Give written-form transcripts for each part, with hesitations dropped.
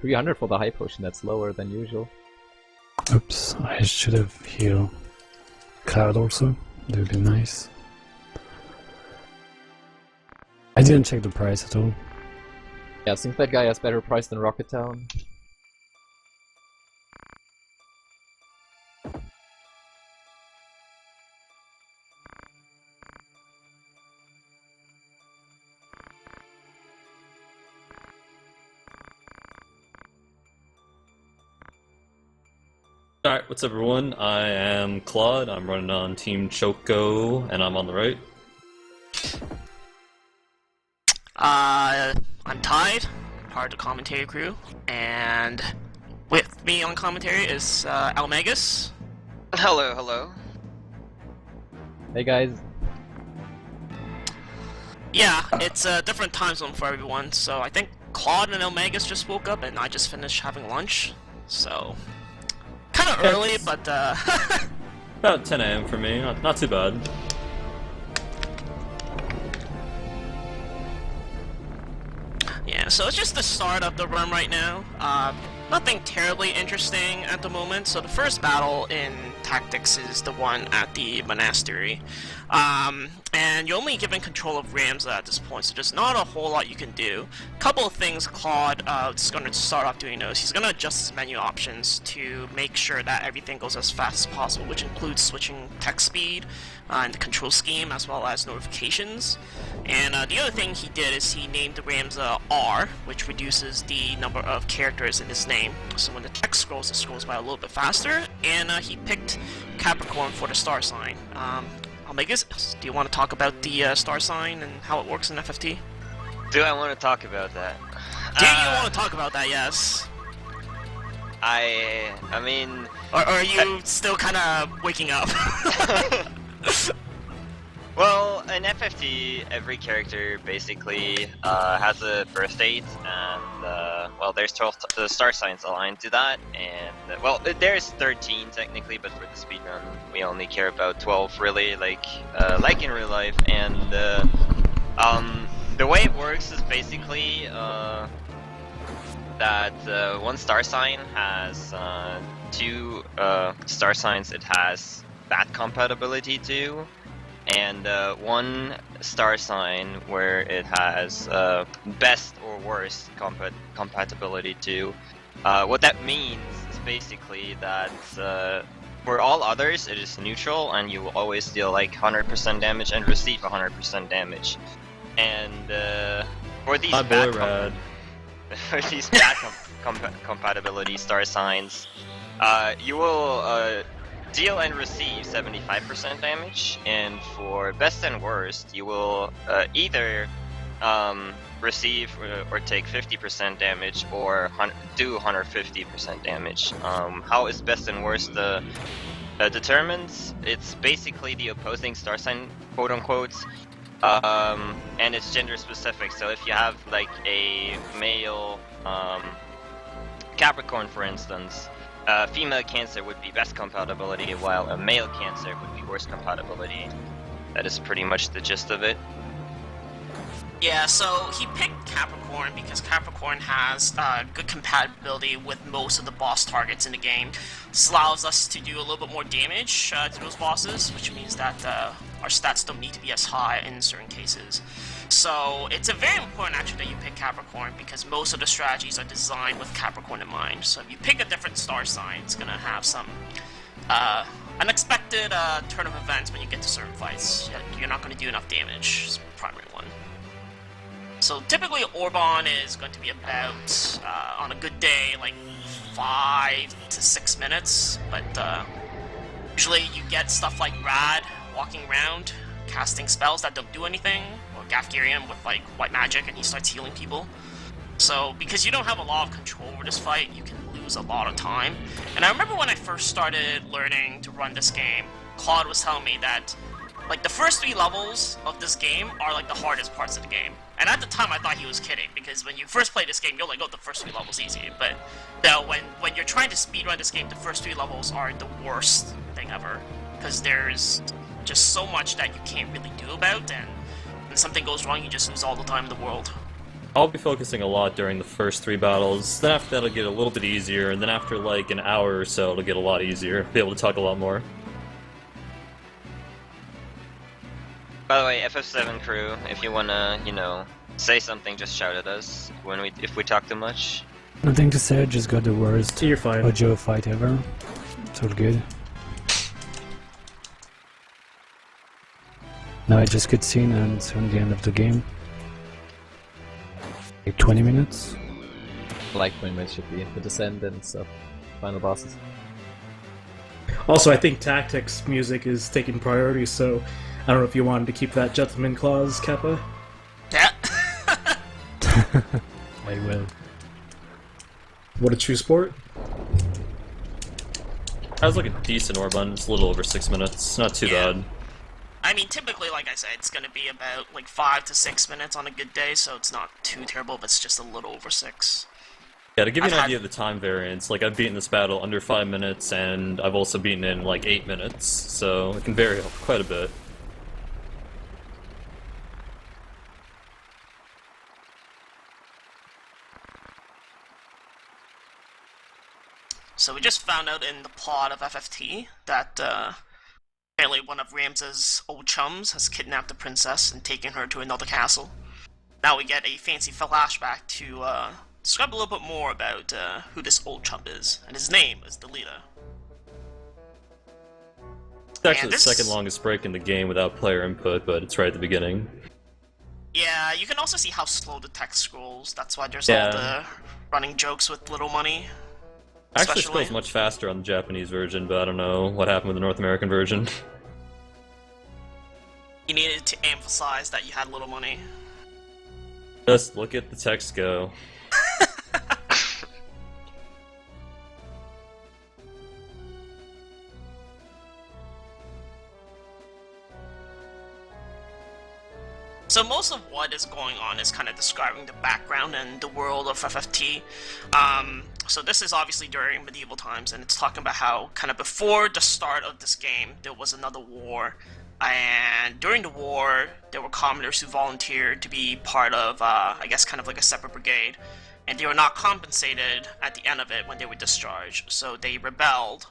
300 for the high potion, that's lower than usual. Oops, I should have healed Claude also. That would be nice. I didn't check the price at all. Yeah, I think that guy has better price than Rocket Town. Alright, what's up everyone? I am Claude, I'm running on Team Choco, and I'm on the right. I'm Tide, part of the commentary crew, and with me on commentary is eLmaGus. Hello, hello. Hey guys. Yeah, it's a different time zone for everyone, so I think Claude and eLmaGus just woke up and I just finished having lunch, so... Kinda early, but About 10 AM for me, not too bad. Yeah, so it's just the start of the run right now. Nothing terribly interesting at the moment. So the first battle in Tactics is the one at the Monastery. And you're only given control of Ramza at this point, so there's not a whole lot you can do. A couple of things Claude is going to start off doing is he's going to adjust his menu options to make sure that everything goes as fast as possible, which includes switching text speed and the control scheme, as well as notifications. And the other thing he did is he named the Ramza R, which reduces the number of characters in his name. So when the text scrolls, it scrolls by a little bit faster. And he picked Capricorn for the star sign. eLmaGus, do you want to talk about the star sign and how it works in FFT? Do I want to talk about that? Do you want to talk about that, yes? I mean... Or are you still kind of waking up? Well, in FFT, every character basically has a birth date, and well, there's 12 star signs aligned to that, and well, there's 13 technically, but for the speedrun, we only care about 12 really, like in real life. And the way it works is basically that one star sign has two star signs it has bad compatibility to, and one star sign where it has best or worst compatibility to. What that means is basically that for all others it is neutral, and you will always deal like 100% damage and receive 100% damage. And for these bad compatibility star signs, you will deal and receive 75% damage, and for best and worst, you will either receive or take 50% damage or do 150% damage. How is best and worst determined? It's basically the opposing star sign, quote unquote, and it's gender specific. So if you have like a male Capricorn, for instance, female Cancer would be best compatibility, while a male Cancer would be worst compatibility. That is pretty much the gist of it. Yeah, so he picked Capricorn because Capricorn has good compatibility with most of the boss targets in the game. This allows us to do a little bit more damage to those bosses, which means that our stats don't need to be as high in certain cases. So it's a very important actually that you pick Capricorn, because most of the strategies are designed with Capricorn in mind. So if you pick a different star sign, it's going to have some unexpected turn of events when you get to certain fights. You're not going to do enough damage, is the primary one. So typically Orban is going to be about, on a good day, like 5 to 6 minutes, but usually you get stuff like Rad walking around, casting spells that don't do anything, or Gafgarian with like white magic and he starts healing people. So because you don't have a lot of control over this fight, you can lose a lot of time. And I remember when I first started learning to run this game, Claude was telling me that like the first 3 levels of this game are like the hardest parts of the game. And at the time I thought he was kidding, because when you first play this game, you're like, oh, the first 3 levels easy. But no, when you're trying to speedrun this game, the first 3 levels are the worst thing ever. Because there's just so much that you can't really do about, and when something goes wrong, you just lose all the time in the world. I'll be focusing a lot during the first 3 battles. Then after that, it'll get a little bit easier, and then after like an hour or so, it'll get a lot easier. Be able to talk a lot more. By the way, FF7 crew, if you wanna, say something, just shout at us if we talk too much. Nothing to say, just got the worst You're fine. Ojo fight ever. It's all good. Now I just cutscene and soon the end of the game. Like 20 minutes. Like 20 minutes should be the descent and stuff. Final bosses. Also, I think tactics music is taking priority, so I don't know if you wanted to keep that gentleman clause, Kappa. Yeah. I will. What a true sport. That was like a decent Orban. It's a little over 6 minutes. Not too Yeah. bad. I mean, typically, like I said, it's going to be about like 5 to 6 minutes on a good day, so it's not too terrible if it's just a little over 6. Yeah, to give you an I've idea of the time variance, like I've beaten this battle under 5 minutes, and I've also beaten it in like 8 minutes, so it can vary quite a bit. So we just found out in the plot of FFT that apparently one of Rams's old chums has kidnapped the princess and taken her to another castle. Now we get a fancy flashback to describe a little bit more about who this old chum is, and his name is Delita. It's actually And the this- second longest break in the game without player input, but it's right at the beginning. Yeah, you can also see how slow the text scrolls. That's why there's Yeah. all the running jokes with little money. Actually, it Especially- scrolls much faster on the Japanese version, but I don't know what happened with the North American version. You needed to emphasize that you had little money. Just look at the text go. So most of what is going on is kind of describing the background and the world of FFT. So this is obviously during medieval times, and it's talking about how kind of before the start of this game, there was another war. And during the war, there were commoners who volunteered to be part of, I guess, kind of like a separate brigade. And they were not compensated at the end of it when they were discharged. So they rebelled.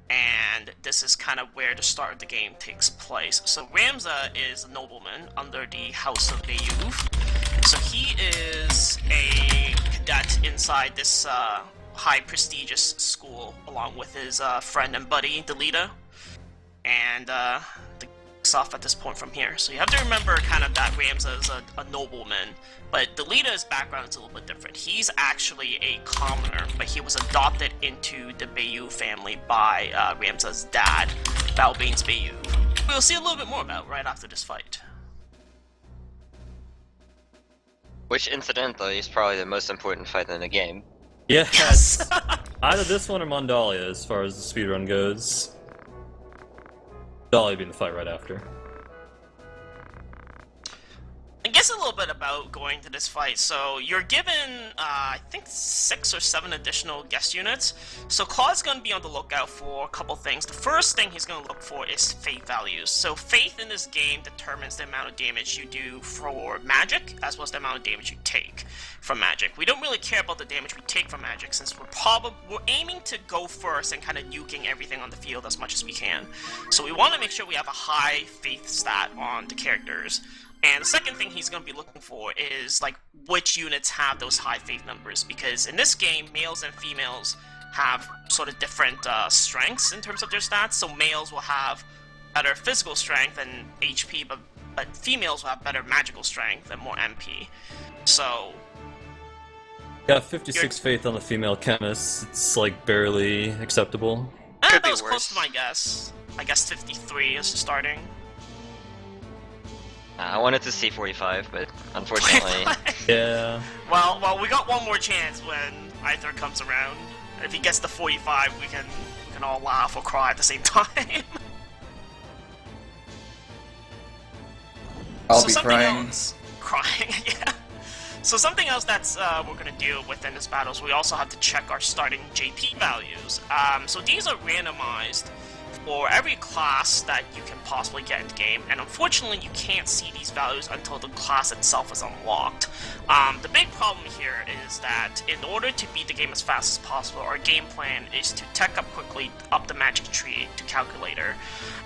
And this is kind of where the start of the game takes place. So Ramza is a nobleman under the House of Bayouv. So he is a cadet inside this high prestigious school, along with his friend and buddy, Delita. And the kicks off at this point from here. So you have to remember kind of that Ramza is a nobleman, but Delita's background is a little bit different. He's actually a commoner, but he was adopted into the Bayou family by Ramza's dad, Balbain's Bayou. We'll see a little bit more about right after this fight. Which, incidentally, is probably the most important fight in the game. Yeah, Yes! either this one or Mandalia as far as the speedrun goes. Mandalia being the fight right after. I guess a little bit about going to this fight. So you're given, I think, 6 or 7 additional guest units. So Claude's going to be on the lookout for a couple things. The first thing he's going to look for is faith values. So faith in this game determines the amount of damage you do for magic, as well as the amount of damage you take from magic. We don't really care about the damage we take from magic, since we're aiming to go first and kind of nuking everything on the field as much as we can. So we want to make sure we have a high faith stat on the characters. And the second thing he's going to be looking for is, like, which units have those high faith numbers, because in this game, males and females have sort of different strengths in terms of their stats. So males will have better physical strength and HP, but females will have better magical strength and more MP. So Got 56 faith on the female chemist. It's like barely acceptable. Could that be was close worse. to my guess. I guess 53 is starting. I wanted to see 45, but unfortunately, Yeah. Well, we got one more chance when Aithere comes around. If he gets to 45, we can all laugh or cry at the same time. I'll So be something crying. else. Crying, yeah. So something else that's we're going to deal with in this battle is we also have to check our starting JP values. So these are randomized or every class that you can possibly get in the game, and unfortunately you can't see these values until the class itself is unlocked. The big problem here is that in order to beat the game as fast as possible, our game plan is to tech up quickly up the magic tree to calculator,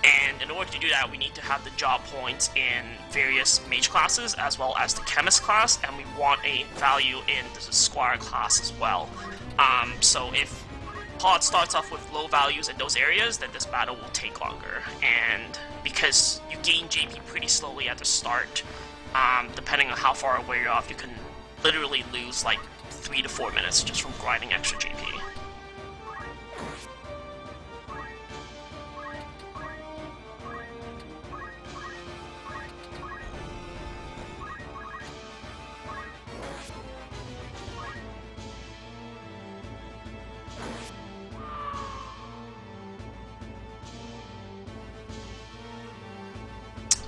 and in order to do that we need to have the job points in various mage classes as well as the chemist class, and we want a value in the squire class as well. So if Claude starts off with low values in those areas, then this battle will take longer. And because you gain JP pretty slowly at the start, depending on how far away you're off, you can literally lose like 3 to 4 minutes just from grinding extra JP.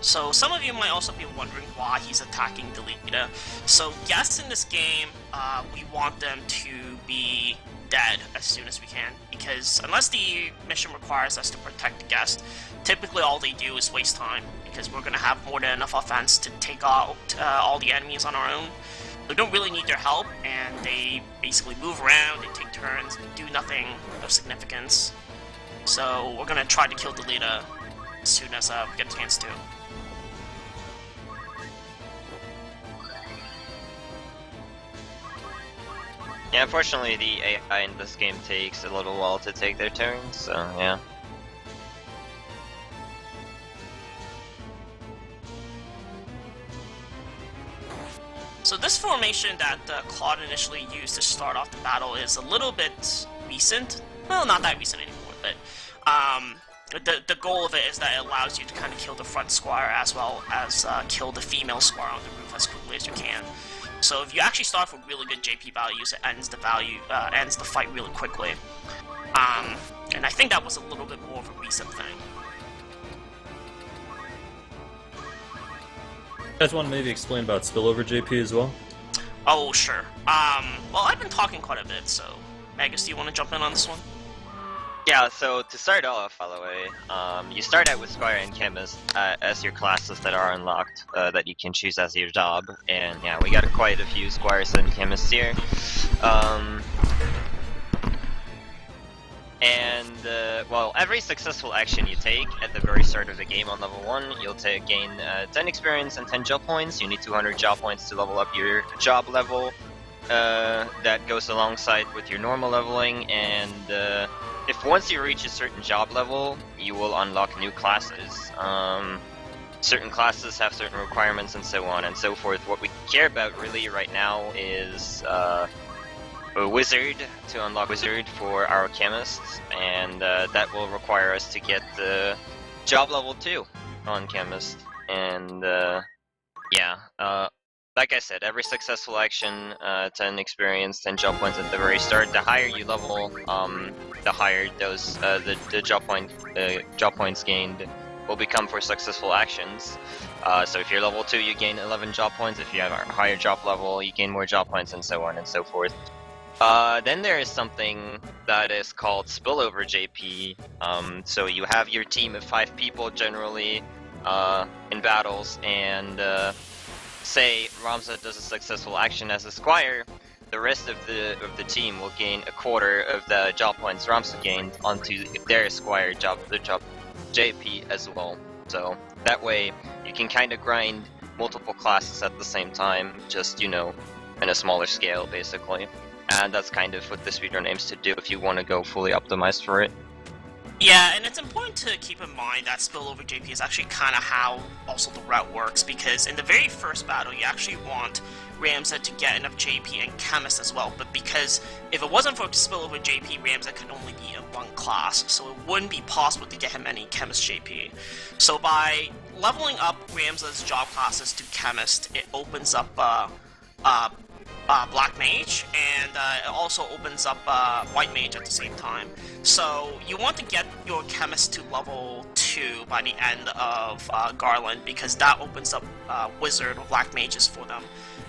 So some of you might also be wondering why he's attacking the leader. So yes, in this game, we want them to be dead as soon as we can, because unless the mission requires us to protect the guest, typically all they do is waste time, because we're going to have more than enough offense to take out all the enemies on our own. We don't really need their help, and they basically move around, they take turns, do nothing of significance. So we're going to try to kill the leader as soon as we get a chance to. Yeah, unfortunately the AI in this game takes a little while to take their turns, so yeah. So this formation that Claude initially used to start off the battle is a little bit recent. Well, not that recent anymore, but the goal of it is that it allows you to kind of kill the front squire as well as kill the female squire on the roof as quickly as you can. So if you actually start with really good JP values, it ends the fight really quickly. And I think that was a little bit more of a recent thing. You guys want to maybe explain about Spillover JP as well? Oh, sure. Well, I've been talking quite a bit, so eLmaGus, do you want to jump in on this one? Yeah, so to start off, by the way, you start out with Squire and Chemist as your classes that are unlocked, that you can choose as your job, and yeah, we got quite a few Squires and Chemists here. Well, every successful action you take at the very start of the game on level 1, you'll gain 10 experience and 10 job points. You need 200 job points to level up your job level. That goes alongside with your normal leveling, and if once you reach a certain job level, you will unlock new classes. Certain classes have certain requirements and so on and so forth. What we care about really right now is a wizard, to unlock wizard for our chemists, and that will require us to get the job level 2 on chemist. And like I said, every successful action, 10 experience, 10 job points at the very start. The higher you level, the higher those the job points gained will become for successful actions. So if you're level 2, you gain 11 job points. If you have a higher job level, you gain more job points, and so on and so forth. Then there is something that is called Spillover JP. So you have your team of 5 people generally in battles, and say Ramza does a successful action as a squire, the rest of the team will gain a quarter of the job points Ramza gained onto their squire job JP as well. So that way you can kind of grind multiple classes at the same time, just, you know, in a smaller scale basically. And that's kind of what the speedrun aims to do if you want to go fully optimized for it. Yeah, and it's important to keep in mind that Spillover JP is actually kind of how also the route works, because in the very first battle you actually want Ramza to get enough JP and Chemist as well, but because if it wasn't for Spillover JP, Ramza could only be in one class, so it wouldn't be possible to get him any Chemist JP. So by leveling up Ramza's job classes to Chemist, it opens up Black Mage, and it also opens up White Mage at the same time. So you want to get your Chemist to level 2 by the end of Garland, because that opens up Wizard or Black Mages for them.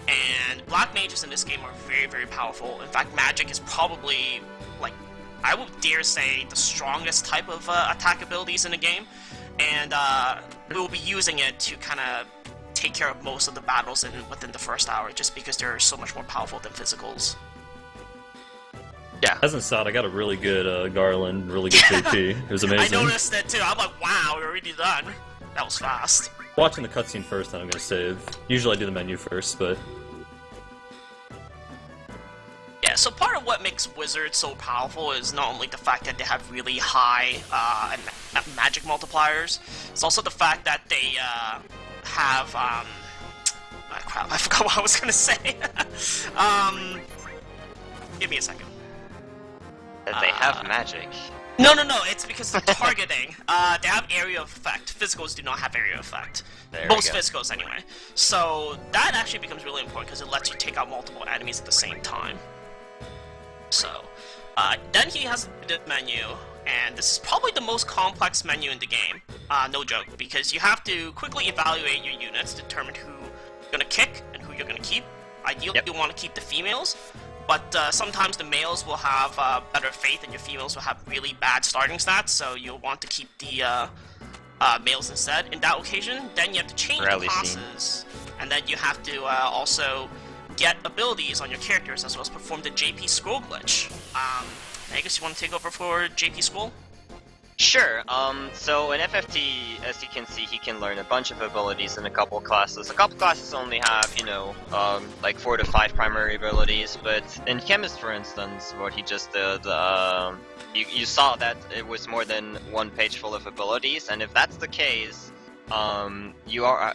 And Black Mages in this game are very, very powerful. In fact, Magic is probably like I would dare say, the strongest type of attack abilities in the game, and we will be using it to kind of take care of most of the battles within the first hour, just because they're so much more powerful than physicals. Yeah. As an aside, I got a really good Garland, really good JP. It was amazing. I noticed it too. I'm like, wow, we're already done. That was fast. Watching the cutscene first, then I'm gonna save. Usually I do the menu first, but... Yeah, so part of what makes Wizards so powerful is not only the fact that they have really high magic multipliers, it's also the fact that they have, crap, I forgot what I was gonna say. Give me a second. That they have magic. No, it's because of targeting. They have area of effect. Physicals do not have area of effect. Most physicals, anyway. So that actually becomes really important because it lets you take out multiple enemies at the same time. So, then he has the menu, and this is probably the most complex menu in the game. No joke, because you have to quickly evaluate your units, determine who you're gonna kick and who you're gonna keep. Ideally, you want to keep the females. But sometimes the males will have better faith and your females will have really bad starting stats, so you'll want to keep the males instead in that occasion. Then you have to change the classes, and then you have to also get abilities on your characters as well as perform the JP scroll glitch. I guess you want to take over for JP scroll? Sure. So in FFT, as you can see, he can learn a bunch of abilities in a couple classes. A couple classes only have, like 4 to 5 primary abilities, but in Chemist, for instance, what he just did, you saw that it was more than one page full of abilities, and if that's the case, you are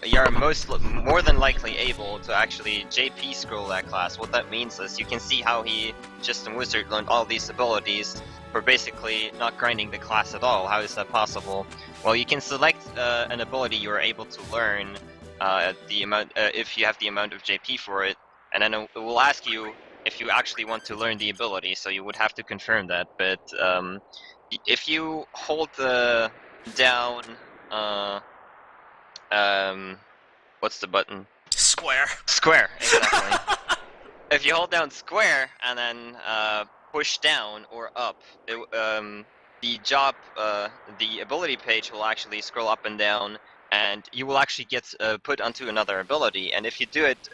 more than likely able to actually JP scroll that class. What that means is you can see how he, just in Wizard, learned all these abilities for basically not grinding the class at all. How is that possible? Well, you can select an ability you are able to learn the amount if you have the amount of JP for it, and then it will ask you if you actually want to learn the ability. So you would have to confirm that. But if you hold down, what's the button? Square. Square, exactly. If you hold down square and then push down or up, the ability page will actually scroll up and down, and you will actually get put onto another ability. And if you do it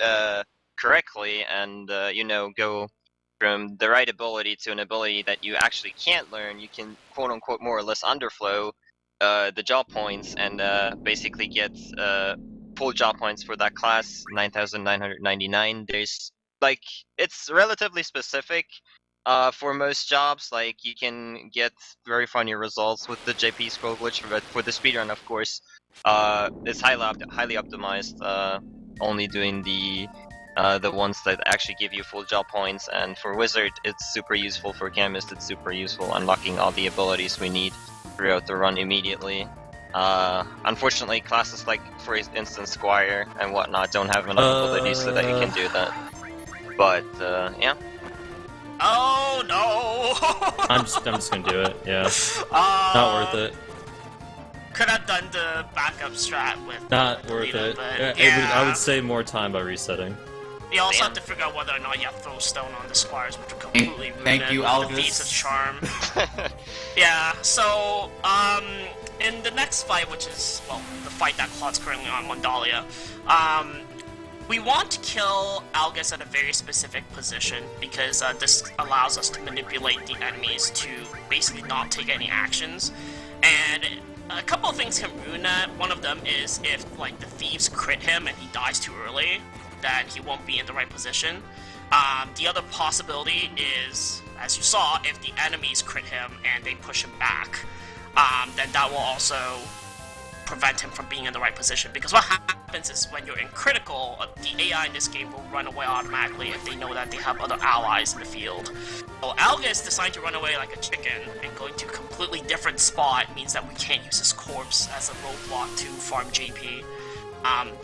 correctly and go from the right ability to an ability that you actually can't learn, you can quote unquote more or less underflow the job points and basically get full job points for that class, 9,999. It's relatively specific. For most jobs, like, you can get very funny results with the JP scroll glitch, but for the speedrun, of course, it's highly optimized, only doing the ones that actually give you full job points, and for Wizard, it's super useful. For Chemist, it's super useful, unlocking all the abilities we need throughout the run immediately. Unfortunately, classes like, for instance, Squire and whatnot don't have enough abilities so that you can do that. But, yeah. Oh no! I'm just gonna do it, yeah. Not worth it. Could have done the backup strat with Not worth it. I would save more time by resetting. You also have to figure out whether or not you have throw stone on the squires, which will completely ruin Thank you, the feats of charm. Yeah, so, in the next fight, which is, well, the fight that Claude's currently on, Mandalia, we want to kill eLmaGus at a very specific position, because this allows us to manipulate the enemies to basically not take any actions. And a couple of things can ruin that. One of them is if, like, the thieves crit him and he dies too early, then he won't be in the right position. The other possibility is, as you saw, if the enemies crit him and they push him back, then that will also prevent him from being in the right position. Because what happens is when you're in critical, the AI in this game will run away automatically if they know that they have other allies in the field. So eLmaGus decided to run away like a chicken and going to a completely different spot means that we can't use his corpse as a roadblock to farm JP.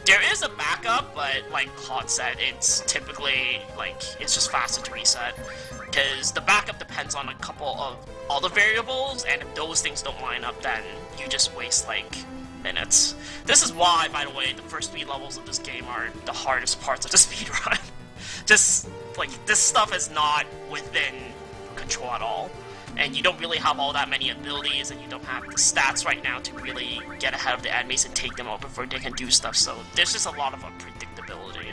There is a backup, but like Claude said, it's typically, like, it's just faster to reset. Because the backup depends on a couple of other variables, and if those things don't line up, then you just waste, like, minutes. This is why, by the way, the first 3 levels of this game are the hardest parts of the speedrun. Just, like, this stuff is not within control at all. and you don't really have all that many abilities, and you don't have the stats right now to really get ahead of the enemies and take them out before they can do stuff, so there's just a lot of unpredictability.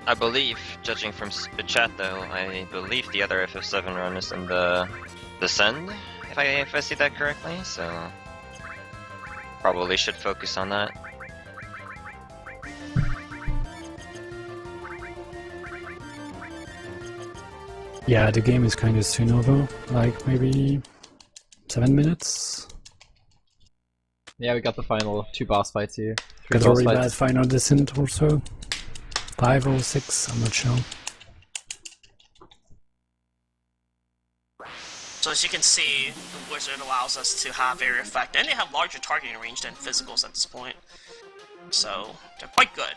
I believe, judging from the chat though, I believe the other FF7 run is in the Descend, if I see that correctly, so probably should focus on that. Yeah, the game is kind of soon over, like maybe 7 minutes. Yeah, we got the final 2 boss fights here. 3 Got a boss really bad fights. final descent also. 5 or 6, I'm not sure. So as you can see, the wizard allows us to have area effect, and they have larger targeting range than physicals at this point. So, they're quite good.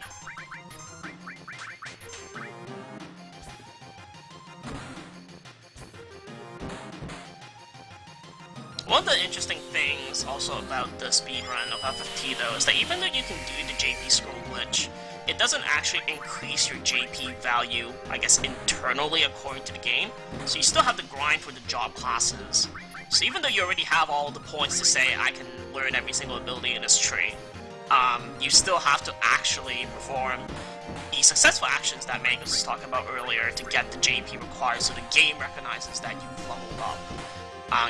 One of the interesting things also about the speedrun of FFT though is that even though you can do the JP scroll glitch, it doesn't actually increase your JP value, I guess, internally according to the game. So you still have to grind for the job classes. So even though you already have all the points to say, I can learn every single ability in this tree, you still have to actually perform the successful actions that eLmaGus was talking about earlier to get the JP required, so the game recognizes that you've leveled up.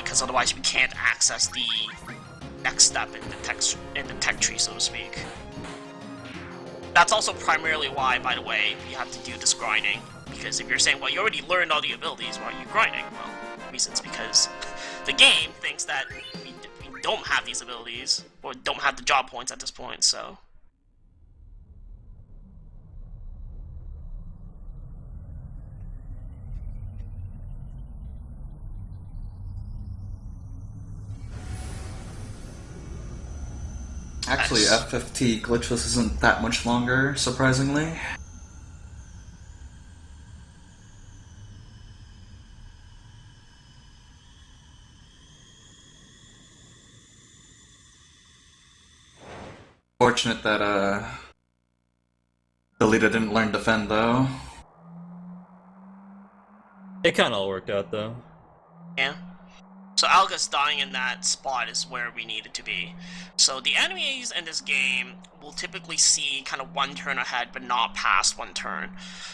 Because otherwise we can't access the next step in the tech tree, so to speak. That's also primarily why, by the way, you have to do this grinding. Because if you're saying, well, you already learned all the abilities, why are you grinding? Well, the reason's because the game thinks that we don't have these abilities, or don't have the job points at this point, so... Actually, FFT glitchless isn't that much longer, surprisingly. Fortunate that Delita didn't learn Defend though. It kind of all worked out though. Yeah. So eLmaGus dying in that spot is where we needed to be. So the enemies in this game will typically see kind of one turn ahead, but not past one turn.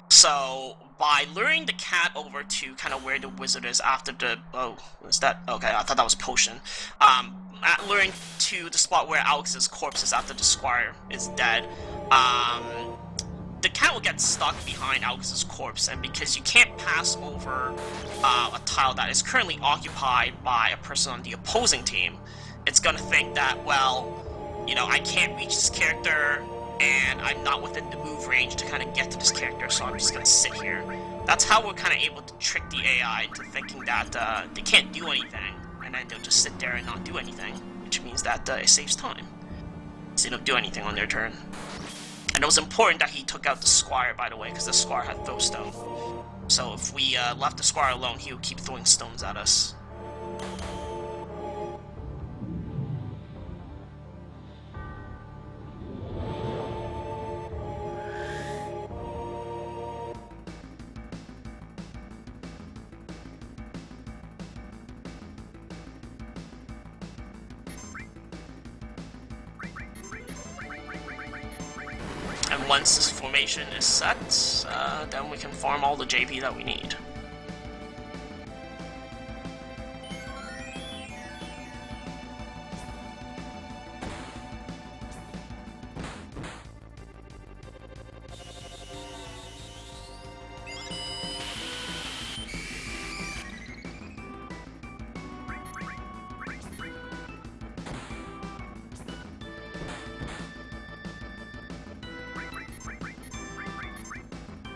So by luring the cat over to kind of where the wizard is after the... Oh, was that? Okay, I thought that was potion. Luring to the spot where eLmaGus's corpse is after the squire is dead. The cat will get stuck behind eLmaGus's corpse, and because you can't pass over a tile that is currently occupied by a person on the opposing team, it's gonna think that, well, you know, I can't reach this character, and I'm not within the move range to kind of get to this character, so I'm just gonna sit here. That's how we're kind of able to trick the AI into thinking that they can't do anything, and then they'll just sit there and not do anything, which means that it saves time. So they don't do anything on their turn. And it was important that he took out the squire, by the way, because the squire had throw stone. So if we left the squire alone, he would keep throwing stones at us. And once this formation is set, then we can farm all the JP that we need.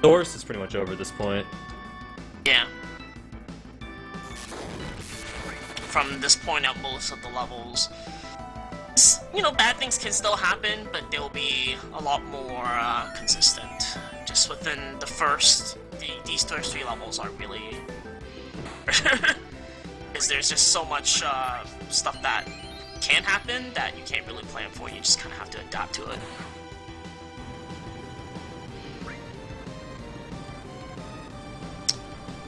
The horse is pretty much over at this point. Yeah. From this point out, most of the levels, you know, bad things can still happen, but they'll be a lot more consistent. Just within the first, these first 3 levels are really... because there's just so much stuff that can happen that you can't really plan for, you just kind of have to adapt to it.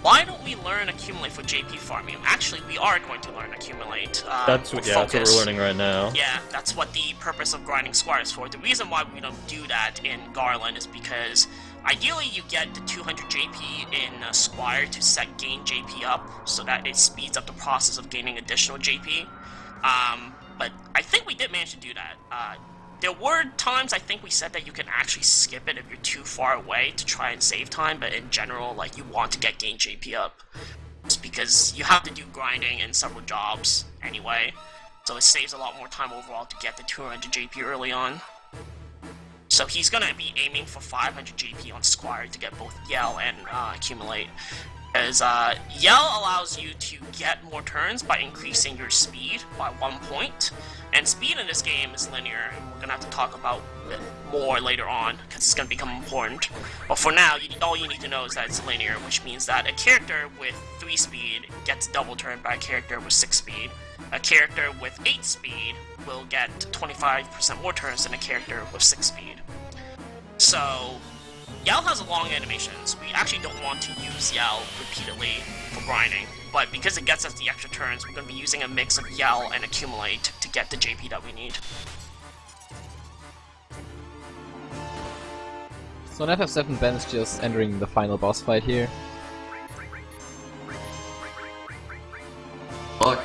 Why don't we learn Accumulate for JP farming? Actually, we are going to learn Accumulate. That's what we're learning right now. Yeah, that's what the purpose of grinding Squire is for. The reason why we don't do that in Garland is because ideally you get the 200 JP in Squire to set gain JP up, so that it speeds up the process of gaining additional JP. But I think we did manage to do that. There were times I think we said that you can actually skip it if you're too far away to try and save time, but in general, like, you want to get gain JP up. Just because you have to do grinding in several jobs anyway, so it saves a lot more time overall to get the 200 JP early on. So he's gonna be aiming for 500 JP on Squire to get both Yell and Accumulate. Because Yell allows you to get more turns by increasing your speed by 1 point. And speed in this game is linear, and we're gonna have to talk about it more later on, because it's gonna become important. But for now, all you need to know is that it's linear, which means that a character with 3 speed gets double turned by a character with 6 speed. A character with 8 speed will get 25% more turns than a character with 6 speed. So, Yell has long animations. We actually don't want to use Yell repeatedly for grinding, but because it gets us the extra turns, we're going to be using a mix of Yell and Accumulate to get the JP that we need. So on FF7, Ben is just entering the final boss fight here. Luck.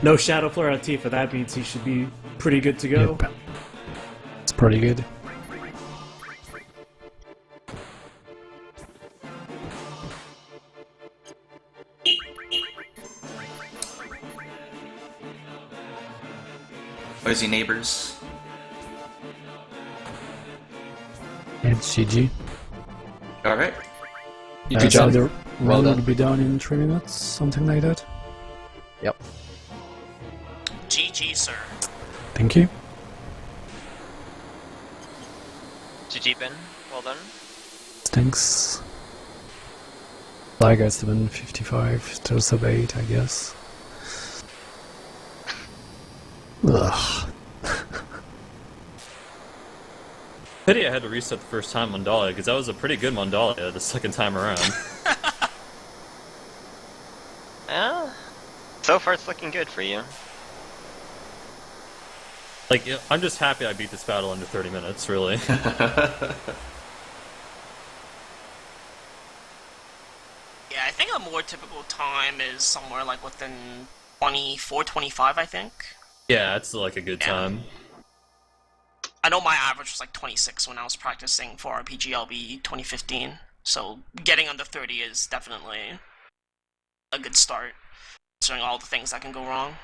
No Shadow Flare on Tifa, that means he should be pretty good to go. Yep. It's pretty good. Noisy neighbors. It's GG. Alright. You did jump. The Well run done. will be done in 3 minutes, something like that. Yep. GG, sir. Thank you. GG, Ben. Well done. Thanks. Like I 755 to sub 8, I guess. Ugh. Pity I had to reset the first time Mandalia, because that was a pretty good Mandalia the second time around. Yeah. So far, it's looking good for you. Like, I'm just happy I beat this battle under 30 minutes, really. Yeah, I think a more typical time is somewhere like within 24, 25, I think. Yeah, it's like a good Yeah. time. I know my average was like 26 when I was practicing for RPGLB 2015, so getting under 30 is definitely a good start, considering all the things that can go wrong.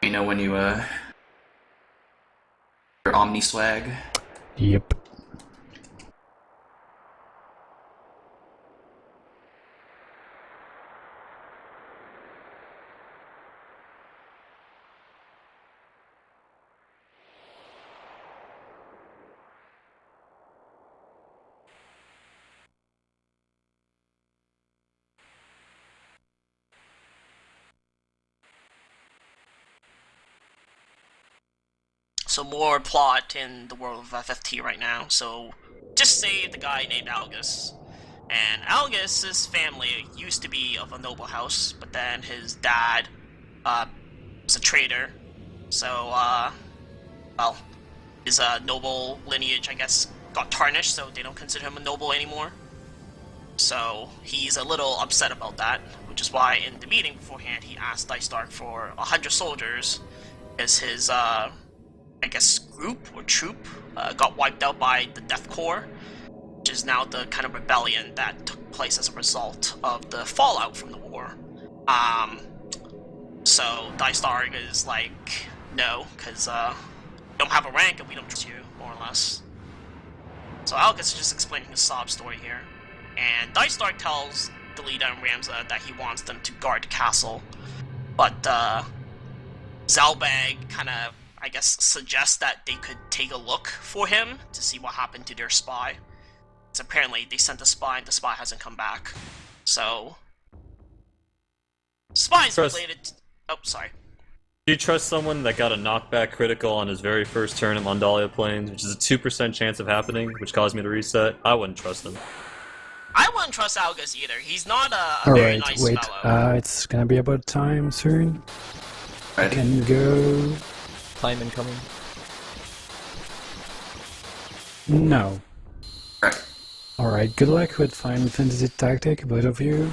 You know when you, your Omni swag. Yep. So more plot in the world of FFT right now. So just saved a guy named Algus. And Algus's family used to be of a noble house, but then his dad was a traitor. So, well, his noble lineage, I guess, got tarnished, so they don't consider him a noble anymore. So he's a little upset about that, which is why in the meeting beforehand he asked Dice Dark for 100 soldiers, as his I guess, group or troop got wiped out by the Death Corps, which is now the kind of rebellion that took place as a result of the fallout from the war. So Dice Dark is like, no, because you don't have a rank and we don't trust you, more or less. So Algus is just explaining his sob story here. And Dice Dark tells Delita and Ramza that he wants them to guard the castle. But Zalbag kind of, I guess, suggest that they could take a look for him to see what happened to their spy. Because apparently they sent a spy and the spy hasn't come back. So... Spies related to... Oh, sorry. Do you trust someone that got a knockback critical on his very first turn at Mandalia Plains, which is a 2% chance of happening, which caused me to reset? I wouldn't trust him. I wouldn't trust Algus either. He's not a very nice wait. fellow. It's gonna be about time soon. Ready? Can go. Time incoming. No. Right. Alright, good luck with Final Fantasy Tactic, both of you.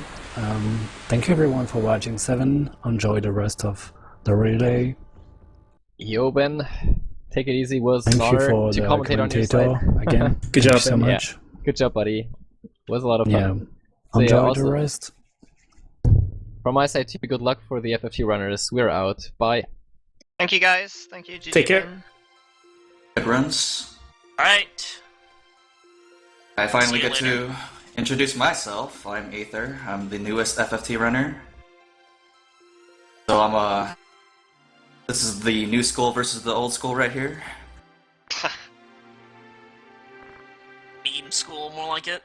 Thank you everyone for watching 7. Enjoy the rest of the relay. Yo, Ben. Take it easy. Was an Thank you honor for to the commentate on your commentator side. again. Good Thank job, you so Ben. much. Good job, buddy. Was a lot of fun. Yeah. So, Enjoy also, the rest. from my side, too, good luck for the FFT runners. We're out. Bye. Thank you guys. Thank you, GG. Take care. Good runs. Alright. I finally See you get later. to introduce myself. I'm Aithere. I'm the newest FFT runner. So this is the new school versus the old school right here. Meme school, more like it.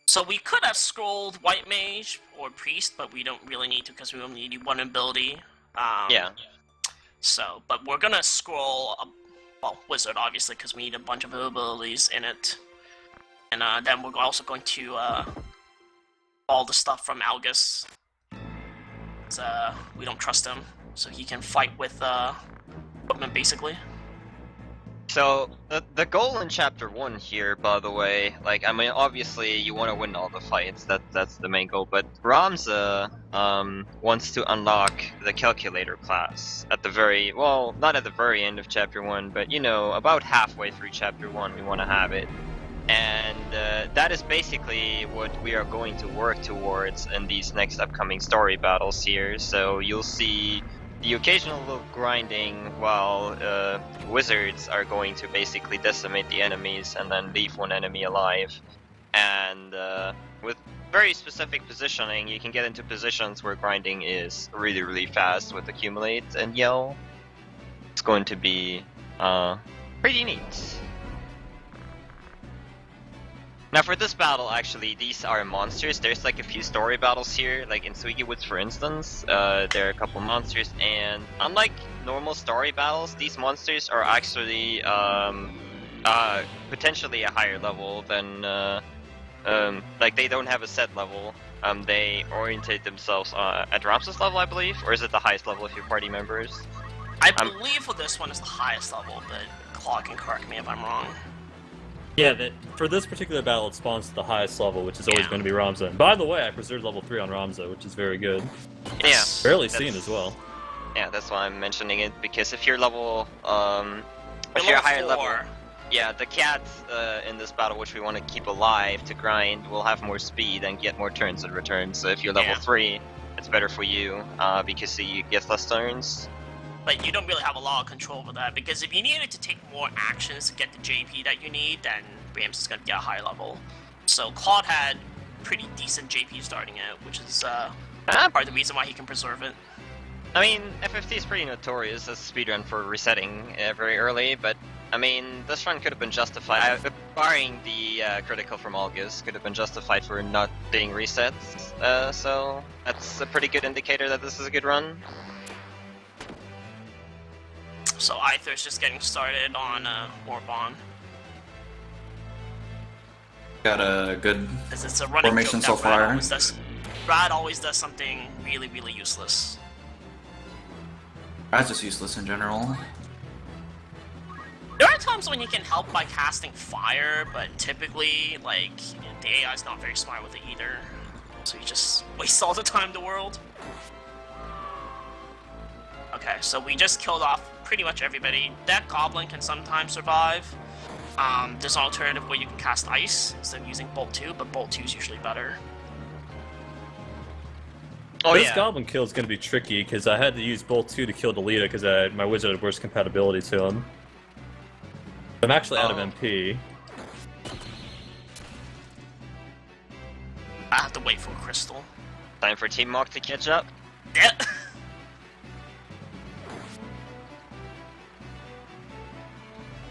So we could have scrolled White Mage or Priest, but we don't really need to because we only need one ability. Yeah. So, but we're gonna scroll, Wizard, obviously, because we need a bunch of abilities in it. And then we're also going to all the stuff from Algus. We don't trust him, so he can fight with Recruitment, basically. So, the goal in Chapter 1 here, by the way, like, I mean, obviously you want to win all the fights, that's the main goal, but Ramza wants to unlock the Calculator class at the very, well, not at the very end of Chapter 1, but, you know, about halfway through Chapter 1 we want to have it. And that is basically what we are going to work towards in these next upcoming story battles here, so you'll see the occasional little grinding while wizards are going to basically decimate the enemies and then leave one enemy alive. And with very specific positioning, you can get into positions where grinding is really, really fast with Accumulate and Yell. It's going to be pretty neat. Now for this battle, actually, these are monsters. There's like a few story battles here, like in Suigi Woods for instance. There are a couple monsters, and unlike normal story battles, these monsters are actually potentially a higher level than, like they don't have a set level. They orientate themselves at Ramses level, I believe, or is it the highest level of your party members? I believe for this one is the highest level, but Claude can correct me if I'm wrong. Yeah, for this particular battle, it spawns to the highest level, which is always going to be Ramza. And by the way, I preserved level 3 on Ramza, which is very good. Yeah. Barely seen as well. Yeah, that's why I'm mentioning it, because if you're level, if you're a higher level, yeah, the cat in this battle, which we want to keep alive to grind, will have more speed and get more turns in return. So if you're level 3, it's better for you, because you get less turns. But you don't really have a lot of control over that, because if you needed to take more actions to get the JP that you need, then Rams is going to get a high level. So Claude had pretty decent JP starting out, which is part of the reason why he can preserve it. I mean, FFT is pretty notorious as a speedrun for resetting very early, but I mean, this run could have been justified, barring the critical from August, could have been justified for not being reset, so that's a pretty good indicator that this is a good run. So Aithere's just getting started on Orban. Got a good It's a running formation joke so that far. Brad always does something really, really useless. That's just useless in general. There are times when you can help by casting fire, but typically, like, the AI's not very smart with it either. So you just waste all the time in the world. Okay, so we just killed off pretty much everybody. That goblin can sometimes survive. There's an alternative where you can cast ice instead of using Bolt 2, but Bolt 2 is usually better. Oh, this yeah. goblin kill is going to be tricky, because I had to use Bolt 2 to kill Delita, because my wizard had worse compatibility to him. I'm actually out of MP. have to wait for a crystal. Time for Team Mock to catch up. Yeah.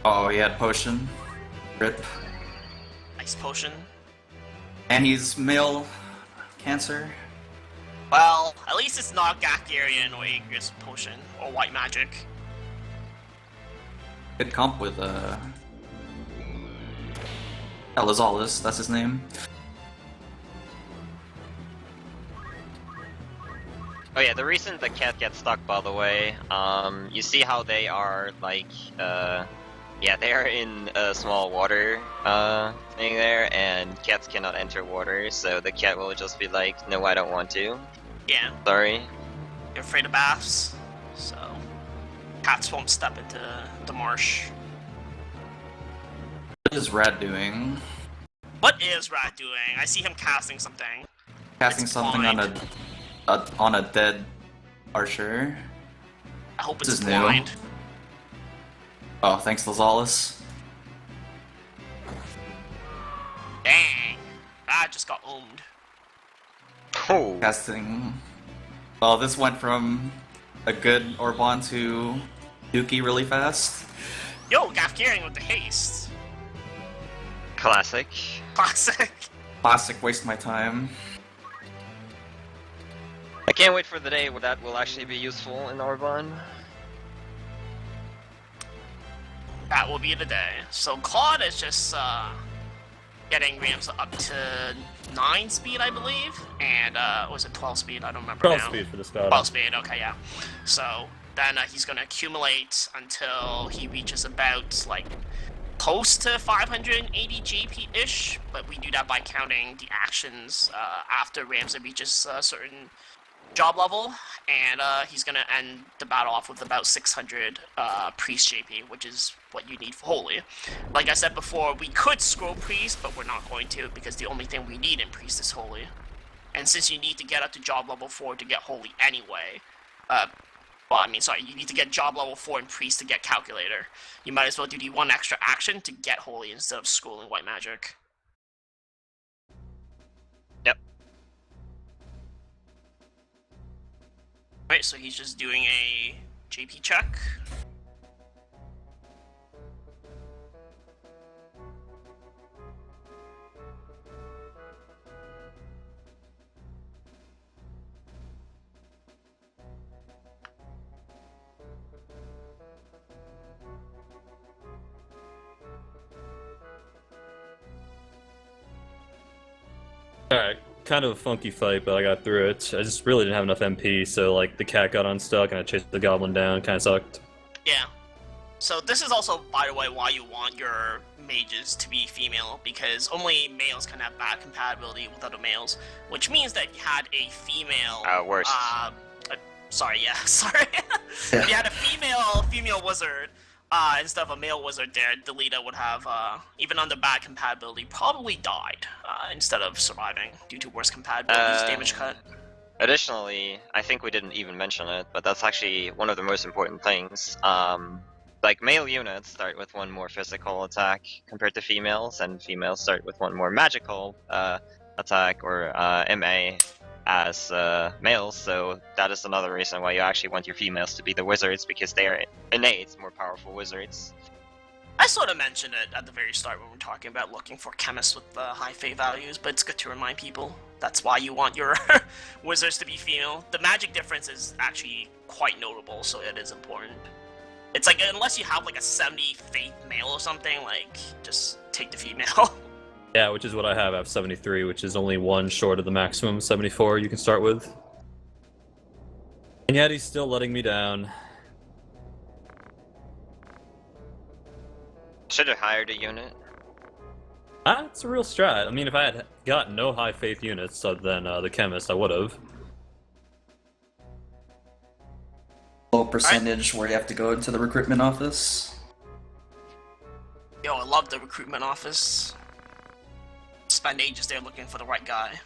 Oh, he had potion. Rip. Ice potion. And he's male cancer. Well, at least it's not Gakarian or eLmaGus potion or white magic. Good comp with Zarghdas, that's his name. Oh yeah, the reason the cat gets stuck, by the way, you see how they are, like, yeah, they are in a small water, thing there, and cats cannot enter water, so the cat will just be like, no, I don't want to. Yeah. Sorry. You're afraid of baths, so cats won't step into the marsh. What is Rad doing? What is Rat doing? I see him casting something. Casting It's something blind. on a dead archer. I hope This it's is new. blind. Oh, thanks Lazarus. Dang. Rat just got owned. Oh. Casting. Well, this went from a good Orban to Dookie really fast. Yo, Gafgarian with the haste. Classic. Classic. Classic waste my time. I can't wait for the day where that will actually be useful in Orban. That will be the day. So Claude is just getting Rams up to 9 speed, I believe, and was it 12 speed? I don't remember 12 now. speed for this battle. 12 speed. Okay, yeah. So then he's gonna accumulate until he reaches about like close to 580 GP ish, but we do that by counting the actions after Ramsey reaches a certain job level, and he's gonna end the battle off with about 600 priest JP, which is what you need for holy. Like I said before, we could scroll priest, but we're not going to because the only thing we need in priest is holy. And since you need to get up to job level 4 to get holy anyway, well, I mean, sorry, you need to get job level 4 in priest to get calculator. You might as well do the one extra action to get holy instead of schooling white magic. Yep. Right, so he's just doing a JP check. Alright, kind of a funky fight, but I got through it. I just really didn't have enough MP, so like the cat got unstuck and I chased the goblin down, kinda sucked. Yeah. So this is also, by the way, why you want your mages to be female, because only males can have bad compatibility with other males, which means that you had a female... Worst. Sorry, yeah, sorry. If you had a female wizard, instead of a male wizard there, Delita would have, even under bad compatibility, probably died, instead of surviving due to worse compatibilities, damage cut. Additionally, I think we didn't even mention it, but that's actually one of the most important things. Like, male units start with one more physical attack compared to females, and females start with one more magical attack, or MA, as males, so that is another reason why you actually want your females to be the wizards, because they are innate, more powerful wizards. I sort of mentioned it at the very start when we were talking about looking for chemists with high fate values, but it's good to remind people that's why you want your wizards to be female. The magic difference is actually quite notable, so it is important. It's like, unless you have like a 70 fate male or something, like, just take the female. Yeah, which is what I have 73, which is only one short of the maximum 74 you can start with. And yet he's still letting me down. Should have hired a unit. It's a real strat. I mean, if I had got no high faith units other than the chemist, I would have. Low percentage where you have to go into the recruitment office. Yo, I love the recruitment office. Spend ages there looking for the right guy.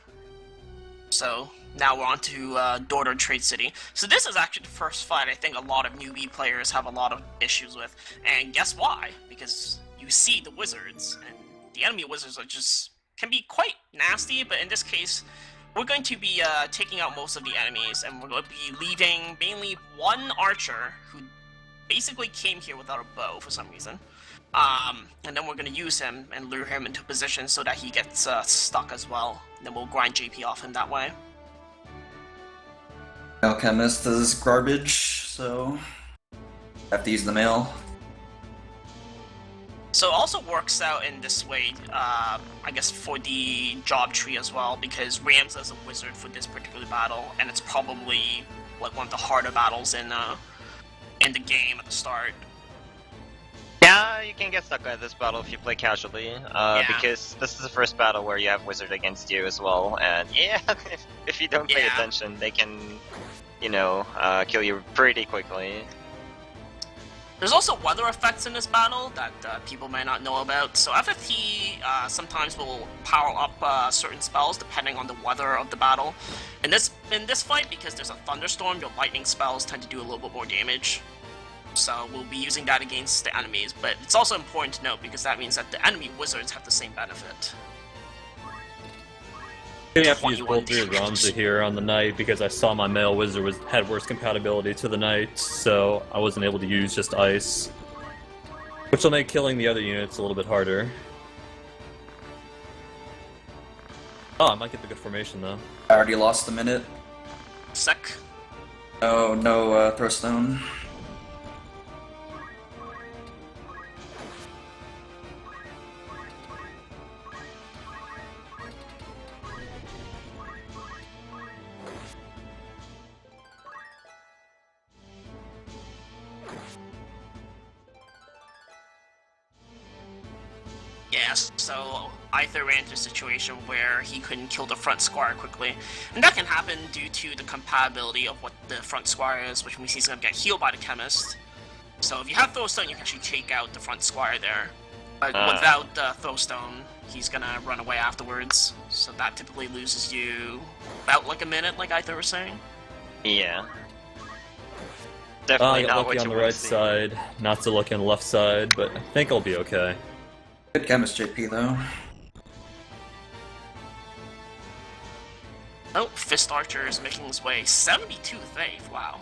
So, now we're on to Dorter Trade City. So this is actually the first fight I think a lot of newbie players have a lot of issues with. And guess why? Because you see the wizards, and the enemy wizards are just can be quite nasty, but in this case, we're going to be taking out most of the enemies, and we're going to be leaving mainly one archer who basically came here without a bow for some reason. And then we're going to use him and lure him into position so that he gets stuck as well. And then we'll grind JP off him that way. Alchemist is garbage, so have to use the mail. So it also works out in this way, I guess, for the job tree as well, because Ramza is a wizard for this particular battle, and it's probably like one of the harder battles in the game at the start. Yeah, you can get stuck at this battle if you play casually, because this is the first battle where you have wizard against you as well, and yeah, if you don't pay attention, they can, kill you pretty quickly. There's also weather effects in this battle that people may not know about. So FFT sometimes will power up certain spells depending on the weather of the battle. In this fight, because there's a thunderstorm, your lightning spells tend to do a little bit more damage. So we'll be using that against the enemies, but it's also important to note because that means that the enemy wizards have the same benefit. I'm gonna have to use both your Ramza here on the knight because I saw my male wizard had worse compatibility to the knight, so I wasn't able to use just ice. Which will make killing the other units a little bit harder. Oh, I might get the good formation though. I already lost a minute. Sec. Oh, no throwstone. Yes, so Aithere ran into a situation where he couldn't kill the front squire quickly. And that can happen due to the compatibility of what the front squire is, which means he's going to get healed by the chemist. So if you have Throwstone, you can actually take out the front squire there. But without Throwstone, he's going to run away afterwards. So that typically loses you about like a minute, like Aithere was saying. Yeah. Definitely not what lucky you on the right side, not so lucky on the left side, but I think I'll be okay. Good chemist JP though. Oh, Fist Archer is making his way. 72 faith, wow.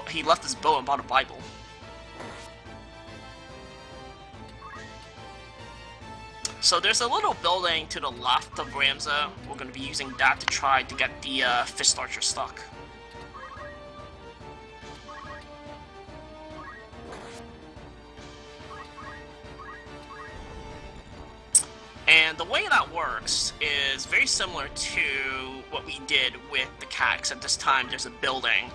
He left his bow and bought a Bible. So there's a little building to the left of Ramza. We're going to be using that to try to get the Fist Archer stuck. And the way that works is very similar to what we did with the cat, except this time there's a building,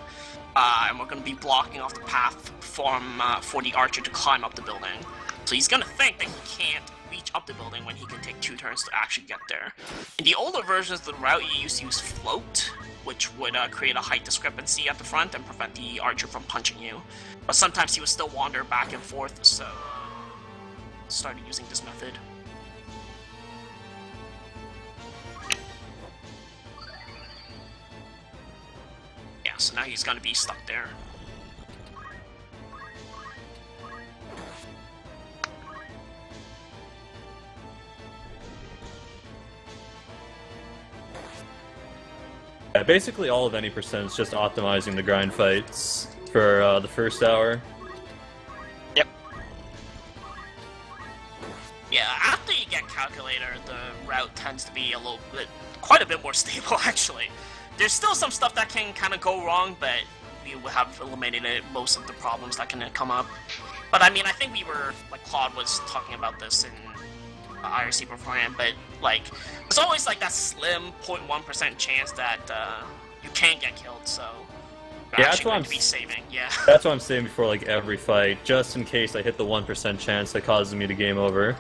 and we're going to be blocking off the path for the archer to climb up the building. So he's going to think that he can't reach up the building when he can take 2 turns to actually get there. In the older versions of the route, you used to use float, which would create a height discrepancy at the front and prevent the archer from punching you. But sometimes he would still wander back and forth, so started using this method. So now he's gonna be stuck there. Yeah, basically all of any percent is just optimizing the grind fights for the first hour. Yep. Yeah, after you get Calculator, the route tends to be quite a bit more stable actually. There's still some stuff that can kind of go wrong, but we have eliminated most of the problems that can come up. But I mean, I think like Claude was talking about this in IRC beforehand, but like, there's always like that slim 0.1% chance that you can get killed, so you're actually going to be saving, yeah. That's what I'm saying before like every fight, just in case I hit the 1% chance that causes me to game over.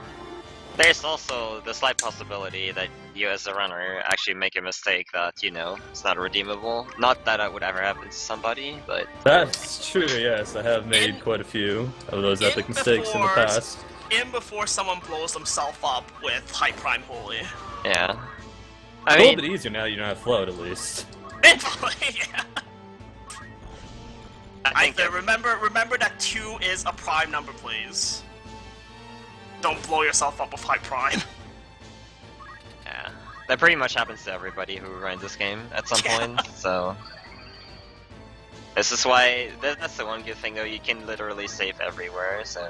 There's also the slight possibility that you as a runner actually make a mistake that, it's not redeemable. Not that it would ever happen to somebody, but... That's true, yes. I have made quite a few of those epic mistakes in the past. Before someone blows themselves up with High Prime Holy. Yeah. It's a little bit easier now that you don't have float, at least. Yeah. Remember that 2 is a prime number, please. Don't blow yourself up with High Prime. Yeah, that pretty much happens to everybody who runs this game at some point, so... This is why, that's the one good thing though, you can literally save everywhere, so...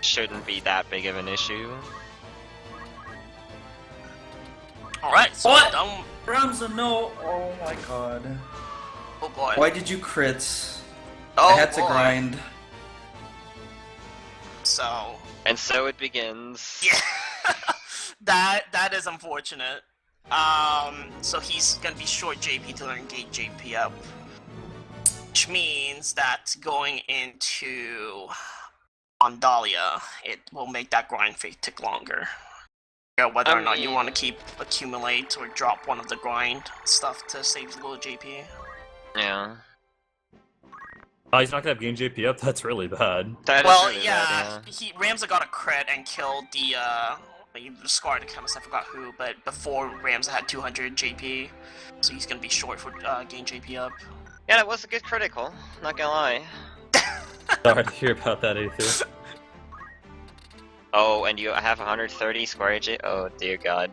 Shouldn't be that big of an issue. Alright, so What? done. Ramza, no! Oh my god. Oh boy. Why did you crit? Oh I had to boy. grind. So... And so it begins. Yeah, that is unfortunate. So he's gonna be short JP to engage JP up, which means that going into Mandalia, it will make that grind phase take longer. Whether or not you want to keep accumulate or drop one of the grind stuff to save a little JP. Yeah. Oh, he's not gonna have gain JP up? That's really bad. That is Well, really yeah, bad, Ramza got a crit and killed the scarred chemist, I forgot who, but before Ramza had 200 JP, so he's gonna be short for gain JP up. Yeah, that was a good critical, not gonna lie. Sorry to hear about that, Aithere. Oh, and you have 130 square J. Oh dear god.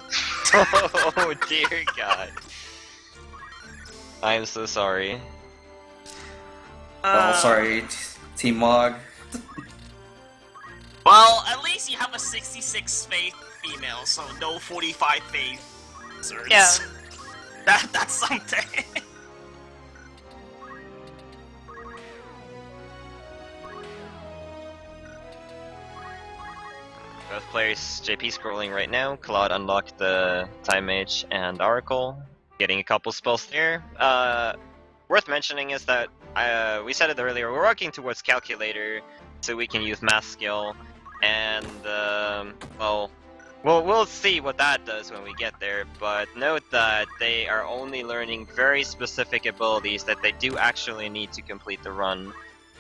Oh dear god. I am so sorry. Oh, sorry, Team Mog. Well, at least you have a 66 faith female, so no 45 faith wizards. Yeah. That's something. Both players JP scrolling right now. Claude unlocked the Time Mage and Oracle, getting a couple spells there. Worth mentioning is that we said it earlier, we're working towards Calculator so we can use Math Skill, and well, we'll see what that does when we get there, but note that they are only learning very specific abilities that they do actually need to complete the run.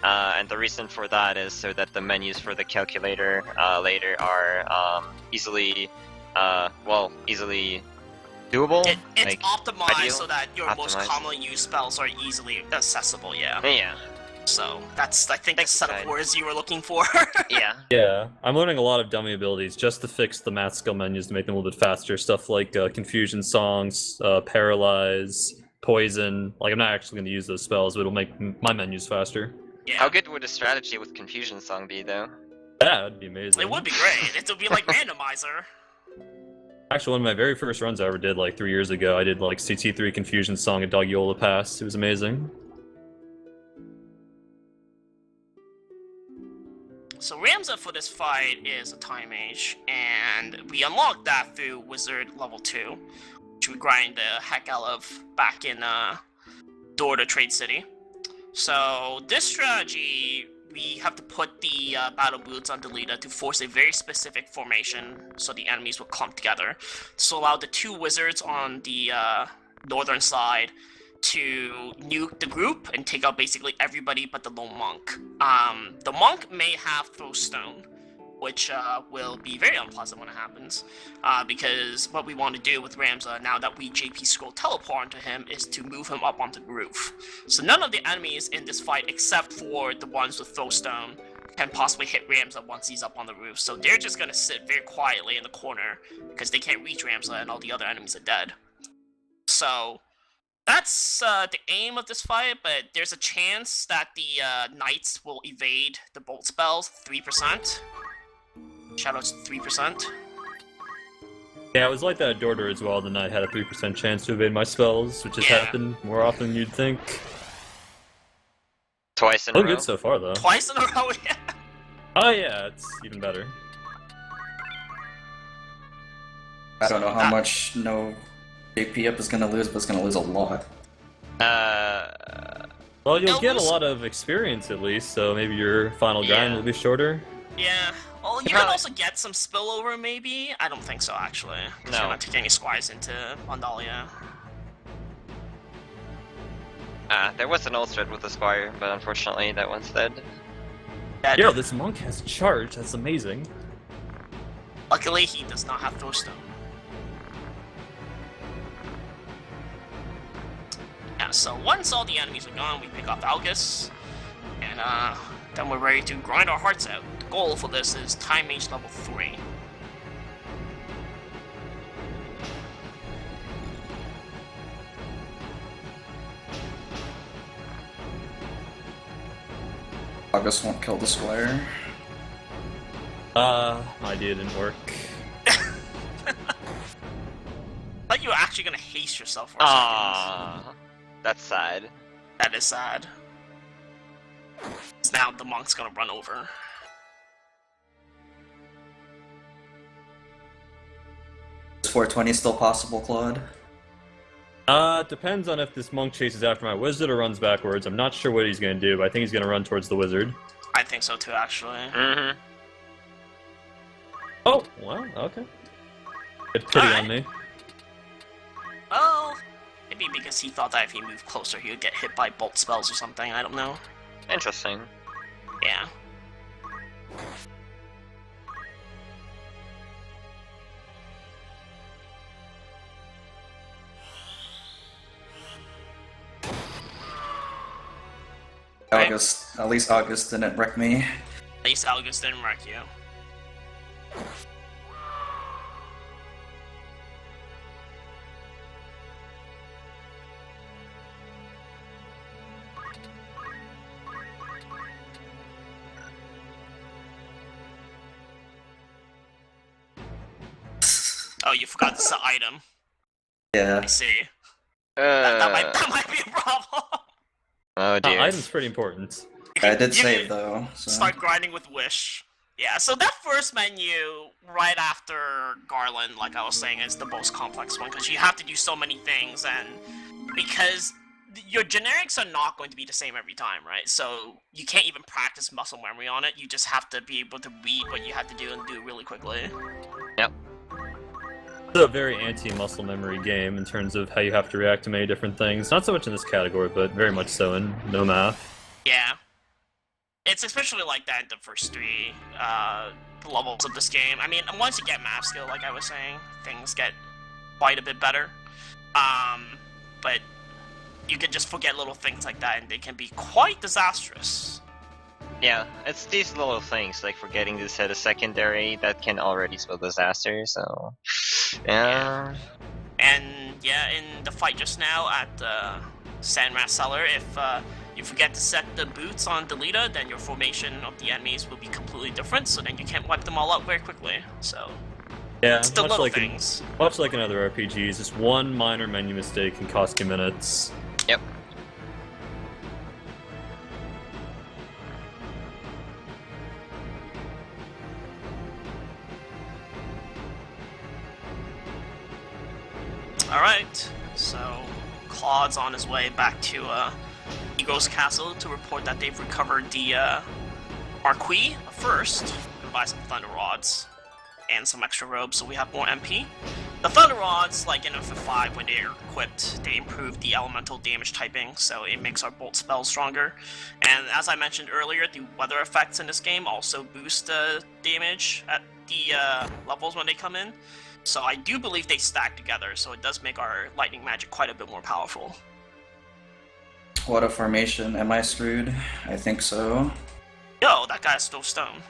And the reason for that is so that the menus for the calculator later are easily doable. It's like, optimized ideal. so that your most Optimized. commonly used spells are easily accessible, yeah. Yeah, So, that's, I think, the Thank you, set of Tide. words you were looking for. yeah. Yeah, I'm learning a lot of dummy abilities just to fix the math skill menus to make them a little bit faster. Stuff like Confusion Songs, Paralyze, Poison. Like, I'm not actually going to use those spells, but it'll make my menus faster. Yeah. How good would a strategy with Confusion Song be, though? That would be amazing. It would be great. It would be like randomizer. Actually, one of my very first runs I ever did, like 3 years ago, I did like CT3 Confusion Song and Doggiola Pass. It was amazing. So Ramza for this fight is a Time Mage, and we unlocked that through Wizard level 2, which we grind the heck out of back in Dorter Trade City. So this strategy, we have to put the battle boots on the leader to force a very specific formation so the enemies will clump together. So allow the two wizards on the northern side to nuke the group and take out basically everybody but the lone monk. The monk may have throw stone, which will be very unpleasant when it happens, because what we want to do with Ramza, now that we JP scroll teleport onto him, is to move him up onto the roof. So none of the enemies in this fight, except for the ones with throw stone, can possibly hit Ramza once he's up on the roof. So they're just gonna sit very quietly in the corner, because they can't reach Ramza and all the other enemies are dead. So that's the aim of this fight, but there's a chance that the knights will evade the bolt spells 3%. Shadow's 3%. Yeah, it was like that at Dorter as well. The knight had a 3% chance to evade my spells, which has Yeah. happened more often than you'd think. Twice in a Oh, row. good so far, though. Twice in a row, yeah. Oh, yeah, it's even better. I don't know how much no JP up is gonna lose, but it's gonna lose a lot. Well, you'll It'll get a lose- lot of experience at least, so maybe your final grind Yeah. will be shorter. Yeah. Well, you can also get some spillover, maybe? I don't think so, actually. Because you're No. not taking any squires into Mandalia. There was an old thread with the Squire, but unfortunately that one's dead. Dead. Yo, this monk has charge. That's amazing. Luckily, he does not have throw stone. Yeah, so once all the enemies are gone, we pick up eLmaGus, and then we're ready to grind our hearts out. The goal for this is Time Mage level 3. eLmaGus won't kill the square. My idea didn't work. I thought you were actually gonna haste yourself for a second. Ah, that's sad. That is sad. 'Cause now the monk's gonna run over. Is 420 still possible, Claude? Depends on if this monk chases after my wizard or runs backwards. I'm not sure what he's gonna do, but I think he's gonna run towards the wizard. I think so too, actually. Mm-hmm. Oh, well, okay. Good pity on me. Well, maybe because he thought that if he moved closer, he would get hit by bolt spells or something. I don't know. Interesting. Yeah. August, at least August didn't wreck me. At least eLmaGus didn't wreck you. Oh, you forgot to set item. Yeah. I see. That might be a problem. Oh dear. Item's pretty important. I did You save can though. So. Start grinding with Wish. Yeah, so that first menu, right after Garland, like I was saying, is the most complex one, because you have to do so many things, and because your generics are not going to be the same every time, right? So you can't even practice muscle memory on it, you just have to be able to read what you have to do and do it really quickly. Yep. It's a very anti-muscle memory game in terms of how you have to react to many different things. Not so much in this category, but very much so in No Math. Yeah. It's especially like that in the first three levels of this game. I mean, once you get math skill, like I was saying, things get quite a bit better. But you can just forget little things like that, and they can be quite disastrous. Yeah, it's these little things, like forgetting to set a secondary, that can already spell disaster, so... Yeah... And yeah, in the fight just now at the Sandrat Cellar, if you forget to set the boots on Delita, then your formation of the enemies will be completely different, so then you can't wipe them all out very quickly, so... Yeah, It's the little things. Much like in other RPGs, just one minor menu mistake can cost you minutes. Yep. Alright, so Claude's on his way back to Ego's castle to report that they've recovered the Marquis first, and buy some Thunder Rods and some extra robes so we have more MP. The Thunder Rods, like in FF5, when they're equipped, they improve the elemental damage typing, so it makes our bolt spells stronger. And as I mentioned earlier, the weather effects in this game also boost the damage at the levels when they come in. So I do believe they stack together, so it does make our lightning magic quite a bit more powerful. What a formation. Am I screwed? I think so. Yo, that guy's Stove Stone.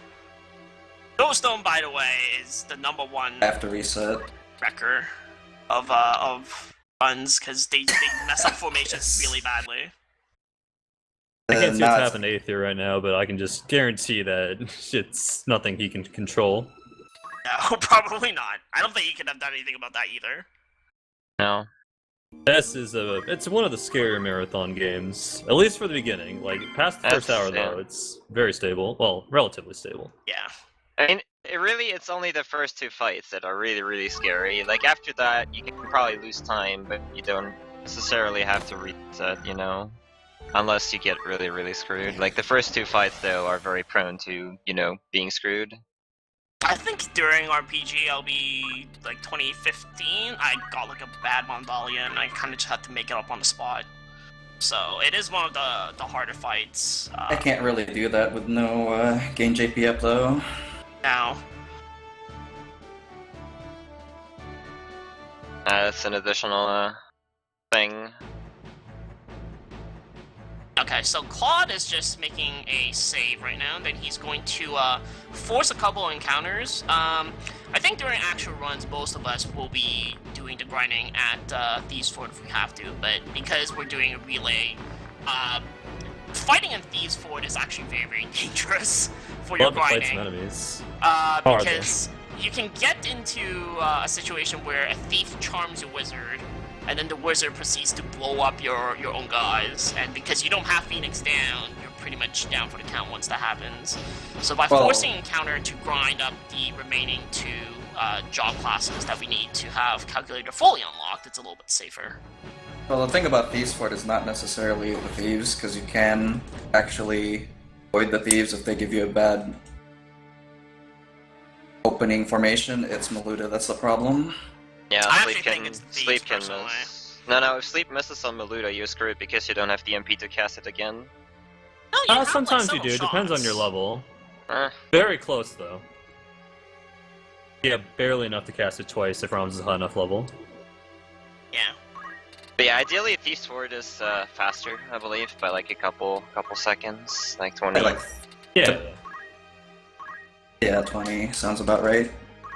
Stove Stone, by the way, is the #1 I have to reset. wrecker of runs, because they mess up formations really badly. I can't see Not- what's happening to Aithere right now, but I can just guarantee that it's nothing he can control. No, probably not. I don't think he could have done anything about that either. No. It's one of the scarier marathon games, at least for the beginning. Like, past the first hour, though, it's very stable. Well, relatively stable. Yeah. I mean, it's only the first two fights that are really, really scary. Like, after that, you can probably lose time, but you don't necessarily have to reset, you know? Unless you get really, really screwed. Like, the first two fights, though, are very prone to, you know, being screwed. I think during RPG LB, like 2015, I got like a bad Mandalia and I kind of just had to make it up on the spot. So it is one of the harder fights. I can't really do that with no gain JP up though. Now. That's an additional thing. Okay, so Claude is just making a save right now, then he's going to force a couple encounters. I think during actual runs, most of us will be doing the grinding at Thieves Fort if we have to, but because we're doing a relay, fighting in Thieves' Fort is actually very, very dangerous for your Love to fight grinding. some enemies. Because you can get into a situation where a thief charms your wizard, and then the wizard proceeds to blow up your own guys, and because you don't have Phoenix down, you're pretty much down for the count once that happens. So by forcing Encounter to grind up the remaining 2 job classes that we need to have Calculator fully unlocked, it's a little bit safer. Well, the thing about Thieves' Fort is not necessarily the thieves, because you can actually avoid the thieves if they give you a bad opening formation. It's Maluda that's the problem. Yeah, I Sleep actually think it's the Sleep thieves, can personally. miss. No, if Sleep misses on Maluda, you're screwed because you don't have the MP to cast it again. No, you have, Sometimes like, you do. several Depends on your shots. level. Eh. Very close though. Yeah, barely enough to cast it twice if Rams is a high enough level. Yeah. But yeah, ideally Thieves' Fort is faster, I believe, by like a couple seconds, like 20. Yeah. Yeah, 20 sounds about right.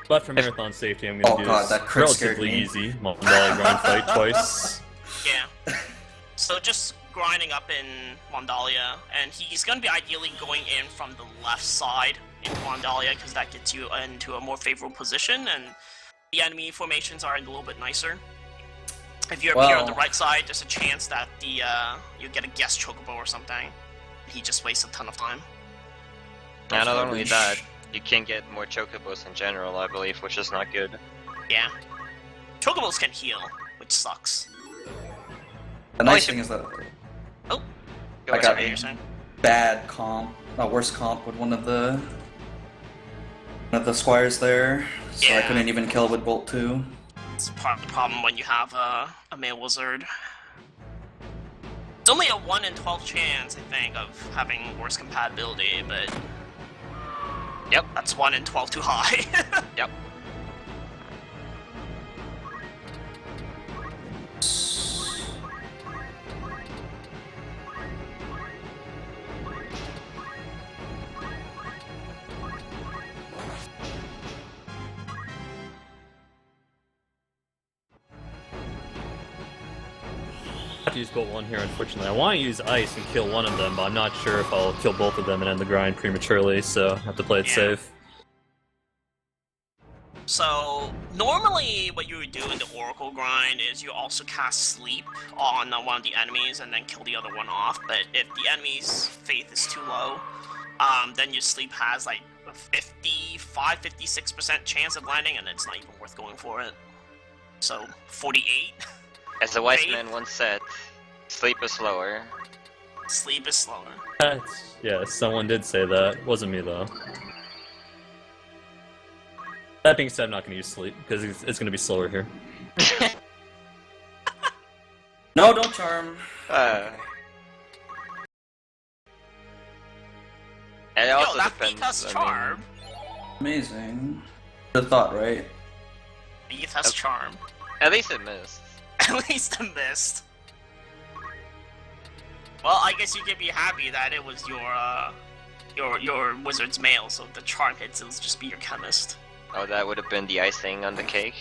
But for marathon safety, I'm gonna do God, this that crit scared relatively me. easy. Mandalia grind fight twice. Yeah. So just grinding up in Mandalia, and he's going to be ideally going in from the left side in Mandalia, because that gets you into a more favorable position, and the enemy formations are a little bit nicer. If you're up here on the right side, there's a chance that you get a guest Chocobo or something. He just wastes a ton of time. And not only that, you can get more Chocobos in general, I believe, which is not good. Yeah. Chocobos can heal, which sucks. The nice thing is that Oh. I got You're saying? bad comp, worse comp with one of the squires there, so I Yeah. couldn't even kill with Bolt 2. It's part of the problem when you have a male wizard. It's only a 1 in 12 chance, I think, of having worse compatibility, but... Yep, that's 1 in 12 too high. Yep. I have to use Bolt 1 here, unfortunately. I want to use Ice and kill one of them, but I'm not sure if I'll kill both of them and end the grind prematurely, so I have to play it Yeah. safe. So, normally what you would do in the Oracle grind is you also cast Sleep on one of the enemies and then kill the other one off, but if the enemy's faith is too low, then your Sleep has like a 55-56% chance of landing, and it's not even worth going for it. So, 48. As the wise Faith. man once said, sleep is slower. Sleep is slower. Yeah, someone did say that. Wasn't me, though. That being said, I'm not going to use Sleep, because it's going to be slower here. No, don't charm. It also Yo, that depends. beat us I mean, Charm. Amazing. The thought, right? Beat us Charm. at least it missed. At least I missed. Well, I guess you can be happy that it was your wizard's mail, so if the charm hits, it'll just be your chemist. Oh, that would have been the icing on the cake.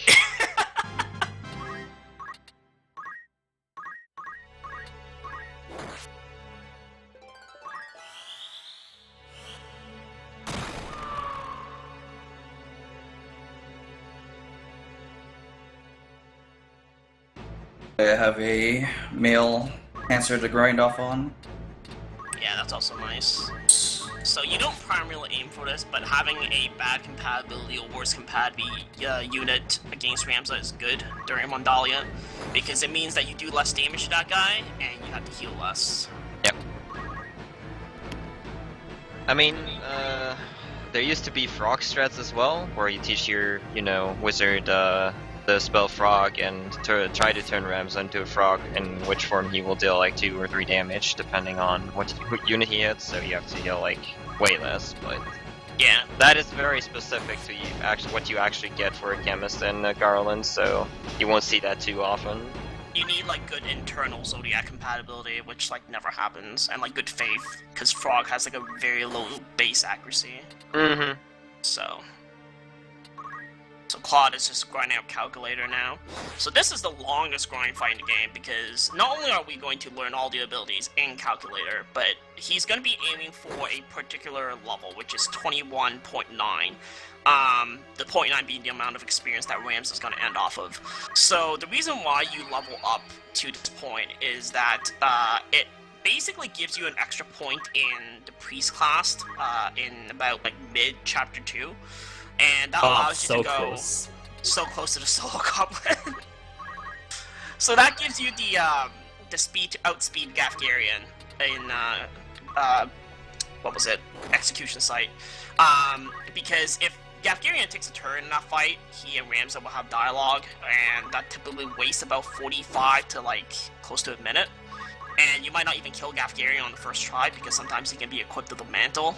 I have a male answer to grind off on. Yeah, that's also nice. So you don't primarily aim for this, but having a bad compatibility or worse compatibility unit against Ramza is good during Mandalia, because it means that you do less damage to that guy, and you have to heal less. Yep. I mean, there used to be frog strats as well, where you teach your, wizard the spell frog and to try to turn Ramza into a frog, in which form he will deal like 2 or 3 damage depending on what unit he hits, so you have to heal like way less, but Yeah. that is very specific to what you actually get for a chemist in Garland, so you won't see that too often. You need like good internal Zodiac compatibility, which like never happens, and like good faith, because Frog has like a very low base accuracy. Mm-hmm. So So Claude is just grinding up Calculator now. So this is the longest grind fight in the game because not only are we going to learn all the abilities in Calculator, but he's going to be aiming for a particular level, which is 21.9. The 0.9 being the amount of experience that Rams is going to end off of. So the reason why you level up to this point is that it basically gives you an extra point in the priest class in about like mid chapter 2, and that allows you to go so close to the solo goblin. So that gives you the speed to outspeed Gafgarian in what was it, execution site, because if Gafgarian takes a turn in that fight, he and Ramza will have dialogue, and that typically wastes about 45 to like close to a minute. And you might not even kill Gafgarian on the first try because sometimes he can be equipped with a mantle,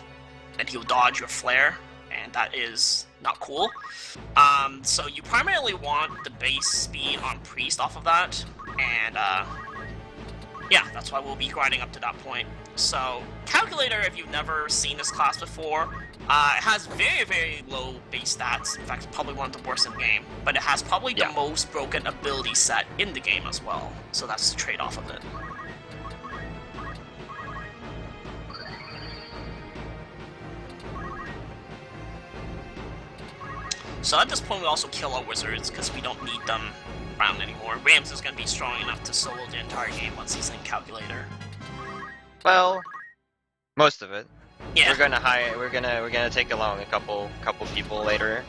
and he'll dodge your flare, and that is not cool. So you primarily want the base speed on Priest off of that, and yeah, that's why we'll be grinding up to that point. So Calculator, if you've never seen this class before, it has very, very low base stats. In fact, it's probably one of the worst in the game, but it has probably the most broken ability set in the game as well. So that's the trade-off of it. So at this point, we also kill our wizards because we don't need them around anymore. Rams is going to be strong enough to solo the entire game once he's in Calculator. Well, most of it. Yeah. We're gonna take along a couple people later.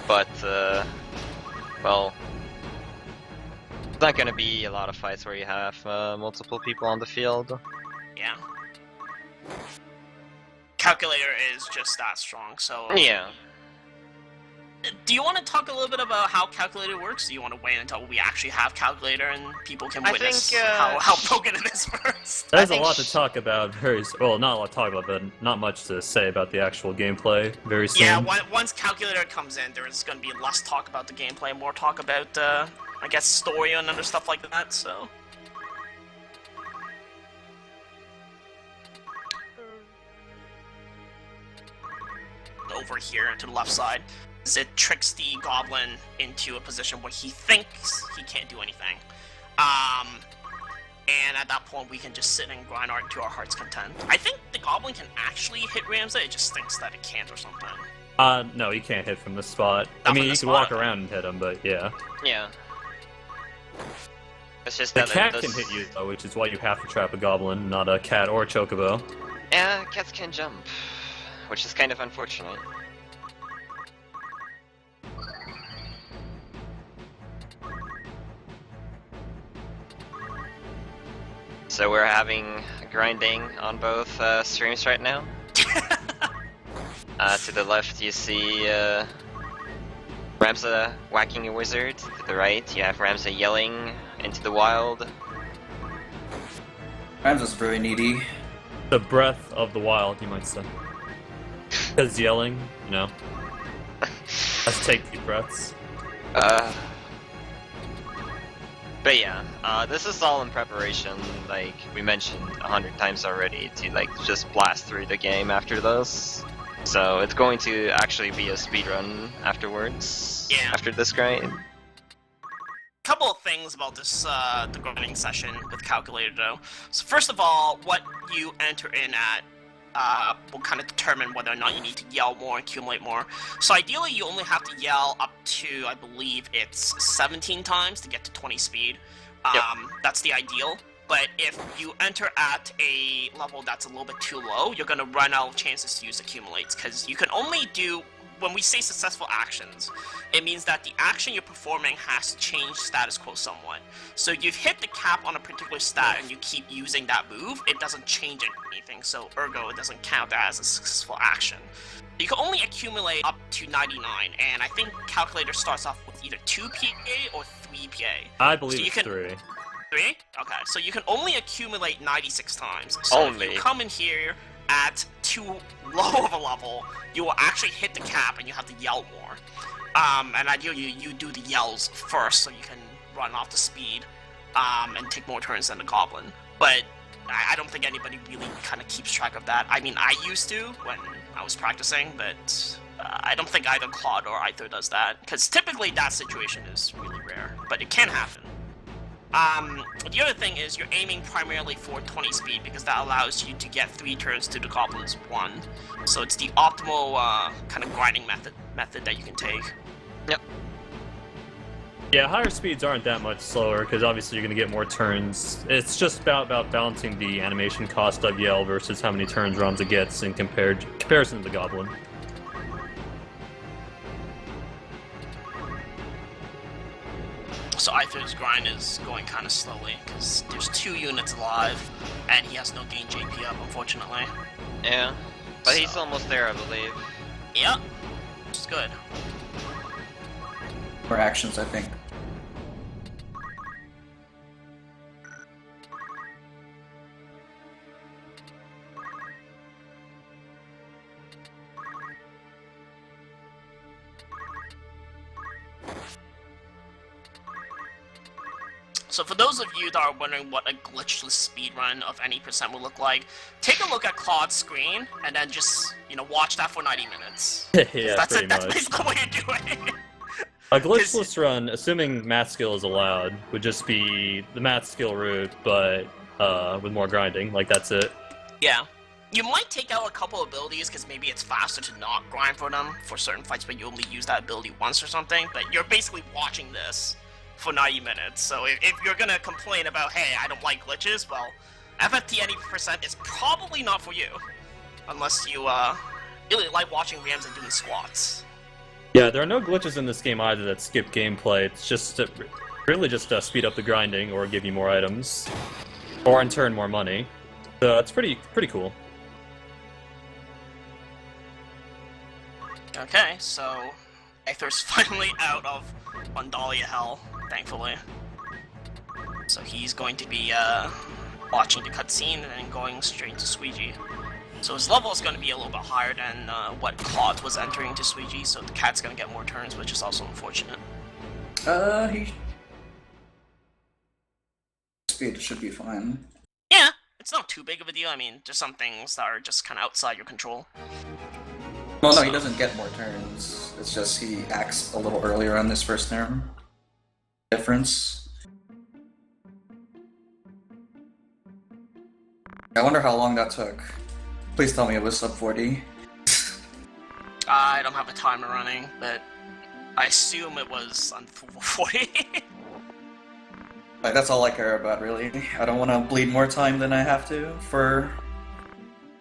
But well, it's not gonna be a lot of fights where you have multiple people on the field. Yeah. Calculator is just that strong, so... Yeah. Do you want to talk a little bit about how Calculator works? Do you want to wait until we actually have Calculator and people can witness how broken it is first? There's a lot to talk about. Well, not a lot to talk about, but not much to say about the actual gameplay very soon. Yeah, once Calculator comes in, there's going to be less talk about the gameplay, more talk about, I guess, story and other stuff like that, so... Over here to the left side. It tricks the goblin into a position where he thinks he can't do anything. And at that point, we can just sit and grind to our heart's content. I think the goblin can actually hit Ramza, it just thinks that it can't or something. No, you can't hit from this spot. Not I mean, from you this can spot. walk around and hit him, but yeah. Yeah. It's just The that cat can hit you, though, which is why you have to trap a goblin, not a cat or a chocobo. Yeah, cats can jump, which is kind of unfortunate. So we're having grinding on both streams right now. To the left you see Ramza whacking a wizard. To the right you have Ramza yelling into the wild. Ramza's very needy. The breath of the wild, you might say. Because yelling, you know. Let's take deep breaths. But yeah, this is all in preparation, like we mentioned 100 times already, to like just blast through the game after this. So it's going to actually be a speedrun afterwards. Yeah. After this grind. Couple of things about this the grinding session with Calculator though. So first of all, what you enter in at will kind of determine whether or not you need to yell more, accumulate more. So ideally you only have to yell up to, I believe it's 17 times to get to 20 speed. That's the ideal. But if you enter at a level that's a little bit too low, you're going to run out of chances to use accumulates, because you can only do, when we say successful actions, it means that the action you're performing has to change status quo somewhat. So you've hit the cap on a particular stat and you keep using that move, it doesn't change anything, so ergo it doesn't count as a successful action. You can only accumulate up to 99, and I think Calculator starts off with either 2 PA or 3 PA. I believe So you it's can- 3. 3? Okay, so you can only accumulate 96 times. So if Only. you come in here at too low of a level, you will actually hit the cap and you have to yell more. And ideally you do the yells first so you can run off the speed and take more turns than the goblin. But I don't think anybody really kind of keeps track of that. I mean, I used to when I was practicing, but I don't think either Claude or Aithere does that, because typically that situation is really rare, but it can happen. The other thing is you're aiming primarily for 20 speed, because that allows you to get 3 turns to the goblins 1. So it's the optimal kind of grinding method that you can take. Yep. Yeah, higher speeds aren't that much slower, because obviously you're going to get more turns. It's just about balancing the animation cost of Yell versus how many turns Ramza gets in comparison to the Goblin. So Aithere's grind is going kind of slowly, because there's 2 units alive, and he has no gain JP up, unfortunately. Yeah. But he's So- almost there, I believe. Yep. Which is good. More actions, I think. So for those of you that are wondering what a glitchless speedrun of any percent will look like, take a look at Claude's screen, and then just, watch that for 90 minutes. Yeah, That's pretty it, that's much. basically what you're doing. A glitchless run, assuming math skill is allowed, would just be the math skill route, but with more grinding. Like, that's it. Yeah. You might take out a couple abilities, because maybe it's faster to not grind for them for certain fights, but you only use that ability once or something, but you're basically watching this for 90 minutes. So if you're gonna complain about, hey, I don't like glitches, well, FFT any percent is probably not for you. Unless you really like watching Rams and doing squats. Yeah, there are no glitches in this game either that skip gameplay. It's just really just speed up the grinding or give you more items, or in turn more money. So it's pretty cool. Okay, so Aithere's finally out of Mandalia hell, thankfully. So he's going to be watching the cutscene and then going straight to Squeegee. So his level is going to be a little bit higher than what Claude was entering to Squeegee, so the cat's going to get more turns, which is also unfortunate. Speed should be fine. Yeah, it's not too big of a deal. I mean, there's some things that are just kind of outside your control. Well, no, he doesn't get more turns. It's just he acts a little earlier on this first turn. Difference. I wonder how long that took. Please tell me it was sub 40. I don't have a timer running, but I assume it was on 40. Like, that's all I care about, really. I don't want to bleed more time than I have to for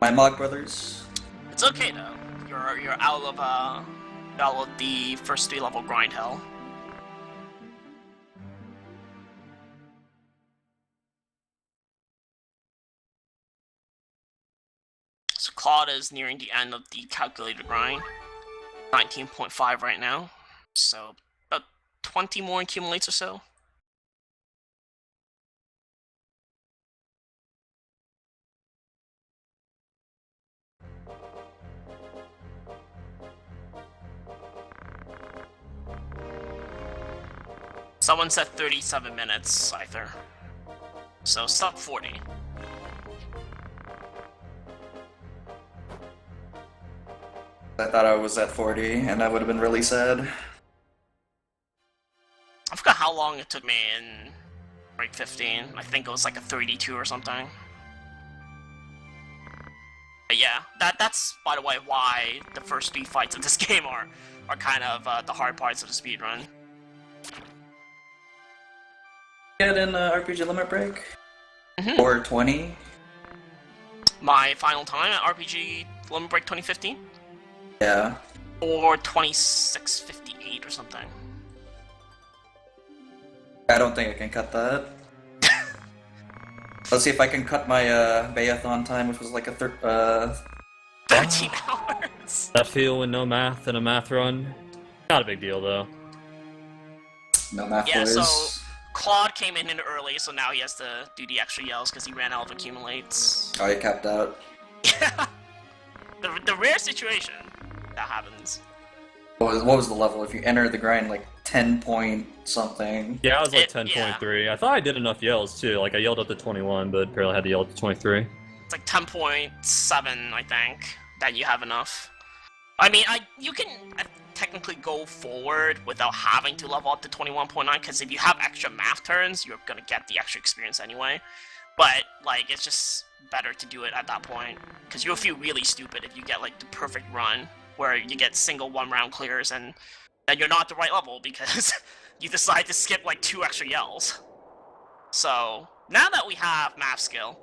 my Mog brothers. It's okay though. You're out of the first 3 level grind hell. So Claude is nearing the end of the calculated grind. 19.5 right now. So about 20 more accumulates or so. Someone said 37 minutes, Aithere. So sub 40. I thought I was at 40, and I would have been really sad. I forgot how long it took me in break 15. I think it was like a 32 or something. But yeah, that's by the way why the first 3 fights of this game are kind of the hard parts of the speedrun. Get in RPG Limit Break? Mhm. Or 20? My final time at RPG Limit Break 2015? Yeah. Or 2658 or something. I don't think I can cut that. Let's see if I can cut my Bayathon time, which was like a 13 hours! That feel with no math and a math run. Not a big deal though. no math Yeah, boys. so Claude came in early, so now he has to do the extra yells because he ran out of accumulates. Oh, he capped out. Yeah. The rare situation that happens. What was the level? If you enter the grind like 10 point something. Yeah, I was like It- 10.3. I thought I did enough yells too. Like I yelled up to 21, but apparently I had to yell up to 23. It's like 10.7, I think, that you have enough. I mean, you can technically go forward without having to level up to 21.9, because if you have extra math turns, you're gonna get the extra experience anyway. But, like, it's just better to do it at that point, because you'll feel really stupid if you get, like, the perfect run, where you get single one-round clears, and then you're not at the right level, because you decide to skip, like, 2 extra yells. So, now that we have math skill,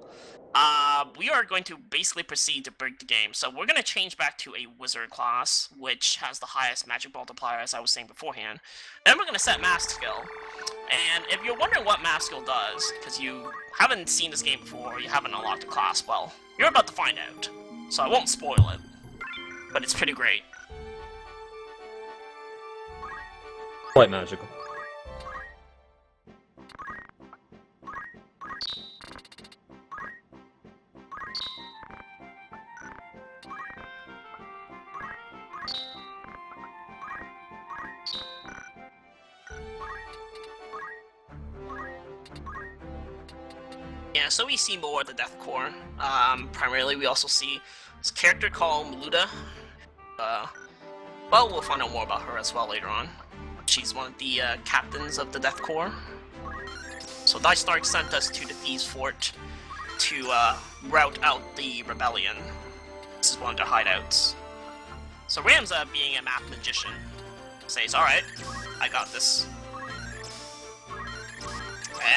we are going to basically proceed to break the game. So we're going to change back to a wizard class, which has the highest magic multiplier, as I was saying beforehand. Then we're going to set math skill. And if you're wondering what math skill does, because you haven't seen this game before, you haven't unlocked the class, well, you're about to find out. So I won't spoil it, but it's pretty great. Quite magical. Yeah, so we see more of the Death Corps. Primarily, we also see this character called Maluda. Well, we'll find out more about her as well later on. She's one of the captains of the Death Corps. So Dice Stark sent us to the Thieves' Fort to rout out the rebellion. This is one of their hideouts. So Ramza, being a math magician, says, "Alright, I got this."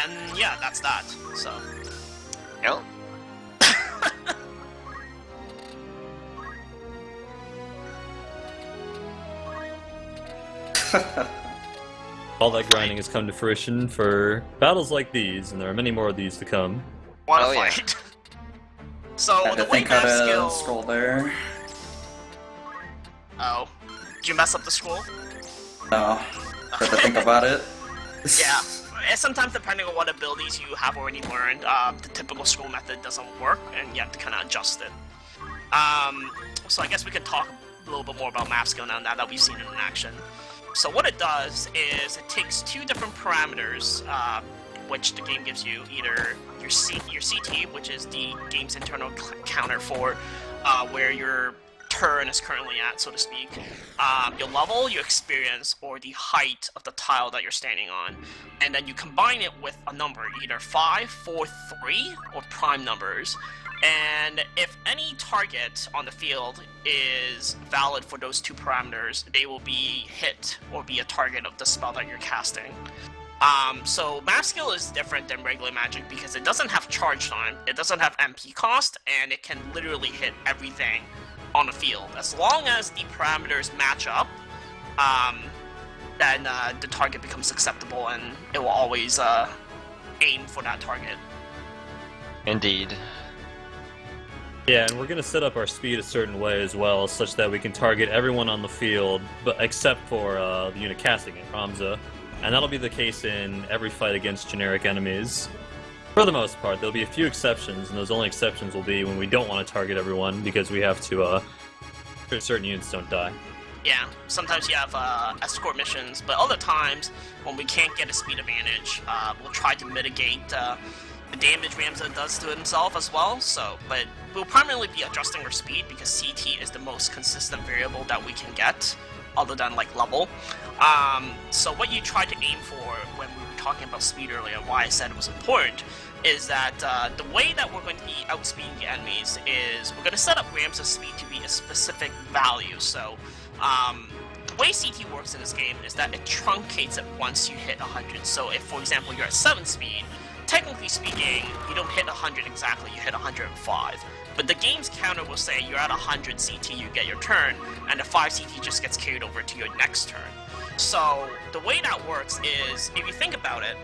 And yeah, that's that. So. Yep. All that grinding has come to fruition for battles like these, and there are many more of these to come. Wanna Oh, yeah. fight? So Had the to way think how math to skill. scroll there. Oh, did you mess up the scroll? No. Had to think about it. Yeah. And sometimes, depending on what abilities you have already learned, the typical scroll method doesn't work, and you have to kind of adjust it. So I guess we could talk a little bit more about math skill now that we've seen it in action. So what it does is it takes 2 different parameters, which the game gives you, either your CT, which is the game's internal counter for where your turn is currently at, so to speak, your level, your experience, or the height of the tile that you're standing on. And then you combine it with a number, either 5, 4, 3, or prime numbers. And if any target on the field is valid for those 2 parameters, they will be hit or be a target of the spell that you're casting. So math skill is different than regular magic because it doesn't have charge time, it doesn't have MP cost, and it can literally hit everything on the field. As long as the parameters match up, then the target becomes acceptable and it will always aim for that target. Indeed. Yeah, and we're going to set up our speed a certain way as well, such that we can target everyone on the field, but except for the unit casting it, Ramza. And that'll be the case in every fight against generic enemies. For the most part, there'll be a few exceptions, and those only exceptions will be when we don't want to target everyone, because we have to certain units don't die. Yeah, sometimes you have escort missions, but other times, when we can't get a speed advantage, we'll try to mitigate the damage Ramza does to himself as well, but we'll primarily be adjusting our speed because CT is the most consistent variable that we can get, other than like level. So what you try to aim for when we were talking about speed earlier, and why I said it was important, is that the way that we're going to be outspeeding the enemies is we're going to set up Ramza's speed to be a specific value. So the way CT works in this game is that it truncates it once you hit 100. So if, for example, you're at 7 speed, technically speaking, you don't hit 100 exactly, you hit 105. But the game's counter will say you're at 100 CT, you get your turn, and the 5 CT just gets carried over to your next turn. So the way that works is, if you think about it,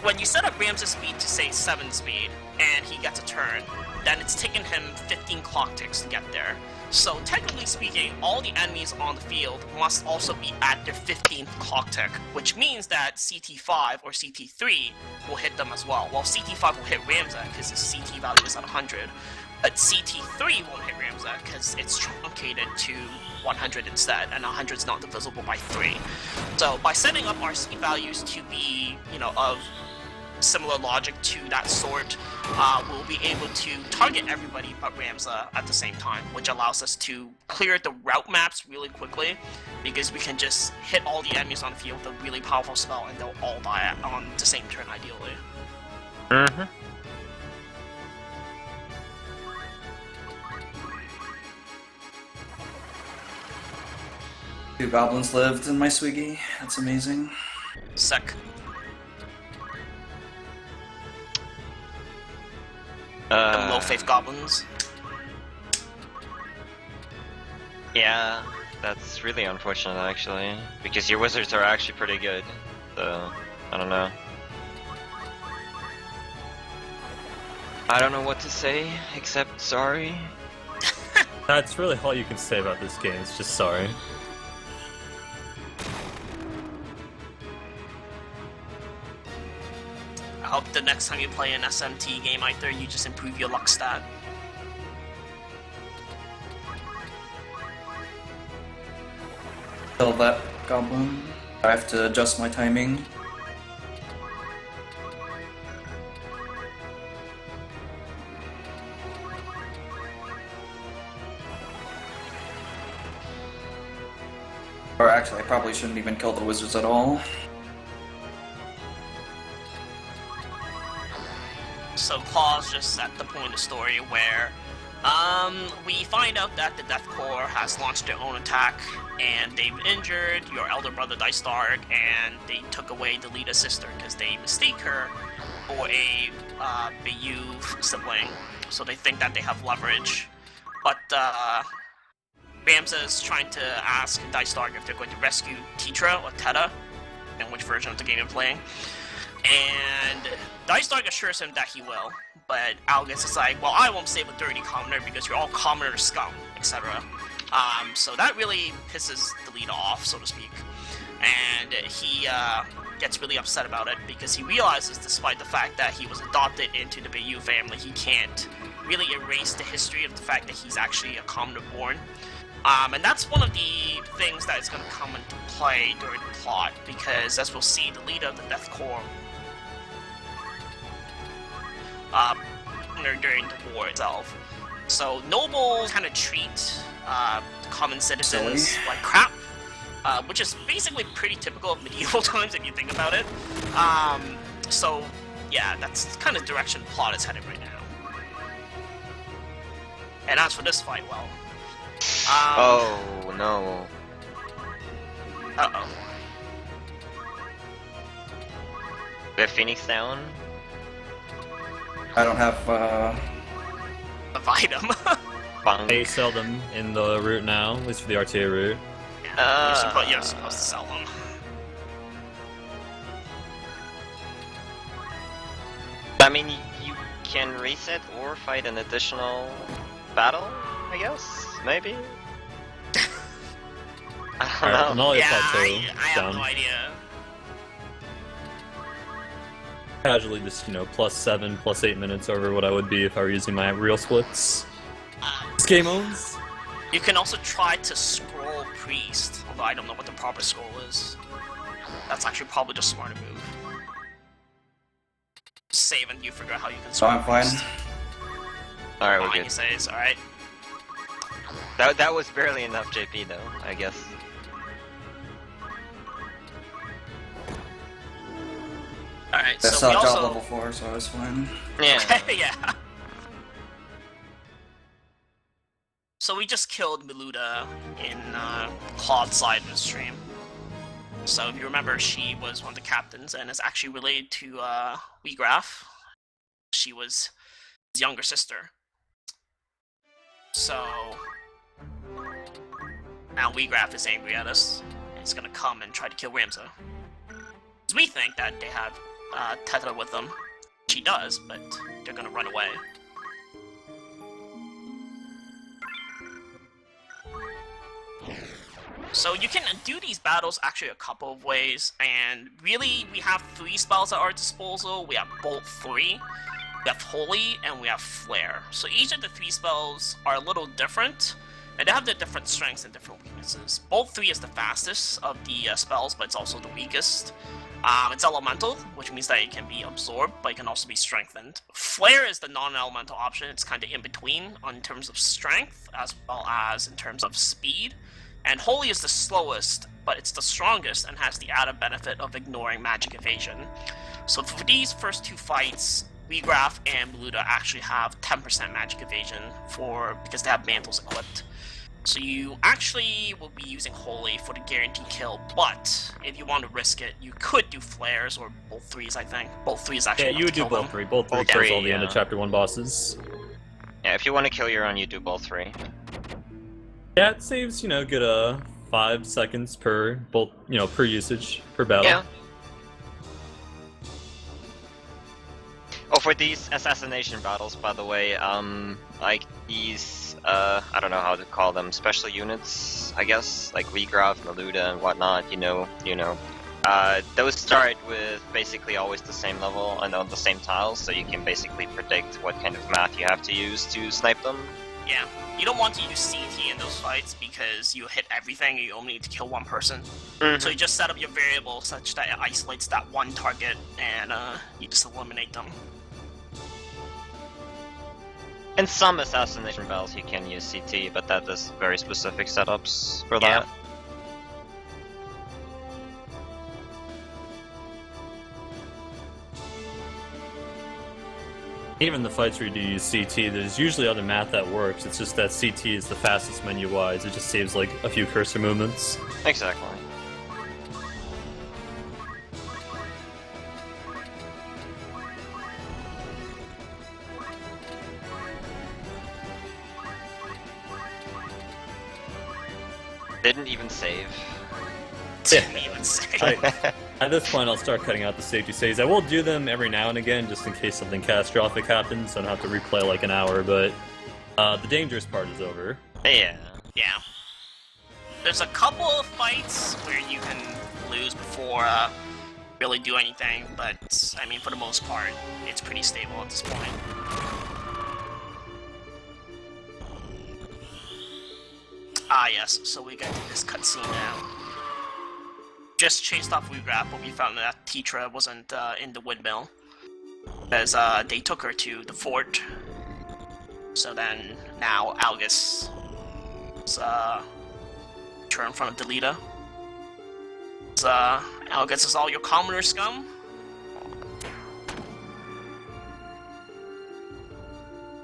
when you set up Ramza's speed to say 7 speed, and he gets a turn, then it's taken him 15 clock ticks to get there. So technically speaking, all the enemies on the field must also be at their 15th clock tick, which means that CT5 or CT3 will hit them as well. Well, CT5 will hit Ramza because his CT value is at 100, but CT3 won't hit Ramza because it's truncated to 100 instead, and 100 is not divisible by 3. So by setting up our speed values to be, of similar logic to that sort, we'll be able to target everybody but Ramza at the same time, which allows us to clear the route maps really quickly, because we can just hit all the enemies on the field with a really powerful spell and they'll all die on the same turn ideally. Mm-hmm. Two goblins lived in my Swiggy. That's amazing. Sec. The low faith goblins. Yeah, that's really unfortunate actually, because your wizards are actually pretty good. So, I don't know. I don't know what to say, except sorry. That's really all you can say about this game, it's just sorry. I hope the next time you play an SMT game, Aithere, you just improve your luck stat. Kill that goblin. I have to adjust my timing. Or actually, I probably shouldn't even kill the wizards at all. So Claude's just at the point of the story where we find out that the Death Corps has launched their own attack and they've injured your elder brother Dystark, and they took away the leader sister because they mistake her for a Bayou sibling, so they think that they have leverage. But Ramza is trying to ask Dystark if they're going to rescue Tetra or Teta, in which version of the game you're playing. And Dystark assures him that he will, but eLmaGus is like, well, I won't save a dirty commoner because you're all commoner scum, etc. So that really pisses the leader off, so to speak. And he gets really upset about it because he realizes, despite the fact that he was adopted into the Bayou family, he can't really erase the history of the fact that he's actually a commoner born. And that's one of the things that is going to come into play during the plot, because as we'll see, the leader of the Death Corps during the war itself. So nobles kind of treat common citizens like crap, which is basically pretty typical of medieval times if you think about it. So yeah, that's kind of direction the plot is headed right now. And as for this fight, well, oh no. Uh-oh. We have Phoenix down. I don't have, Divide them. Bunk. They sell them in the route now, at least for the RTA route. You're supposed to sell them. I mean, you can reset or fight an additional battle, I guess? Maybe? I don't know. Mandalia Yeah, Plateau I have down. no idea. Casually just, +7, +8 minutes over what I would be if I were using my real splits. This game owns. You can also try to scroll Priest, although I don't know what the proper scroll is. That's actually probably the smarter move. Save and you figure out how you can so scroll I'm fine. Priest. Alright, we're Fine, good. he says, alright. That was barely enough JP though, I guess. Alright, That's so we job also... level 4, so I was fine. Yeah. yeah. So we just killed Miluda in Claude's side of the stream. So if you remember, she was one of the captains and is actually related to Weegraph. She was his younger sister. So now Weegraph is angry at us. And he's gonna come and try to kill Ramza. Because we think that they have Tetra with them. She does, but they're gonna run away. So you can do these battles actually a couple of ways, and really we have 3 spells at our disposal. We have Bolt 3, we have Holy, and we have Flare. So each of the 3 spells are a little different, and they have their different strengths and different weaknesses. Bolt 3 is the fastest of the spells, but it's also the weakest. It's elemental, which means that it can be absorbed, but it can also be strengthened. Flare is the non-elemental option. It's kind of in between in terms of strength as well as in terms of speed. And Holy is the slowest, but it's the strongest and has the added benefit of ignoring magic evasion. So for these first two fights, Regraph and Beluda actually have 10% magic evasion because they have mantles equipped. So you actually will be using Holy for the guaranteed kill, but if you want to risk it, you could do Flares or both threes, I think. Both threes actually. Yeah, you would do both three. Both three kills all the end of Chapter 1 bosses. Yeah, if you want to kill your own, you do both 3. Yeah, it saves, good 5 seconds per per usage, per battle. Yeah. Oh, for these assassination battles, by the way, like these, I don't know how to call them, special units, I guess, like Regraph, Meluda, and whatnot, those start with basically always the same level and on the same tiles, so you can basically predict what kind of math you have to use to snipe them. Yeah, you don't want to use CT in those fights because you hit everything and you only need to kill one person. So you just set up your variable such that it isolates that one target and you just eliminate them. In some assassination battles you can use CT, but that is very specific setups for that. Even the fights where you do use CT, there's usually other math that works. It's just that CT is the fastest menu-wise. It just saves like a few cursor movements. Exactly. Didn't even save. Didn't even save. At this point, I'll start cutting out the safety saves. I will do them every now and again, just in case something catastrophic happens, so I don't have to replay like an hour, but the dangerous part is over. Yeah. Yeah. There's a couple of fights where you can lose before really do anything, but I mean, for the most part, it's pretty stable at this point. Ah, yes, so we get to this cutscene now. Just chased off Regraph, but we found that Tetra wasn't in the windmill, as they took her to the fort. So then, now Algus is in front of Delita. Algus is all your commoner scum.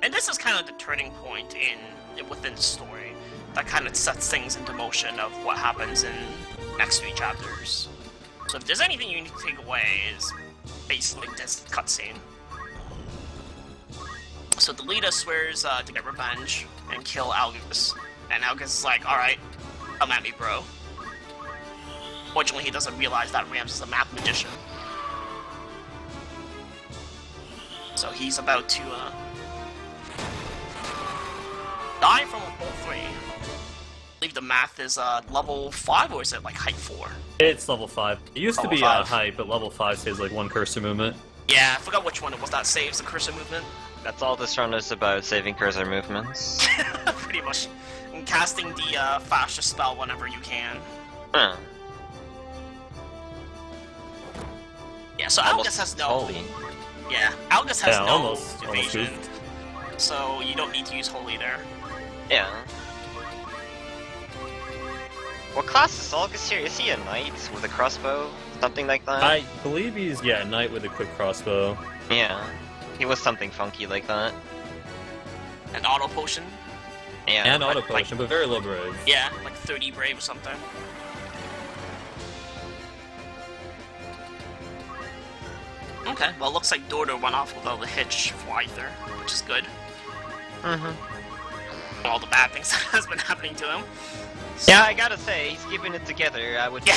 And this is kind of the turning point within the story that kind of sets things into motion of what happens in next 3 chapters. So if there's anything you need to take away, is basically this cutscene. So Delita swears to get revenge and kill Algus, and Algus is like, alright, come at me, bro. Fortunately, he doesn't realize that Rams is a math magician. So he's about to die from a bolt 3. I believe the math is level 5, or is it like height 4? It's level 5. It used to be five. height, but level 5 saves like 1 cursor movement. Yeah, I forgot which one it was that saves the cursor movement. That's all this run is about, saving cursor movements. Pretty much. And casting the faster spell whenever you can. Huh. Yeah, so Almost Algus has no... holy. Yeah, Algus has no almost evasion, goofed. so you don't need to use Holy there. Yeah. What class is Algus here? Is he a knight with a crossbow? Something like that? I believe he's, a knight with a quick crossbow. Yeah. He was something funky like that. An auto potion? Yeah. And auto potion, but very low brave. Yeah, like 30 brave or something. Okay, well, it looks like Dorter went off without a hitch for Aithere, which is good. All the bad things that has been happening to him. Yeah, I gotta say, he's keeping it together. I would be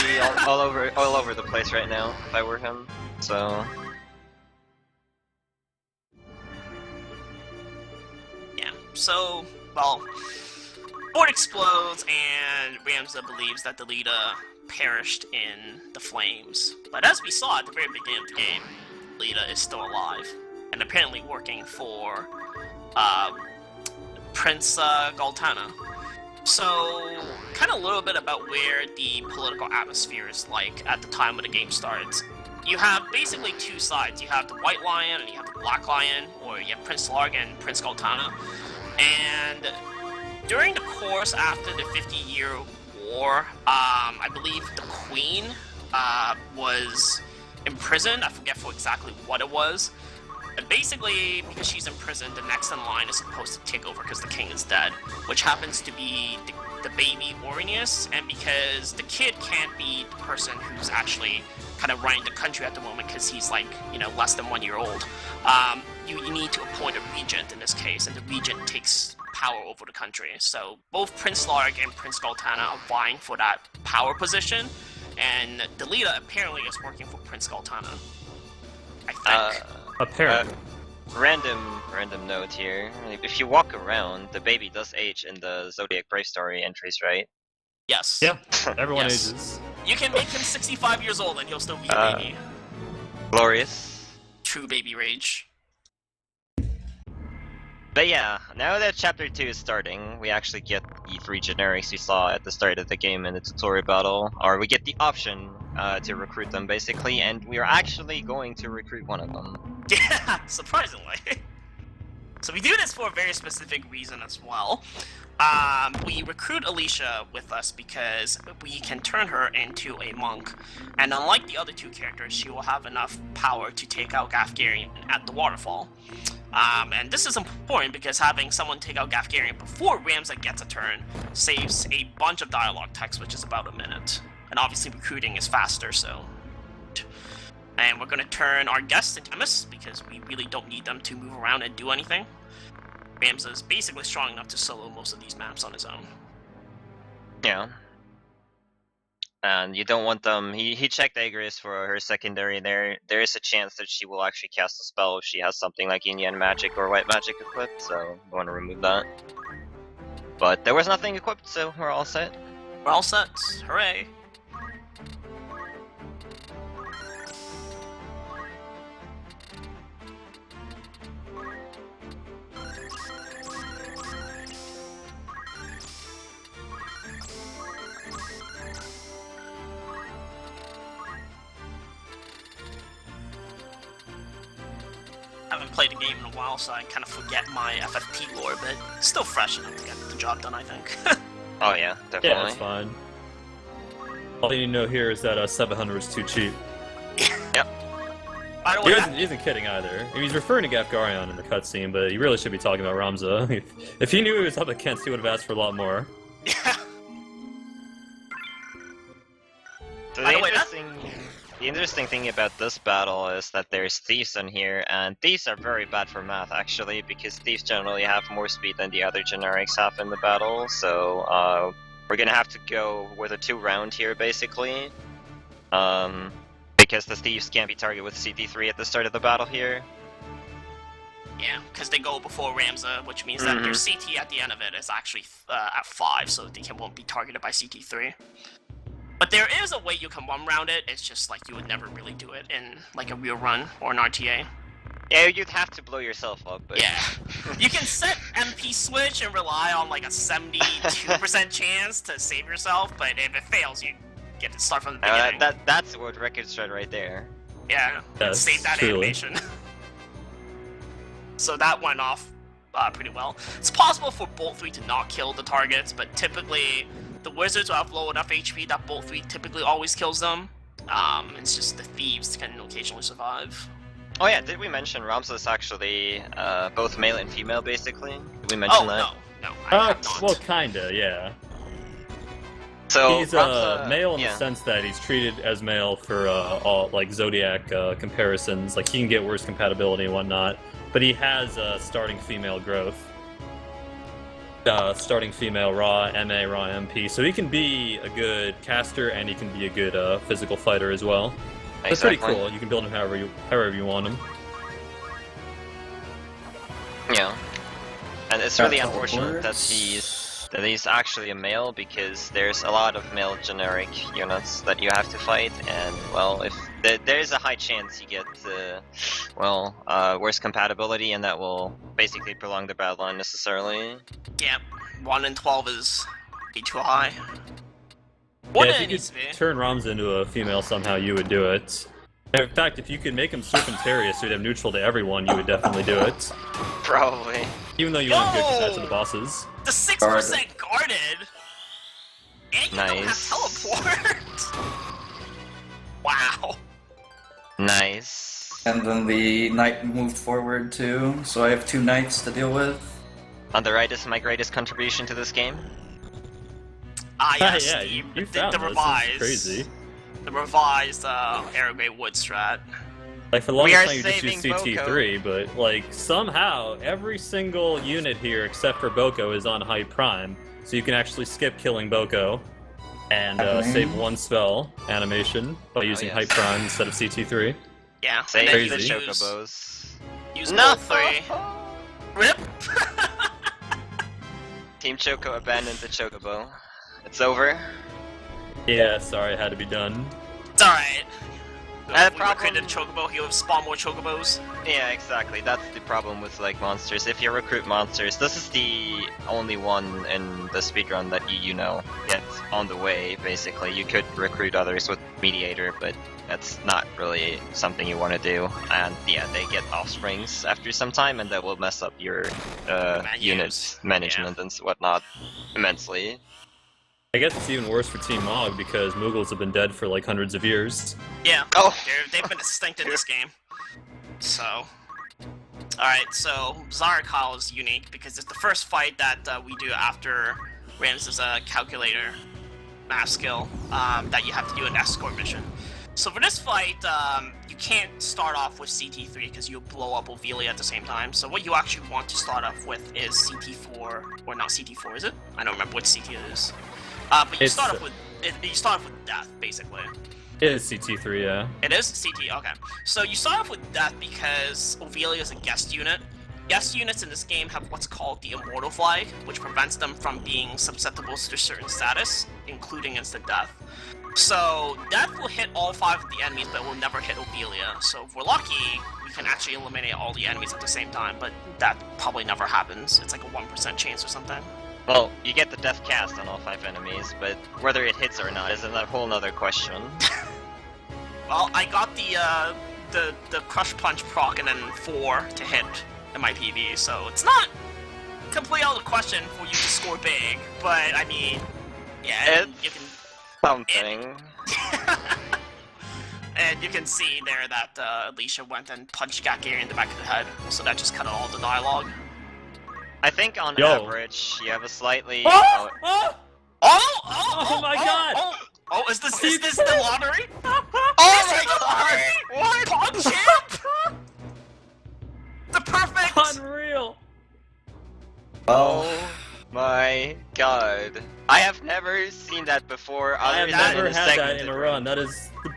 all over the place right now if I were him. So yeah. So, well, fort explodes and Ramza believes that Delita perished in the flames. But as we saw at the very beginning of the game, Delita is still alive and apparently working for Prince Galtana. So, kind of a little bit about where the political atmosphere is like at the time when the game starts. you have basically two sides. You have the White Lion and you have the Black Lion, or you have Prince Larg and Prince Galtana. And during the course after the 50-year war, I believe the Queen was imprisoned. I forget for exactly what it was. But basically, because she's in prison, the next in line is supposed to take over because the king is dead, which happens to be the baby Orenius, and because the kid can't be the person who's actually kind of running the country at the moment because he's like, less than 1 year old, you need to appoint a regent in this case, and the regent takes power over the country. So both Prince Larg and Prince Galtana are vying for that power position, and the leader apparently is working for Prince Galtana, I think. Apparently. Random note here. If you walk around, the baby does age in the Zodiac Brave Story entries, right? Yes. Yeah, everyone Yes. ages. You can make him 65 years old and he'll still be a baby. Glorious. True baby rage. But yeah, now that Chapter 2 is starting, we actually get the 3 generics we saw at the start of the game in the tutorial battle, or we get the option to recruit them basically, and we are actually going to recruit one of them. Yeah, surprisingly. So we do this for a very specific reason as well. We recruit Alicia with us because we can turn her into a monk, and unlike the other two characters, she will have enough power to take out Gafgarian at the waterfall. And this is important because having someone take out Gafgarian before Ramza gets a turn saves a bunch of dialogue text, which is about a minute. And obviously recruiting is faster, so... And we're going to turn our guests into Emis because we really don't need them to move around and do anything. Ramza is basically strong enough to solo most of these maps on his own. Yeah. And you don't want them... He checked Agris for her secondary there. There is a chance that she will actually cast a spell if she has something like Yin Yang Magic or White Magic equipped, so we want to remove that. But there was nothing equipped, so we're all set. We're all set. Hooray! I haven't played a game in a while, so I kind of forget my FFP lore, but it's still fresh enough to get the job done, I think. Oh yeah, definitely. Yeah, that's fine. All you need to know here is that 700 is too cheap. Yep. By the way, He isn't kidding either. I mean, he's referring to Gafgarion in the cutscene, but he really should be talking about Ramza. If he knew he was up against, he would have asked for a lot more. yeah. So By the way, the interesting thing about this battle is that there's thieves in here, and thieves are very bad for math actually, because thieves generally have more speed than the other generics have in the battle, so we're gonna have to go with a 2-round here basically. Because the thieves can't be targeted with CT3 at the start of the battle here. Yeah, because they go before Ramza, which means that their CT at the end of it is actually at 5, so they won't be targeted by CT3. But there is a way you can one-round it, it's just like you would never really do it in like a real run or an RTA. Yeah, you'd have to blow yourself up, but... Yeah. You can set MP switch and rely on like a 72% chance to save yourself, but if it fails, you get to start from the beginning. That's what record shred right there. Yeah, Yes, save that truly. animation. So that went off pretty well. It's possible for Bolt 3 to not kill the targets, but typically the wizards will have low enough HP that Bolt 3 typically always kills them. It's just the thieves can occasionally survive. Oh yeah, did we mention Ramza is actually both male and female basically? Did we mention that? No, I have not. Well, kinda, yeah. So He's Ramza, male in yeah. the sense that he's treated as male for all like Zodiac comparisons. Like he can get worse compatibility and whatnot, but he has starting female growth. Starting female raw, MA, raw MP, so he can be a good caster and he can be a good physical fighter as well. That's pretty Exactly. cool. You can build him however you want him. Yeah. And it's really That's how it unfortunate that works. he's actually a male, because there's a lot of male generic units that you have to fight, and well, if there is a high chance you get worse compatibility, and that will basically prolong the battle unnecessarily. Yeah, 1 in 12 is way too high. What Yeah, it if you needs to be. could turn Ramza into a female somehow, you would do it. In fact, if you could make him Serpentarius, so he'd have neutral to everyone, you would definitely do it. Probably. Even though you wouldn't get that to the bosses. The 6% guarded! And you don't have Nice. teleport! Wow. Nice. And then the knight moved forward too, so I have 2 knights to deal with. On the right is my greatest contribution to this game. Ah, yes, yeah, the, you the, found the this. revised. This is crazy. The revised Arrowgate Wood strat. Like, for the We longest are time you just use saving CT3, but, like, somehow, every single unit here, except for Boko, is on High Prime, so you can actually skip killing Boko, and save 1 spell animation by using yes. High Prime instead of CT3. Yeah, Save and then the Crazy. you use, chocobos. use No! both 3. Rip! Team Choco abandoned the chocobo. It's over. Yeah, sorry, it had to be done. It's alright. The We problem- created a chocobo, he'll spawn more chocobos. Yeah, exactly. That's the problem with like monsters. If you recruit monsters, this is the only one in the speedrun that you know get on the way. Basically, you could recruit others with mediator, but that's not really something you want to do. And yeah, they get offsprings after some time, and that will mess up your unit management and whatnot immensely. I guess it's even worse for Team Mog, because Mughals have been dead for, like, hundreds of years. Yeah, Oh. they've been extinct in this game. So... Alright, so Zarghdas is unique because it's the first fight that we do after Rams's calculator math skill that you have to do an escort mission. So for this fight, you can't start off with CT3 because you'll blow up Ophelia at the same time. So what you actually want to start off with is CT4, or not CT4, is it? I don't remember what CT it is. But you start off with death, basically. It is CT3, yeah. It is CT, okay. So you start off with death because Ophelia is a guest unit. Guest units in this game have what's called the Immortal Flag, which prevents them from being susceptible to certain status, including instant death. So death will hit all 5 of the enemies, but it will never hit Ophelia. So if we're lucky, we can actually eliminate all the enemies at the same time, but that probably never happens. It's like a 1% chance or something. Well, you get the death cast on all 5 enemies, but whether it hits or not is a whole nother question. Well, I got the Crush Punch proc and then 4 to hit in my PV, so it's not completely out of the question for you to score big, but I mean, yeah, It's you can... something. And you can see there that Alicia went and punched Gakiri in the back of the head, so that just cut out all the dialogue. I think on Yo. average, you have a slightly... Oh! Oh my God! Oh, is this the lottery? Oh my god! What? Pog champ? The perfect... Unreal! Oh my god. I have never seen that before. I have other than never in had that in segmented a run.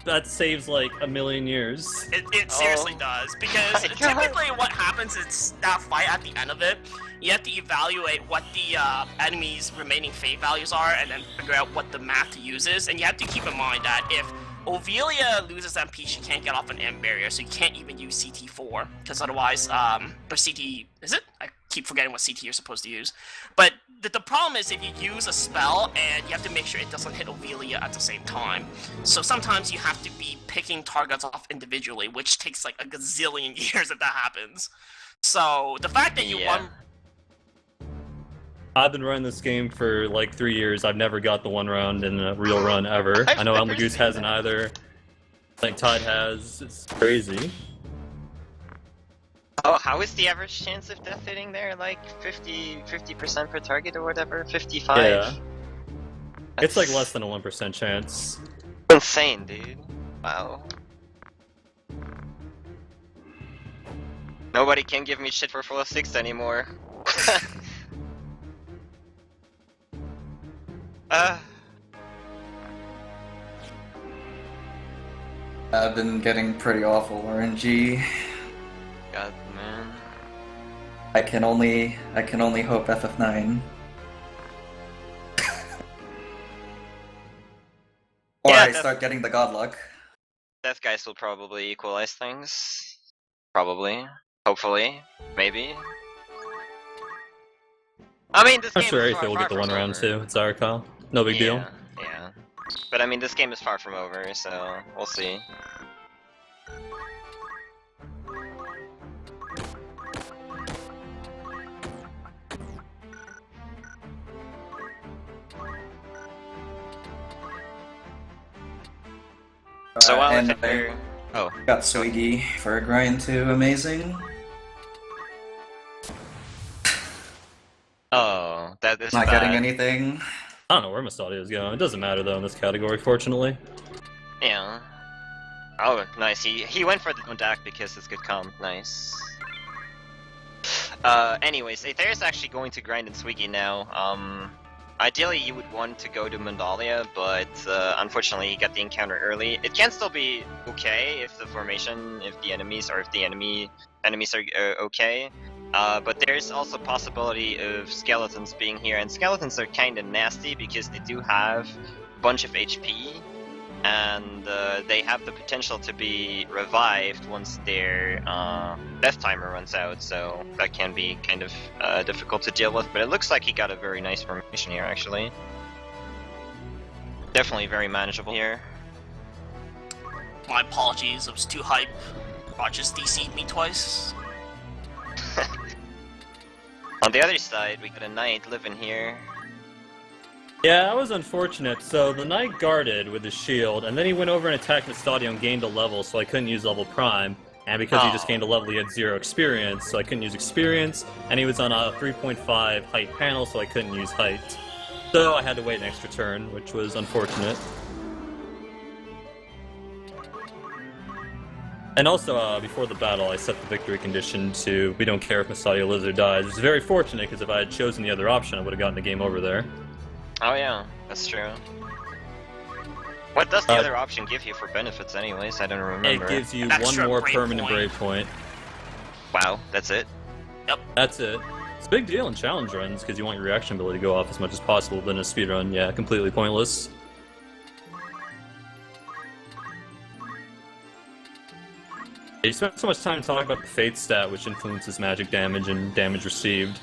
That saves like a million years. It seriously Oh. does, because My God. typically what happens is that fight at the end of it, you have to evaluate what the enemy's remaining fate values are and then figure out what the math to use is, and you have to keep in mind that if Ophelia loses MP, she can't get off an M barrier, so you can't even use CT4, because otherwise, or CT, is it? I keep forgetting what CT you're supposed to use. But the problem is if you use a spell, and you have to make sure it doesn't hit Ophelia at the same time. So sometimes you have to be picking targets off individually, which takes like a gazillion years if that happens. So the fact that you Yeah. won... I've been running this game for like 3 years. I've never got the 1 round in a real run ever. I've I know never eLmaGus seen hasn't that. either. I think Tide has. It's crazy. Oh, how is the average chance of death hitting there? Like 50% per target or whatever? 55? Yeah. It's like That's less than a 1% chance. insane, dude. Wow. Nobody can give me shit for full of 6 anymore. I've been getting pretty awful RNG. God, man. I can only hope FF9. Or Yeah, I that's- start getting the godluck. Death guys will probably equalize things. Probably. Hopefully. Maybe. I mean, this I'm game sure is Aithere will far get the from 1 round over. too. It's Zarghdas. No big deal. Yeah. But I mean, this game is far from over, so we'll see. So while and if it oh, got Swiggy for a grind too, amazing. oh, that is Not bad. getting anything. I don't know where Mandalia is going. It doesn't matter though in this category, fortunately. Yeah. Oh, nice. He went for the deck because it's good comp. Nice. Anyways, Aithere is actually going to grind in Swiggy now. Ideally, you would want to go to Mandalia, but unfortunately, you got the encounter early. It can still be okay if the formation, if the enemies are okay. But there's also possibility of skeletons being here, and skeletons are kind of nasty because they do have a bunch of HP, and they have the potential to be revived once their death timer runs out, so that can be kind of difficult to deal with, but it looks like he got a very nice formation here, actually. Definitely very manageable here. My apologies, I was too hype. Rogers DC'd me twice. On the other side, we got a knight living here. Yeah, that was unfortunate. So the knight guarded with his shield, and then he went over and attacked Mandalia and gained a level, so I couldn't use level prime. And because he just gained a level, he had 0 experience, so I couldn't use experience. And he was on a 3.5 height panel, so I couldn't use height. So I had to wait an extra turn, which was unfortunate. And also, before the battle, I set the victory condition to we don't care if Mandalia lives or dies, which is very fortunate, because if I had chosen the other option, I would have gotten the game over there. Oh yeah, that's true. What does the other option give you for benefits anyways? I don't remember. It gives you An extra one more brave permanent point. brave point. Wow, that's it? That's it. It's a big deal in challenge runs, because you want your reaction ability to go off as much as possible, but in a speedrun, yeah, completely pointless. You spent so much time talking about the Fate stat, which influences magic damage and damage received.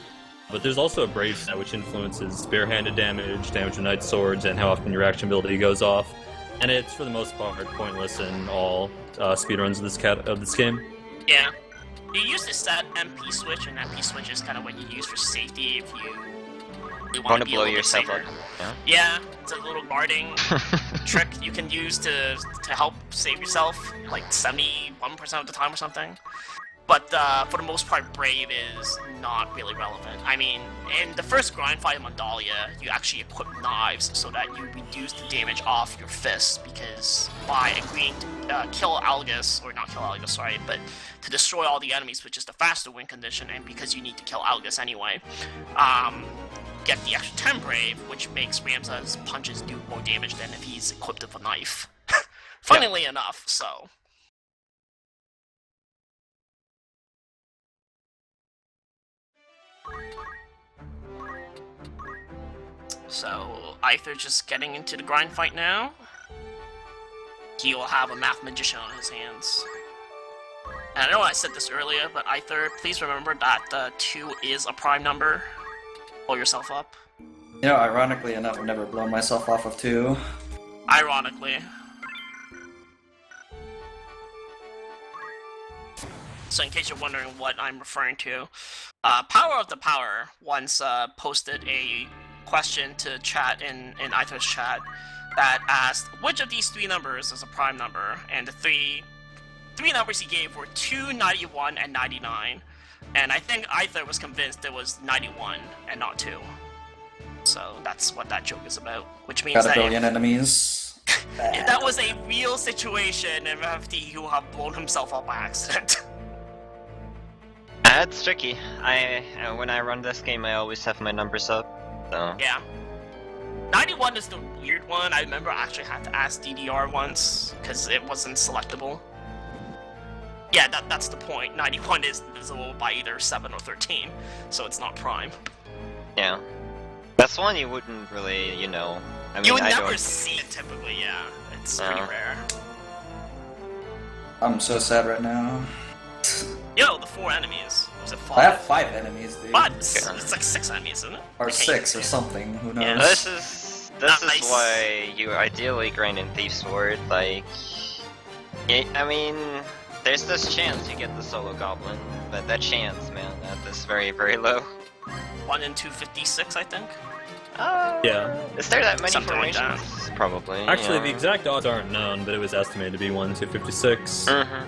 But there's also a Brave stat, which influences barehanded damage, damage with knight swords, and how often your action ability goes off. And it's, for the most part, pointless in all speedruns of this game. Yeah. You use this stat MP switch, and MP switch is kind of what you use for safety if you really want to be blow a little yourself safer. up. Yeah, it's a little guarding trick you can use to help save yourself, like 71% of the time or something. But for the most part, Brave is not really relevant. I mean, in the first grind fight of Mandalia, you actually equip knives so that you reduce the damage off your fists, because by agreeing to kill eLmaGus, or not kill eLmaGus, sorry, but to destroy all the enemies, which is the faster win condition, and because you need to kill eLmaGus anyway, get the extra 10 Brave, which makes Ramza's punches do more damage than if he's equipped with a knife. Funnily enough, so... So, Aithere just getting into the grind fight now. He will have a Math Magician on his hands. And I know I said this earlier, but Aithere, please remember that 2 is a prime number. Pull yourself up. You know, ironically enough, I've never blown myself off of 2. Ironically. So in case you're wondering what I'm referring to, Power of the Power once posted a question to chat in Aithere's chat that asked which of these 3 numbers is a prime number, and the three numbers he gave were 2, 91, and 99. And I think Aithere was convinced it was 91 and not 2. So that's what that joke is about, which means Got a that billion enemies. if that was a real situation, MFT, he would have blown himself up by accident. It's tricky. When I run this game, I always have my numbers up. So. Yeah. 91 is the weird one. I remember I actually had to ask DDR once, because it wasn't selectable. Yeah, that's the point. 91 is divisible by either 7 or 13, so it's not prime. Yeah. That's one you wouldn't really, you know... I mean, You would I never don't... see it typically, yeah. It's pretty rare. I'm so sad right now. Yo, the 4 enemies. Was it 5? I have 5 enemies, dude. But it's like 6 enemies, isn't it? Or I can't 6 or even see it. something, who knows? Yeah. This is Nice. why you ideally grind in Thief's Sword, like... I mean... There's this chance you get the solo goblin, but that chance, man, that is very, very low. 1 in 256, I think. Yeah. Is there that many Something like formations? Probably. Actually, yeah. the exact odds aren't known, but it was estimated to be 1 to 56. Mhm.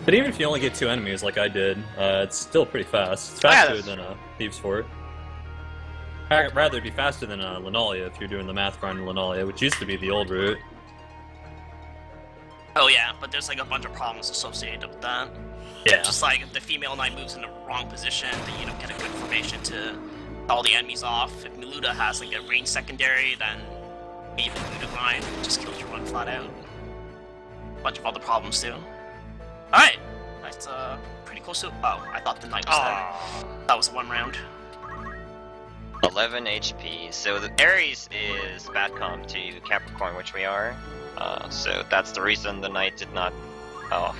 But even if you only get 2 enemies, like I did, it's still pretty fast. It's Yeah, faster that's- than Thieves' Fort. Rather, it'd be faster than Linalia if you're doing the math grind in Linalia, which used to be the old route. Oh yeah, but there's like a bunch of problems associated with that. Yeah. Just like if the female knight moves in the wrong position, then you don't get a good formation to all the enemies off. If Miluta has like a range secondary, then maybe Miluta grind just kills your run flat out. Bunch of other problems too. Alright, that's pretty close to. Oh, I thought the knight was there. That was 1 round. 11 HP. So the Aries is bad comp to Capricorn, which we are. So that's the reason the knight did not. Oh.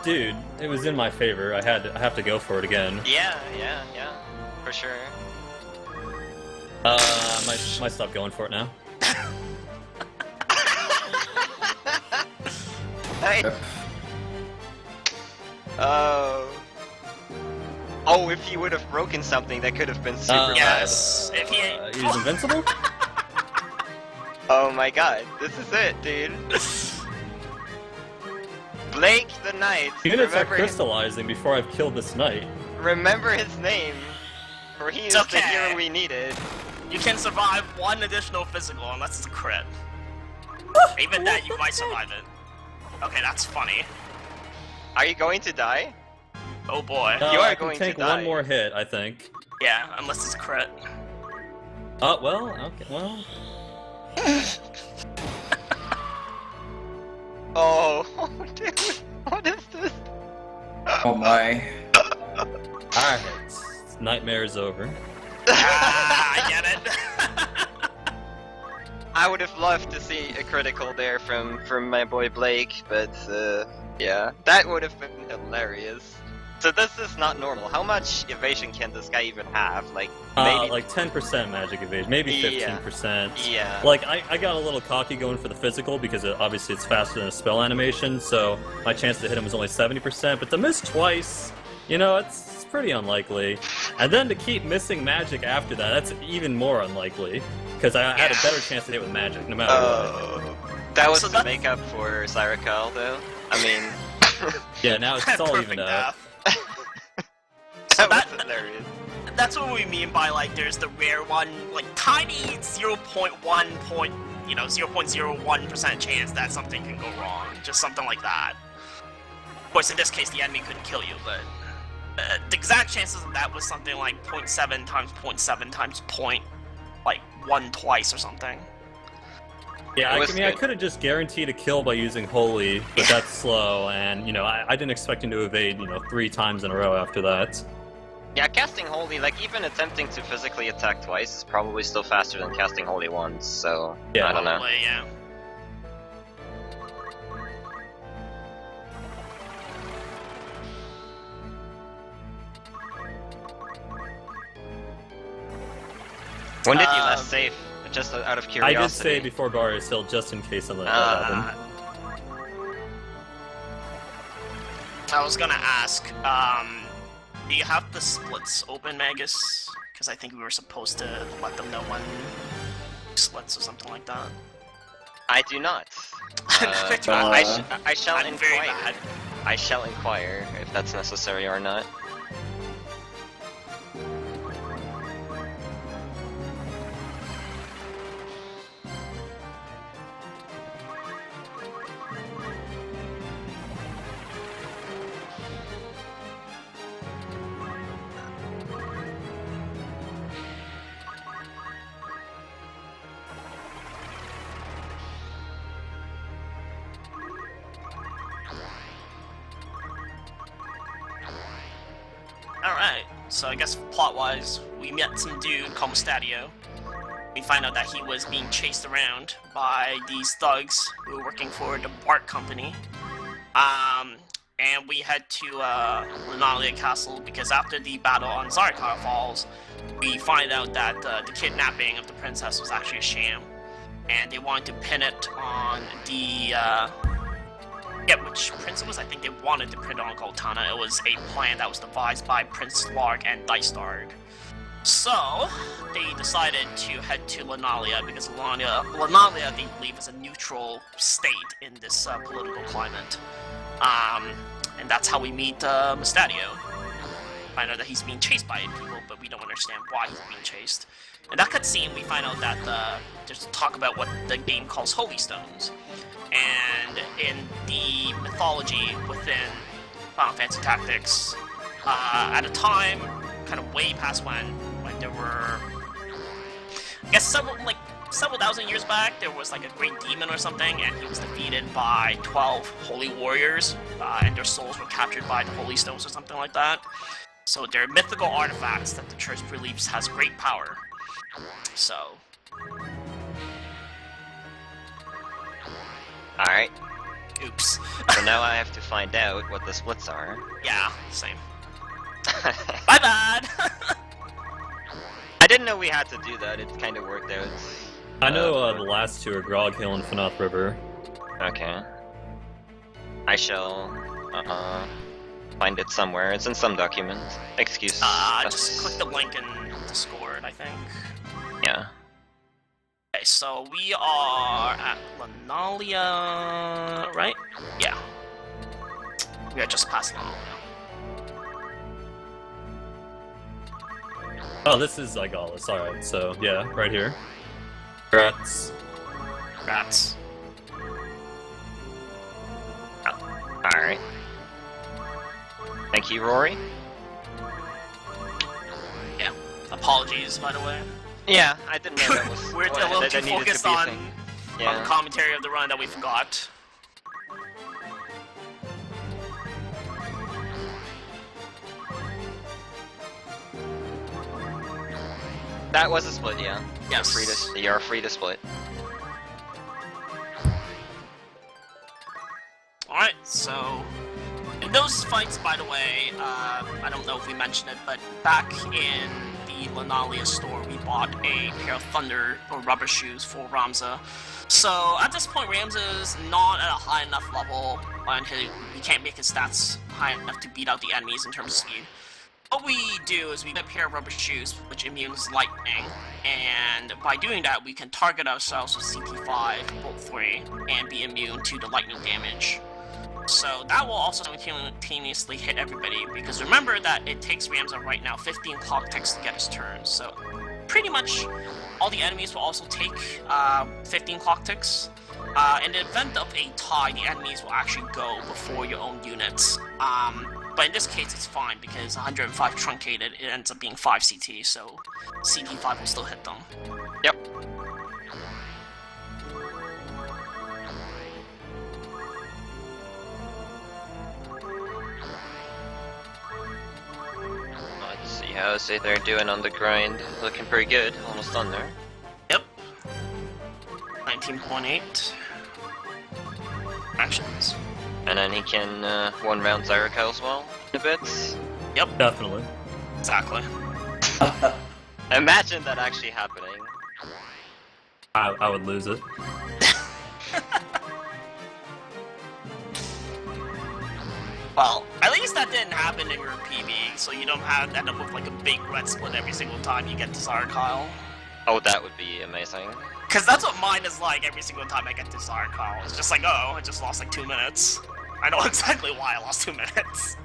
Dude, it was in my favor. I have to go for it again. yeah, for sure. I might stop going for it now. Hey. Yep. Oh, if he would have broken something, that could have been super bad. Yes, if he. He's invincible? Oh my god, this is it, dude. Blake the Knight. Units are Remember his, crystallizing before I've killed this knight. remember his name, for he is It's the okay. hero we needed. You can survive 1 additional physical unless it's a crit. Even that, you might survive it. Okay, that's funny. Are you going to die? Oh boy. You are I can going to take die. 1 more hit, I think. Yeah, unless it's a crit. Well, okay, well. Oh, dude, what is this? Oh my. Alright, nightmare is over. I get it. I would have loved to see a critical there from my boy Blake, but yeah, that would have been hilarious. So this is not normal. How much evasion can this guy even have? Like maybe Like 10% magic evasion, maybe Yeah. 15%. yeah. Like, I got a little cocky going for the physical because obviously it's faster than a spell animation, so my chance to hit him was only 70%, but to miss twice, you know, it's pretty unlikely. And then to keep missing magic after that, that's even more unlikely, because I had a better chance to hit with magic, no matter what. That was So to that's- make up for Cyricale, though. I mean, Yeah, now it's all Perfect evened out. math. that was that- hilarious. That's what we mean by like there's the rare one, like tiny 0.01% chance that something can go wrong. Just something like that. Of course, in this case, the enemy couldn't kill you, but the exact chances of that was something like 0.7 times 0.7 times 0.1 twice or something. Yeah, It I was mean, I good. could have just guaranteed a kill by using Holy, but that's slow, and, you know, I didn't expect him to evade, 3 times in a row after that. Yeah, casting Holy, like even attempting to physically attack twice is probably still faster than casting Holy once, so Yeah. I don't know. Probably, yeah. When did you last save? Just out of I curiosity. did say before Barrios Hill, just in case something like that happened. I was gonna ask, do you have the splits open, Magus? Because I think we were supposed to let them know when splits or something like that. I do not. Quick But roll. I shall I'm very inquire. bad. I shall inquire if that's necessary or not. Alright, so I guess plot-wise, we met some dude called Mustadio. We find out that he was being chased around by these thugs who were working for the Bart Company. And we head to Mandalia Castle because after the battle on Zarghdas Falls, we find out that the kidnapping of the princess was actually a sham. And they wanted to pin it on the which prince it was? I think they wanted to print it on Goltana. It was a plan that was devised by Prince Larg and Dice Darg. So, they decided to head to Mandalia because Mandalia, they believe, is a neutral state in this political climate. And that's how we meet Monastery. I know that he's being chased by people, but we don't understand why he's being chased. In that cutscene, we find out that there's talk about what the game calls holy stones. And in the mythology within Final Fantasy Tactics, at a time, kind of way past when there were, I guess several thousand years back, there was like a great demon or something, and he was defeated by 12 holy warriors, and their souls were captured by the holy stones or something like that. So they're mythical artifacts that the church believes has great power. So. Alright. Oops. So now I have to find out what the splits are. Yeah, same. My bad! I didn't know we had to do that, it kind of worked out. I know the last two are Grog Hill and Fanoth River. Okay. I shall, find it somewhere. It's in some document. Excuse just click the link in Discord, I think. Yeah. Okay, so we are at Mandalia, right? Yeah. We are just past Mandalia. Oh, this is Zarghdas. Alright, so yeah, right here. Rats. Rats. Alright. Thank you, Rory. Yeah. Apologies, by the way. Yeah, I didn't know that was... We're a little too focused on the Yeah. commentary of the run that we forgot. That was a split, yeah. Yes. You're free to split. Alright, so in those fights, by the way, I don't know if we mentioned it, but back in the Mandalia store, we bought a pair of thunder or rubber shoes for Ramza. So at this point, Ramza's not at a high enough level, and he can't make his stats high enough to beat out the enemies in terms of speed. What we do is we get a pair of rubber shoes, which immunes lightning, and by doing that, we can target ourselves with CT5, Bolt 3, and be immune to the lightning damage. So that will also simultaneously hit everybody, because remember that it takes Ramza right now 15 clock ticks to get his turn, so pretty much all the enemies will also take 15 clock ticks. In the event of a tie, the enemies will actually go before your own units. But in this case, it's fine, because 105 truncated, it ends up being 5 CT, so CT5 will still hit them. Yep. Let's see how they're doing on the grind. Looking pretty good, almost done there. Yep. 19.8 actions. And then he can one round Zarghdas as well in a bit. Yep, Definitely. exactly. Imagine that actually happening. I would lose it. Well, at least that didn't happen in your PB, so you don't have to end up with like a big red split every single time you get to Zarghdas. Oh, that would be amazing. Cause that's what mine is like every single time I get to Zarghdas. It's just like, oh, I just lost like 2 minutes. I know exactly why I lost 2 minutes.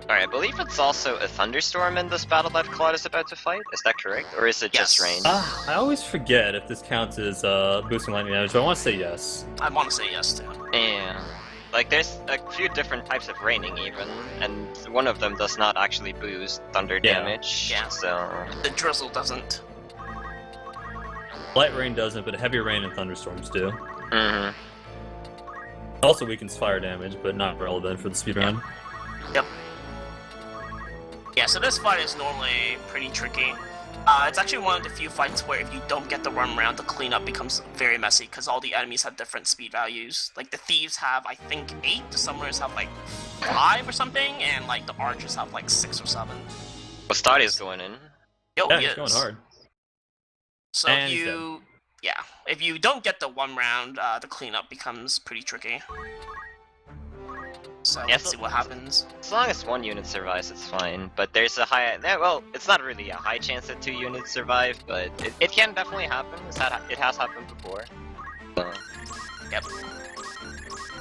Alright, I believe it's also a thunderstorm in this battle that Claude is about to fight. Is that correct? Or is it just rain? I always forget if this counts as boosting lightning damage, but I want to say yes. I want to say yes too. Yeah. Like, there's a few different types of raining even, and one of them does not actually boost thunder damage. Yeah. So... The drizzle doesn't. Light rain doesn't, but heavy rain and thunderstorms do. Mm-hmm. Also weakens fire damage, but not relevant for the speedrun. Yep. Yeah, so this fight is normally pretty tricky. It's actually one of the few fights where if you don't get the run round, the cleanup becomes very messy, because all the enemies have different speed values. Like, the thieves have, I think, 8, the summoners have, like, 5 or something, and, like, the archers have, like, 6 or 7. Ostadia's going in. Yo, Yeah, he he's going is. hard. So And if you don't get the one round, the cleanup becomes pretty tricky. So So Yeah, let's see what happens. As long as one unit survives, it's fine. But there's a high... well, it's not really a high chance that 2 units survive, but it can definitely happen. It has happened before. So. Yep.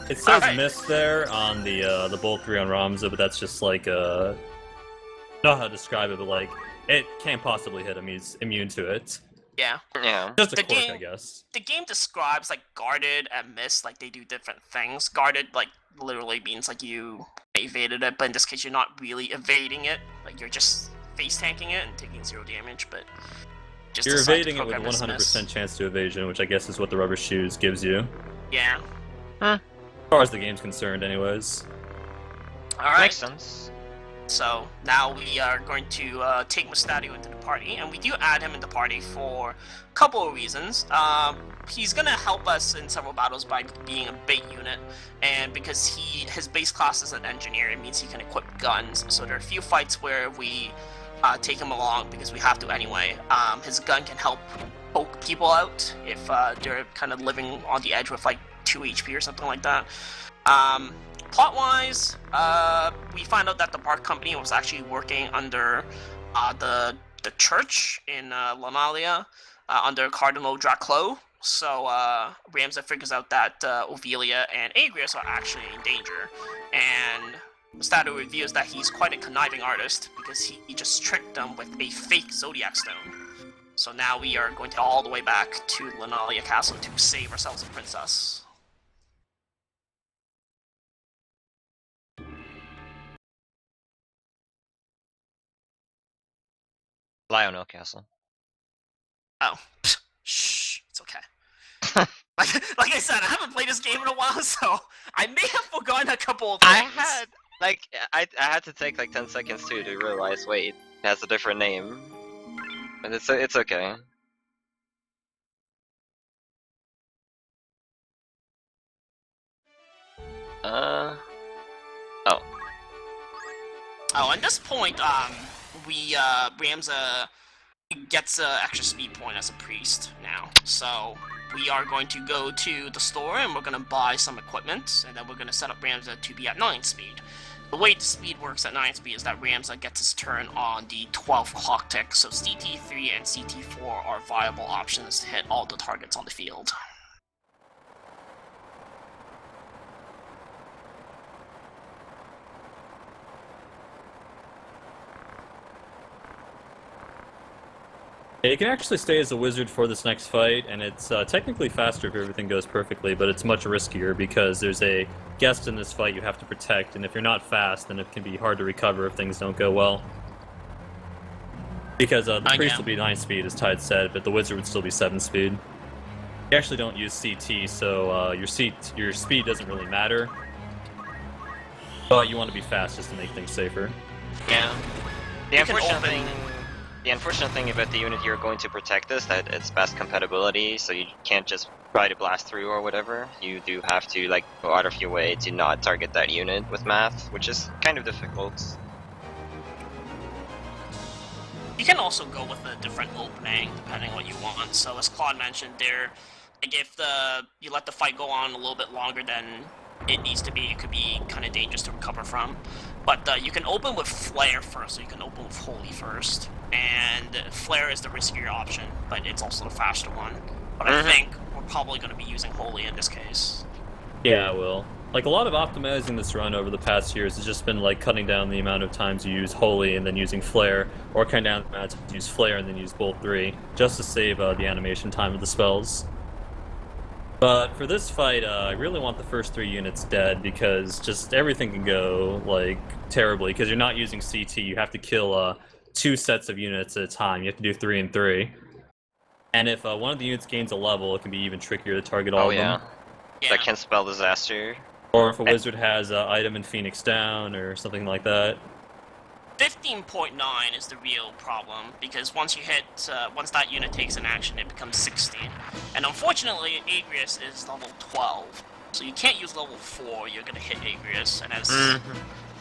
It says Alright. miss there on the bolt 3 on Ramza, but that's just like I don't know how to describe it, but like it can't possibly hit him. He's immune to it. Yeah. Yeah. Just a The quirk, game- I guess. The game describes like guarded and miss, like they do different things. Guarded like literally means like you evaded it, but in this case you're not really evading it. Like you're just face tanking it and taking 0 damage, but just You're decide to evading it with program as 100% miss. chance to evasion, which I guess is what the rubber shoes gives you. Yeah. As far as the game's concerned, anyways. Alright. Makes sense. So now we are going to take Monastery into the party, and we do add him in the party for a couple of reasons. He's gonna help us in several battles by being a bait unit, and because his base class is an engineer, it means he can equip guns. So there are a few fights where we take him along because we have to anyway. His gun can help poke people out if they're kind of living on the edge with like 2 HP or something like that. Plot-wise, we find out that the Bark Company was actually working under the church in Mandalia, under Cardinal Draclo. So Ramza figures out that Ophelia and Agrius are actually in danger, and Stato reveals that he's quite a conniving artist because he just tricked them with a fake Zodiac Stone. So now we are going to all the way back to Mandalia Castle to save ourselves a princess. Lionel Castle. Oh, shh, it's okay. like I said, I haven't played this game in a while, so I may have forgotten a couple of things. I had to take like 10 seconds too to realize, wait, it has a different name. But it's okay. Oh, at this point, Ramza gets an extra speed point as a priest now. So we are going to go to the store and we're going to buy some equipment, and then we're going to set up Ramza to be at 9 speed. The way the speed works at 9 speed is that Ramza gets his turn on the 12 clock tick, so CT3 and CT4 are viable options to hit all the targets on the field. Yeah, you can actually stay as a wizard for this next fight, and it's technically faster if everything goes perfectly, but it's much riskier because there's a guest in this fight you have to protect, and if you're not fast, then it can be hard to recover if things don't go well. Because the priest will be 9 speed, as Tide said, but the wizard would still be 7 speed. You actually don't use CT, so your speed doesn't really matter. But you want to be fast just to make things safer. Yeah. The You can unfortunate thing about the unit you're going to protect is that it's fast compatibility, so you can't just try to blast through or whatever. You do have to like go out of your way to not target that unit with math, which is kind of difficult. You can also go with a different opening depending on what you want. So as Claude mentioned, like if you let the fight go on a little bit longer than it needs to be, it could be kind of dangerous to recover from. But you can open with Flare first, so you can open with Holy first. And Flare is the riskier option, but it's also the faster one. But I think we're probably going to be using Holy in this case. Yeah, I will. Like, a lot of optimizing this run over the past years has just been, like, cutting down the amount of times you use Holy and then using Flare, or cutting down the amount of times you use Flare and then use Bolt 3, just to save the animation time of the spells. But for this fight, I really want the first 3 units dead, because just everything can go, like, terribly, because you're not using CT, you have to kill 2 sets of units at a time, you have to do 3 and 3. And if one of the units gains a level, it can be even trickier to target all of them. Yeah. That can spell disaster. Or if a wizard has item in Phoenix Down or something like that. 15.9 is the real problem, because once that unit takes an action, it becomes 16. And unfortunately, Agrius is level 12, so you can't use level 4, you're gonna hit Agrius, and as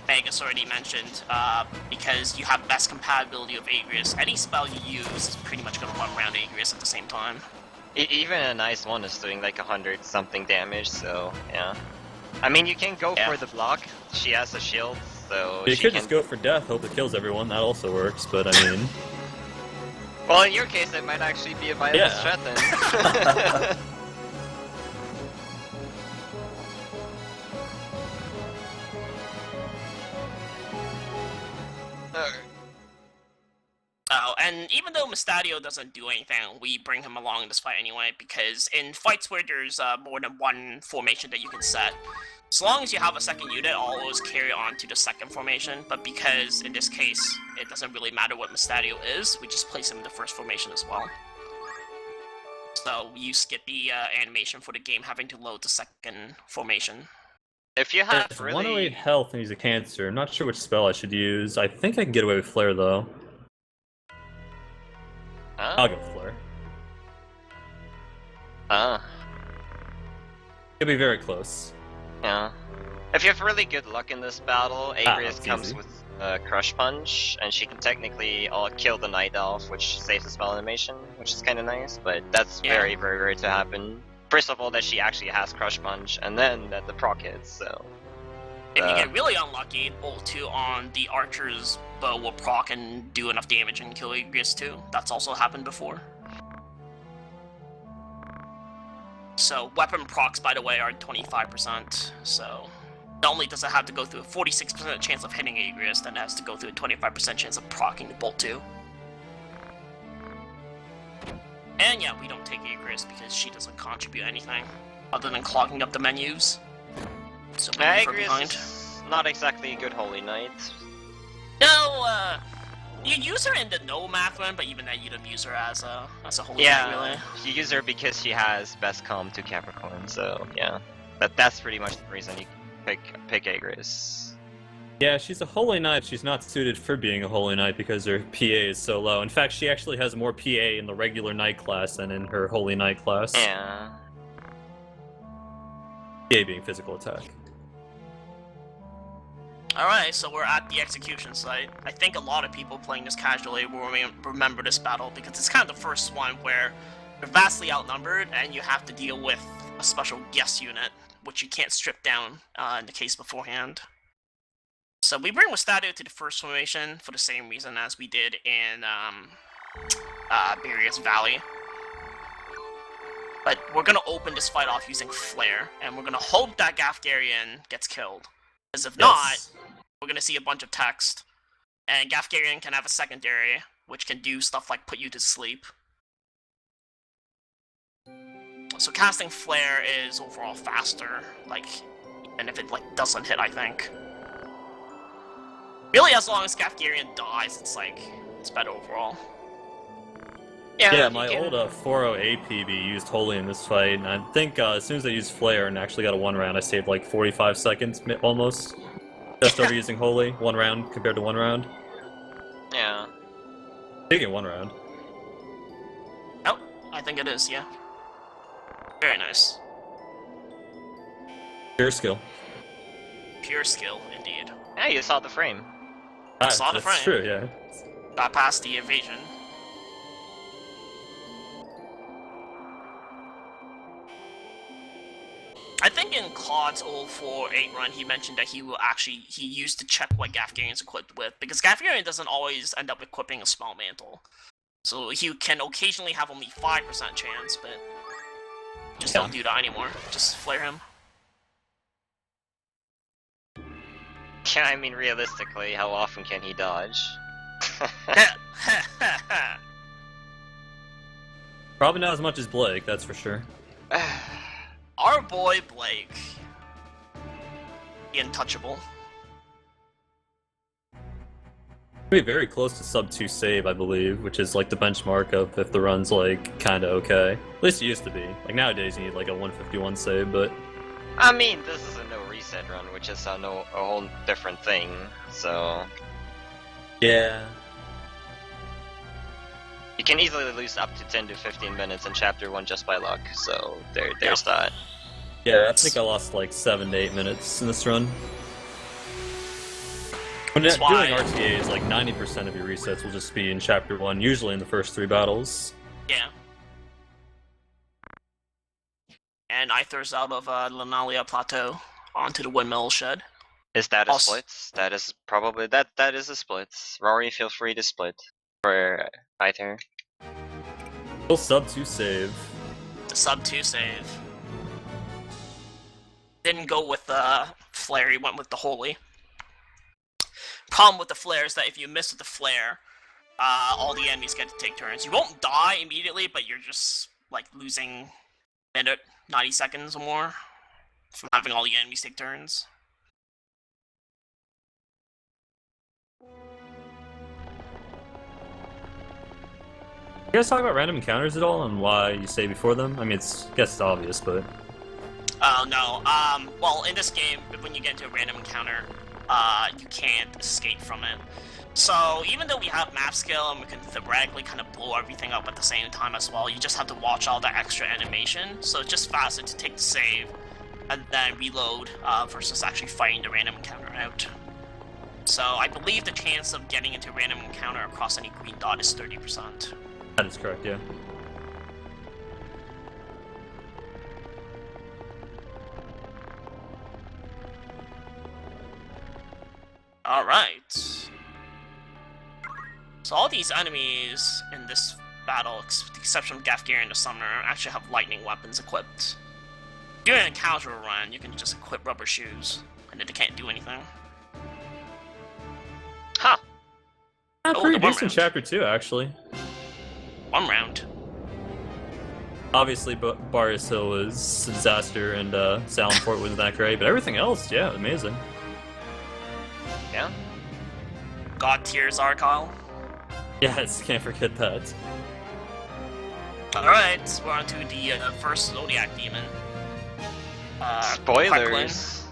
Magus already mentioned, because you have best compatibility of Agrius, any spell you use is pretty much gonna run around Agrius at the same time. Even a nice one is doing like 100 something damage, so yeah. I mean, you can go for the block. She has a shield, so You she could can... just go for death, hope it kills everyone, that also works, but I mean... Well, in your case, it might actually be a viable Yeah. strat then. Oh, and even though Mustadio doesn't do anything, we bring him along in this fight anyway, because in fights where there's more than one formation that you can set, as long as you have a second unit, I'll always carry on to the second formation, but because in this case, it doesn't really matter what Mustadio is, we just place him in the first formation as well. So you skip the animation for the game having to load the second formation. If you have It's really... 108 health and he's a cancer. I'm not sure which spell I should use. I think I can get away with Flare, though. I'll go with Flare. It'll be very close. Yeah. If you have really good luck in this battle, Agrius it's comes easy. with Crush Punch, and she can technically kill the Night Elf, which saves the spell animation, which is kind of nice, but that's very, very rare to happen. First of all, that she actually has Crush Punch, and then that the proc hits, so... If you get really unlucky, Bolt 2 on the Archer's bow will proc and do enough damage and kill Agrius too. That's also happened before. So, weapon procs, by the way, are 25%, so... Not only does it have to go through a 46% chance of hitting Agrius, then it has to go through a 25% chance of proccing the Bolt 2. And yeah, we don't take Agrius because she doesn't contribute anything, other than clogging up the menus. So we leave her behind. Agrius is not exactly a good Holy Knight. No, you use her in the no math one, but even then you don't use her as a holy knight, really. You use her because she has best comm to Capricorn, so yeah. That's pretty much the reason you pick Agrius. Yeah, she's a Holy Knight. She's not suited for being a Holy Knight because her PA is so low. In fact, she actually has more PA in the regular Knight class than in her Holy Knight class. Yeah. PA being physical attack. Alright, so we're at the execution site. I think a lot of people playing this casually will remember this battle because it's kind of the first one where you're vastly outnumbered and you have to deal with a special guest unit, which you can't strip down in the case beforehand. So we bring Mustadio to the first formation for the same reason as we did in Barriers Valley. But we're gonna open this fight off using Flare, and we're gonna hope that Gafgarian gets killed. Because if not, we're gonna see a bunch of text, and Gafgarian can have a secondary, which can do stuff like put you to sleep. So casting Flare is overall faster, like, and if it doesn't hit, I think. Really, as long as Gafgarian dies, it's better overall. Yeah, my old 4.0 APB used Holy in this fight, and I think as soon as I used Flare and actually got a 1 round, I saved like 45 seconds, almost. Just over using Holy, 1 round compared to 1 round. Yeah. Taking 1 round. Oh, I think it is, yeah. Very nice. Pure skill. Pure skill, indeed. Yeah, you saw the frame. Saw the that's frame. true, yeah. Got past the evasion. I think in Claude's old 4.8 run, he mentioned that he used to check what Gafgarian's equipped with, because Gafgarian doesn't always end up equipping a spell mantle. So he can occasionally have only 5% chance, but just don't do that anymore. Just flare him. Yeah, I mean, realistically, how often can he dodge? Probably not as much as Blake, that's for sure. Our boy Blake. The untouchable. Be very close to sub 2 save, I believe, which is like the benchmark of if the run's like kinda okay. At least it used to be. Like nowadays you need like a 151 save, but I mean, this is a no reset run, which is a whole different thing, so... yeah. You can easily lose up to 10 to 15 minutes in Chapter 1 just by luck, so there's that. Yeah, I think I lost like 7 to 8 minutes in this run. When doing RTAs, like 90% of your resets will just be in Chapter 1, usually in the first 3 battles. Yeah. And Aithere's out of Mandalia Plateau. onto the windmill shed. Is that a Also- split? That is probably that is a split. Rory, feel free to split for Aithere. Still sub 2 save. The sub 2 save. Didn't go with the flare, he went with the holy. Problem with the flare is that if you miss with the flare, all the enemies get to take turns. You won't die immediately, but you're just like losing a minute, 90 seconds or more from having all the enemies take turns. You guys talk about random encounters at all and why you stay before them? I mean, I guess it's obvious, but... Oh, no. Well, in this game, when you get into a random encounter, you can't escape from it. So, even though we have map skill and we can theoretically kind of blow everything up at the same time as well, you just have to watch all the extra animation, so it's just faster to take the save and then reload versus actually fighting the random encounter out. So, I believe the chance of getting into a random encounter across any green dot is 30%. That is correct, yeah. Alright. So all these enemies in this battle, with the exception of Gafgir and the Summoner, actually have lightning weapons equipped. During a casual run, you can just equip rubber shoes, and then they can't do anything. Huh. Yeah, Oh, pretty the one decent round. chapter 2, actually. One round. Obviously, Barris Hill was a disaster, and Salenport wasn't that great, but everything else, yeah, amazing. Yeah. God tier Zarghdas. Yes, can't forget that. Alright, we're on to the first Zodiac Demon. Spoilers.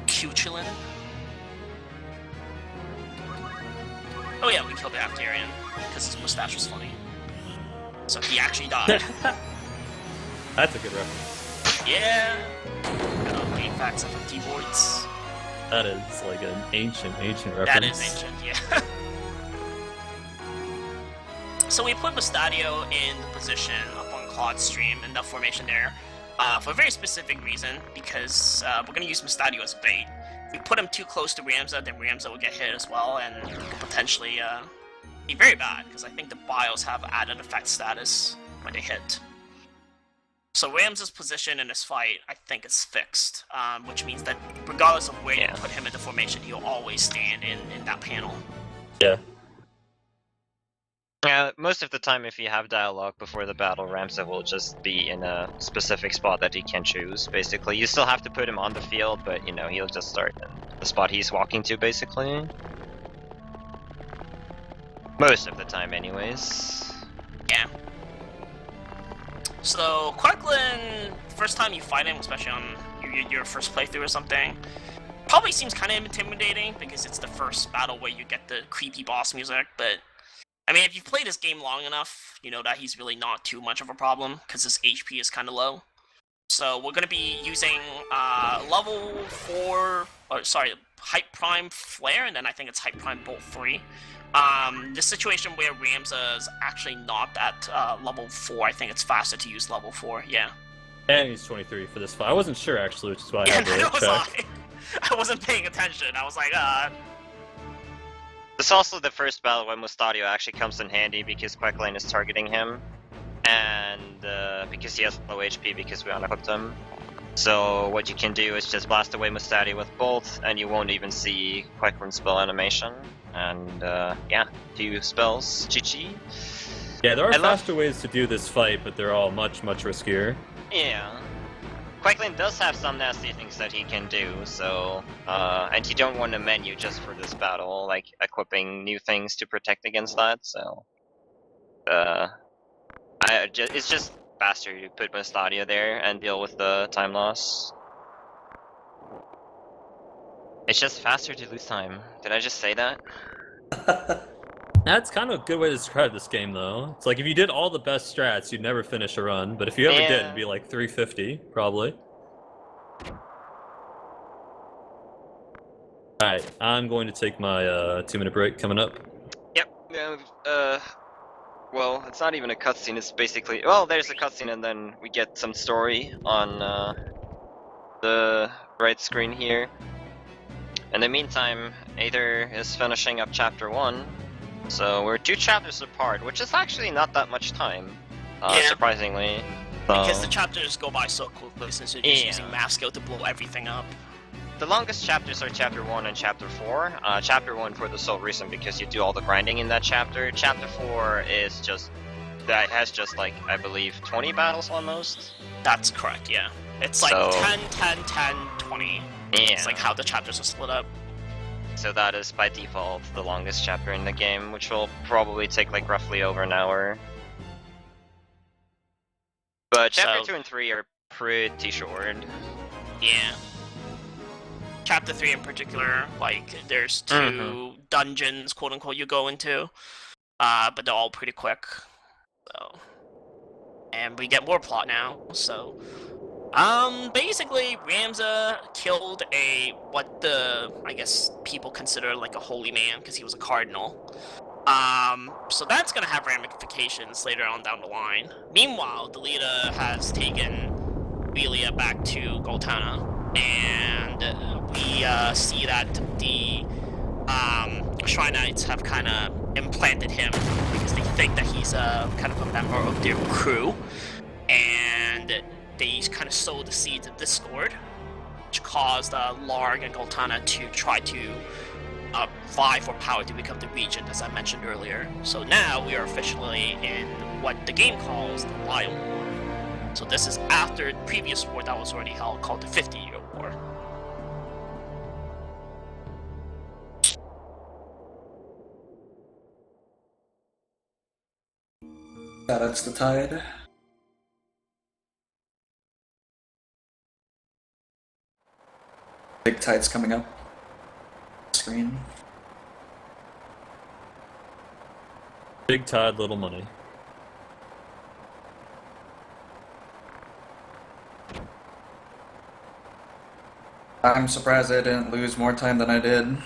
Cuchulain. Oh yeah, we killed the Aftarian, because his mustache was funny. So he actually died. That's a good reference. Yeah! Game facts FFT boards. That is like an ancient reference. That is ancient, yeah. So we put Mustadio in the position up on Claude's stream in the formation there for a very specific reason, because we're going to use Mustadio as bait. If we put him too close to Ramza, then Ramza will get hit as well, and it could potentially be very bad, because I think the bios have added effect status when they hit. So Ramza's position in this fight, I think, is fixed, which means that regardless of where you put him in the formation, he'll always stand in that panel. Yeah. Most of the time, if you have dialogue before the battle, Ramza will just be in a specific spot that he can choose, basically. You still have to put him on the field, but, you know, he'll just start in the spot he's walking to, basically. Most of the time, anyways. Yeah. So, Quackland, first time you fight him, especially on your first playthrough or something, probably seems kind of intimidating, because it's the first battle where you get the creepy boss music, but I mean, if you've played this game long enough, you know that he's really not too much of a problem, because his HP is kind of low. So we're going to be using level 4, or sorry, Hype Prime Flare, and then I think it's Hype Prime Bolt 3. This situation where Ramza's actually not at level 4, I think it's faster to use level 4, yeah. And he's 23 for this fight. I wasn't sure, actually, which is why I Yeah, had to neither was check. I wasn't paying attention. I was like, It's also the first battle when Mustadio actually comes in handy because Quackland is targeting him, and because he has low HP because we unequipped him. So what you can do is just blast away Mustadio with Bolt, and you won't even see Quackland's spell animation. And yeah, 2 spells, GG. Yeah, there are faster ways to do this fight, but they're all much riskier. Yeah. Quackland does have some nasty things that he can do, so, and you don't want a menu just for this battle, like equipping new things to protect against that, so, it's just faster to put Mustadio there and deal with the time loss. It's just faster to lose time. Did I just say that? That's kind of a good way to describe this game, though. It's like if you did all the best strats, you'd never finish a run, but if you ever did, it'd be like 350, probably. Alright, I'm going to take my 2-minute break coming up. Yep, well, it's not even a cutscene, it's basically, well, there's a cutscene and then we get some story on, the right screen here. In the meantime, Aithere is finishing up chapter 1, so we're 2 chapters apart, which is actually not that much time, Yeah. surprisingly. Because So, the chapters go by so quickly since you're just Yeah. using Masco to blow everything up. the longest chapters are chapter 1 and chapter 4. Chapter 1 for the sole reason because you do all the grinding in that chapter. Chapter 4 is just, that has just like, I believe, 20 battles almost. That's correct, yeah. It's like So- 10, 10, 10, 20. Yeah. It's like how the chapters are split up. So that is by default the longest chapter in the game, which will probably take like roughly over an hour. But chapter So- 2 and 3 are pretty short. Yeah. Chapter 3 in particular, like, there's 2 dungeons, quote unquote, you go into. But they're all pretty quick. So. And we get more plot now, so. Basically, Ramza killed what I guess people consider like a holy man, because he was a cardinal. So that's gonna have ramifications later on down the line. Meanwhile, Delita has taken Belia back to Goltana, and we see that the Shrine Knights have kind of implanted him because they think that he's kind of a member of their crew, and they kind of sowed the seeds of discord, which caused Larg and Goltana to try to vie for power to become the regent, as I mentioned earlier. So now we are officially in what the game calls the Lion War. So this is after the previous war that was already held, called the 50-Year War. That's the tide. Big tide's coming up. Screen. Big tide, little money. I'm surprised I didn't lose more time than I did.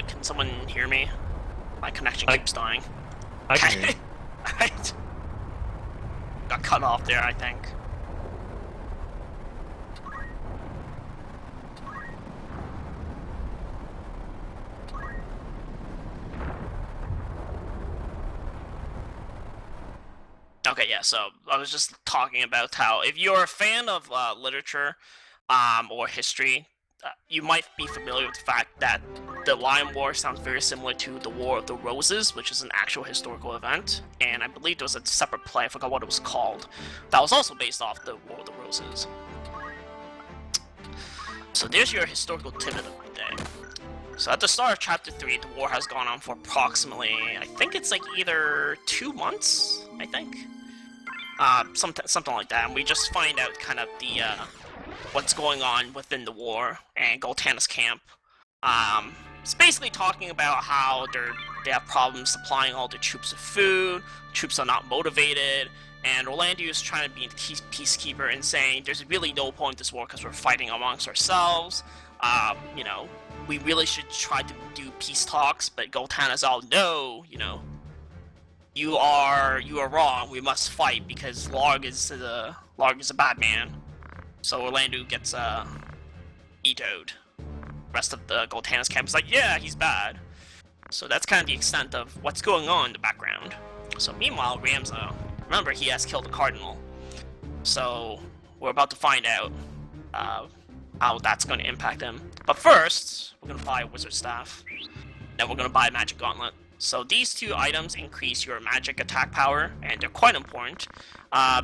Can someone hear me? My connection keeps dying. I can hear you. Alright. Got cut off there, I think. Okay, yeah, so I was just talking about how if you're a fan of literature or history, you might be familiar with the fact that the Lion War sounds very similar to the War of the Roses, which is an actual historical event, and I believe there was a separate play, I forgot what it was called, that was also based off the War of the Roses. So there's your historical tidbit of the day. So at the start of Chapter 3, the war has gone on for approximately, I think it's like either 2 months, I think? Something like that, and we just find out kind of the, what's going on within the war and Goltana's camp. It's basically talking about how they have problems supplying all their troops with food, troops are not motivated, and Orlando is trying to be the peacekeeper and saying there's really no point in this war because we're fighting amongst ourselves. You know, we really should try to do peace talks, but Goltana's all, no, you know, you are wrong, we must fight because Larg is a bad man. So Orlando gets vetoed. Rest of the Goltana's camp is like, yeah, he's bad. So that's kind of the extent of what's going on in the background. So meanwhile, Ramza, remember, he has killed a cardinal. So we're about to find out how that's going to impact him. But first, we're going to buy a wizard staff. Then we're going to buy a magic gauntlet. So these 2 items increase your magic attack power, and they're quite important.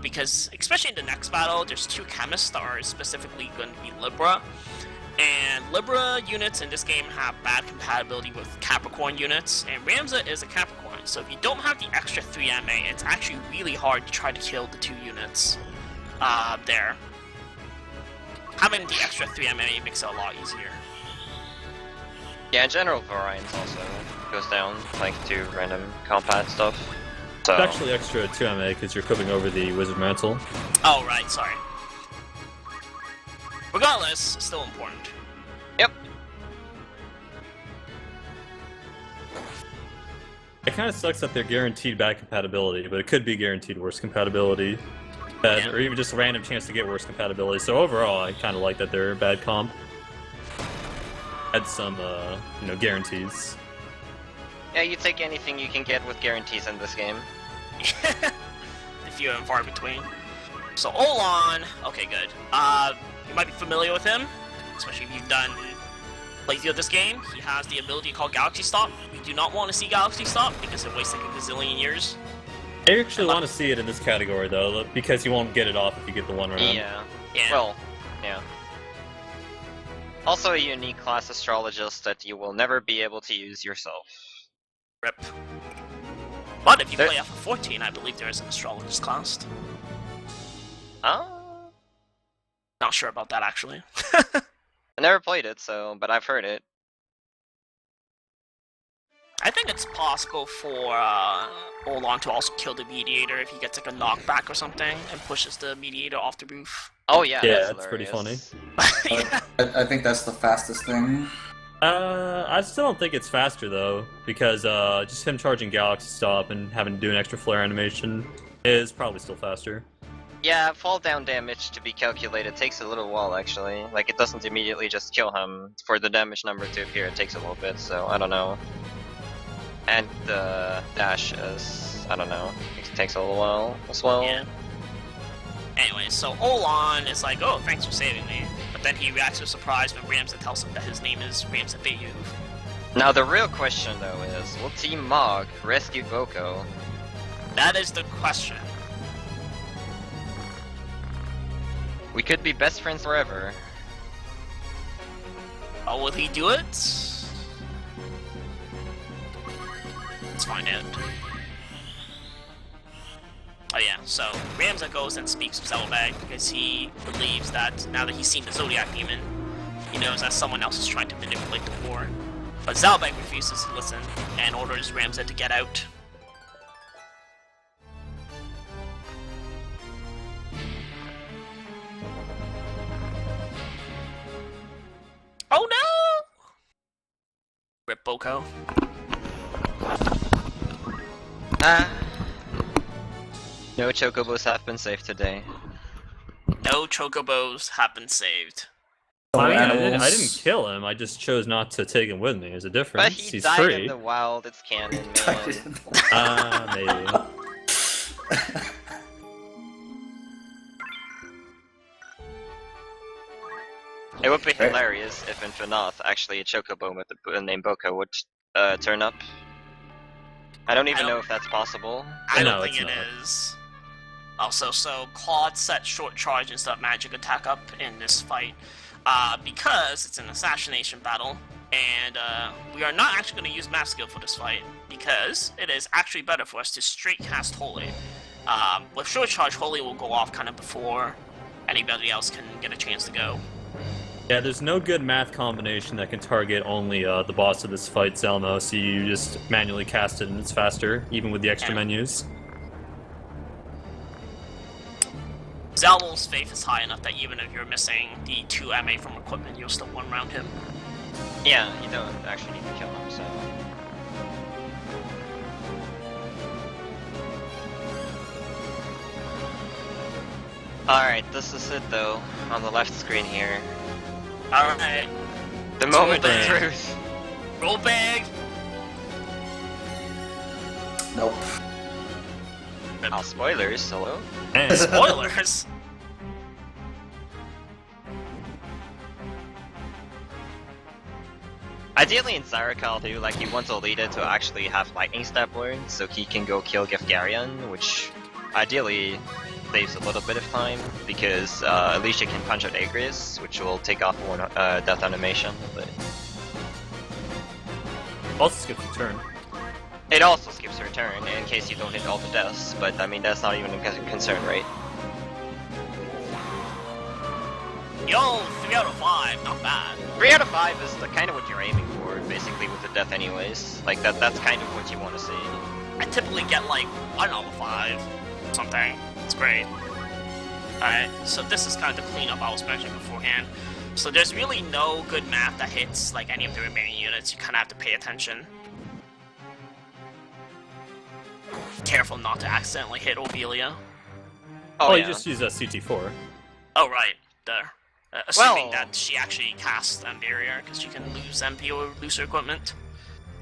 Because, especially in the next battle, there's 2 chemists that are specifically going to be Libra. And Libra units in this game have bad compatibility with Capricorn units, and Ramza is a Capricorn, so if you don't have the extra 3 MA, it's actually really hard to try to kill the 2 units there. having the extra 3 MMA makes it a lot easier. Yeah, in general, Variance also goes down thanks to random combat stuff. So It's actually extra 2 MA because you're equipping over the Wizard Mantle. Oh, right, sorry. Regardless, it's still important. Yep. It kind of sucks that they're guaranteed bad compatibility, but it could be guaranteed worse compatibility. Yeah. Or even just a random chance to get worse compatibility. So overall, I kind of like that they're bad comp. Had some, guarantees. Yeah, you take anything you can get with guarantees in this game. The few and far between. So Olan, okay, good. You might be familiar with him, especially if you've done playthrough of this game. He has the ability called Galaxy Stop. We do not want to see Galaxy Stop because it wastes like a gazillion years. I actually want to see it in this category though, because you won't get it off if you get the one round. Yeah. Yeah. Well, yeah. Also a unique class astrologist that you will never be able to use yourself. Rip. But if you There- play after 14, I believe there is an astrologist class. Oh. Not sure about that actually. I never played it, so but I've heard it. I think it's possible for Olan to also kill the mediator if he gets like a knockback or something and pushes the mediator off the roof. Oh yeah, Yeah, that's it's pretty hilarious. Yeah. I think that's the fastest thing. I still don't think it's faster though, because just him charging Galaxy Stop and having to do an extra flare animation is probably still faster. Yeah, fall down damage to be calculated takes a little while actually. Like it doesn't immediately just kill him. For the damage number to appear, it takes a little bit. So I don't know. And the dash is, I don't know, it takes a little while as well. Yeah. Anyway, so Olan is like, oh, thanks for saving me. But then he reacts with surprise when Ramza tells him that his name is Ramza Bayou. Now the real question though is, will Team Mog rescue Boko? That is the question. We could be best friends forever. Oh, will he do it? Let's find out. Oh yeah, so Ramza goes and speaks with Zelbag because he believes that now that he's seen the Zodiac Demon, he knows that someone else is trying to manipulate the war. But Zelbag refuses to listen and orders Ramza to get out. Oh no! Rip Boko. No chocobos have been saved today. No chocobos have been saved. I mean, I animals. didn't kill him, I just chose not to take him with me. There's a difference. But he He's died free. in the wild, it's canon, Died man. Maybe. It would be hilarious if in Fanath actually a chocobo with the name Boko would turn up. I don't even know if that's possible. I don't No, think it's it not. is. Also, so Claude set short charge instead of magic attack up in this fight because it's an assassination battle, and we are not actually going to use math skill for this fight because it is actually better for us to straight cast Holy. With short charge, Holy will go off kind of before anybody else can get a chance to go. Yeah, there's no good math combination that can target only the boss of this fight, Zelmo, so you just manually cast it and it's faster, even with the extra Yeah. menus. Zalmo's faith is high enough that even if you're missing the 2 MA from equipment, you'll still one round him. Yeah, you don't actually need to kill him, so. Alright, this is it though, on the left screen here. Alright, The moment of big. truth. roll big! Nope. Oh, spoilers, hello? And Spoilers! Ideally in Zarakal too, like you want Alita to actually have lightning step learned, so he can go kill Gifgarion, which ideally saves a little bit of time, because Alicia can punch out Agrius, which will take off one death animation, but also skip the turn. it also skips her turn in case you don't hit all the deaths, but I mean that's not even a concern, right? Yo, 3 out of 5, not bad. 3 out of 5 is kind of what you're aiming for, basically, with the death anyways. Like, that's kind of what you want to see. I typically get like 1 out of 5, something. It's great. Alright, so this is kind of the cleanup I was mentioning beforehand. So there's really no good map that hits like any of the remaining units. You kind of have to pay attention. Careful not to accidentally hit Obelia. Oh, yeah. you just use a CT4. Oh, right, there. Assuming that she actually casts barrier, because you can lose MP or lose her equipment.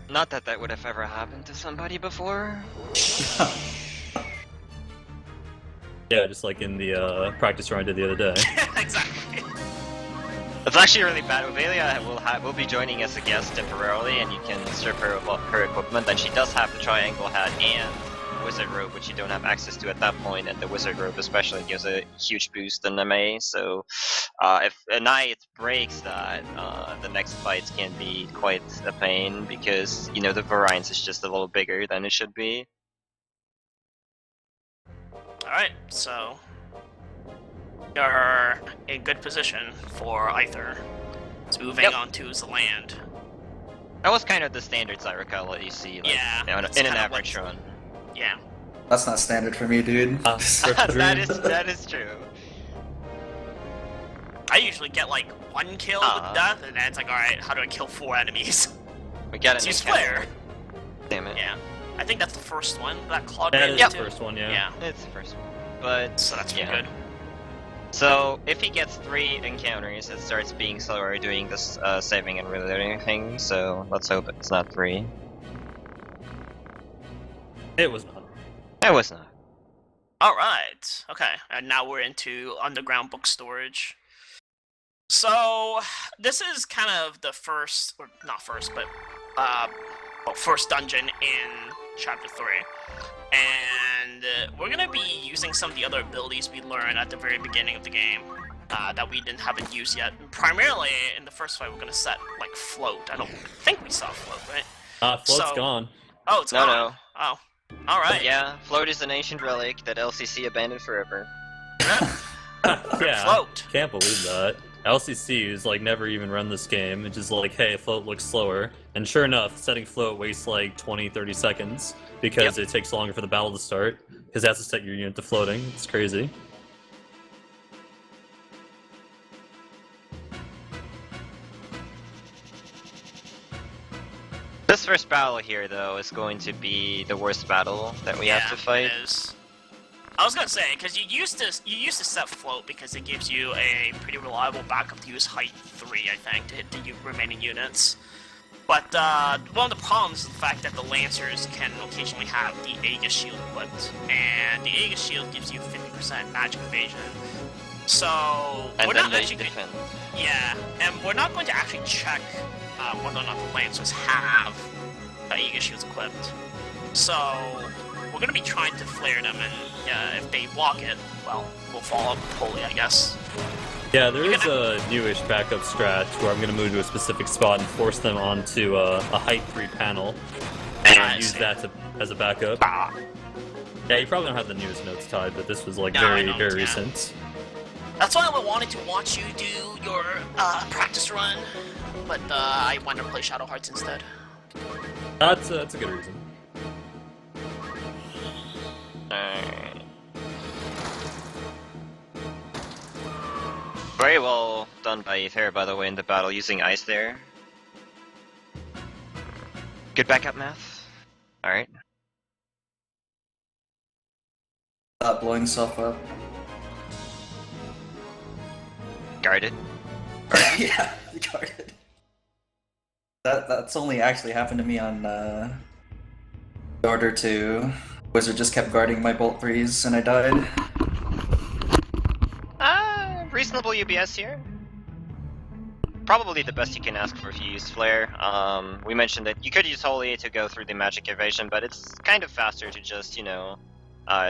Not that that would have ever happened to somebody before. Yeah, just like in the practice run I did the other day. Exactly. It's actually really bad. Obelia will be joining as a guest temporarily, and you can strip her of her equipment. And she does have the triangle hat and wizard robe, which you don't have access to at that point. And the wizard robe especially gives a huge boost in MA. So if a knight breaks that, the next fights can be quite a pain because the variance is just a little bigger than it should be. Alright, so you're in good position for Aithere. It's moving on to the land. That was kind of the standard Zarghdas that you see in an average run. Yeah. That's not standard for me, dude. that is true. I usually get like 1 kill with death, and then it's like, alright, how do I kill 4 enemies? We got Let's an use flare. Damn it. Yeah. I think that's the first one that Claude That made is too. the first one, yeah. Yeah. It's the first one. But So that's pretty good. So if he gets 3 encounters, it starts being slower doing this saving and reloading thing. So let's hope it's not 3. It was not. It was not. Alright. Okay. And now we're into underground book storage. So this is kind of the first, or not first, but first dungeon in Chapter 3. And we're going to be using some of the other abilities we learned at the very beginning of the game that we haven't used yet. Primarily, in the first fight, we're going to set, like, float. I don't think we saw float, right? Float's gone. Oh, it's gone. No. Oh, alright. Yeah, float is an ancient relic that LCC abandoned forever. Yeah, Float. can't believe that. LCC is like never even run this game. It's just like, hey, float looks slower. And sure enough, setting float wastes like 20-30 seconds because it takes longer for the battle to start. Because it has to set your unit to floating. It's crazy. This first battle here, though, is going to be the worst battle that we have to fight. It is. I was gonna say, because you used to set float because it gives you a pretty reliable backup to use height 3, I think, to hit the remaining units. But one of the problems is the fact that the Lancers can occasionally have the eLmaGus shield equipped, and the eLmaGus shield gives you 50% magic evasion. So we're not actually defend. Yeah, and we're not going to actually check whether or not the Lancers have the eLmaGus shields equipped. So we're going to be trying to flare them, and if they block it, well, we'll follow up with Holy, I guess. Yeah, there is a newish backup strat where I'm going to move to a specific spot and force them onto a height 3 panel and use that as a backup. Yeah, you probably don't have the newest notes, Tide, but this was like very recent. That's why I wanted to watch you do your practice run, but I wanted to play Shadow Hearts instead. That's a good reason. Very well done by Aithere, by the way, in the battle using ice there. Good backup math. Alright. Stop blowing stuff up. Guarded. Yeah, guarded. That's only actually happened to me on Dorter 2. Wizard just kept guarding my bolt 3s and I died. Reasonable UBS here. Probably the best you can ask for if you use Flare. We mentioned that you could use Holy to go through the magic evasion, but it's kind of faster to just,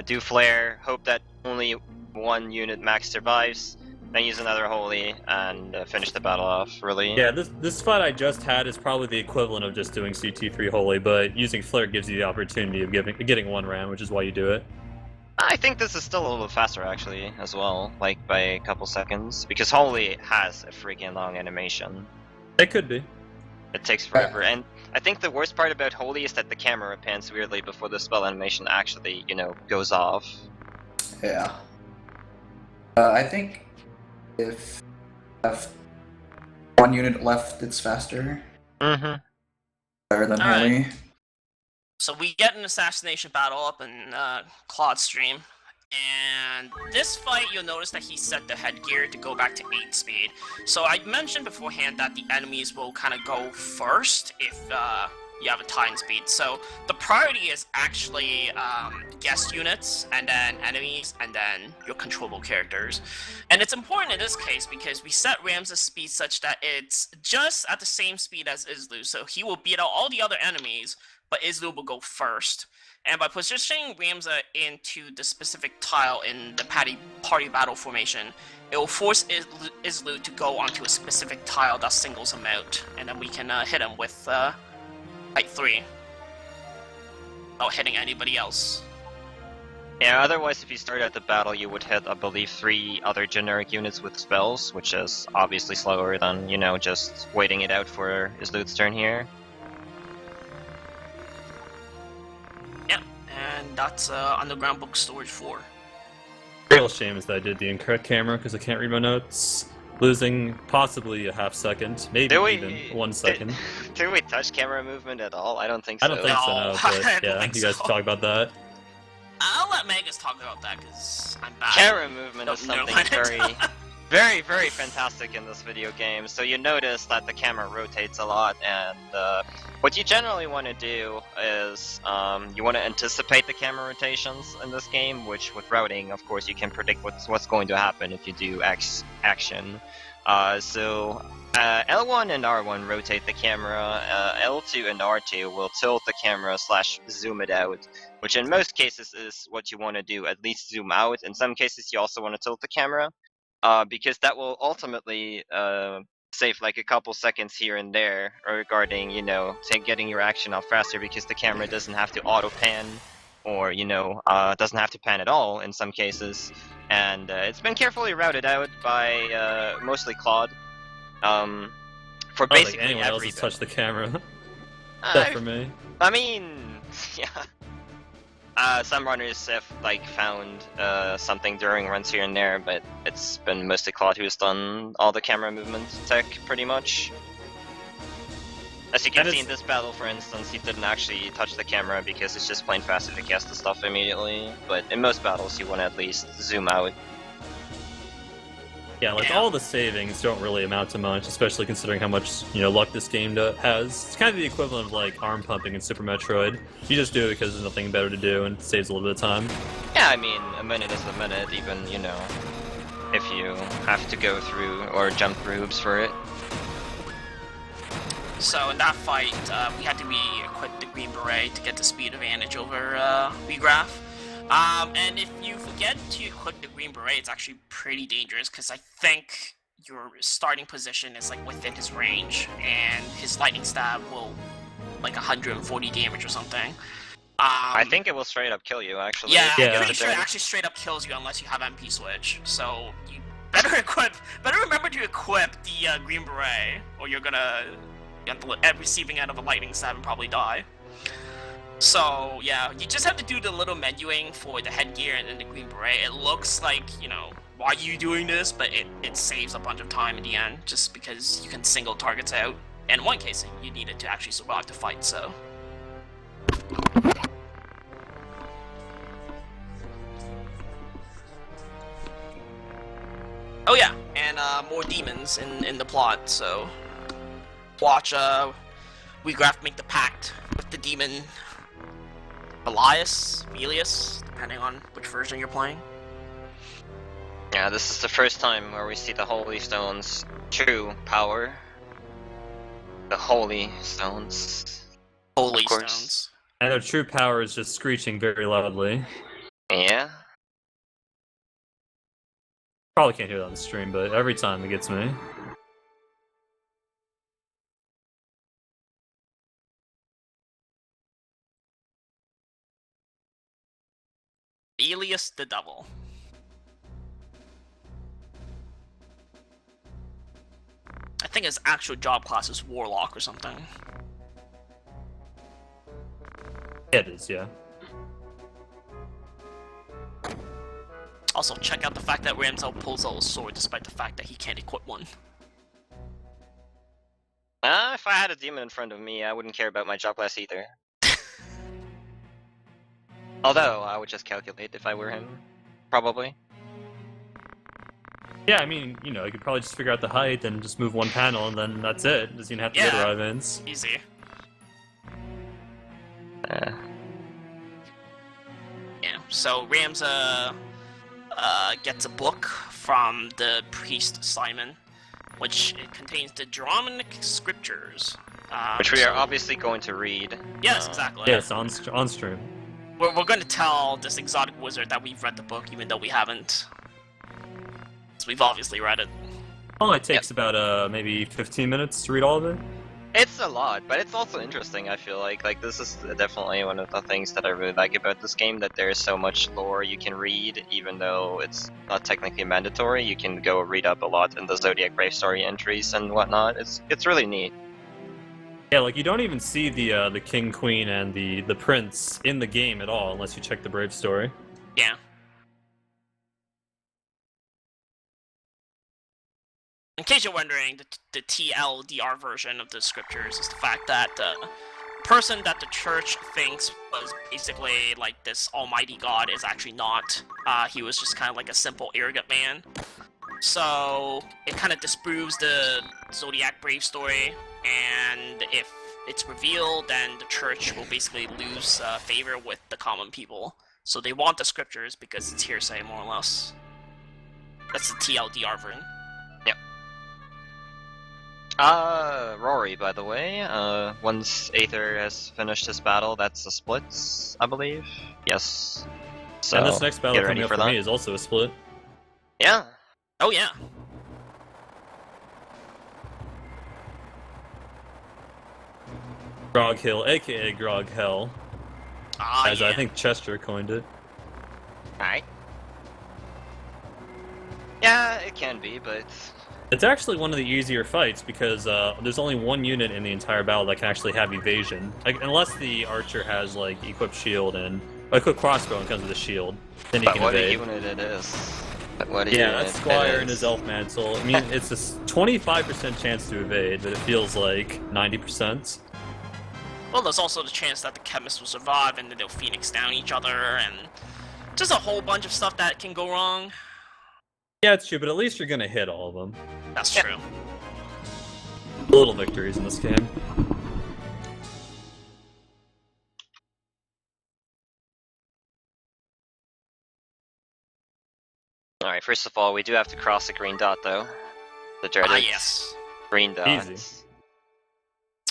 do Flare, hope that only one unit max survives, then use another Holy, and finish the battle off, really. Yeah, this fight I just had is probably the equivalent of just doing CT3 Holy, but using Flare gives you the opportunity of getting one round, which is why you do it. I think this is still a little bit faster, actually, as well, like by a couple seconds, because Holy has a freaking long animation. It could be. It takes forever, and I think the worst part about Holy is that the camera pans weirdly before the spell animation actually, goes off. Yeah. I think if you have one unit left, it's faster. Mm-hmm. Better than All Holy. right. So we get an assassination battle up in Claude's stream. And this fight, you'll notice that he set the headgear to go back to 8 speed. So I mentioned beforehand that the enemies will kind of go first if you have a Titan speed. So the priority is actually guest units, and then enemies, and then your controllable characters. And it's important in this case because we set Ramses' speed such that it's just at the same speed as Islu. So he will beat out all the other enemies, but Islu will go first. And by positioning Ramza into the specific tile in the party battle formation, it will force Islu to go onto a specific tile that singles him out, and then we can hit him with Fight 3 without hitting anybody else. Yeah, otherwise if you start out the battle, you would hit, I believe, 3 other generic units with spells, which is obviously slower than, just waiting it out for Islu's turn here. And that's Underground Book Storage 4. Real shame is that I did the incorrect camera because I can't read my notes. Losing possibly a half second, maybe even 1 second. Did we touch camera movement at all? I don't think so. I don't think so, no, No, I but don't yeah, think you guys so. talk about that. I'll let Magus talk about that because I'm bad. Camera movement is Don't know something it. very, very, very fantastic in this video game. So you notice that the camera rotates a lot, and what you generally want to do is you want to anticipate the camera rotations in this game, which with routing, of course, you can predict what's going to happen if you do X action. So L1 and R1 rotate the camera, L2 and R2 will tilt the camera / zoom it out, which in most cases is what you want to do, at least zoom out. In some cases you also want to tilt the camera, because that will ultimately save like a couple seconds here and there regarding, getting your action off faster, because the camera doesn't have to auto pan, or, doesn't have to pan at all in some cases. And it's been carefully routed out by mostly Claude. For I don't basically think anyone else every has touched the camera. Uh, Except for me. I mean, yeah. Some runners have found something during runs here and there, but it's been mostly Claude who's done all the camera movement tech pretty much. As you can see in this battle, for instance, he didn't actually touch the camera because it's just plain faster to cast the stuff immediately. But in most battles, you want to at least zoom out. Yeah, all the savings don't really amount to much, especially considering how much, luck this game has. It's kind of the equivalent of, arm pumping in Super Metroid. You just do it because there's nothing better to do, and it saves a little bit of time. Yeah, I mean, a minute is a minute, even, if you have to go through or jump through hoops for it. So in that fight, we had to re-equip the Green Beret to get the speed advantage over Regraph. And if you forget to equip the Green Beret, it's actually pretty dangerous, because I think your starting position is within his range, and his lightning stab will 140 damage or something. I think it will straight up kill you, actually. Yeah, Yeah. I'm pretty sure it actually straight up kills you unless you have MP switch. So you better remember to equip the Green Beret, or you're gonna at receiving end of a lightning stab and probably die. So yeah, you just have to do the little menuing for the headgear and then the Green Beret. It looks like, why are you doing this? But it saves a bunch of time in the end, just because you can single targets out. And in one case, you needed to actually survive the fight, so. Oh yeah, and more demons in the plot, so watch Regraph make the pact with the demon Velius, depending on which version you're playing. Yeah, this is the first time where we see the Holy Stone's true power. The Holy Stones. Holy Of course. Stones. And their true power is just screeching very loudly. Yeah. Probably can't hear that on the stream, but every time it gets me. Alias the Devil. I think his actual job class is Warlock or something. It is, yeah. Also, check out the fact that Ramsel pulls out a sword despite the fact that he can't equip one. If I had a demon in front of me, I wouldn't care about my job class either. Although, I would just calculate if I were him. Probably. Yeah, I mean, you know, you could probably just figure out the height and just move one panel, and then that's it. Doesn't even have to go to Rivens. Easy. Yeah, so Ramza gets a book from the priest Simon, which it contains the Dromonic scriptures. Which we are obviously going to read. Yes, exactly. Yes, on stream. We're going to tell this exotic wizard that we've read the book, even though we haven't. So we've obviously read it. Only takes about maybe 15 minutes to read all of it. It's a lot, but it's also interesting, I feel like. Like, this is definitely one of the things that I really like about this game, that there's so much lore you can read, even though it's not technically mandatory. You can go read up a lot in the Zodiac Brave Story entries and whatnot. It's really neat. Yeah, like, you don't even see the king, queen, and the prince in the game at all, unless you check the Brave story. Yeah. In case you're wondering, the TLDR version of the scriptures is the fact that the person that the church thinks was basically like this almighty god is actually not. He was just kind of like a simple arrogant man. So it kind of disproves the Zodiac Brave story, and if it's revealed, then the church will basically lose favor with the common people. So they want the scriptures because it's hearsay, more or less. That's the TLDR version. Rory, by the way, once Aithere has finished his battle, that's a split, I believe. Yes. So, and this next battle get coming ready up for for that. me is also a split. Yeah. Oh yeah. Grog Hill, aka Grog Hell, as I think Chester coined it. Alright. Yeah, it can be, but... It's actually one of the easier fights because there's only one unit in the entire battle that can actually have evasion. Like, unless the archer has like equipped shield and equipped crossbow and comes with a shield, then he But can what evade. a unit it is. But what a Yeah, unit that's Squire it and his is. elf mantle. I mean, it's a 25% chance to evade, but it feels like 90%. Well, there's also the chance that the chemist will survive and then they'll phoenix down each other, and just a whole bunch of stuff that can go wrong. Yeah, it's true, but at least you're gonna hit all of them. That's true. Little victories in this game. Alright, first of all, we do have to cross the green dot, though. The dreaded Yes. green dot. Easy.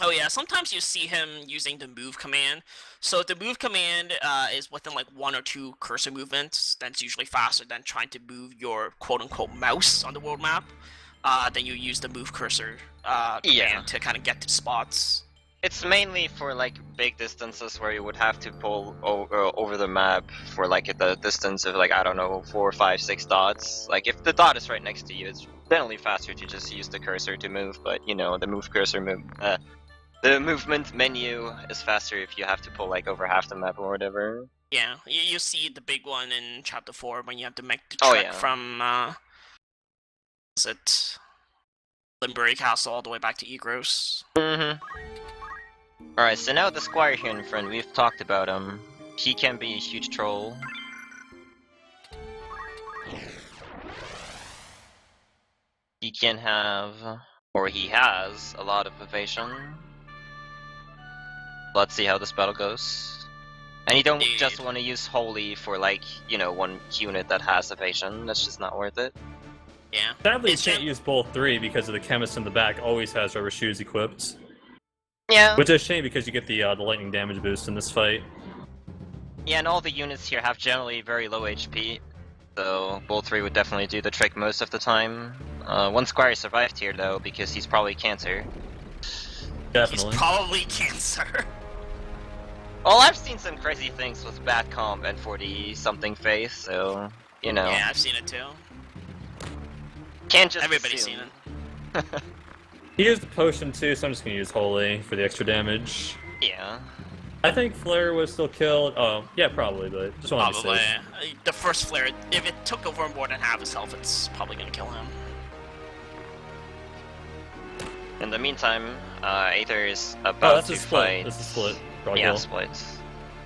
Oh yeah, sometimes you see him using the move command. So if the move command is within like 1 or 2 cursor movements, that's usually faster than trying to move your quote-unquote mouse on the world map. Then you use the move cursor command to kind of get to spots. It's mainly for like big distances where you would have to pull over the map for like the distance of like, I don't know, 4, 5, 6 dots. Like if the dot is right next to you, it's generally faster to just use the cursor to move, but you know, the move cursor the movement menu is faster if you have to pull like over half the map or whatever. Yeah, you see the big one in chapter 4 when you have to make the trek from is it Limbury Castle all the way back to Egros. Alright, so now the Squire here in front, we've talked about him. He can be a huge troll. He can have, or he has, a lot of evasion. Let's see how this battle goes. And you don't just want to use Holy for like, you know, one unit that has evasion. That's just not worth it. Yeah. Sadly, you can't use both 3 because of the chemist in the back always has rubber shoes equipped. Yeah. Which is a shame because you get the lightning damage boost in this fight. Yeah, and all the units here have generally very low HP. So Bull 3 would definitely do the trick most of the time. One Squire survived here though, because he's probably Cancer. Definitely. He's probably Cancer. Well, I've seen some crazy things with bad comp and 40-something faith, so, you know. Yeah, I've seen it too. Can't just Everybody's assume. seen it. He used the potion too, so I'm just gonna use Holy for the extra damage. Yeah. I think Flare was still killed. Oh, yeah, probably, but just want to be Probably. safe. The first flare, if it took over more than half his health, it's probably gonna kill him. In the meantime, Aithere is Oh, about that's to a split. fight. That's a split. Broad Yeah, kill. split.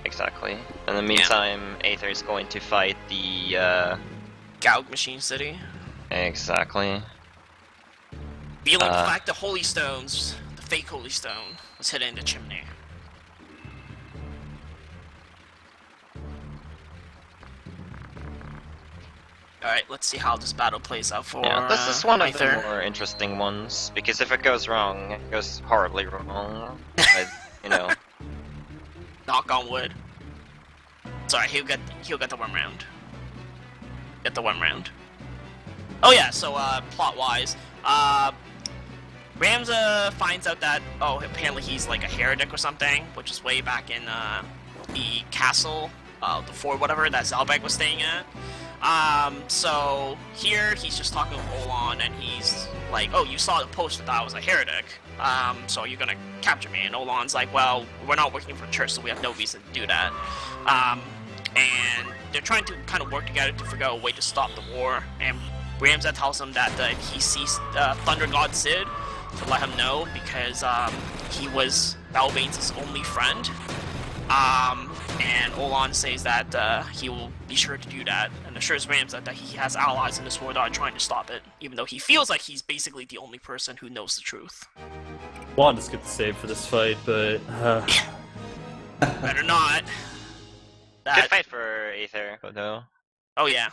Exactly. In the meantime, Aithere is going to fight the, Gaug Machine City. Exactly. Revealing the fact the Holy Stones, the fake Holy Stone, was hidden in the chimney. Alright, let's see how this battle plays out for Yeah, this is one of the Aithere. more interesting ones, because if it goes wrong, it goes horribly wrong. But, you know. Knock on wood. Sorry, he'll get the one round. Get the one round. Oh yeah, so plot-wise, Ramza finds out that apparently he's like a heretic or something, which is way back in the castle, the fort, whatever that Zalbag was staying at. So here he's just talking with Olan, and he's like, "Oh, you saw the post that I was a heretic. So you're gonna capture me?" And Olan's like, "Well, we're not working for the church, so we have no reason to do that." And they're trying to kind of work together to figure out a way to stop the war. And Ramza tells him that he sees Thunder God Sid to let him know because he was Balbane's only friend. And Olan says that he will be sure to do that, and assures Ramza that he has allies in this war that are trying to stop it, even though he feels like he's basically the only person who knows the truth. Wanted to skip the save for this fight, but Better not. Good fight for Aithere, though. Oh yeah,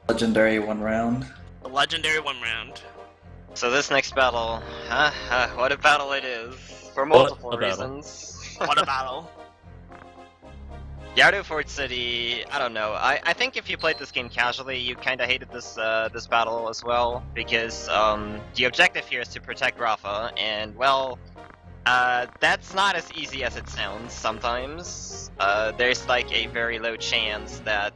Legendary 1 round. the legendary one round. So this next battle, what a battle it is, for multiple a battle. reasons. What a battle. Yardo Fort City, I don't know. I think if you played this game casually, you kind of hated this this battle as well, because the objective here is to protect Rafa, and well, that's not as easy as it sounds sometimes. There's like a very low chance that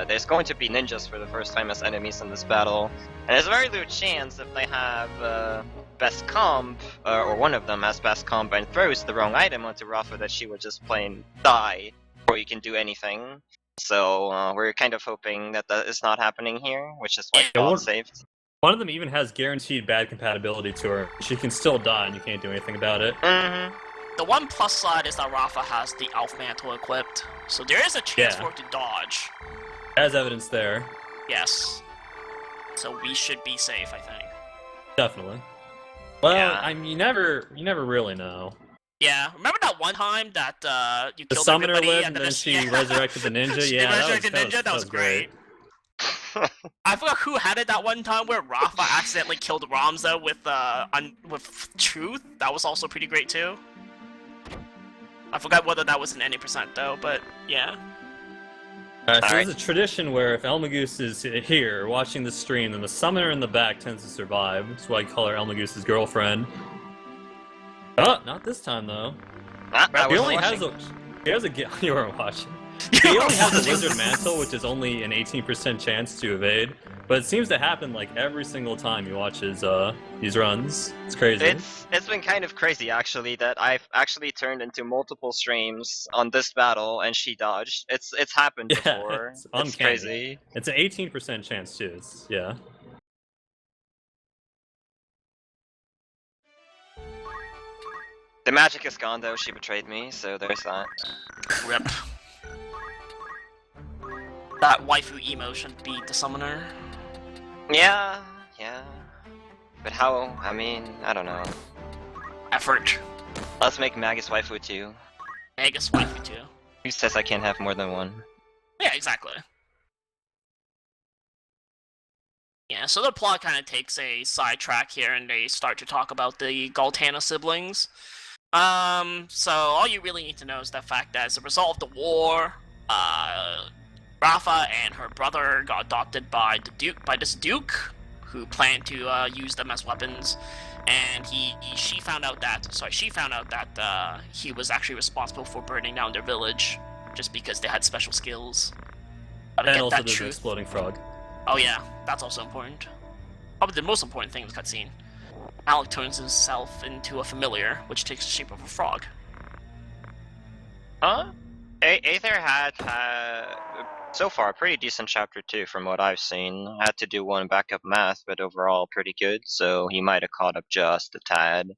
there's going to be ninjas for the first time as enemies in this battle, and there's a very low chance if they have best comp, or one of them has best comp and throws the wrong item onto Rafa, that she would just plain die before you can do anything. So we're kind of hoping that that is not happening here, which is why Yeah, Claude one- saved. one of them even has guaranteed bad compatibility to her. She can still die, and you can't do anything about it. Mm-hmm. The one plus side is that Rafa has the Elf Mantle equipped, so there is a chance Yeah. for it to dodge. As evidence there, Yes. So we should be safe, I think. definitely. Well, Yeah. I mean, you never really know. Yeah, remember that one time that you The killed summoner everybody lived, and then she yeah. resurrected the ninja. She Yeah, resurrected ninja. That was great. I forgot who had it that one time where Rafa accidentally killed Ramza with truth. That was also pretty great too. I forgot whether that was in any percent though, but yeah. So Alright. there's a tradition where if eLmaGus is here watching the stream, then the summoner in the back tends to survive. That's why I call her eLmaGus's girlfriend. Oh, not this time though. I He was only watching. you weren't watching. He only has a wizard mantle, which is only an 18% chance to evade. But it seems to happen like every single time you watch his these runs. It's crazy. It's been kind of crazy actually that I've actually turned into multiple streams on this battle and she dodged. It's happened Yeah, before. it's It's uncanny. crazy. It's an 18% chance too. Yeah. The magic is gone though, she betrayed me, so there's that. Rip. That waifu emo should be the summoner. Yeah. But how, I mean, I don't know. Effort. Let's make Magus waifu too. Magus waifu too. Who says I can't have more than one? Yeah, exactly. Yeah, so the plot kind of takes a sidetrack here, and they start to talk about the Galtana siblings. So all you really need to know is the fact that as a result of the war, Rafa and her brother got adopted by the Duke, who planned to use them as weapons, and she found out that he was actually responsible for burning down their village, just because they had special skills. Gotta And get also that there's an truth. exploding frog. Oh yeah, that's also important. Probably the most important thing in the cutscene. Alec turns himself into a familiar, which takes the shape of a frog. Huh? Aithere had so far a pretty decent chapter 2 from what I've seen. I had to do one backup math, but overall pretty good, so he might have caught up just a tad.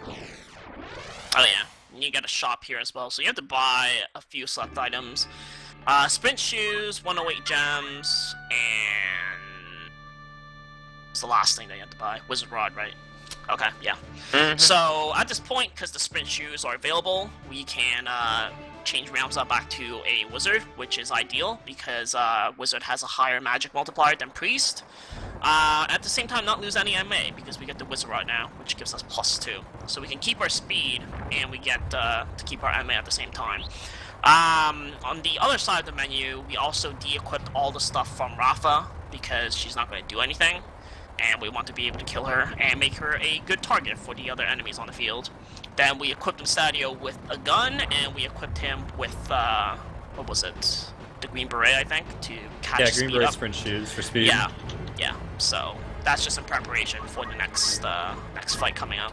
Oh yeah, you got a shop here as well, so you have to buy a few select items. Sprint shoes, 108 gems, and... What's the last thing that you have to buy? Wizard Rod, right? Okay, yeah. So, at this point, because the sprint shoes are available, we can change Ramza back to a wizard, which is ideal, because wizard has a higher magic multiplier than priest. At the same time, not lose any MA, because we get the wizard rod now, which gives us +2. So we can keep our speed, and we get to keep our MA at the same time. On the other side of the menu, we also de-equipped all the stuff from Rafa, because she's not going to do anything, and we want to be able to kill her and make her a good target for the other enemies on the field. Then we equipped Stadio with a gun, and we equipped him with, what was it? The Green Beret, I think, to catch Yeah, speed Green Beret up. sprint shoes for speed. Yeah, so that's just in preparation for the next fight coming up.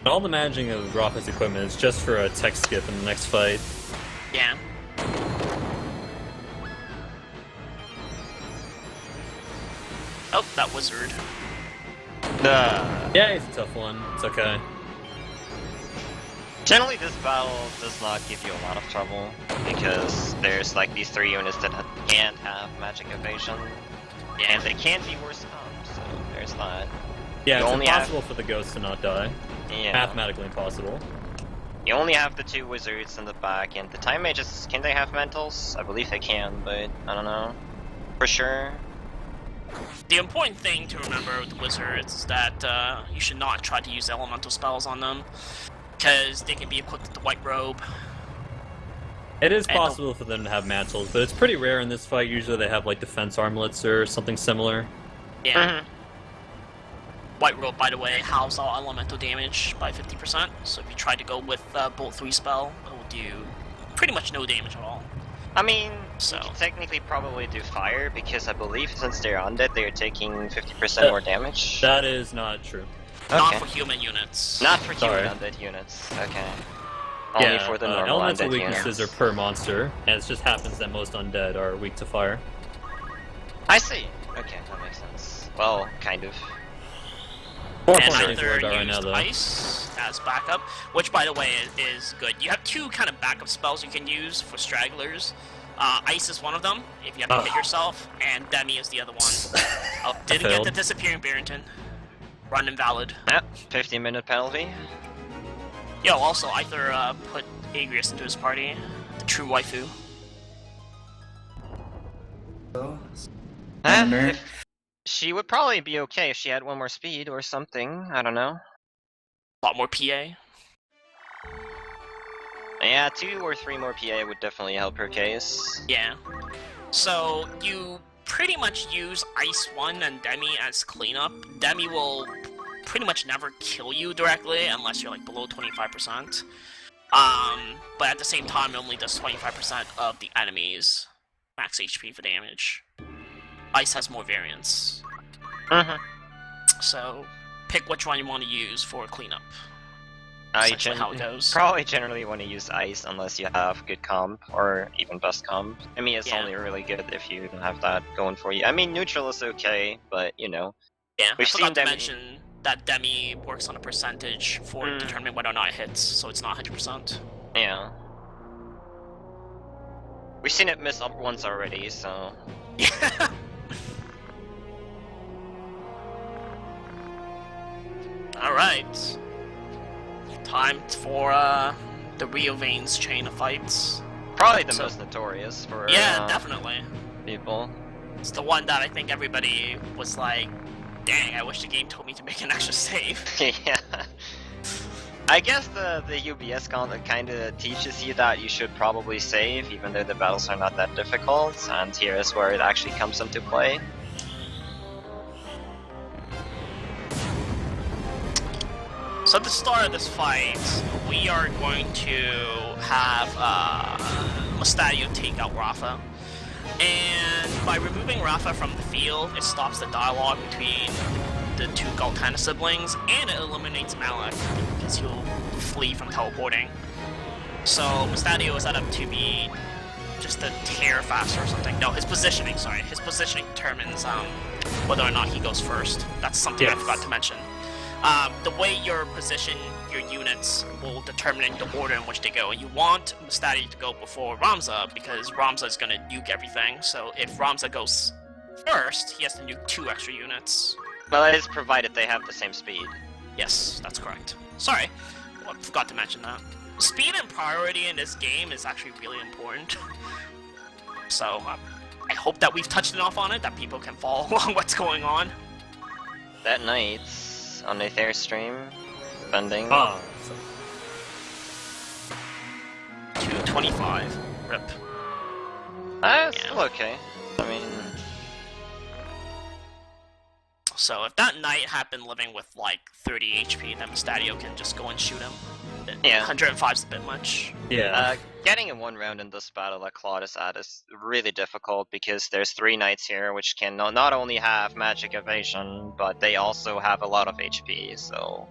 All the managing of Rafa's equipment is just for a tech skip in the next fight. Yeah. Oh, that wizard. Yeah, it's a tough one. It's okay. Generally, this battle does not give you a lot of trouble, because there's like these 3 units that can't have magic evasion, and they can be worse off, so there's that. Yeah, You it's only impossible for the ghost to not die. Yeah. Mathematically impossible. You only have the 2 wizards in the back, and the time mages, can they have mantles? I believe they can, but I don't know. For sure. The important thing to remember with the wizards is that you should not try to use elemental spells on them, because they can be equipped with the white robe. It is possible for them to have mantles, but it's pretty rare in this fight. Usually they have like defense armlets or something similar. Yeah. White robe, by the way, halves all elemental damage by 50%, so if you try to go with Bolt 3 spell, it will do pretty much no damage at all. I mean, So. you can technically probably do fire, because I believe since they're undead, they're taking 50% more damage. That is not true. Not Okay. for human units. Not for human Sorry. undead units. Okay. Only Yeah, for the normal elemental undead weaknesses units. are per monster, and it just happens that most undead are weak to fire. I see. Okay, that makes sense. Well, kind of. More And points Aithere where they are right now, used though. ice as backup, which, by the way, is good. You have 2 kind of backup spells you can use for stragglers. Ice is one of them, if you have to hit yourself, and Demi is the other one. Oh, didn't get failed. the disappearing Barrington. Run invalid. Yep, 15-minute penalty. Yo, also, Aither put Agrius into his party, the true waifu. Thunder. She would probably be okay if she had 1 more speed or something. I don't know. A lot more PA. Yeah, 2 or 3 more PA would definitely help her case. Yeah. So, you pretty much use Ice 1 and Demi as cleanup. Demi will pretty much never kill you directly unless you're like below 25%. But at the same time, it only does 25% of the enemy's max HP for damage. Ice has more variance. So, pick which one you want to use for cleanup. Essentially how it goes. Probably generally want to use ice unless you have good comp or even best comp. I mean, it's Yeah. only really good if you don't have that going for you. I mean, neutral is okay, but you know. Yeah, We've I seen forgot to Demi- mention that Demi works on a percentage for determining whether or not it hits, so it's not 100%. Yeah. We've seen it miss up once already, so. Alright. Time for the Rio Veins chain of fights. Probably the So- most notorious for Yeah, definitely. people. It's the one that I think everybody was like, dang, I wish the game told me to make an extra save. Yeah. I guess the UBS kind of teaches you that you should probably save, even though the battles are not that difficult, and here is where it actually comes into play. So at the start of this fight, we are going to have Monastery take out Rafa. And by removing Rafa from the field, it stops the dialogue between the two Galtana siblings, and it eliminates Malik, because he'll flee from teleporting. So Monastery is set up to be just a tear faster or something. No, his positioning, sorry. His positioning determines whether or not he goes first. That's something I forgot to mention. The way you position your units will determine the order in which they go. You want Monastery to go before Ramza, because Ramza is going to nuke everything. So if Ramza goes first, he has to nuke 2 extra units. Well, that is provided they have the same speed. Yes, that's correct. Sorry, I forgot to mention that. Speed and priority in this game is actually really important. So I hope that we've touched enough on it, that people can follow along what's going on. That night, on Aithere stream, defending. 225. Rip. Still okay. I mean... So if that knight had been living with like 30 HP, then Monastery can just go and shoot him. Yeah. 105's a bit much. Yeah. Getting in one round in this battle that Claude is at is really difficult, because there's 3 knights here which can not only have magic evasion, but they also have a lot of HP, so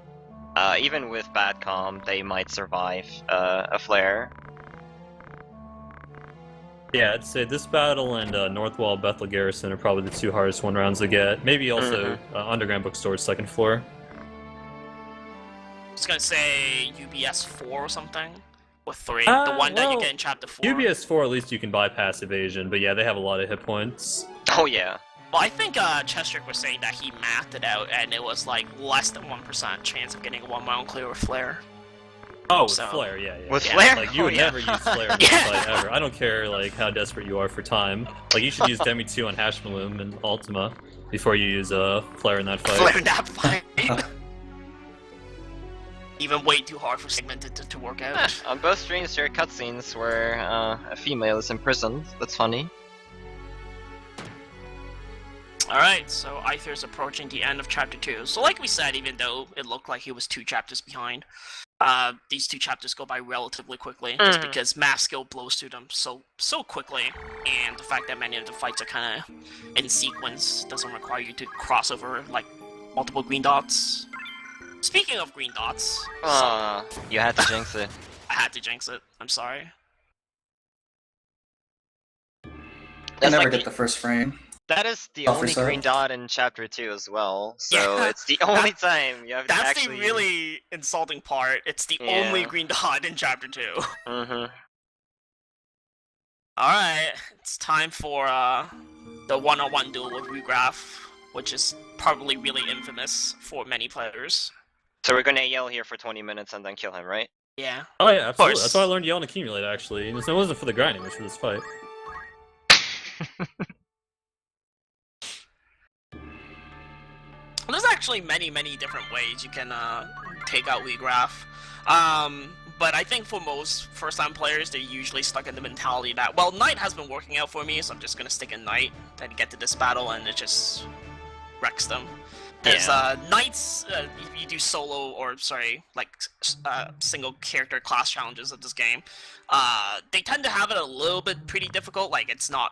even with bad comm, they might survive a flare. Yeah, I'd say this battle and North Wall Bethel Garrison are probably the 2 hardest 1 rounds to get. Maybe also Underground Bookstore 2nd floor. I was gonna say UBS 4 or something. With 3. The one that you get in Chapter 4. UBS 4, at least you can bypass evasion, but yeah, they have a lot of hit points. Oh yeah. Well, I think Chestrick was saying that he mathed it out, and it was like less than 1% chance of getting a 1-mile clear with Flare. Oh, with Flare, yeah. With Flare? Like, you would never use Flare in this fight, ever. I don't care, like, how desperate you are for time. Like, you should use Demi 2 on Hashmalum and Ultima before you use Flare in that fight. Flare in that fight? Even way too hard for Segmented to work out. On both streams there are cutscenes where a female is imprisoned. That's funny. Alright, so Aithere's approaching the end of Chapter 2. So like we said, even though it looked like he was 2 chapters behind, these 2 chapters go by relatively quickly, just because math skill blows through them so quickly, and the fact that many of the fights are kind of in sequence doesn't require you to cross over, like, multiple green dots. Speaking of green dots... you had to jinx it. I had to jinx it. I'm sorry. I never get the first frame. That is the only green dot in Chapter 2 as well, so it's the only time you have to actually... That's the really insulting part. It's the only green dot in Chapter 2. Mm-hmm. Alright, it's time for the one-on-one duel with Regraph, which is probably really infamous for many players. So we're gonna yell here for 20 minutes and then kill him, right? Yeah. Oh yeah, absolutely. That's why I learned Yell and Accumulate, actually. It wasn't for the grinding, it was for this fight. There's actually many different ways you can take out Regraph. But I think for most first-time players, they're usually stuck in the mentality that, well, Knight has been working out for me, so I'm just gonna stick in Knight, then get to this battle, and it just wrecks them. There's Knights, if you do solo, or sorry, like single character class challenges of this game, they tend to have it a little bit pretty difficult. Like, it's not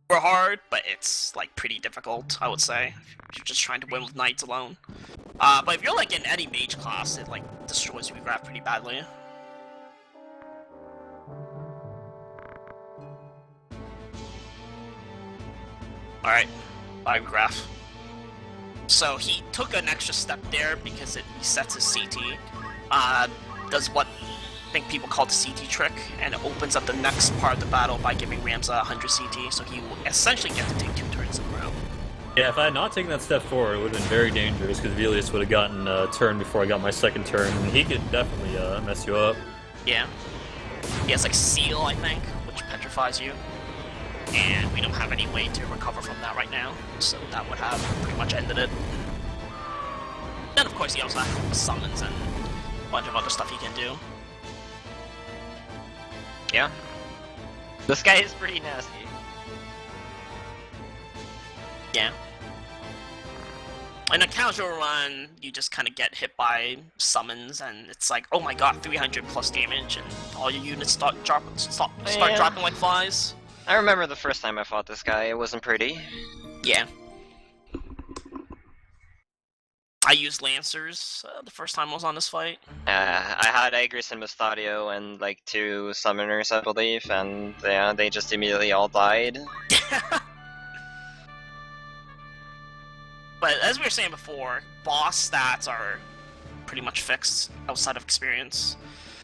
super hard, but it's like pretty difficult, I would say, if you're just trying to win with Knights alone. But if you're like in any mage class, it like destroys Regraph pretty badly. Alright, bye Regraph. So he took an extra step there because it resets his CT. Does what I think people call the CT trick, and it opens up the next part of the battle by giving Ramza 100 CT, so he will essentially get to take 2 turns in a row. Yeah, if I had not taken that step forward, it would have been very dangerous, because Velius would have gotten a turn before I got my 2nd turn, and he could definitely mess you up. Yeah. He has like Seal, I think, which petrifies you. And we don't have any way to recover from that right now, so that would have pretty much ended it. Then of course he also has summons and bunch of other stuff he can do. Yeah. This guy is pretty nasty. Yeah. In a casual run, you just kind of get hit by summons, and it's like, oh my god, 300 plus damage, and all your units start dropping like flies. I remember the first time I fought this guy, it wasn't pretty. Yeah. I used Lancers the first time I was on this fight. I had Agris and Mustadio and like 2 summoners, I believe, and yeah, they just immediately all died. But as we were saying before, boss stats are pretty much fixed outside of experience.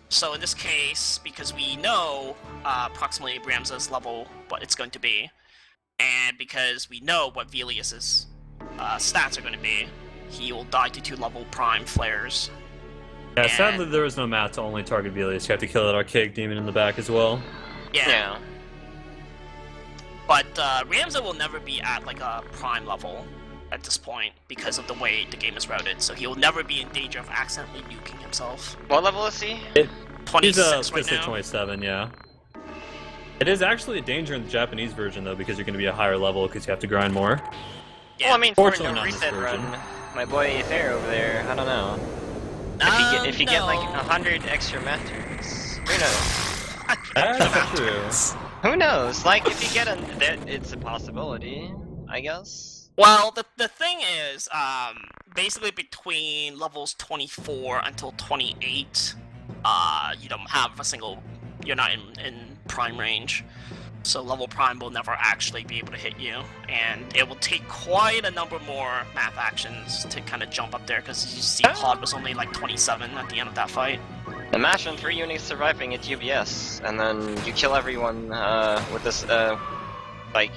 So in this case, because we know approximately Ramza's level, what it's going to be, and because we know what Velius's stats are going to be, he will die to 2-level prime flares. Yeah, And- sadly there is no map to only target Velius. You have to kill that archaic demon in the back as well. Yeah. But Ramza will never be at like a prime level at this point because of the way the game is routed, so he will never be in danger of accidentally nuking himself. What level is he? 26 He's right now. 27, yeah. It is actually a danger in the Japanese version though, because you're going to be a higher level because you have to grind more. Yeah. Well, I mean, for Fortunately the not in this reset version. run, my boy Aithere over there, I don't know. If you get like 100 extra masters, who knows? That's true. Who knows? Like, if you get it's a possibility, I guess. Well, the thing is, basically between levels 24 until 28, you don't have a single, you're not in prime range. So level prime will never actually be able to hit you, and it will take quite a number more math actions to kind of jump up there, because you see Claude was only like 27 at the end of that fight. Imagine 3 units surviving at UBS, and then you kill everyone with this, like,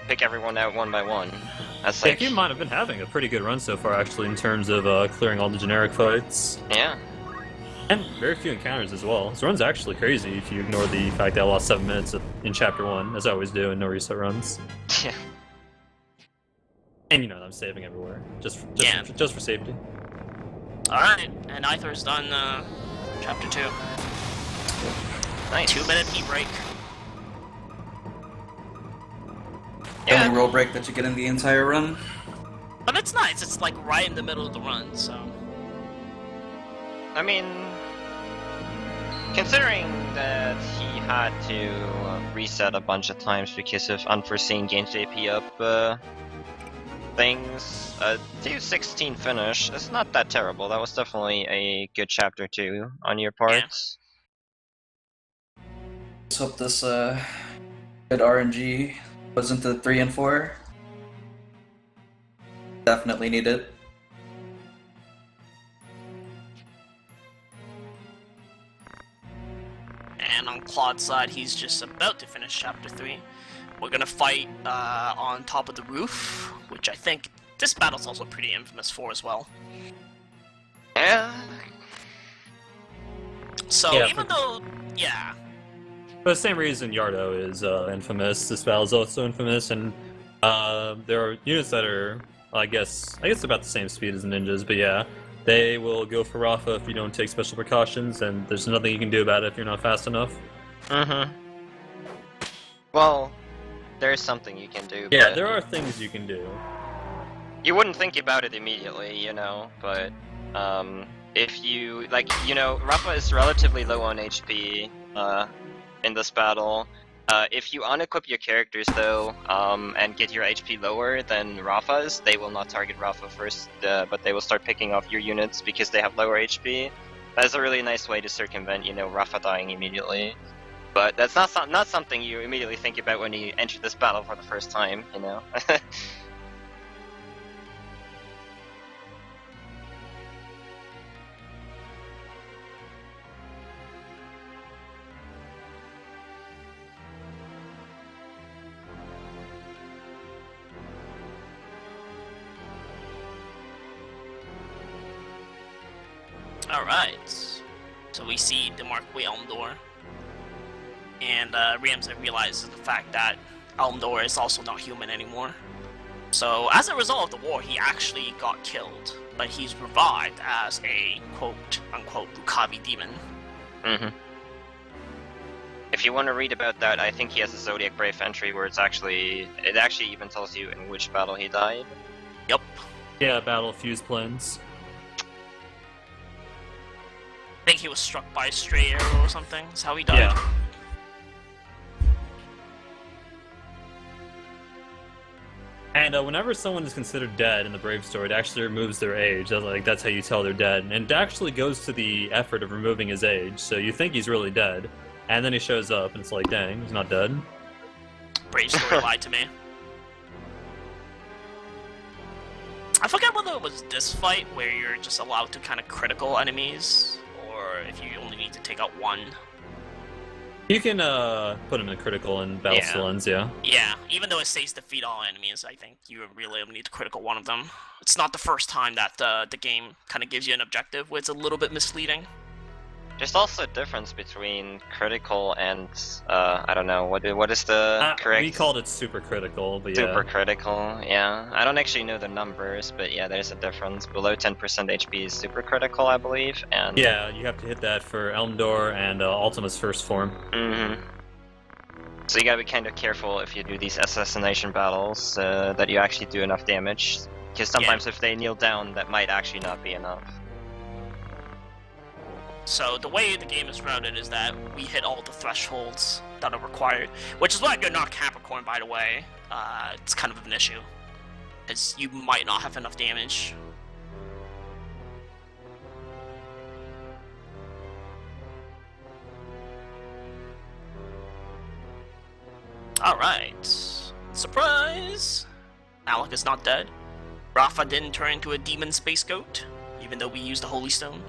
pick everyone out one by one. That's Yeah, like, keep in mind, I've been having a pretty good run so far actually in terms of clearing all the generic fights. yeah. And very few encounters as well. This run's actually crazy if you ignore the fact that I lost 7 minutes in Chapter 1, as I always do in no reset runs. Yeah. And you know, I'm saving everywhere, just for safety. Alright, and Aithere's done chapter 2. Nice. 2-minute heat break. The only roll break that you get in the entire run. But it's nice, it's like right in the middle of the run, so... I mean, considering that he had to reset a bunch of times because of unforeseen game JP up things, 2:16 finish, it's not that terrible. That was definitely a good chapter 2 on your part. Let's hope this good RNG goes into 3 and 4. Definitely need it. And on Claude's side, he's just about to finish chapter 3. We're gonna fight on top of the roof, which I think this battle's also pretty infamous for as well. Yeah. So Yeah, even though, yeah, For the same reason Yardo is infamous, this battle is also infamous, and there are units that are, I guess about the same speed as the ninjas, but yeah, they will go for Rafa if you don't take special precautions, and there's nothing you can do about it if you're not fast enough. Mm-hmm. Well, there's something you can do. Yeah, but there are things you can do. you wouldn't think about it immediately, you know, but if you, like, you know, Rafa is relatively low on HP in this battle. If you unequip your characters though, and get your HP lower than Rafa's, they will not target Rafa first, but they will start picking off your units because they have lower HP. That's a really nice way to circumvent, you know, Rafa dying immediately. But that's not something you immediately think about when you enter this battle for the first time, you know. alright. So we see the Marquis Elmdor. And Ramza realizes the fact that Elmdor is also not human anymore. So, as a result of the war, he actually got killed, but he's revived as a quote-unquote Lucavi demon. Mm-hmm. If you want to read about that, I think he has a Zodiac Brave entry where it actually even tells you in which battle he died. Yep. Yeah, Battle of Fused Plains. I think he was struck by a stray arrow or something. That's how he died. Yeah. And whenever someone is considered dead in the Brave story, it actually removes their age. That's how you tell they're dead. And it actually goes to the effort of removing his age, so you think he's really dead. And then he shows up, and it's like, dang, he's not dead. Brave story lied to me. I forget whether it was this fight where you're just allowed to kind of critical enemies, or if you only need to take out one. You can put him in critical and battle Stalens, yeah. Yeah, even though it says defeat all enemies, I think you really only need to critical one of them. It's not the first time that the game kind of gives you an objective where it's a little bit misleading. There's also a difference between critical and, I don't know, what is the correct... We called it super critical, but Super critical, yeah. I don't actually know the numbers, but yeah, there's a difference. Below 10% HP is super critical, I believe, and... Yeah, you have to hit that for Elmdor and Ultima's first form. Mm-hmm. So you gotta be kind of careful if you do these assassination battles, that you actually do enough damage. Because sometimes if they kneel down, that might actually not be enough. So the way the game is routed is that we hit all the thresholds that are required, which is why you're not Capricorn, by the way. It's kind of an issue, because you might not have enough damage. Alright. Surprise! Alec is not dead. Rafa didn't turn into a demon space goat, even though we used the Holy Stone.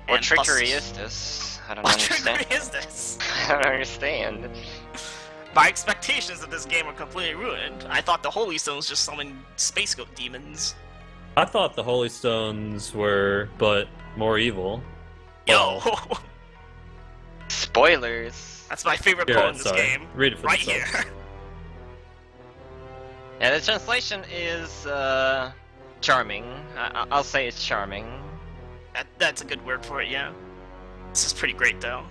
What trickery is this? I don't understand. What trickery is this? I don't understand. My expectations of this game are completely ruined. I thought the Holy Stones just summoned space goat demons. I thought the Holy Stones were, but more evil. Yo! Spoilers! That's my favorite quote in this game. Read it for right itself. here. Yeah, the translation is, charming. I'll say it's charming. That's a good word for it, yeah. This is pretty great, though.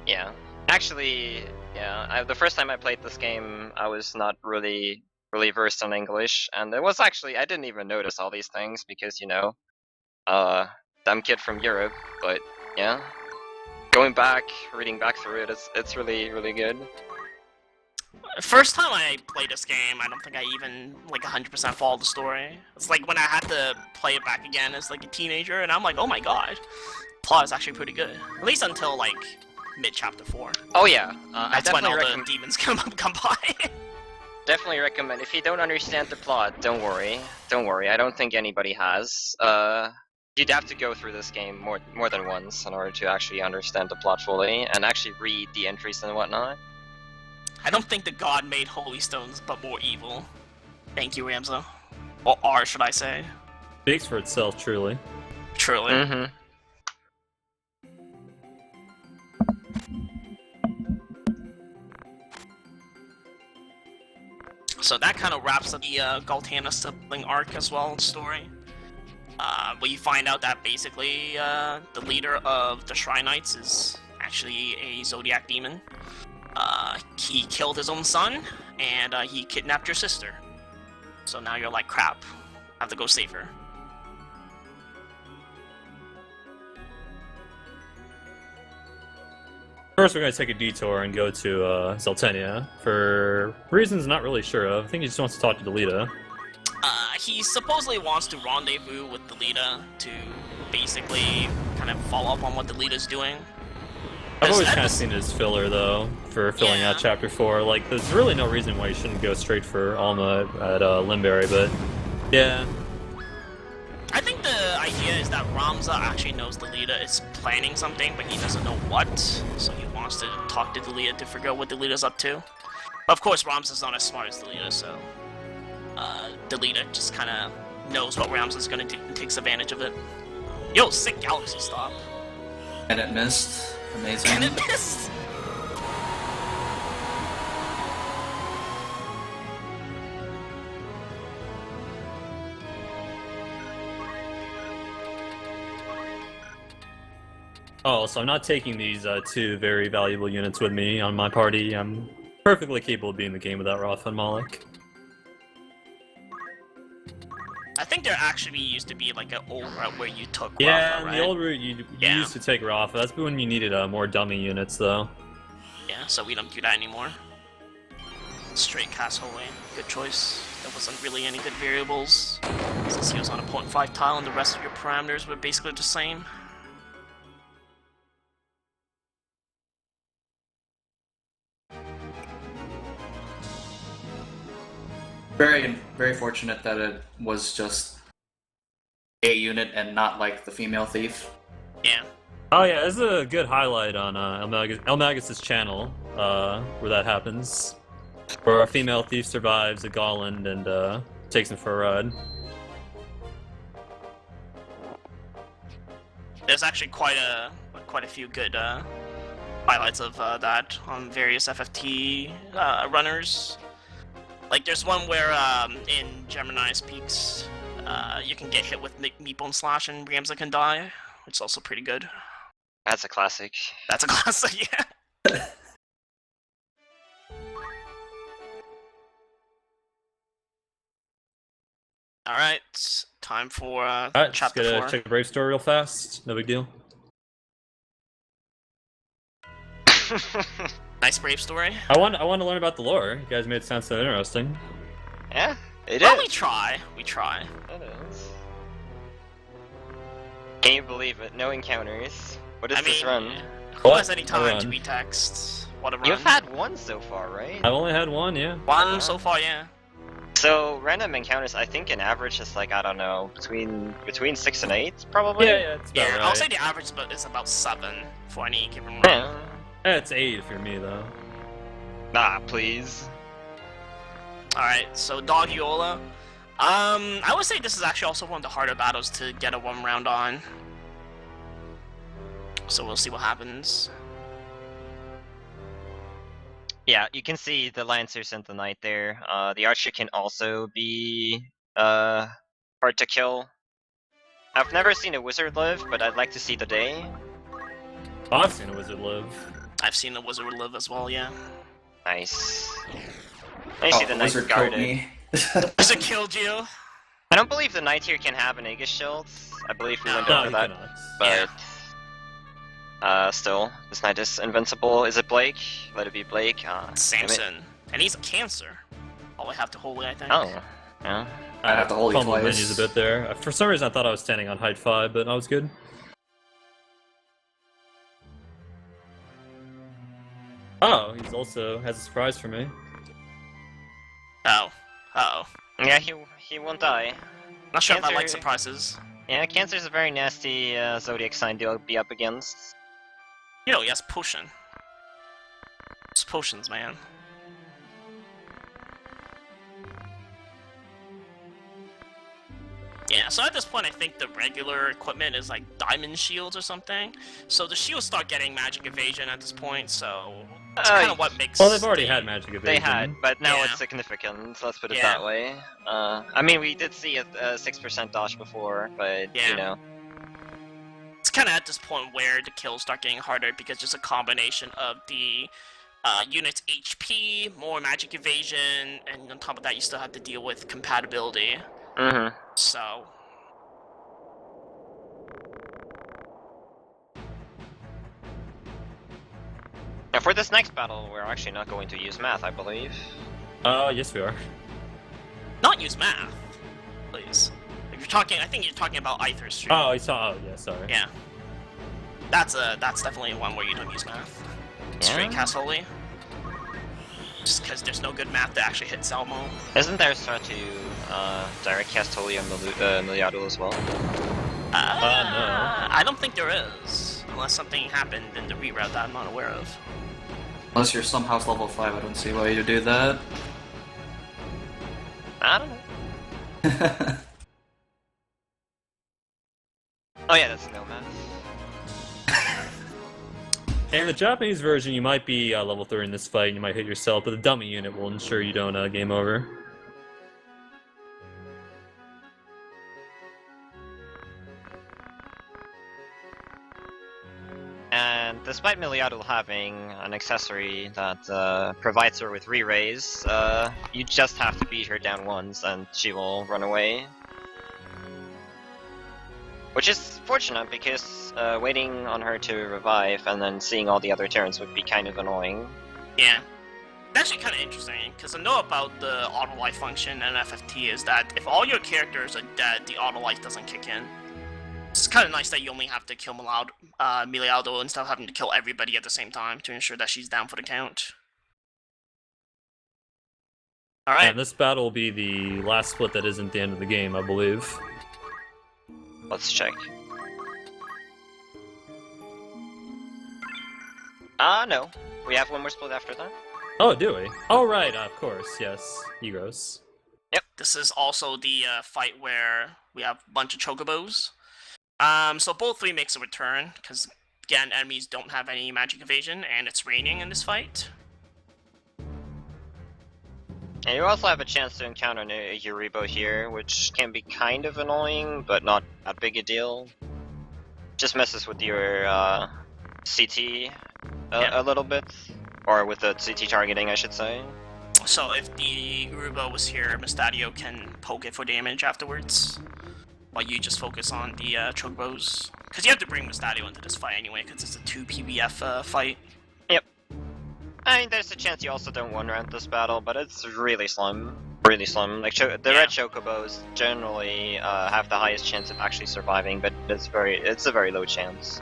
Yeah. Actually, yeah, the first time I played this game, I was not really versed in English, and it was actually, I didn't even notice all these things, because, you know, dumb kid from Europe, but, yeah. Going back, reading back through it, it's really, really good. First time I played this game, I don't think I even, 100% followed the story. It's like when I had to play it back again as, a teenager, and I'm like, oh my god. Plot is actually pretty good. At least until, mid-chapter 4. Oh yeah, That's when all the demons come by. Definitely recommend, if you don't understand the plot, don't worry. Don't worry, I don't think anybody has. You'd have to go through this game more than once in order to actually understand the plot fully, and actually read the entries and whatnot. I don't think the god made Holy Stones, but more evil. Thank you, Ramza. Or R, should I say. Speaks for itself, truly. Truly. Mm-hmm. So that kind of wraps up the Galtana sibling arc as well story. Where you find out that basically the leader of the Shrine Knights is actually a Zodiac demon. He killed his own son, and he kidnapped your sister. So now you're like, crap, I have to go save her. First, we're going to take a detour and go to Zeltenia for reasons not really sure of. I think he just wants to talk to Delita. He supposedly wants to rendezvous with Delita to basically kind of follow up on what Delita's doing. I've always kind of seen it as filler, though, for filling out Chapter 4. There's really no reason why you shouldn't go straight for Alma at Limberry, but yeah. I think the idea is that Ramza actually knows Delita is planning something, but he doesn't know what, so he wants to talk to Delita to figure out what Delita's up to. But of course, Ramza's not as smart as Delita, so Delita just kind of knows what Ramza's gonna do and takes advantage of it. Yo, sick galaxy stop. And it missed. Amazing. And it missed! Oh, so I'm not taking these two very valuable units with me on my party. I'm perfectly capable of being the game without Rafa and Malik. I think there actually used to be like an old route where you took Yeah, Rafa, in right? the old route you used to take Rafa. That's when you needed more dummy units, though. Yeah, so we don't do that anymore. Straight cast Holy. Good choice. There wasn't really any good variables, since he was on a 0.5 tile and the rest of your parameters were basically the same. Very fortunate that it was just a unit and not like the female thief. Yeah. Oh yeah, this is a good highlight on eLmaGus' channel, where that happens. Where a female thief survives a Garland and takes him for a ride. There's actually quite a few good highlights of that on various FFT runners. Like there's one where in Gemini's Peaks you can get hit with Meatbone Slash and Ramza can die, which is also pretty good. That's a classic. That's a classic, yeah. Alright, time for Alright, just chapter gonna 4. check the Brave story real fast. No big deal. Nice Brave story. I want to learn about the lore. You guys made it sound so interesting. Yeah, it Well, is. we try. We try. It is. Can you believe it? No encounters. What is this run? Who What? has any A time run. to be text? What a run. You've had one so far, right? I've only had one, yeah. one so far, yeah. So random encounters, I think an average is like, I don't know, between 6 and 8 probably. Yeah, it's about Yeah, right. I'll say the average is about 7 for any given run. Yeah. It's 8 for me though. Nah, please. Alright, so Dogiola. I would say this is actually also one of the harder battles to get a 1 round on. So we'll see what happens. Yeah, you can see the Lancers and the Knight there. The Archer can also be hard to kill. I've never seen a Wizard live, but I'd like to see the day. I've seen a wizard live. I've seen the Wizard live as well, yeah. Nice. I see the Knight Wizard killed guarded. me. Wizard killed you? I don't believe the Knight here can have an Aegis shield. I believe we went No, over you that. cannot. But still, this Knight is invincible. Is it Blake? Let it be Blake. Damn it. Samson. And he's a Cancer. All I have to hold it, I think. Oh, yeah. I have to hold you Fumbled twice. menus a bit there. For some reason I thought I was standing on height 5, but I was good. Oh, he's also has a surprise for me. Oh. Uh-oh. Yeah, he won't die. Not sure if I like Cancer- surprises. Yeah, Cancer's a very nasty zodiac sign to be up against. You know, he has potion. It's potions, man. Yeah, so at this point I think the regular equipment is like diamond shields or something. So the shields start getting magic evasion at this point, so that's kind of what makes Well, they've already the- had magic evasion. They had, but now Yeah. it's significant, let's put it Yeah. that way. I mean, we did see a 6% dodge before, but, Yeah. you know. It's kind of at this point where the kills start getting harder because just a combination of the unit's HP, more magic evasion, and on top of that you still have to deal with compatibility. Mm-hmm. So, Now for this next battle, we're actually not going to use math, I believe. Yes we are. not use math, please. If you're talking, I think you're talking about Aither stream. Oh, he saw. Oh, yeah. Sorry. Yeah. That's definitely one where you don't use math. Straight cast holy. Just because there's no good math to actually hit Salmo. Isn't there a strat to direct cast Holy on Miliado as well? No. I don't think there is. Unless something happened in the reroute that I'm not aware of. Unless you're somehow level 5, I don't see why you do that. I don't know. Oh yeah, that's no math. In the Japanese version, you might be level 3 in this fight, and you might hit yourself, but the dummy unit will ensure you don't game over. despite Miliadul having an accessory that provides her with re-raise, you just have to beat her down once and she will run away. Which is fortunate because waiting on her to revive and then seeing all the other turns would be kind of annoying. Yeah. It's actually kind of interesting, because I know about the auto-life function in FFT is that if all your characters are dead, the auto-life doesn't kick in. It's kind of nice that you only have to kill Milialdo instead of having to kill everybody at the same time to ensure that she's down for the count. Alright. And this battle will be the last split that isn't the end of the game, I believe. Let's check. No. We have one more split after that. Oh, do we? Oh, right, of course, yes. Egos. Yep. This is also the fight where we have a bunch of chocobos. So both three makes a return, because, again, enemies don't have any magic evasion, and it's raining in this fight. And you also have a chance to encounter a Uribo here, which can be kind of annoying, but not that big a deal. Just messes with your CT a little bit. Or with the CT targeting, I should say. So if the Urubo was here, Mustadio can poke it for damage afterwards, while you just focus on the Chocobos. Because you have to bring Mustadio into this fight anyway, because it's a 2 PBF fight. Yep. I mean, there's a chance you also don't one-round this battle, but it's really slim. Really slim. Like, the red Chocobos generally have the highest chance of actually surviving, but it's a very low chance.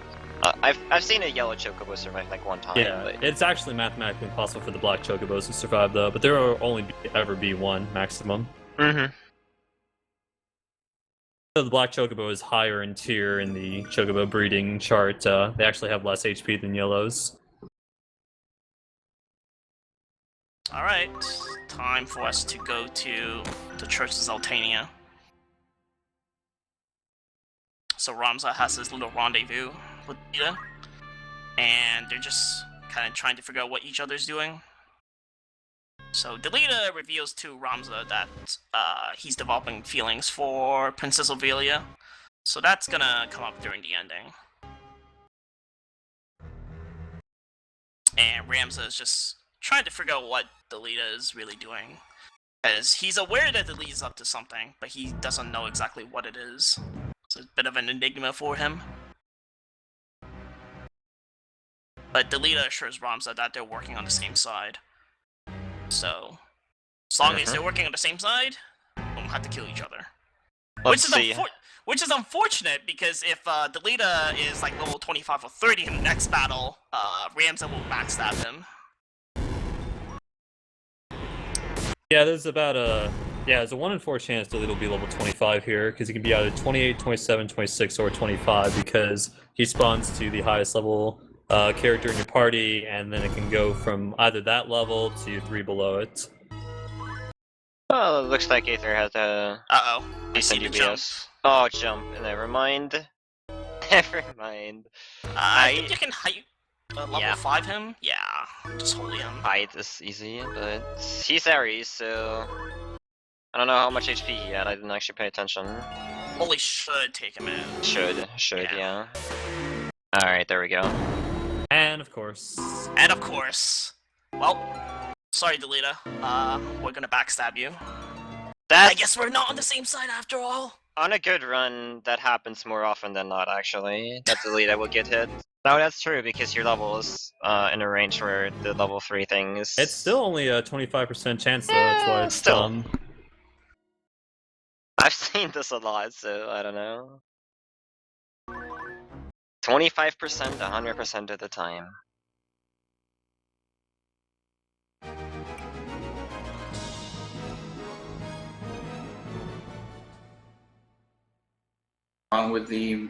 I've seen a yellow chocobo survive like one time. Yeah, but... it's actually mathematically impossible for the black chocobos to survive though, but there will only ever be one maximum. Mm-hmm. So the black chocobo is higher in tier in the chocobo breeding chart. They actually have less HP than yellows. Alright, time for us to go to the Church of Zaltania. So Ramza has his little rendezvous with Delita, and they're just kind of trying to figure out what each other's doing. So Delita reveals to Ramza that he's developing feelings for Princess Ovelia, so that's gonna come up during the ending. And Ramza is just trying to figure out what Delita is really doing, as he's aware that Delita's up to something, but he doesn't know exactly what it is. It's a bit of an enigma for him. But Delita assures Ramza that they're working on the same side. So, as long as they're working on the same side, they don't have to kill each other. Which is unfortunate, because if Delita is like level 25 or 30 in the next battle, Ramza will backstab him. Yeah, there's about there's a 1 in 4 chance Delita will be level 25 here, because he can be either 28, 27, 26, or 25, because he spawns to the highest level character in your party, and then it can go from either that level to 3 below it. Oh, it looks like Aithere has a decent UBS. Oh, jump. Never mind. Never mind. I think you can height level 5 him? Yeah, just hold him. Height is easy, but he's Ares, so... I don't know how much HP he had, I didn't actually pay attention. Holy should take him in. Should, yeah. Alright, there we go. And of course... Well, sorry Delita, we're gonna backstab you. I guess we're not on the same side after all. On a good run, that happens more often than not, actually. That Delita will get hit. No, that's true, because your level is in a range where the level 3 things... It's still only a 25% chance, though, that's why it's still. I've seen this a lot, so I don't know. 25%, 100% of the time. Wrong with the...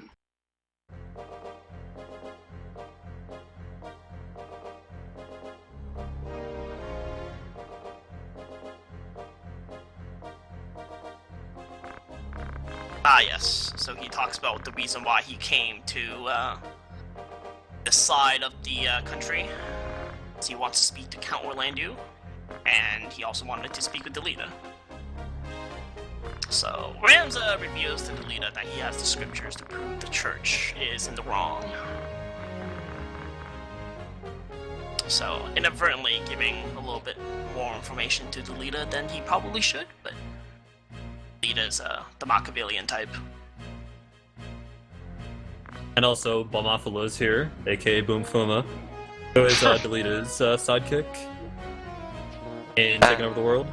Yes. So he talks about the reason why he came to this side of the country. So he wants to speak to Count Orlandu, and he also wanted to speak with Delita. So Ramza reveals to Delita that he has the scriptures to prove the church is in the wrong. So, inadvertently giving a little bit more information to the leader than he probably should, but leader's the Machiavellian type. And also, Balmafalo's here, aka Boomfuma, who is Delita's sidekick in taking over the world.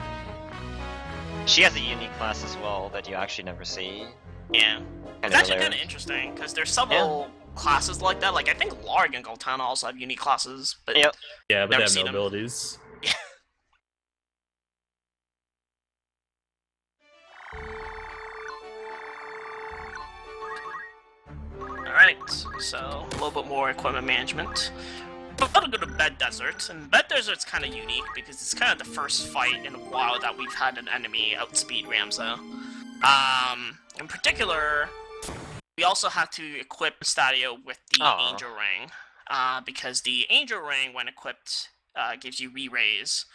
She has a unique class as well that you actually never see. Yeah. It's Kinda actually kind of hilarious. interesting, because there's several classes like that. Like, I think Larg and Goltana also have unique classes, but Yep. Yeah, but Never they have seen no him. abilities. Alright, so a little bit more equipment management. We're going to go to Bed Desert, and Bed Desert's kind of unique because it's kind of the first fight in a while that we've had an enemy outspeed Ramza. In particular, we also have to equip Stadio with the Aw. Angel Ring, because the Angel Ring, when equipped, gives you re-raise.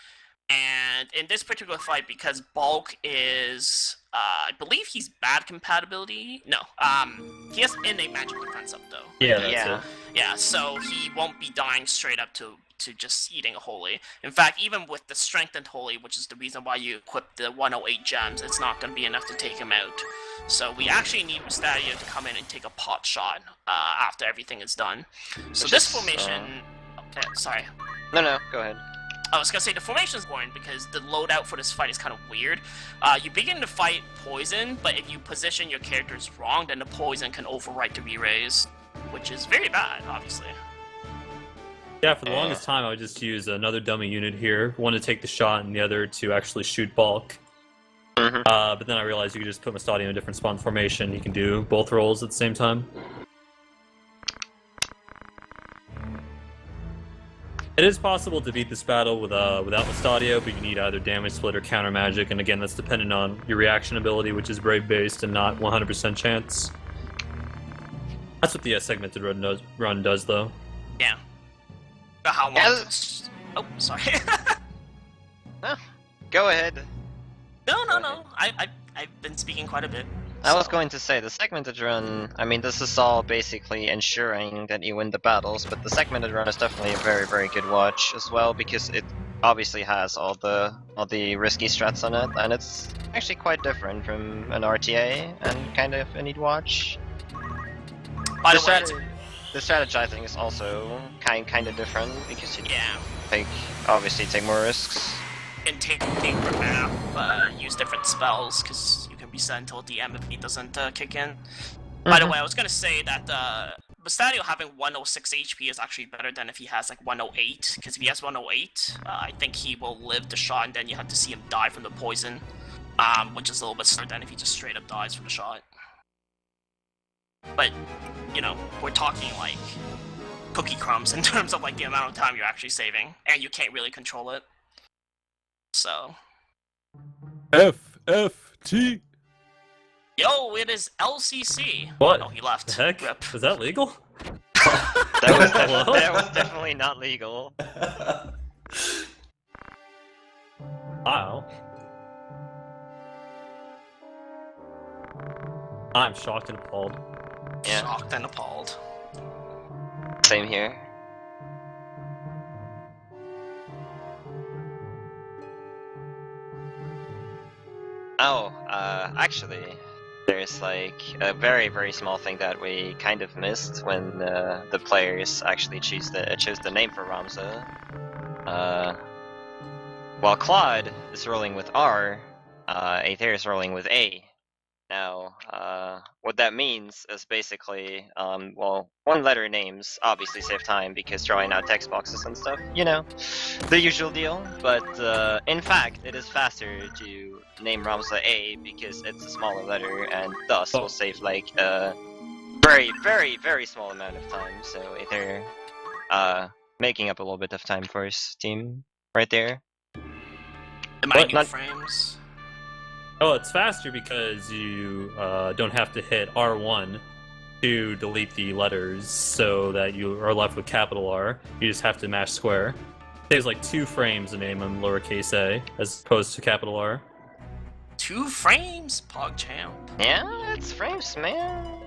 And in this particular fight, because Bulk is, I believe he's bad compatibility. No, he has innate magic defense up though. Yeah, that's Yeah. it. Yeah, so he won't be dying straight up to just eating a holy. In fact, even with the strengthened holy, which is the reason why you equip the 108 gems, it's not going to be enough to take him out. So we actually need Stadio to come in and take a pot shot after everything is done. So Which this is, formation... sorry. No, go ahead. I was gonna say the formation is important because the loadout for this fight is kind of weird. You begin to fight poison, but if you position your characters wrong, then the poison can overwrite the re-raise, which is very bad, obviously. Yeah, for the longest time, I would just use another dummy unit here, one to take the shot and the other to actually shoot Bulk. Mhm. But then I realized you could just put Mustadi in a different spawn formation. He can do both roles at the same time. It is possible to beat this battle without Mustadio, but you need either damage split or counter magic, and again, that's dependent on your reaction ability, which is brave based and not 100% chance. That's what the segmented run does, though. Yeah. But how long? Yeah, Oh, sorry. Go ahead. No. I've been speaking quite a bit. I was so- going to say, the segmented run, I mean, this is all basically ensuring that you win the battles, but the segmented run is definitely a very, very good watch as well, because it obviously has all the risky strats on it, and it's actually quite different from an RTA, and kind of a neat watch. By the, the way, it's- the strategizing is also kind of different, because you yeah. obviously take more risks. And take per map, use different spells, because you can reset until the MP doesn't kick in. By the way, I was gonna say that Mustadio having 106 HP is actually better than if he has like 108, because if he has 108, I think he will live the shot, and then you have to see him die from the poison, which is a little bit slower than if he just straight up dies from the shot. But, you know, we're talking like cookie crumbs in terms of like the amount of time you're actually saving, and you can't really control it. So, FFT. yo, it is LCC. What? Oh, he left. The heck? Rip. Is that legal? That was definitely not legal. Wow. I'm shocked and appalled. Yeah. Shocked and appalled. Same here. Oh, actually, there's like a very, very small thing that we kind of missed when the players actually chose the name for Ramza. While Claude is rolling with R, Aithere is rolling with A. Now, what that means is basically, well, one-letter names obviously save time because drawing out text boxes and stuff, you know, the usual deal. But in fact, it is faster to name Ramza A because it's a smaller letter and thus will save like a very, very, very small amount of time. So Aithere, making up a little bit of time for his team right there. Am I What? new Not- frames? Oh, it's faster because you don't have to hit R1 to delete the letters so that you are left with capital R. You just have to mash square. There's like 2 frames to name them lowercase a as opposed to capital R. 2 frames? PogChamp. Yeah, it's frames, man.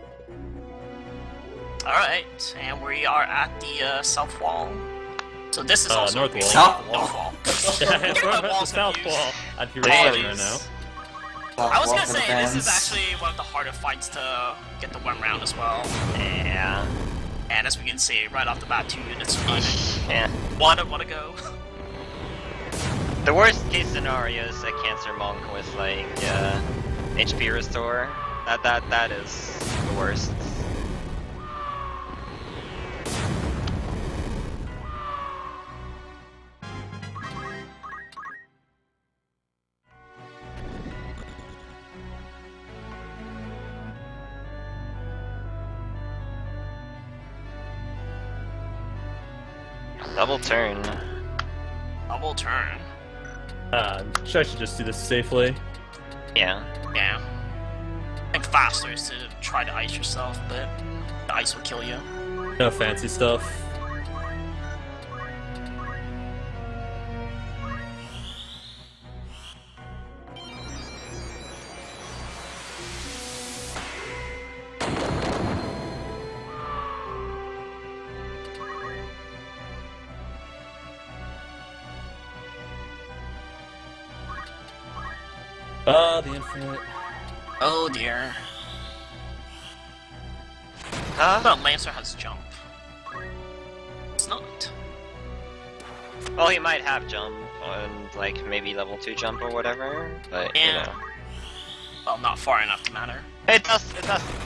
Alright, and we are at the south wall. So this is also north wall. South North wall. Yeah, it's My right the walls south confused. wall. I'd be realizing right now. I was gonna Walker say, fans. this is actually one of the harder fights to get the 1 round as well. Yeah. And as we can see, right off the bat, 2 units run. Yeah. Wanna go. The worst case scenario is a Cancer Monk with like HP restore. That is the worst. Double turn. Double turn. I should just do this safely. Yeah. Yeah. I think faster is to try to ice yourself, but the ice will kill you. No fancy stuff. The infinite. Oh dear. Huh? But Lancer has jump. It's not. Well, he might have jump and like maybe level 2 jump or whatever, but you Yeah. know. Well, not far enough to matter. It does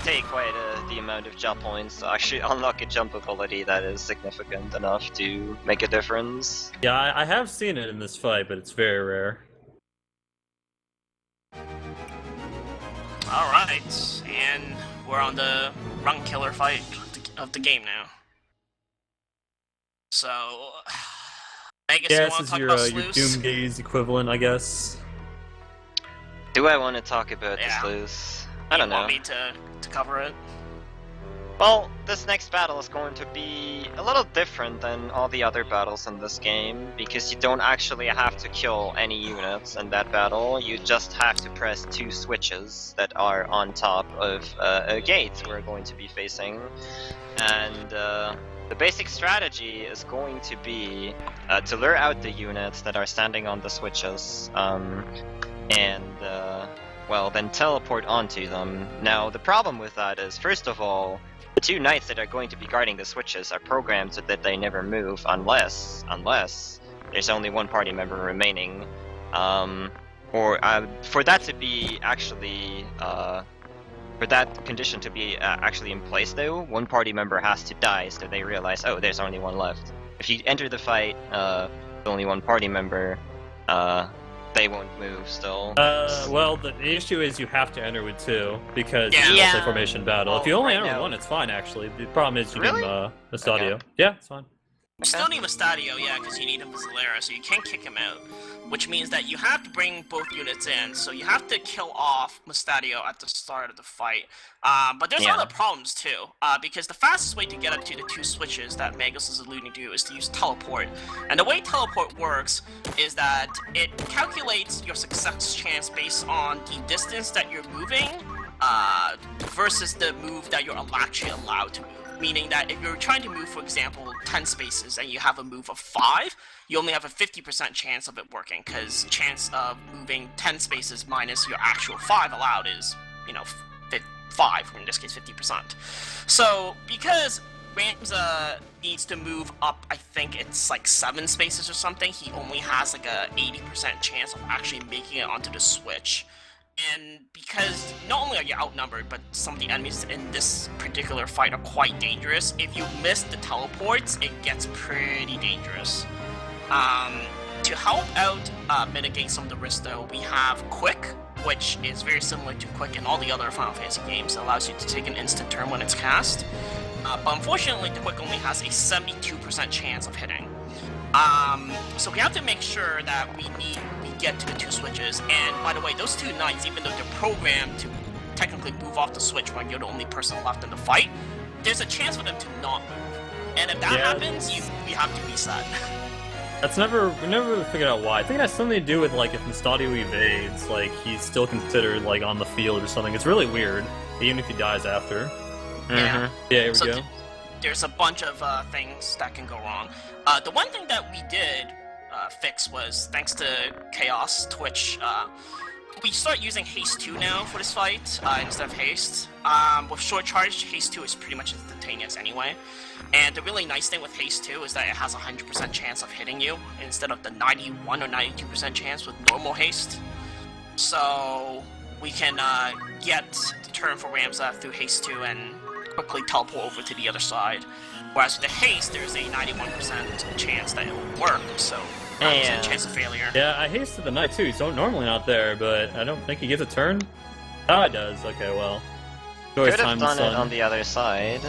take quite the amount of jump points to actually unlock a jump ability that is significant enough to make a difference. Yeah, I have seen it in this fight, but it's very rare. Alright, and we're on the run killer fight of the game now. So, I guess Yeah, you this want to is talk your about your Sluice? Doomgaze equivalent, I guess. Do I want to talk about Yeah. the sluice? I don't You know. want me to cover it? Well, this next battle is going to be a little different than all the other battles in this game, because you don't actually have to kill any units in that battle, you just have to press 2 switches that are on top of a gate we're going to be facing. And the basic strategy is going to be to lure out the units that are standing on the switches, well, then teleport onto them. Now, the problem with that is, first of all, the 2 knights that are going to be guarding the switches are programmed so that they never move unless there's only 1 party member remaining. For that to be actually, for that condition to be actually in place though, 1 party member has to die so they realize, oh, there's only 1 left. If you enter the fight with only 1 party member, they won't move still. Well, the issue is you have to enter with 2, because Yeah. it's a Yeah. multi-formation battle. Well, if you only right enter with now- 1, it's fine, actually. The problem is you Really? need Mustadio. Yeah, it's fine. You still need Mustadio, yeah, because you need him as Valera, so you can't kick him out. Which means that you have to bring both units in, so you have to kill off Mustadio at the start of the fight. But there's Yeah. other problems too, because the fastest way to get up to the 2 switches that eLmaGus is alluding to is to use teleport. And the way teleport works is that it calculates your success chance based on the distance that you're moving versus the move that you're actually allowed to move. Meaning that if you're trying to move, for example, 10 spaces and you have a move of 5, you only have a 50% chance of it working, because chance of moving 10 spaces minus your actual 5 allowed is, 5, or in this case 50%. So, because Ramza needs to move up, I think it's like 7 spaces or something, he only has like a 80% chance of actually making it onto the switch. And because not only are you outnumbered, but some of the enemies in this particular fight are quite dangerous, if you miss the teleports, it gets pretty dangerous. To help out mitigate some of the risks though, we have Quick, which is very similar to Quick in all the other Final Fantasy games. It allows you to take an instant turn when it's cast. But unfortunately, the Quick only has a 72% chance of hitting. So we have to make sure that we get to the 2 switches, and by the way, those 2 knights, even though they're programmed to technically move off the switch when you're the only person left in the fight, there's a chance for them to not move. And if that happens, we have to reset. We never really figured out why. I think it has something to do with, like, if Mustadio evades, like, he's still considered, like, on the field or something. It's really weird, even if he dies after. Yeah. Yeah, here we So go. there's a bunch of things that can go wrong. The one thing that we did fix was, thanks to Chaos Twitch, we start using Haste 2 now for this fight, instead of Haste. With Short Charge, Haste 2 is pretty much instantaneous anyway. And the really nice thing with Haste 2 is that it has a 100% chance of hitting you, instead of the 91 or 92% chance with normal Haste. So we can get the turn for Ramza through Haste 2 and quickly teleport over to the other side. Whereas with the Haste, there's a 91% chance that it will work, so 90% chance of failure. Yeah, I hasted the knight too. He's normally not there, but I don't think he gets a turn. Oh, it does. Okay, well. Could have done it on the other side.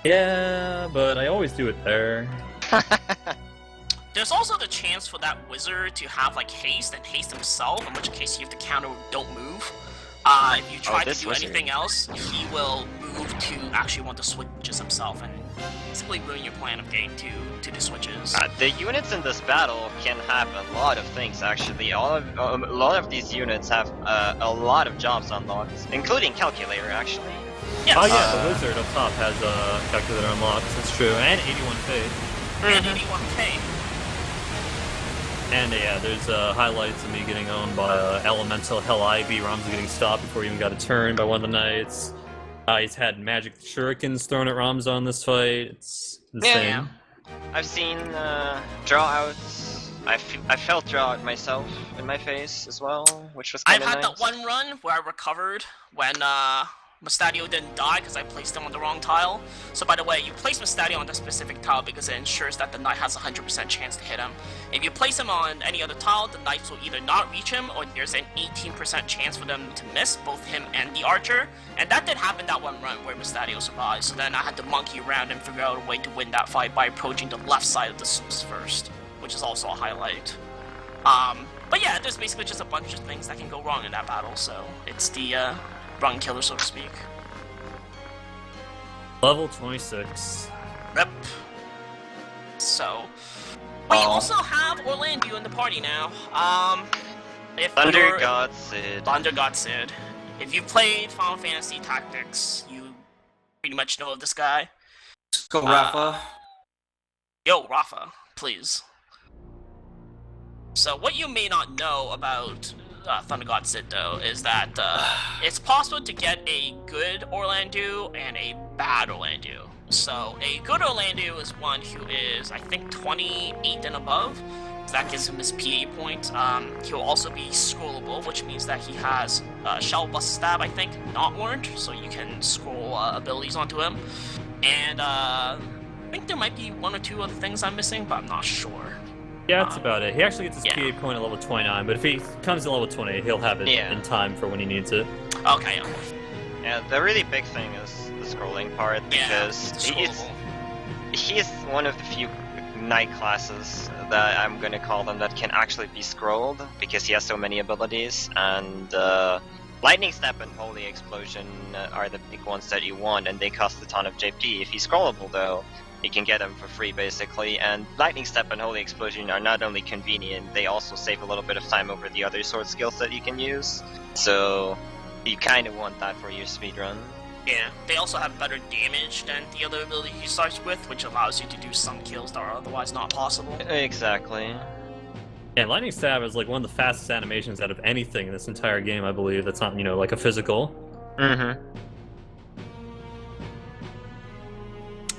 Yeah, but I always do it there. There's also the chance for that wizard to have like haste and haste himself, in which case you have to counter don't move. If you try to do anything else, he will move to actually want the switches himself and basically ruin your plan of getting to the switches. The units in this battle can have a lot of things actually. A lot of these units have a lot of jobs unlocked, including Calculator actually. Yes. Oh yeah, the wizard up top has a calculator unlocked, that's true, and 81 faith. And 81k. And yeah, there's highlights of me getting owned by Elemental Hell Ivy. Ramza getting stopped before he even got a turn by one of the knights. He's had magic shurikens thrown at Ramza on this fight. It's insane. Yeah. I've seen draw outs. I felt draw out myself in my face as well, which was kind I've of had nice. that one run where I recovered when Mustadio didn't die because I placed him on the wrong tile. So by the way, you place Mustadio on the specific tile because it ensures that the knight has a 100% chance to hit him. If you place him on any other tile, the knights will either not reach him or there's an 18% chance for them to miss, both him and the archer. And that did happen that one run where Mustadio survived, so then I had to monkey around and figure out a way to win that fight by approaching the left side of the soups first, which is also a highlight. But yeah, there's basically just a bunch of things that can go wrong in that battle, so it's the run killer, so to speak. Level 26. Yep. So, we also have Orlando in the party now. If Thunder God Sid. Thunder God Sid. If you've played Final Fantasy Tactics, you pretty much know of this guy. Let's go, Rafa. Yo, Rafa, please. So, what you may not know about Thunder God Sid, though, is that it's possible to get a good Orlando and a bad Orlando. So, a good Orlando is one who is, I think, 28 and above. That gives him his PA point. He'll also be scrollable, which means that he has Shell Bust Stab, I think, not warned, so you can scroll abilities onto him. And I think there might be one or two other things I'm missing, but I'm not sure. Yeah, that's about it. He actually gets his PA point at level 29, but if he comes to level 20, he'll have it in time for when he needs it. Okay. Yeah, the really big thing is the scrolling part, because he's one of the few knight classes that I'm gonna call them that can actually be scrolled, because he has so many abilities, and Lightning Step and Holy Explosion are the big ones that you want, and they cost a ton of JP. If he's scrollable though, you can get them for free basically, and Lightning Step and Holy Explosion are not only convenient, they also save a little bit of time over the other sword skills that you can use, so you kind of want that for your speedrun. Yeah, they also have better damage than the other ability he starts with, which allows you to do some kills that are otherwise not possible. Exactly. Yeah, Lightning Stab is like one of the fastest animations out of anything in this entire game, I believe, that's not, like a physical. Mm-hmm.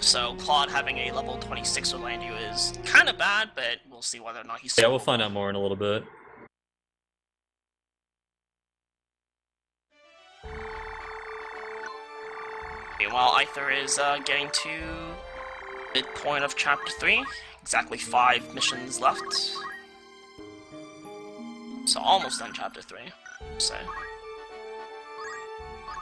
So, Claude having a level 26 Orlando is kind of bad, but we'll see whether or not he's... Yeah, we'll find out more in a little bit. Meanwhile, Aithere is getting to midpoint of Chapter 3. Exactly 5 missions left. So, almost done Chapter 3, so...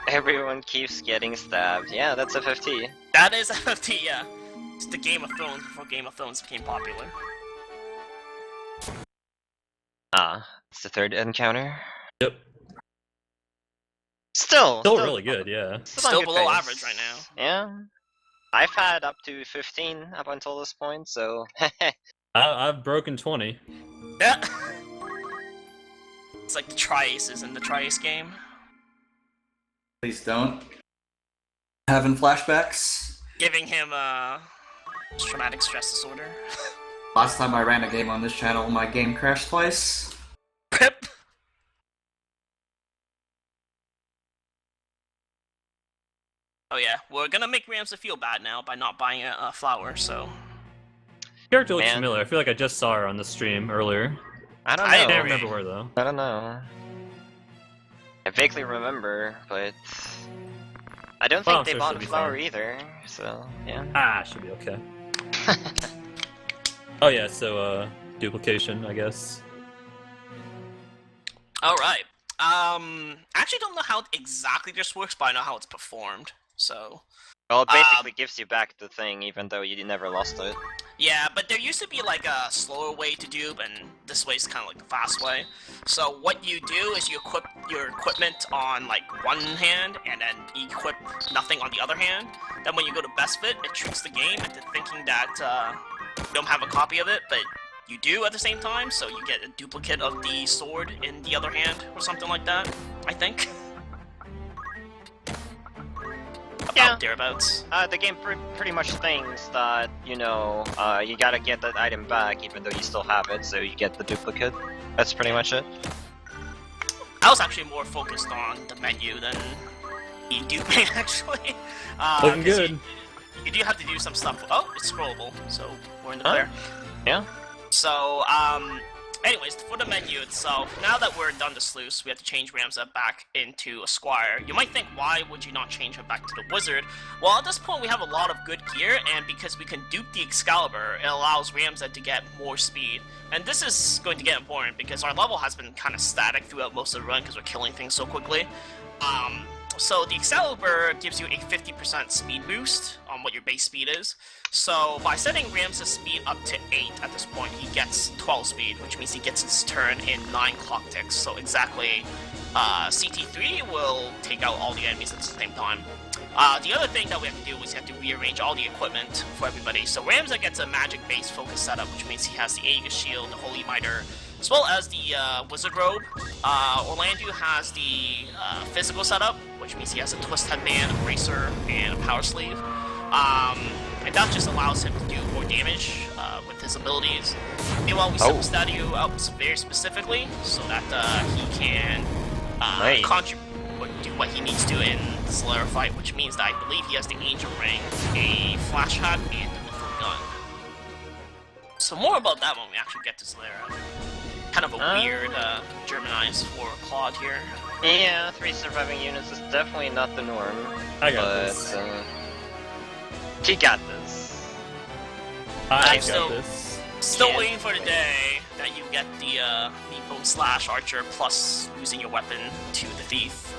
Everyone keeps getting stabbed. Yeah, that's FFT. That is FFT, yeah. It's the Game of Thrones before Game of Thrones became popular. It's the third encounter. Yep. Still really good, yeah. Still below average right now. Yeah. I've had up to 15 up until this point, so... I've broken 20. Yeah. It's like the Tri-Aces in the Tri-Ace game. Please don't. Having flashbacks? giving him traumatic stress disorder. Last time I ran a game on this channel, my game crashed twice. Rip. Oh yeah, we're gonna make Ramsa feel bad now by not buying a flower, so... Character looks Man. familiar. I feel like I just saw her on the stream earlier. I don't I know. I can't remember where though. I don't know. I vaguely remember, but I don't Well, think I'm they sure bought she'll a be flower fine. either. So yeah. Ah, should be okay. Oh yeah, so duplication, I guess. Alright. I actually don't know how exactly this works, but I know how it's performed, so... Well, it basically gives you back the thing, even though you never lost it. Yeah, but there used to be like a slower way to dupe, and this way is kind of like the fast way. So what you do is you equip your equipment on like one hand, and then equip nothing on the other hand. Then when you go to best fit, it tricks the game into thinking that you don't have a copy of it, but you do at the same time, so you get a duplicate of the sword in the other hand, or something like that, I think. Yeah. Thereabouts. The game pretty much thinks that, you know, you gotta get that item back even though you still have it, so you get the duplicate. That's pretty much it. I was actually more focused on the menu than the duping, actually. Looking 'cause good. You do have to do some stuff. Oh, it's scrollable, so we're in the Huh? clear. Yeah. So, anyways, for the menu itself, now that we're done the sleuths, we have to change Ramsa back into a squire. You might think, why would you not change him back to the wizard? Well, at this point, we have a lot of good gear, and because we can dupe the Excalibur, it allows Ramsa to get more speed. And this is going to get important, because our level has been kind of static throughout most of the run, because we're killing things so quickly. So the Excalibur gives you a 50% speed boost on what your base speed is. So by setting Ramsa's speed up to 8 at this point, he gets 12 speed, which means he gets his turn in 9 clock ticks. So exactly, CT3 will take out all the enemies at the same time. The other thing that we have to do is we have to rearrange all the equipment for everybody. So Ramsa gets a magic base focus setup, which means he has the eLmaGus shield, the Holy Mitre, as well as the wizard robe. Orlando has the physical setup, which means he has a twist headband, a bracer, and a power sleeve. And that just allows him to do more damage with his abilities. Meanwhile, we set the statue up very specifically so that he can contribute, do what he needs to in the Slayer fight, which means that I believe he has the Angel Ring, a Flash Hat, and a Mithril Gun. So more about that when we actually get to Slayer. Kind of a weird Germanized for Claude here. Yeah, 3 surviving units is definitely not the norm. I got but, this. He got this. I I'm got this. Still Yeah. waiting for the day that you get the Bone Slash Archer plus using your weapon to the Thief.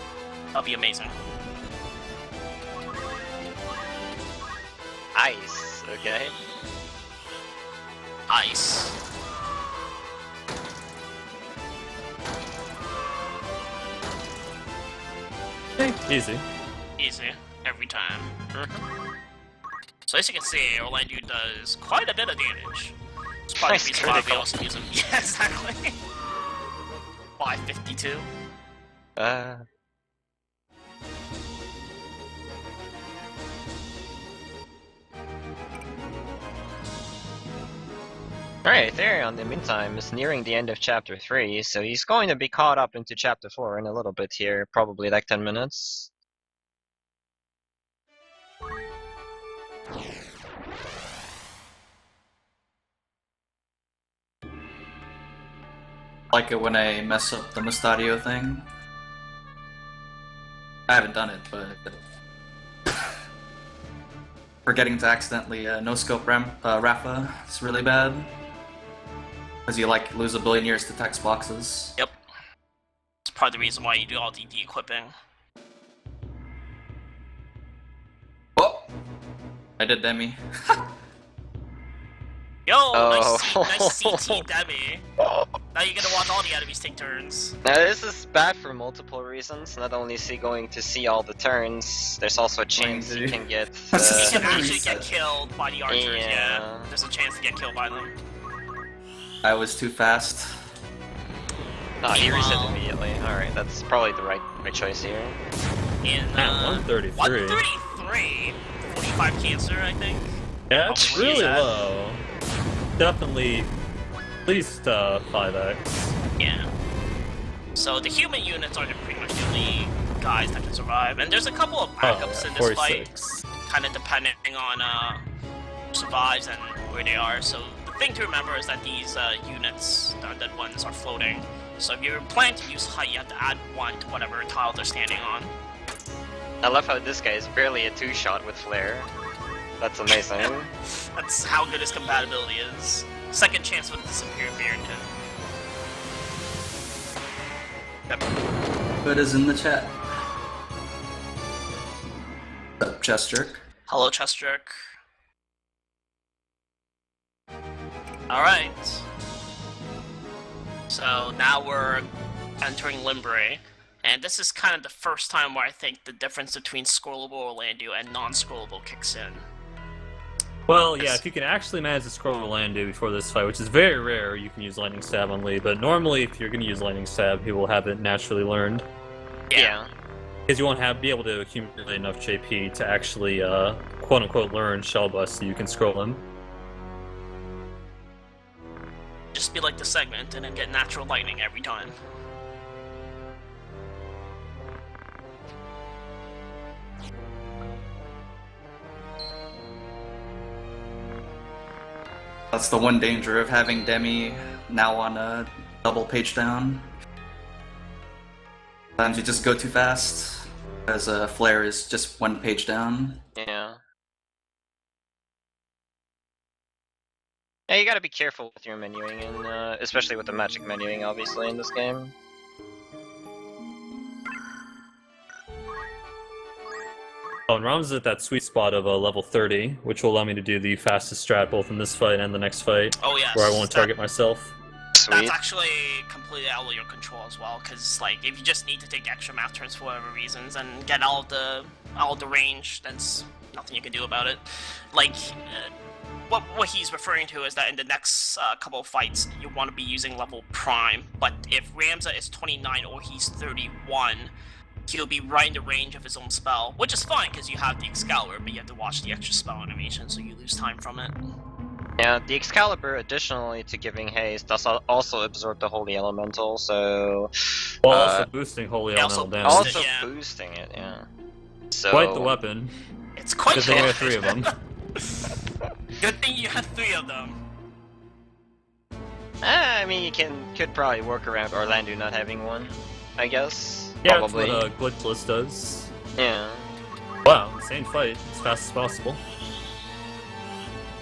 That'll be amazing. Ice, okay? Ice. Easy. Easy. Every time. So as you can see, Orlando does quite a bit of damage. It's probably the Nice reason why we critical. also use him. Yeah, exactly. 552. Alright, Aithere, in the meantime, is nearing the end of Chapter 3, so he's going to be caught up into Chapter 4 in a little bit here, probably like 10 minutes. Like it when I mess up the Mustadio thing. I haven't done it, but forgetting to accidentally no-scope Rafa is really bad. Because you like lose a billion years to text boxes. Yep. It's part of the reason why you do all the equipping. Oh! I did Demi. Yo, Oh. nice CT Demi. Now you're gonna watch all the enemies take turns. Now this is bad for multiple reasons, not only is he going to see all the turns, there's also a chance he can get... You can actually get killed by the archers, yeah. Yeah. There's a chance to get killed by them. I was too fast. Oh, he reset Meanwhile- immediately. Alright, that's probably the right choice here. In, Man, 133. 133? 45 cancer, I think. Yeah, it's Probably really that. low. Definitely at least 5x. Yeah. So the human units are pretty much the only guys that can survive, and there's a couple of backups in this fight, 46. kind of depending on who survives and where they are. So the thing to remember is that these units, the undead ones, are floating. So if you're planning to use height, you have to add 1 to whatever tile they're standing on. I love how this guy is barely a 2-shot with flare. That's amazing. That's how good his compatibility is. Second chance with the Superior Barrington. Good is in the chat. What's up, Chest Jerk? Hello, Chest Jerk. Alright. So now we're entering Limbre, and this is kind of the first time where I think the difference between scrollable Orlando and non-scrollable kicks in. Well, yeah, if you can actually manage to scroll Orlando before this fight, which is very rare, you can use Lightning Stab on Lee, but normally if you're going to use Lightning Stab, he will have it naturally learned. Yeah. Because you won't be able to accumulate enough JP to actually, quote-unquote, learn Shell Bust so you can scroll him. Just be like the segment and then get natural lightning every time. That's the one danger of having Demi now on a double page down. Sometimes you just go too fast, as a flare is just 1 page down. Yeah. Yeah, you gotta be careful with your menuing, and especially with the magic menuing, obviously, in this game. Oh, and Ram's at that sweet spot of level 30, which will allow me to do the fastest strat both in this fight and the next fight, Oh yes. where I won't target myself. Sweet. That's actually completely out of your control as well, because like if you just need to take extra math turns for whatever reasons and get out of the range, that's nothing you can do about it. Like what he's referring to is that in the next couple of fights you want to be using level prime, but if Ramza is 29 or he's 31, he'll be right in the range of his own spell, which is fine because you have the Excalibur, but you have to watch the extra spell animation, so you lose time from it. Yeah, the Excalibur, additionally to giving haste, does also absorb the Holy Elemental, so... While also boosting Holy also Elemental damage. boost Also yeah. boosting it, yeah. So... Quite the weapon. It's quite Good thing we have 3 of them. Good thing you had 3 of them. I mean, you could probably work around Orlando not having one, I guess. Yeah, Probably. that's what Glitchless does. Yeah. Wow, insane fight, as fast as possible.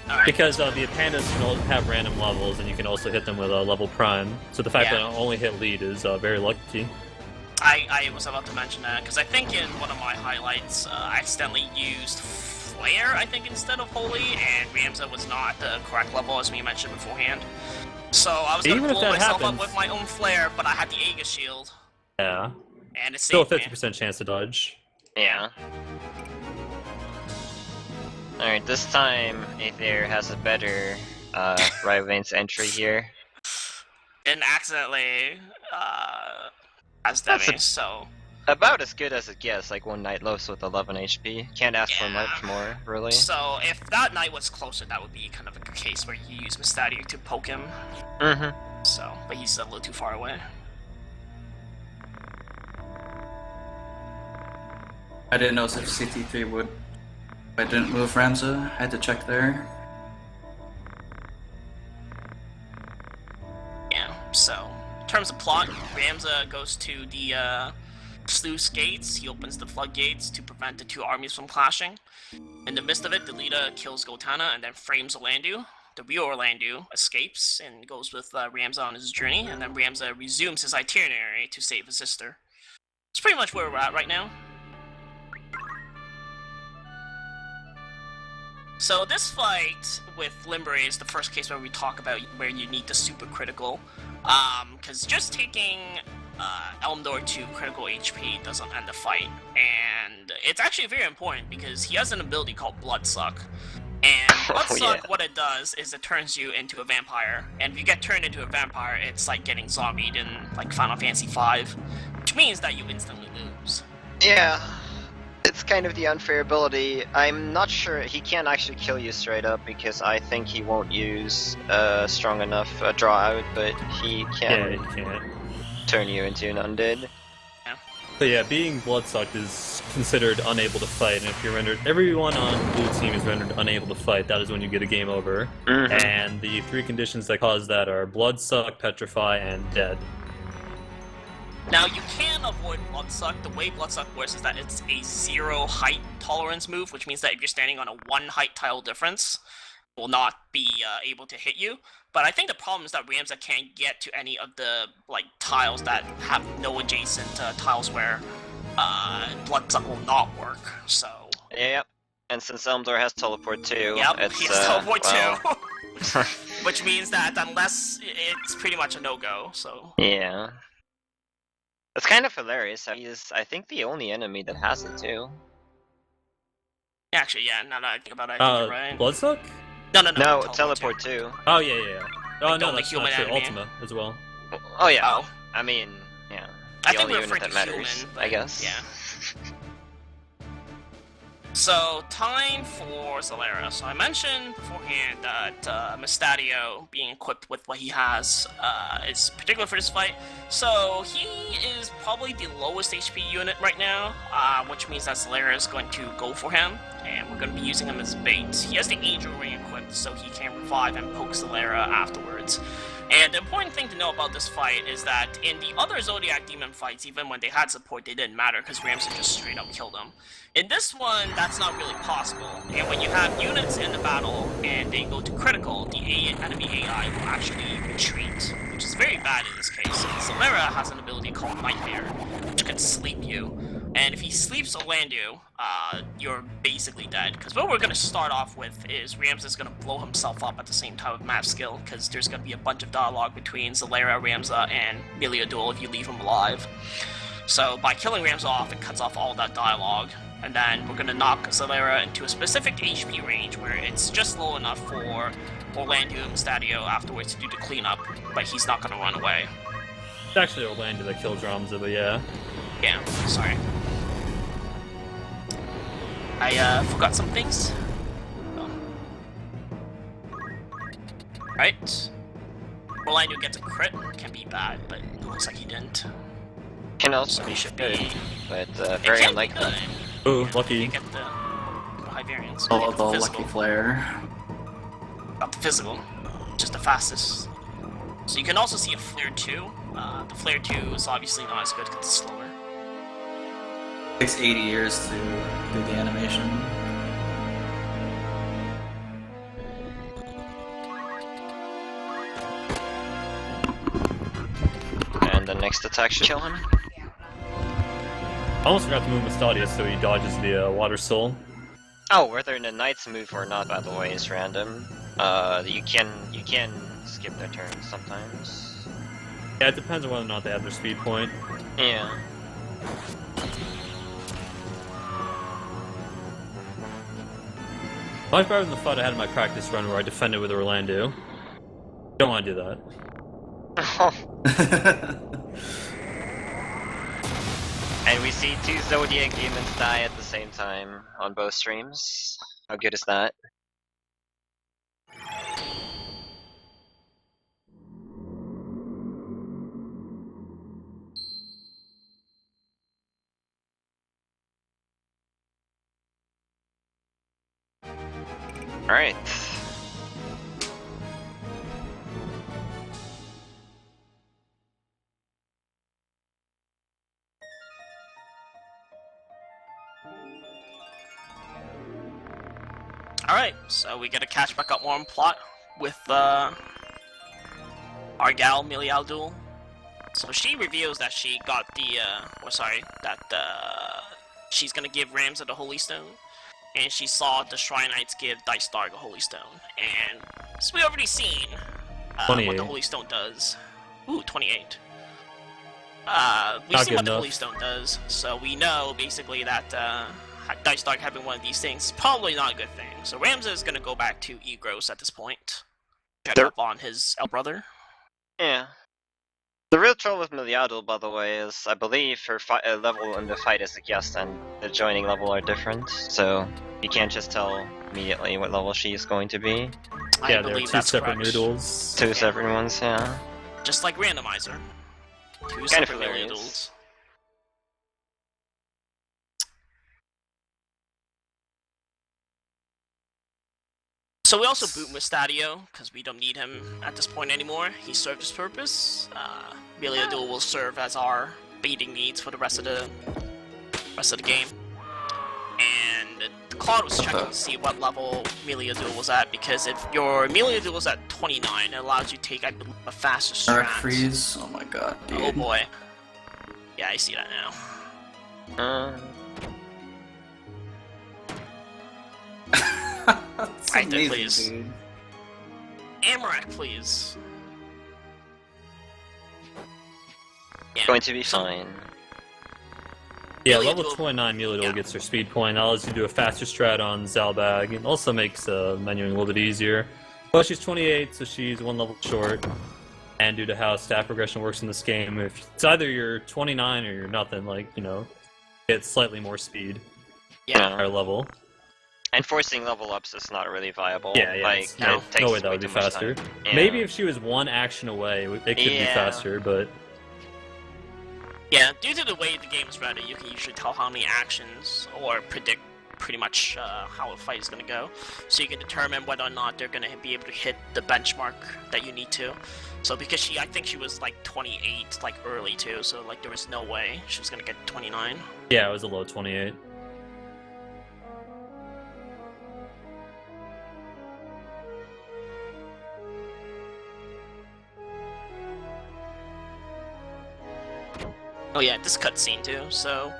Alright. Because the pandas can all have random levels, and you can also hit them with a level prime. So the fact Yeah. that I only hit lead is very lucky. I was about to mention that, because I think in one of my highlights, I accidentally used Flare, I think, instead of Holy, and Ramza was not the correct level, as we mentioned beforehand. So I was going Even to if blow that myself happens- up with my own Flare, but I had the Aegis Shield, Yeah. and it Still a saved me. 50% chance to dodge. Yeah. Alright, this time Aithere has a better Rivane's entry here. Didn't accidentally, as Demi, That's a- so... About as good as it gets, like one Night Loves with 11 HP. Can't ask for Yeah. much more, really. So, if that knight was closer, that would be kind of a case where you use Mistadier to poke him. Mm-hmm. So, but he's a little too far away. I didn't know if CT3 would... I didn't move Ramza, I had to check there. Yeah, so, in terms of plot, Ramza goes to the sluice gates. He opens the floodgates to prevent the 2 armies from clashing. In the midst of it, Delita kills Gotana and then frames Orlando. The real Orlando escapes and goes with Ramza on his journey, and then Ramza resumes his itinerary to save his sister. It's pretty much where we're at right now. So this fight with Limbre is the first case where we talk about where you need the super critical. Because just taking Elmdor to critical HP doesn't end the fight. And it's actually very important because he has an ability called Bloodsuck. And Bloodsuck, yeah. what it does is it turns you into a vampire. And if you get turned into a vampire, it's like getting zombied in like Final Fantasy V. Which means that you instantly lose. Yeah. It's kind of the unfair ability. I'm not sure he can't actually kill you straight up because I think he won't use strong enough draw out, but he Yeah, can you can't. turn you into an undead. So yeah, being bloodsucked is considered unable to fight, and if you're rendered, everyone on blue team is rendered unable to fight. That is when you get a game over. And the 3 conditions that cause that are bloodsuck, petrify, and dead. Now, you can avoid Bloodsuck. The way Bloodsuck works is that it's a 0 height tolerance move, which means that if you're standing on a 1 height tile difference, it will not be able to hit you. But I think the problem is that Ramza can't get to any of the tiles that have no adjacent tiles where Bloodsuck will not work. So. Yep. And since Elmdor has teleport too, Yep, it's he has teleport well... too. Which means that unless it's pretty much a no-go. So. Yeah. It's kind of hilarious. He is, I think, the only enemy that has it too. Actually, yeah. Now that I think about it, I think you're right. Bloodsuck? No, teleport too. Oh yeah. Oh no, only that's not human true. enemy. Ultima as well. Oh yeah. Oh. I mean, yeah. I The think only we're unit referring that to matters, human, but I guess. yeah. So, time for Zalera. So I mentioned beforehand that Mustadio being equipped with what he has is particular for this fight. So he is probably the lowest HP unit right now, which means that Zalera is going to go for him, and we're going to be using him as bait. He has the Angel Ring equipped, so he can revive and poke Zalera afterwards. And the important thing to know about this fight is that in the other Zodiac Demon fights, even when they had support, they didn't matter because Ramza just straight up killed them. In this one, that's not really possible. And when you have units in the battle and they go to critical, the enemy AI will actually retreat, which is very bad in this case. And Zalera has an ability called Nightmare, which can sleep you. And if he sleeps or land you, you're basically dead. Because what we're going to start off with is Ramza's going to blow himself up at the same time with Map Skill, because there's going to be a bunch of dialogue between Zalera, Ramza, and Miliadul if you leave him alive. So by killing Ramza off, it cuts off all that dialogue. And then we're going to knock Zalera into a specific HP range where it's just low enough for Orlando and Stadio afterwards to do the cleanup, but he's not going to run away. It's actually Orlando that kills Ramza, but yeah. Yeah, sorry. I forgot some things. Oh. Right. Orlando gets a crit, can be bad, but it looks like he didn't. Can also So be he should good, be... but It very can unlikely. be good. Ooh, You lucky. get the high variance. Oh, You get the physical. lucky flare. Not the physical, just the fastest. So you can also see a flare 2. The flare 2 is obviously not as good because it's slower. Takes 80 years to do the animation. And the next attack should kill him. I almost forgot to move Mustadia so he dodges the Water Soul. Oh, whether the Knight's move or not, by the way, is random. You can skip their turns sometimes. Yeah, it depends on whether or not they have their speed point. Yeah. Much better than the fight I had in my practice run where I defended with Orlando. Don't want to do that. And we see 2 Zodiac Demons die at the same time on both streams. How good is that? Alright. Alright, so we gotta catch back up more on plot with our gal Milialdul. So she reveals that she got the, she's gonna give Ramza the Holy Stone, and she saw the Shrine Knights give Dice Dark a Holy Stone. And as we already seen, what 28. the Holy Stone does. Ooh, 28. We've Not seen what good the enough. Holy Stone does, so we know basically that Dice Dark having one of these things is probably not a good thing. So Ramza is gonna go back to Egros at this point. Check There- up on his elder brother. Yeah. The real trouble with Miliadul, by the way, is I believe her level in the fight is a guess, and the joining level are different, so you can't just tell immediately what level she is going to be. I Yeah, there are believe two that's separate correct. noodles. Two separate ones, yeah. Just like randomizer. Two Kind of separate hilarious. noodles. So we also boot Mustadio, because we don't need him at this point anymore. He served his purpose. Miliadul will serve as our baiting needs for the rest of the game. And Claude was checking to see what level Miliadul was at, because if your Miliadul was at 29, it allows you to take, I believe, a faster Dark strat. freeze. Oh my god, dude. Oh boy. Yeah, I see that now. That's Right there, amazing, please. dude. Amarak, please. Yeah. Going to be fine. Yeah, Miliadul- level 29 Miliadul yeah. gets her speed point, allows you to do a faster strat on Zalbag, and also makes menuing a little bit easier. Well, she's 28, so she's one level short. And due to how staff progression works in this game, if it's either you're 29 or you're nothing, like, you know, get slightly more speed, Yeah. higher level. And forcing level ups is not really viable. Yeah, yeah, Like, it's- no. it takes no way that way would be too much faster. time. Yeah. Maybe if she was one action away, it could be Yeah. faster, but Yeah, due to the way the game is rendered, you can usually tell how many actions or predict pretty much how a fight is going to go. So you can determine whether or not they're going to be able to hit the benchmark that you need to. So because I think she was like 28, like early too, so like there was no way she was going to get 29. yeah, it was a low 28. Oh yeah, this cutscene too, so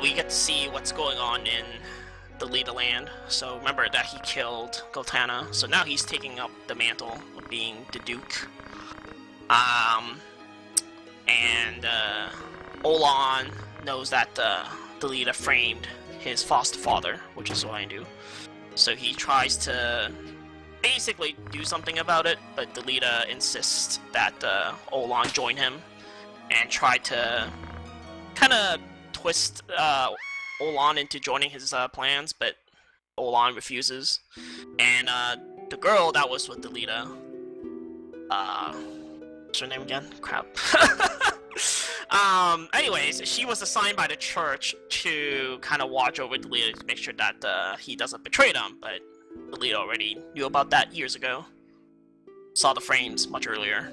we get to see what's going on in the Leda land. So remember that he killed Goltana, so now he's taking up the mantle of being the Duke. And Olan knows that the Leda framed his foster father, which is Zoandu. So he tries to basically do something about it, but the Leda insists that Olan join him and try to kind of twist Olan into joining his plans, but Olan refuses. And the girl that was with the Leda, what's her name again? Crap. Anyways, she was assigned by the church to kind of watch over the Leda to make sure that he doesn't betray them, but the Leda already knew about that years ago. Saw the frames much earlier.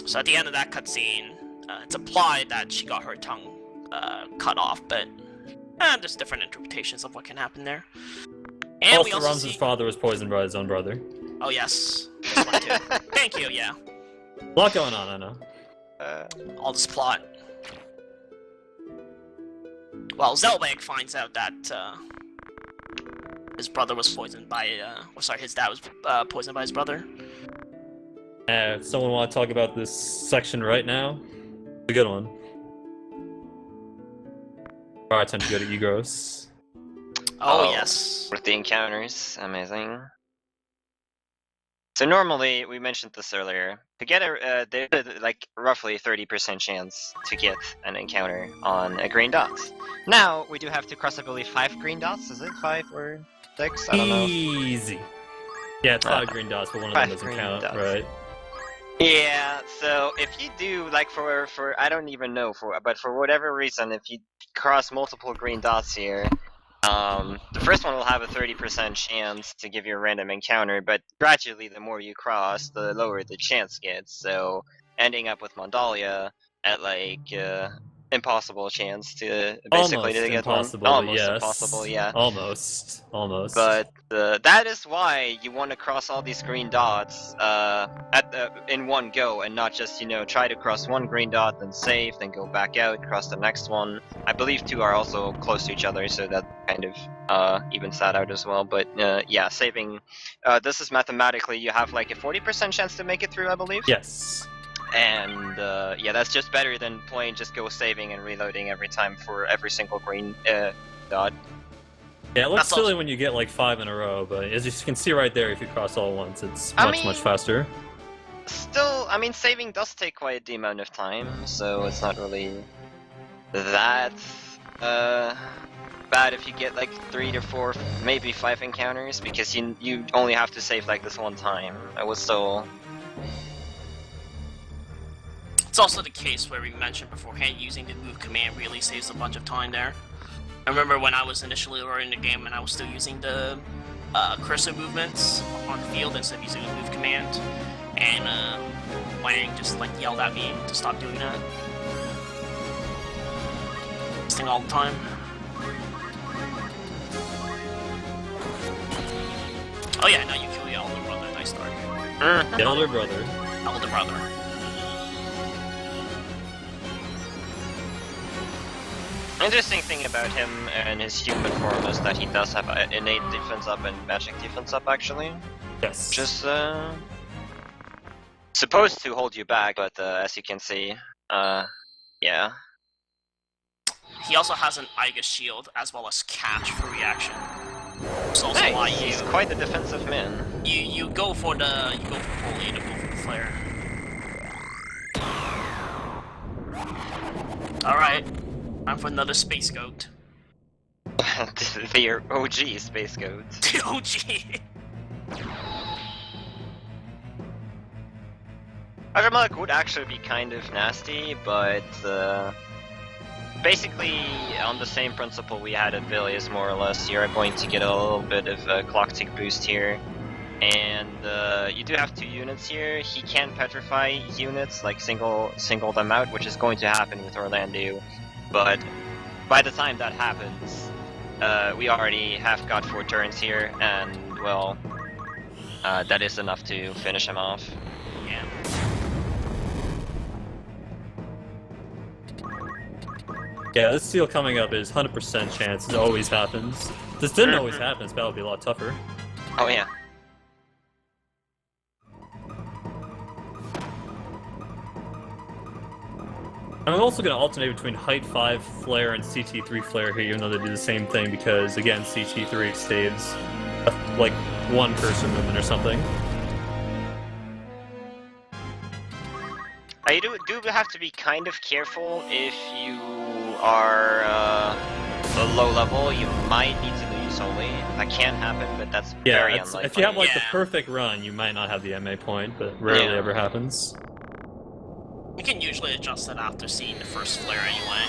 So at the end of that cutscene, it's implied that she got her tongue cut off, but there's different interpretations of what can happen there. And we Also, also Ramses' see... father was poisoned by his own brother. Oh yes, this one too. Thank you, yeah. A lot going on, I know. All this plot. Well, Zelbag finds out that his brother was poisoned by, his dad was poisoned by his brother. Someone want to talk about this section right now? It's a good one. Alright, time to go to Egros. Oh yes. With the encounters, amazing. So normally, we mentioned this earlier, to get there's like roughly 30% chance to get an encounter on a green dot. Now, we do have to cross, I believe, 5 green dots, is it? 5 or 6? I don't know. Easy. Yeah, it's 5 green dots, but one of them 5 doesn't green count, dots. right? Yeah, so if you do, like, for I don't even know, but for whatever reason, if you cross multiple green dots here, the first one will have a 30% chance to give you a random encounter, but gradually the more you cross, the lower the chance gets, so ending up with Mandalia at, like, impossible chance to basically Almost to get impossible, one. Almost yes. impossible, yeah. Almost. But that is why you want to cross all these green dots in one go, and not just, try to cross one green dot, then save, then go back out, cross the next one. I believe 2 are also close to each other, so that kind of evens that out as well. But yeah, saving. This is mathematically, you have like a 40% chance to make it through, I believe. Yes. And yeah, that's just better than playing just go saving and reloading every time for every single green dot. Yeah, it looks That's silly awesome. when you get like 5 in a row, but as you can see right there, if you cross all once, it's much faster. Still, I mean, saving does take quite the amount of time, so it's not really that bad if you get like 3 to 4, maybe 5 encounters, because you only have to save like this one time. I was still. It's also the case where we mentioned beforehand, using the move command really saves a bunch of time there. I remember when I was initially learning the game and I was still using the cursor movements on the field instead of using the move command, and Wang just like yelled at me to stop doing that. This thing all the time. Oh yeah, now you kill your elder brother, nice start. The elder brother. Elder brother. Interesting thing about him and his human form is that he does have innate defense up and magic defense up, actually. Yes. Just supposed to hold you back, but as you can see, yeah. He also has an eLmaGus shield as well as catch for reaction. It's also Nice. why He's quite a defensive man. you go for the bully to go for the flare. Alright. Time for another space goat. The OG space goat. The OG. eLmaGus would actually be kind of nasty, but basically on the same principle we had at Villiers, more or less. You're going to get a little bit of a clock tick boost here, and you do have 2 units here. He can petrify units, like single them out, which is going to happen with Orlando. But by the time that happens, we already have got 4 turns here, and well, that is enough to finish him off. Yeah. Yeah, this seal coming up is 100% chance. It always happens. This didn't always happen. This battle would be a lot tougher. Oh yeah. I'm also going to alternate between Height 5 Flare and CT3 Flare here, even though they do the same thing, because, again, CT3 saves, like, 1 cursor movement or something. You do have to be kind of careful if you are low level. You might need to lose Holy. That can happen, but that's very unlikely. If you have, like, the Yeah. perfect run, you might not have the MA point, but rarely Yeah. ever happens. You can usually adjust it after seeing the first flare anyway.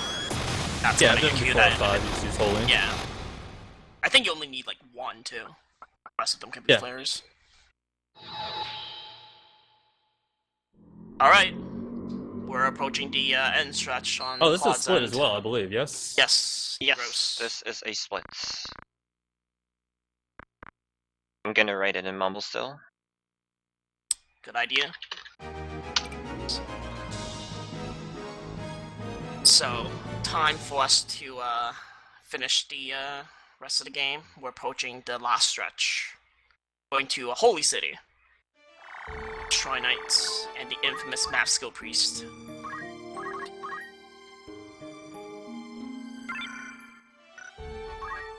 That's Yeah, when you then can do before that. 5, you just use Holy. Yeah. I think you only need like 1 too. The rest of them can be Yeah. flares. Alright. We're approaching the end stretch on Oh, this is Claude's split end. as well, I believe, yes? Yes. Yes, Gross. this is a split. I'm gonna write it in mumble still. Good idea. So, time for us to finish the rest of the game. We're approaching the last stretch. Going to a Holy City. Shrine Knights and the infamous Map Skill Priest.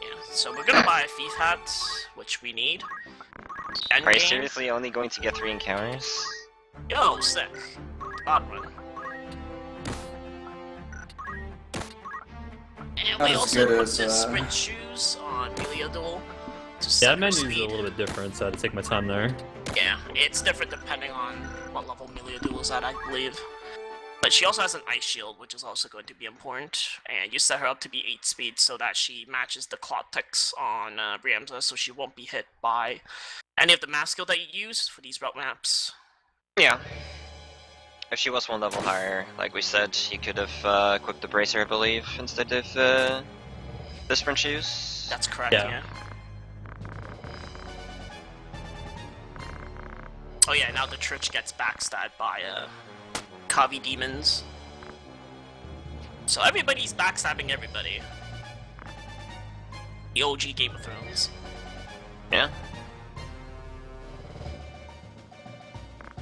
Yeah, so we're gonna buy a Thief Hat, which we need. Are you Endgame. seriously only going to get 3 encounters? Yo, sick. God run. And Not we as also good put as, the sprint shoes on Melia Duel to Yeah, set that her menu's a speed. little bit different, so I had to take my time there. Yeah, it's different depending on what level Melia Duel is at, I believe. But she also has an ice shield, which is also going to be important. And you set her up to be 8 speed so that she matches the Claude ticks on Briamza, so she won't be hit by any of the map skill that you use for these route maps. Yeah. If she was 1 level higher, like we said, you could have equipped the bracer, I believe, instead of the sprint shoes. That's correct, Yeah. yeah. Oh yeah, now the Trich gets backstabbed by Kavi demons. So everybody's backstabbing everybody. The OG Game of Thrones. Yeah.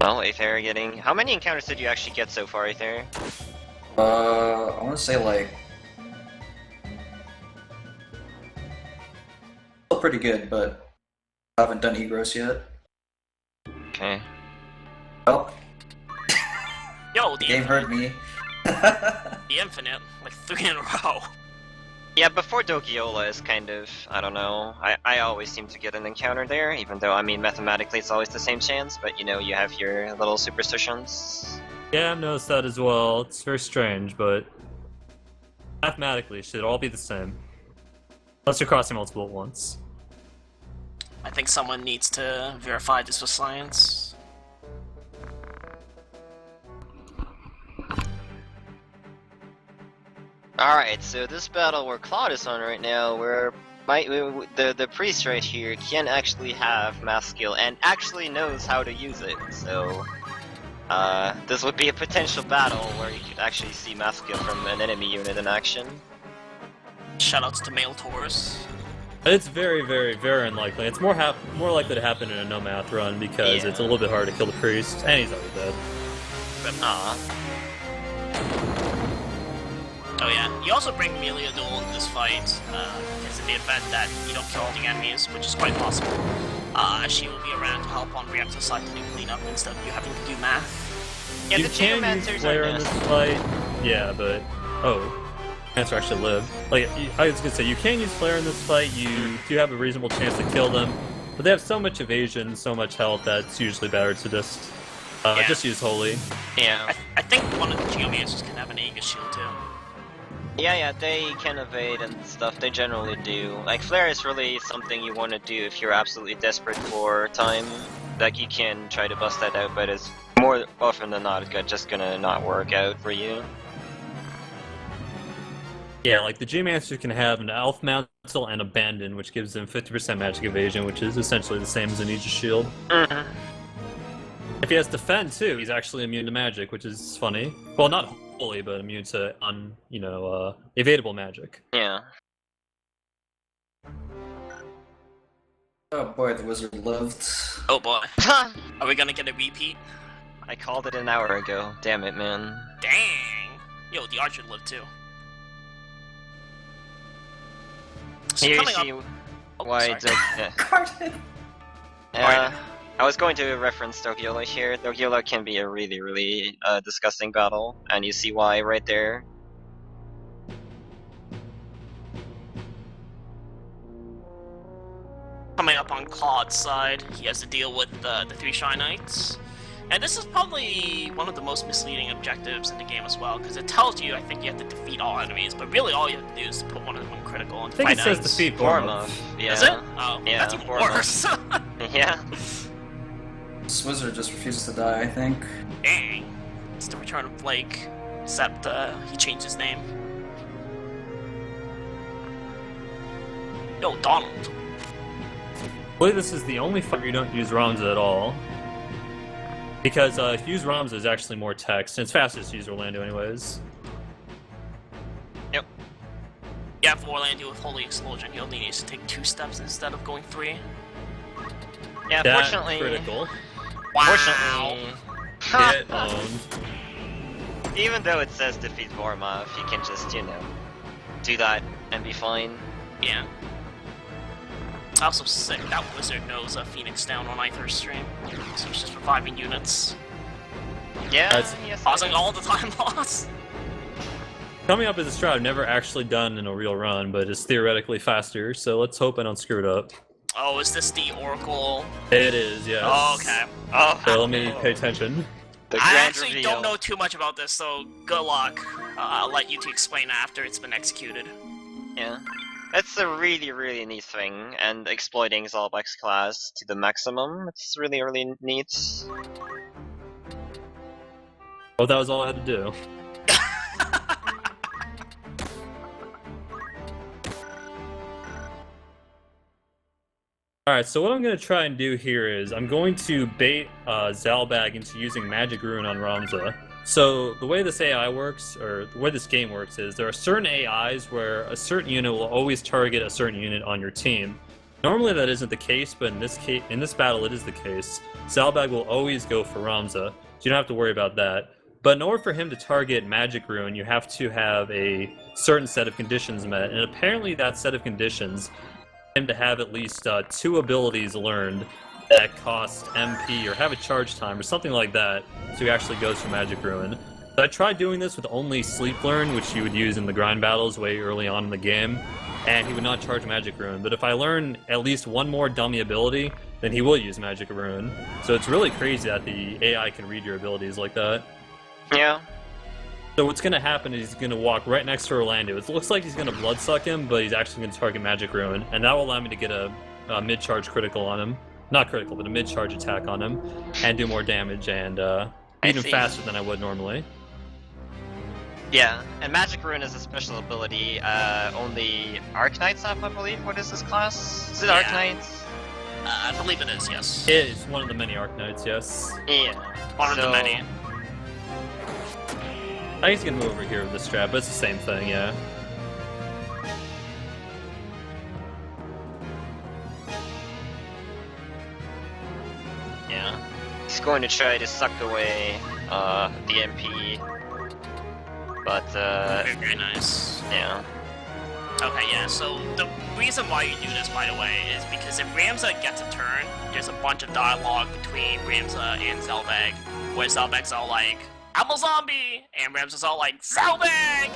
Well, Aithere getting... How many encounters did you actually get so far, Aithere? I want to say like still pretty good, but I haven't done Egros yet. Okay. Well, Yo, the Game hurt me. The Infinite, like 3 in a row. Yeah, before Dogiola is kind of, I don't know, I always seem to get an encounter there, even though, I mean, mathematically it's always the same chance, but, you know, you have your little superstitions. Yeah, I've noticed that as well. It's very strange, but mathematically it should all be the same. Unless you're crossing multiple at once. I think someone needs to verify this with science. Alright, so this battle where Claude is on right now, where the priest right here can actually have math skill and actually knows how to use it, so this would be a potential battle where you could actually see math skill from an enemy unit in action. Shoutouts to male Taurus. It's very, very, very unlikely. It's more likely to happen in a no-math run because it's a little bit hard to kill the priest, and he's already dead. Oh yeah, you also bring Melia Duel into this fight, because in the event that you don't kill all the enemies, which is quite possible, she will be around to help on reactor side to do cleanup instead of you having to do math. Yeah, you the can use Geomancers Flare are in this nasty. fight. Yeah, but Answer actually lived. Like I was gonna say, you can use Flare in this fight. You do have a reasonable chance to kill them, but they have so much evasion, so much health that it's usually better to just use Holy. Yeah. I think one of the Geomancers can have an Aegis shield too. Yeah, they can evade and stuff, they generally do. Like, Flare is really something you want to do if you're absolutely desperate for time. Like, you can try to bust that out, but it's more often than not, it's just gonna not work out for you. Yeah, like the Geomancer can have an Elf Mantle and Abandon, which gives them 50% magic evasion, which is essentially the same as an Aegis shield. Mm-hmm. If he has Defend too, he's actually immune to magic, which is funny. Well, not Holy, but immune to evadable magic. Yeah. Oh boy, the wizard lived. Oh boy. Are we gonna get a repeat? I called it an hour ago. Damn it, man. Dang! Yo, the Archer lived too. So Here you coming see up... why sorry. Garland. I was going to reference Dogiola here. Dogiola can be a really, really disgusting battle, and you see why right there. Coming up on Claude's side, he has to deal with the 3 Shy Knights. And this is probably one of the most misleading objectives in the game as well, because it tells you, I think, you have to defeat all enemies, but really all you have to do is to put one of them on critical and I think fight it says knights. defeat Bournemouth. Bournemouth. Yeah. Is it? Oh, Yeah, that's even Bournemouth. worse. Yeah. This wizard just refuses to die, I think. Dang. It's the return of Blake, except he changed his name. Yo, Donald. I believe this is the only fight where you don't use Ramza at all. Because if you use Ramza, there's actually more text, and it's fastest to use Orlando anyways. Yep. Yeah, for Orlando with Holy Explosion, he only needs to take 2 steps instead of going 3. Yeah, That fortunately. critical. Fortunately. Get owned. Even though it says defeat Bournemouth, you can just, do that and be fine. Yeah. Also sick, that wizard knows Phoenix down on Aither stream. So he's just reviving units. Yeah, That's yes, Causing all the time loss. Coming up as a strat I've never actually done in a real run, but it's theoretically faster, so let's hope I don't screw it up. Oh, is this the Oracle? It is, yes. Oh, okay. So let me pay attention. The I grand actually reveal. don't know too much about this, so good luck. I'll let you two explain after it's been executed. Yeah. It's a really, really neat thing, and exploiting Zalbek's class to the maximum, it's really, really neat. Oh, that was all I had to do. Alright, so what I'm going to try and do here is I'm going to bait Zalbag into using Magic Rune on Ramza. So the way this AI works, or the way this game works, is there are certain AIs where a certain unit will always target a certain unit on your team. Normally that isn't the case, but in this battle it is the case. Zalbag will always go for Ramza, so you don't have to worry about that. But in order for him to target Magic Rune, you have to have a certain set of conditions met, and apparently that set of conditions him to have at least 2 abilities learned that cost MP or have a charge time or something like that, so he actually goes for Magic Ruin. So I tried doing this with only Sleep Learn, which you would use in the grind battles way early on in the game, and he would not charge Magic Ruin. But if I learn at least one more dummy ability, then he will use Magic Ruin. So it's really crazy that the AI can read your abilities like that. Yeah. So what's going to happen is he's going to walk right next to Orlando. It looks like he's going to Bloodsuck him, but he's actually going to target Magic Ruin, and that will allow me to get a mid-charge critical on him. Not critical, but a mid-charge attack on him, and do more damage, and beat him faster than I would normally. Yeah, and Magic Ruin is a special ability only Arcanites have, I believe. What is this class? Is it Yeah. Arcanites? I believe it is, yes. It is one of the many Arcanites, yes. Yeah. One of the many. I think he's going to move over here with this strat, but it's the same thing, yeah. Yeah. He's going to try to suck away the MP. But, Very, very nice. yeah. Okay, yeah, so the reason why you do this, by the way, is because if Ramza gets a turn, there's a bunch of dialogue between Ramza and Zelvag, where Zelvag's all like, I'm a zombie! And Ramza's all like, Zelvag!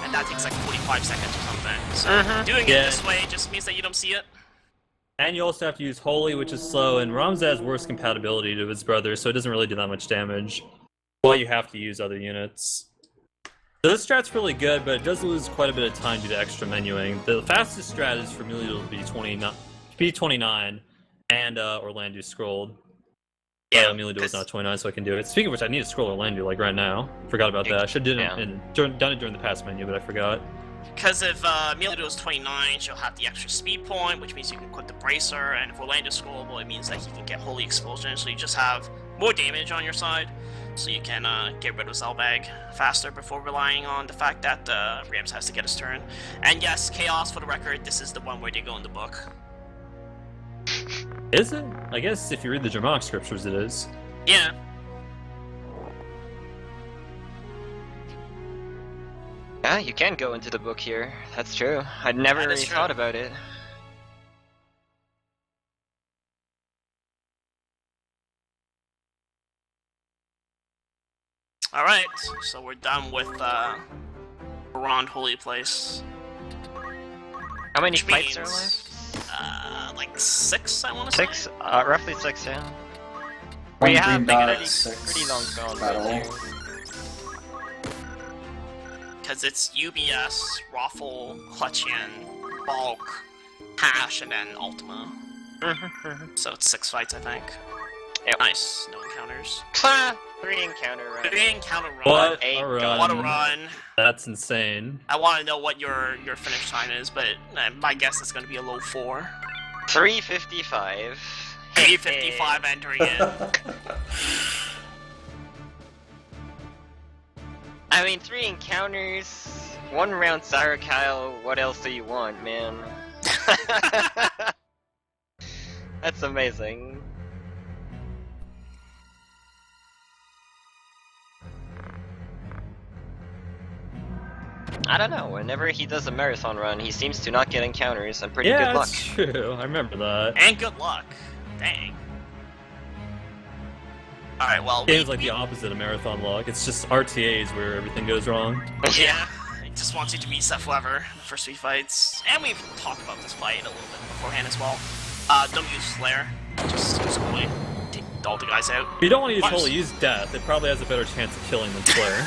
And that takes like 45 seconds or something. So doing it this way just means that you don't see it. And you also have to use Holy, which is slow, and Ramza has worse compatibility to his brother, so it doesn't really do that much damage. Well, you have to use other units. So this strat's really good, but it does lose quite a bit of time due to extra menuing. The fastest strat is for Melio to be 29, and Orlando scrolled. Yeah, Melio is not 29, so I can do it. Speaking of which, I need to scroll Orlando like right now. Forgot about that. I should have done it during the past menu, but I forgot. Because if Melio is 29, she'll have the extra speed point, which means you can equip the Bracer, and if Orlando's scrollable, it means that he can get Holy Explosion, so you just have more damage on your side. So you can get rid of Zelvag faster before relying on the fact that Rams has to get his turn. And yes, Chaos, for the record, this is the one where they go in the book. Is it? I guess if you read the Germanic scriptures, it is. Yeah. Yeah, you can go into the book here. That's true. I'd never really thought about it. Alright, so we're done with Around Holy Place. How many Which fights are means, left? like 6, I want to say. 6? Roughly 6, yeah. One We have green dot, pretty 6 long gone battle. right Because it's UBS, Raffle, Clutchian, Bulk, Hash, and then Ultima. there. So it's 6 fights, I think. Yep. Nice, no encounters. 3 encounter run. 3 encounter run. What Eight a run. gun. What a run. That's insane. I want to know what your finish time is, but my guess is going to be a low 4. 355. 355 entering in. I mean, 3 encounters, 1 round Zarghdas. What else do you want, man? That's amazing. I don't know, whenever he does a marathon run, he seems to not get encounters and pretty good luck. that's true. I remember that. And good luck. Dang. Alright, well, Game's like the opposite of marathon luck. It's just RTAs where everything goes wrong. Yeah, it just wants you to beat Seth Weber in the first 3 fights. And we've talked about this fight a little bit beforehand as well. Don't use Flare. Just use Holy. Take all the guys out. If you don't want to use Holy, use Death. It probably has a better chance of killing than Flare.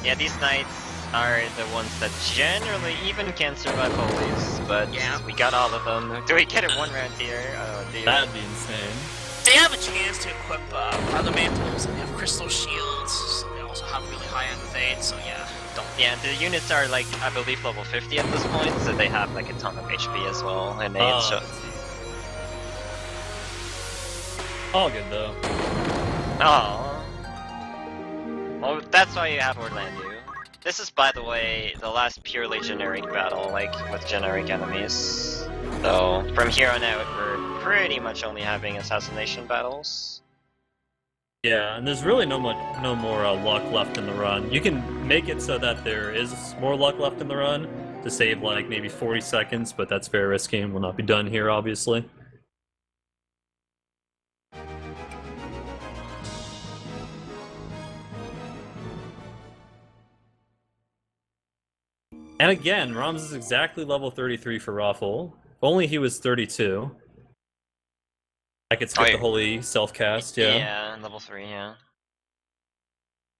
Yeah, these knights are the ones that generally even can survive holies, but Yeah. we got all of them. Do we get it 1 round here? Oh dear. That'd be insane. They have a chance to equip Brother Mantles, and they have Crystal Shields, so they also have really high end fade, so yeah, don't. Yeah, the units are like, I believe, level 50 at this point, so they have like a ton of HP as well, and they show... All good though. Oh. Well, that's why you have Orlando. This is, by the way, the last purely generic battle, like, with generic enemies. So, from here on out, we're pretty much only having assassination battles. Yeah, and there's really no more luck left in the run. You can make it so that there is more luck left in the run, to save like maybe 40 seconds, but that's very risky and will not be done here, obviously. And again, Rams is exactly level 33 for Raffle. If only he was 32. I could skip the holy self-cast, yeah. Yeah, level 3, yeah.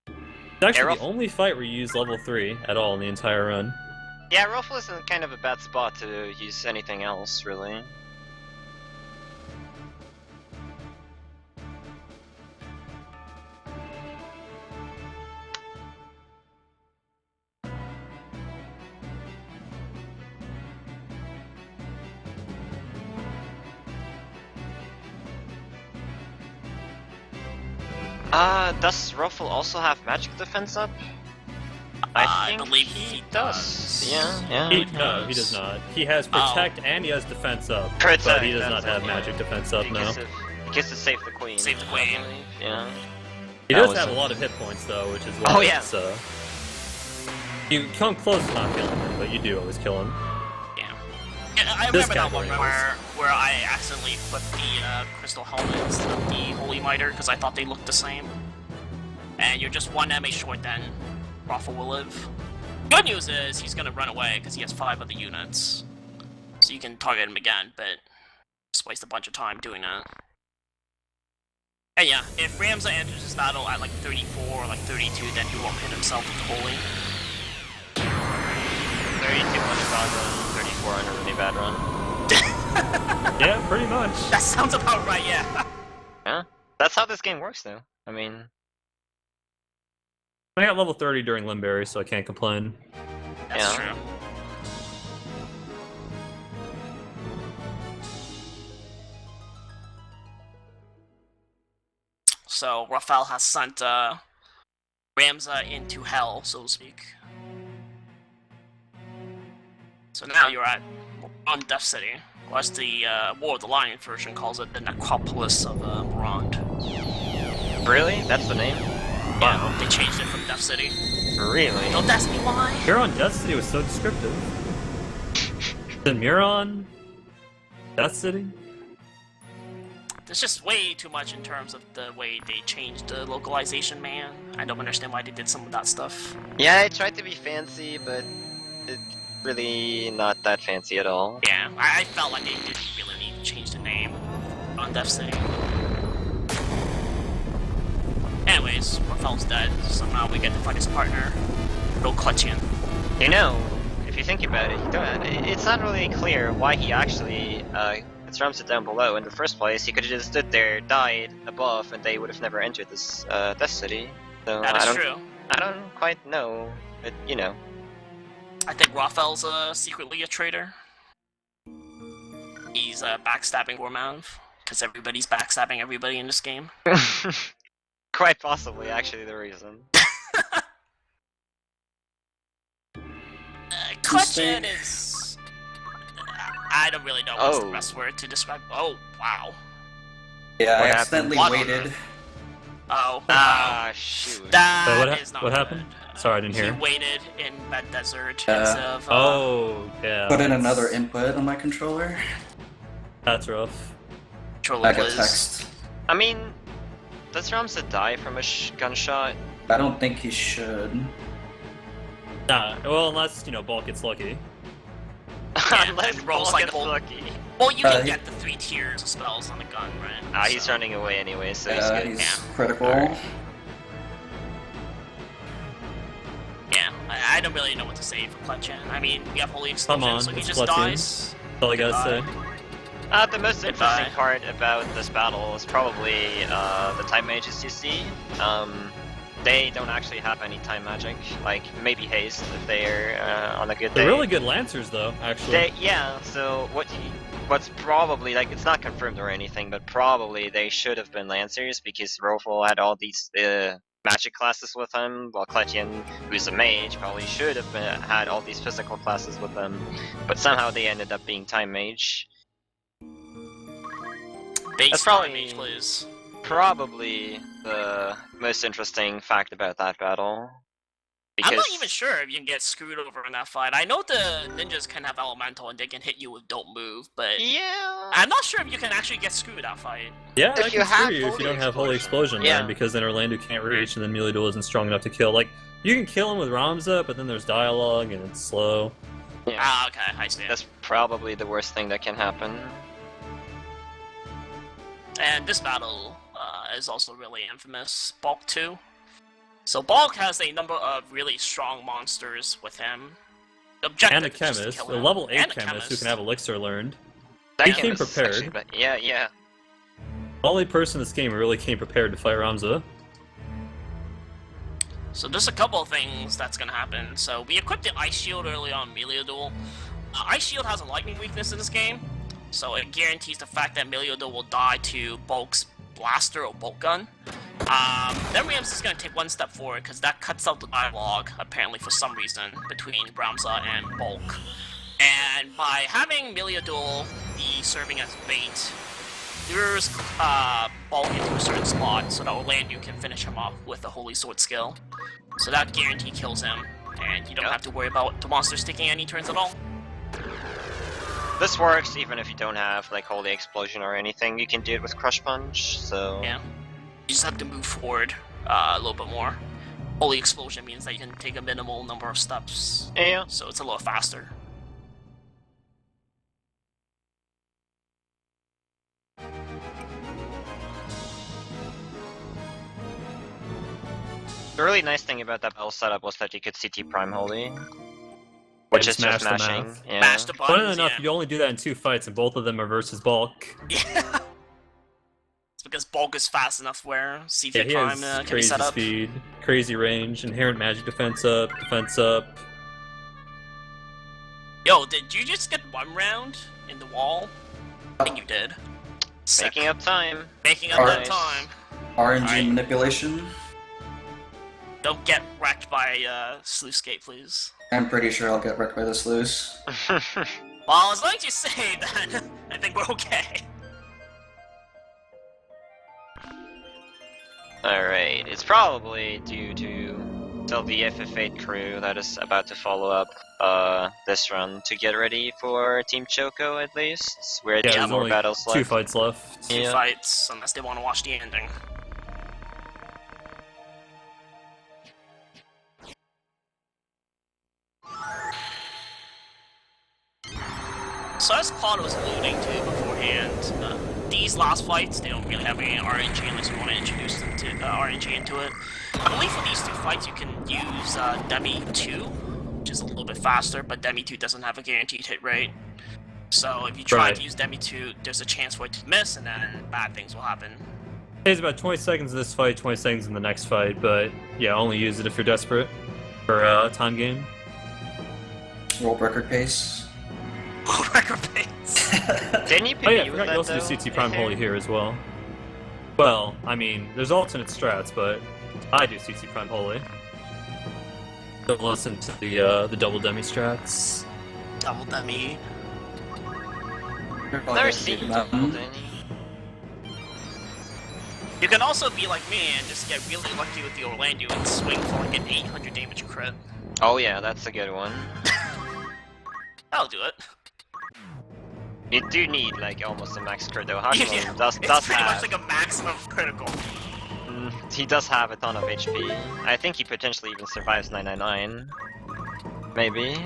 It's actually the only fight where you use level 3 at all in the entire run. Yeah, Ruffle is in kind of a bad spot to use anything else, really. Does Ruffle also have magic defense up? I believe he does. Yeah. No, he does not. He has protect and he has defense up. Protect, but he does not have magic defense up now. He gets to save the queen. Save the queen. Yeah. He does have a lot of hit points though, which is why you come close to not killing him, but you do always kill him. Yeah, I remember that one where I accidentally put the crystal helmet instead of the holy miter because I thought they looked the same. And you're just one enemy short, then Raffle will live. Good news is he's gonna run away because he has 5 other units, so you can target him again, but just waste a bunch of time doing that. And yeah, if Ramza enters this battle at like 34 or like 32, then he won't hit himself with the holy. 32 on a bad run, 34 on a really bad run. Yeah, pretty much. That sounds about right, yeah. Yeah, that's how this game works, though. I mean, I got level 30 during Limberry, so I can't complain. That's true. So, Raphael has sent Ramza into hell, so to speak. So now you're on Death City. Or as the War of the Lion version calls it, the Necropolis of Morond. Really? That's the name? Yeah, they changed it from Death City. Really? Don't ask me why. Huron Death City was so descriptive. The Muron Death City? There's just way too much in terms of the way they changed the localization, man. I don't understand why they did some of that stuff. Yeah, it tried to be fancy, but it's really not that fancy at all. Yeah, I felt like they didn't really need to change the name on Death City. Anyways, Raphael's dead, so now we get to fight his partner, Rokletyan. You know, if you think about it, it's not really clear why he actually Ramza down below in the first place. He could have just stood there, died above, and they would have never entered this Death City. So That is true. I don't quite know, but you know. I think Raphael's secretly a traitor. He's backstabbing Gormanov, because everybody's backstabbing everybody in this game. Quite possibly, actually, the reason. Kletyan is... I don't really know what's the best word to describe. Oh, wow. Yeah, What I accidentally happened? waited. Oh, Ah, shoot. that is not what good. happened? Sorry, I didn't hear. He waited in Bed Desert instead of... Yeah. Put in another input on my controller. That's rough. I got text. I mean, does Ramza die from a gunshot? I don't think he should. Nah, well, unless, Bulk gets lucky. Yeah, Unless and rolls Paul like gets a- lucky. Well, you can get the 3 tiers of spells on the gun, right? He's running away anyway, so Yeah, he's good. he's critical. Alright. Yeah, I don't really know what to say for Kletyan. I mean, we have Holy Explosion, Come on, so he it's just Kletyan. dies. That's all I gotta say. The most interesting part about this battle is probably the time mages you see. They don't actually have any time magic, like maybe haste if they're on a good day. They're really good Lancers, though, actually. So what's probably, like, it's not confirmed or anything, but probably they should have been Lancers because Rofel had all these magic classes with him, while Kletyan, who's a mage, probably should have had all these physical classes with them, but somehow they ended up being time mage. Base probably- mage, please. Probably the most interesting fact about that battle. I'm not even sure if you can get screwed over in that fight. I know the ninjas can have elemental and they can hit you with don't move, but Yeah. I'm not sure if you can actually get screwed that fight. Yeah, If I you can have screw you if you don't have Holy Explosion, Yeah. man, because then Orlando can't reach, and then melee duel isn't strong enough to kill. Like, you can kill him with Ramza, but then there's dialogue, and it's slow. Yeah. Ah, okay, I see. That's probably the worst thing that can happen. And this battle is also really infamous. Bulk 2. So Bulk has a number of really strong monsters with him. The objective And a is just to chemist, kill a him. level 8 And a chemist who can have Elixir learned. That He game came is prepared. actually- but yeah. Only person in this game who really came prepared to fight Ramza. So there's a couple of things that's gonna happen. So we equipped the Ice Shield early on Melee Duel. Ice Shield has a lightning weakness in this game, so it guarantees the fact that Melee Duel will die to Bulk's blaster or bolt gun. Then Rams is gonna take one step forward because that cuts out the dialogue, apparently for some reason, between Ramza and Bulk. And by having Melee Duel be serving as bait, lures Bulk into a certain spot so that Orlando can finish him off with the Holy Sword skill. So that guarantee kills him, and you don't have to worry about the monsters taking any turns at all. This works even if you don't have like Holy Explosion or anything. You can do it with Crush Punch, so... Yeah. You just have to move forward a little bit more. Holy Explosion means that you can take a minimal number of steps, Yeah. so it's a little faster. The really nice thing about that battle setup was that you could CT Prime Holy. Which is just smash the mashing. math. Yeah. Mash the Funnily buttons, enough, yeah. you only do that in 2 fights, and both of them are versus Bulk. Yeah. It's because Bulk is fast enough where CV Yeah, he Prime has can be crazy set up. speed, crazy range, inherent magic defense up, defense up. Yo, did you just get one round in the wall? I think you did. Sick. Making up time. Making up that Nice. time. RNG Alright. manipulation. Don't get wrecked by Sluicegate, please. I'm pretty sure I'll get wrecked by this loose. Well, as long as you say that, I think we're okay. Alright, it's probably due to the FF8 crew that is about to follow up this run to get ready for Team Choco at least. We're at Yeah, 2 there's more only battles 2 left. fights left. Two Yeah. fights, unless they want to watch the ending. So as Claude was alluding to beforehand, these last fights, they don't really have any RNG unless you want to introduce them to RNG into it. I believe for these 2 fights you can use Demi 2, which is a little bit faster, but Demi 2 doesn't have a guaranteed hit rate. So if you try Right. to use Demi 2, there's a chance for it to miss, and then bad things will happen. It takes about 20 seconds in this fight, 20 seconds in the next fight, but yeah, only use it if you're desperate for a time game. World record pace. Record pace. Didn't you Oh yeah, I PBU forgot that you also do though? CT Prime Holy here as well. Well, I mean, there's alternate strats, but I do CT Prime Holy. Don't listen to the double demi strats. Double Demi. There's CT Mountain. You can also be like me and just get really lucky with the Orlando and swing for like an 800 damage crit. Oh yeah, that's a good one. That'll do it. You do need like almost a max crit though. Yeah, Hashimoto does it's pretty have. much like a maximum critical. He does have a ton of HP. I think he potentially even survives 999. Maybe.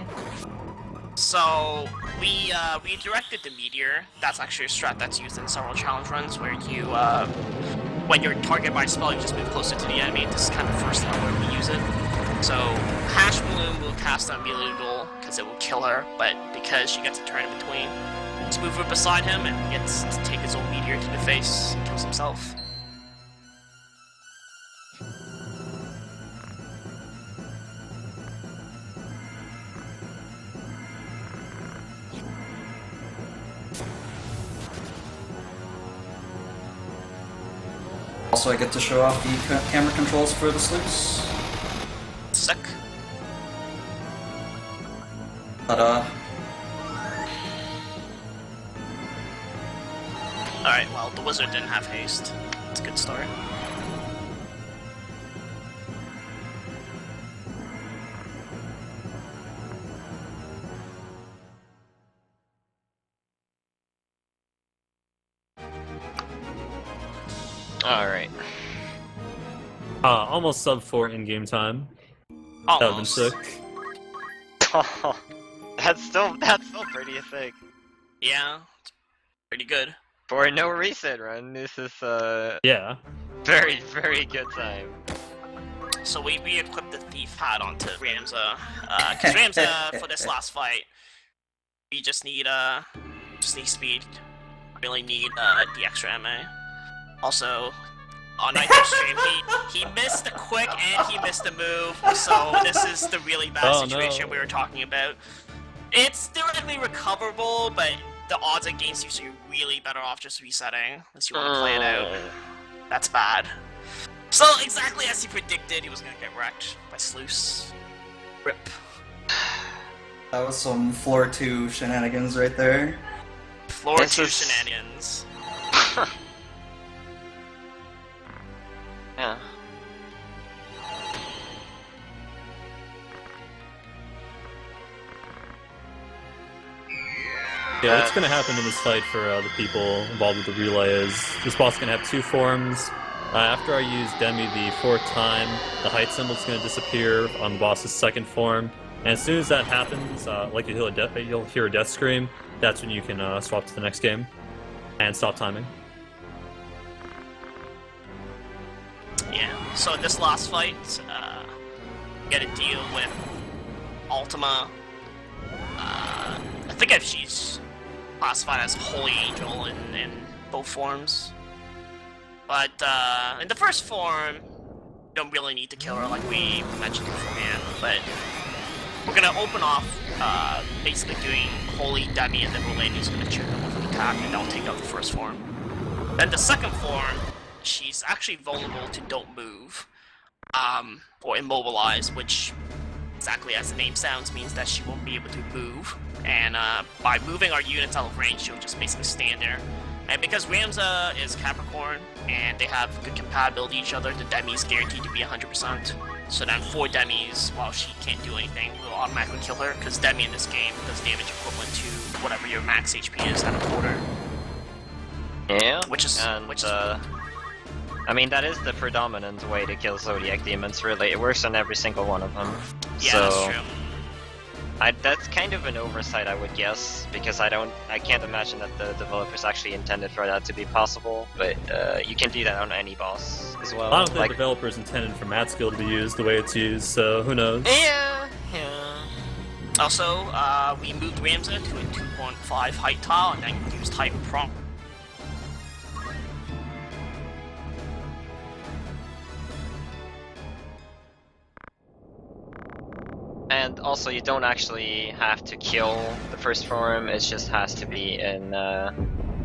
So we redirected the meteor. That's actually a strat that's used in several challenge runs where you when you're targeted by a spell, you just move closer to the enemy. This is kind of the first time where we use it. So Hash Balloon will cast on Melee Duel because it will kill her, but because she gets a turn in between, just move her beside him and gets to take his own meteor to the face and kills himself. Also, I get to show off the camera controls for the sleuths. Sick. Ta-da. Alright, well, the wizard didn't have haste. It's a good start. Alright. Almost sub 4 in game time. That would've been Almost. sick. Oh, that's still pretty thick. Yeah, it's pretty good. For no reset run, this is Yeah. very, very good time. So we re-equipped the thief hat onto Ramza, because Ramza for this last fight, we just need speed. Really need the extra MA. Also, on Aithere stream, he missed the quick and he missed the move, so this is the really bad situation we were talking about. It's theoretically recoverable, but the odds against you, so you're really better off just resetting unless you want to play it out. That's bad. So exactly as he predicted, he was gonna get wrecked by Sluice. Rip. That was some floor 2 shenanigans right there. Floor This 2 is- shenanigans. Yeah. Yeah, what's gonna happen in this fight for the people involved with the relay is this boss is gonna have 2 forms. After I use Demi the 4th time, the height symbol is gonna disappear on the boss's 2nd form, and as soon as that happens, like you'll hear a death scream. That's when you can swap to the next game and stop timing. Yeah. So in this last fight, you gotta deal with Ultima. I think if she's classified as Holy Angel in both forms. But in the first form, you don't really need to kill her like we mentioned beforehand. But we're gonna open off basically doing Holy Demi, and then Relady's gonna trigger with an attack, and that'll take out the first form. Then the second form, she's actually vulnerable to Don't Move, or Immobilize, which, exactly as the name sounds, means that she won't be able to move. And by moving our units out of range, she'll just basically stand there. And because Ramza is Capricorn, and they have good compatibility with each other, the Demi's guaranteed to be 100%. So then 4 Demis, while she can't do anything, will automatically kill her, because Demi in this game does damage equivalent to whatever your max HP is at a quarter. Yeah. Which is I mean, that is the predominant way to kill Zodiac demons, really. It works on every single one of them. Yeah, So, that's true. that's kind of an oversight, I would guess, because I can't imagine that the developers actually intended for that to be possible, but you can do that on any boss as well. I don't think developers intended for Mat skill to be used the way it's used, so who knows? Yeah. Also, we moved Ramza to a 2.5 height tile, and then used height prompt. And also, you don't actually have to kill the first form, it just has to be in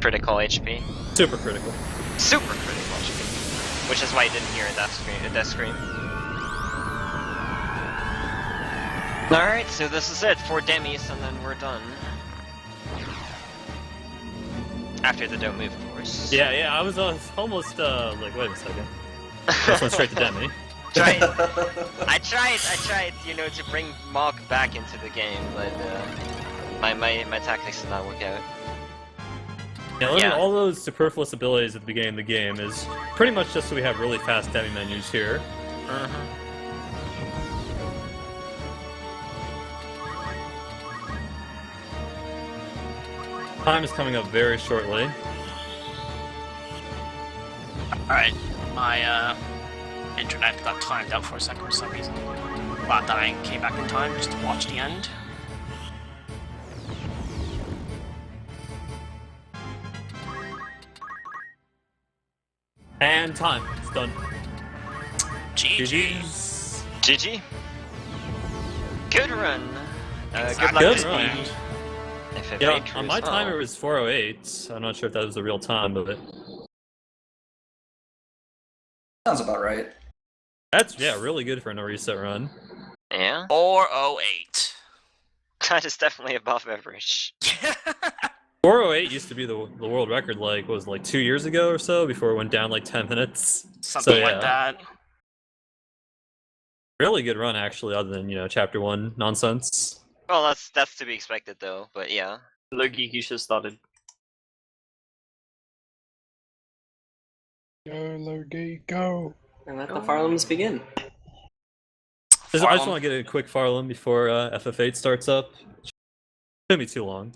critical HP. Super critical. Super critical HP. Which is why you didn't hear a death scream. Alright, so this is it. 4 Demis, and then we're done. After the don't move, of course. Yeah, I was almost like, wait a second. This went straight to Demi. I tried, to bring Mog back into the game, but my tactics did not work out. Yeah, look at Yeah. all those superfluous abilities at the beginning of the game is pretty much just so we have really fast Demi menus here. Time is coming up very shortly. Alright, my internet got timed out for a second for some reason. Glad that I came back in time just to watch the end. And time. It's done. GG's. GG. Good run. Good Exactly. luck Good to run. Speed. If it Yeah, breaks, on my oh. timer it was 4:08. I'm not sure if that was the real time of it. Sounds about right. That's, really good for a no reset run. Yeah, 408. that is definitely above average. 4:08 used to be the world record, like, what was it, like 2 years ago or so, before it went down like 10 minutes. Something So, like yeah. that. Really good run, actually, other than, Chapter 1 nonsense. Well, that's to be expected though, but yeah. Look, you should have started. Go, Logi, go! And let the Farlams begin. I just want to get a quick Farlam before FF8 starts up. Shouldn't be too long.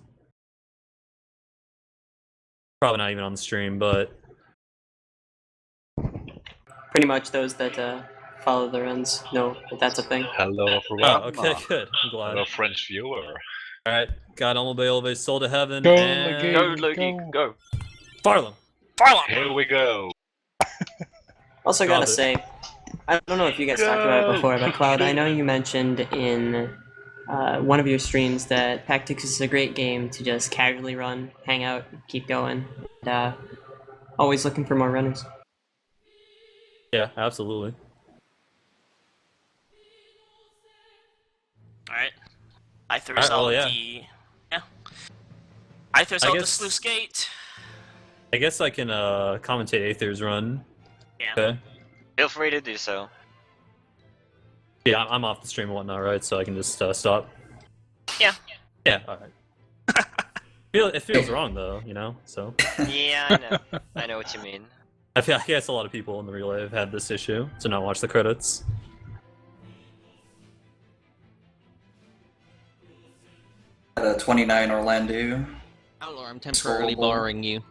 Probably not even on the stream, but Pretty much those that follow the runs know that that's a thing. Hello, everyone. oh, okay, good. I'm glad. Hello, French viewer. All right, got Almobe, Soul to Heaven, Go, and Logi, Go. Farlam. Here we go. Also Got gotta it. say, I don't know if you guys talked about it before, but Claude, I know you mentioned in one of your streams that Tactics is a great game to just casually run, hang out, keep going, and always looking for more runners. Yeah, absolutely. Alright. Aithere's Alright, well, out yeah. the... Yeah. Aithere's I out the guess- sluice gate. I guess I can commentate Aithere's run. Yeah. Okay. Feel free to do so. Yeah, I'm off the stream and whatnot, right? So I can just stop. Yeah. Yeah. All right. It feels wrong though, you know. So Yeah, I know. I know what you mean. I guess a lot of people in the relay have had this issue to not watch the credits. 29 Orlando. Hello, I'm temporarily Scrollable. borrowing you.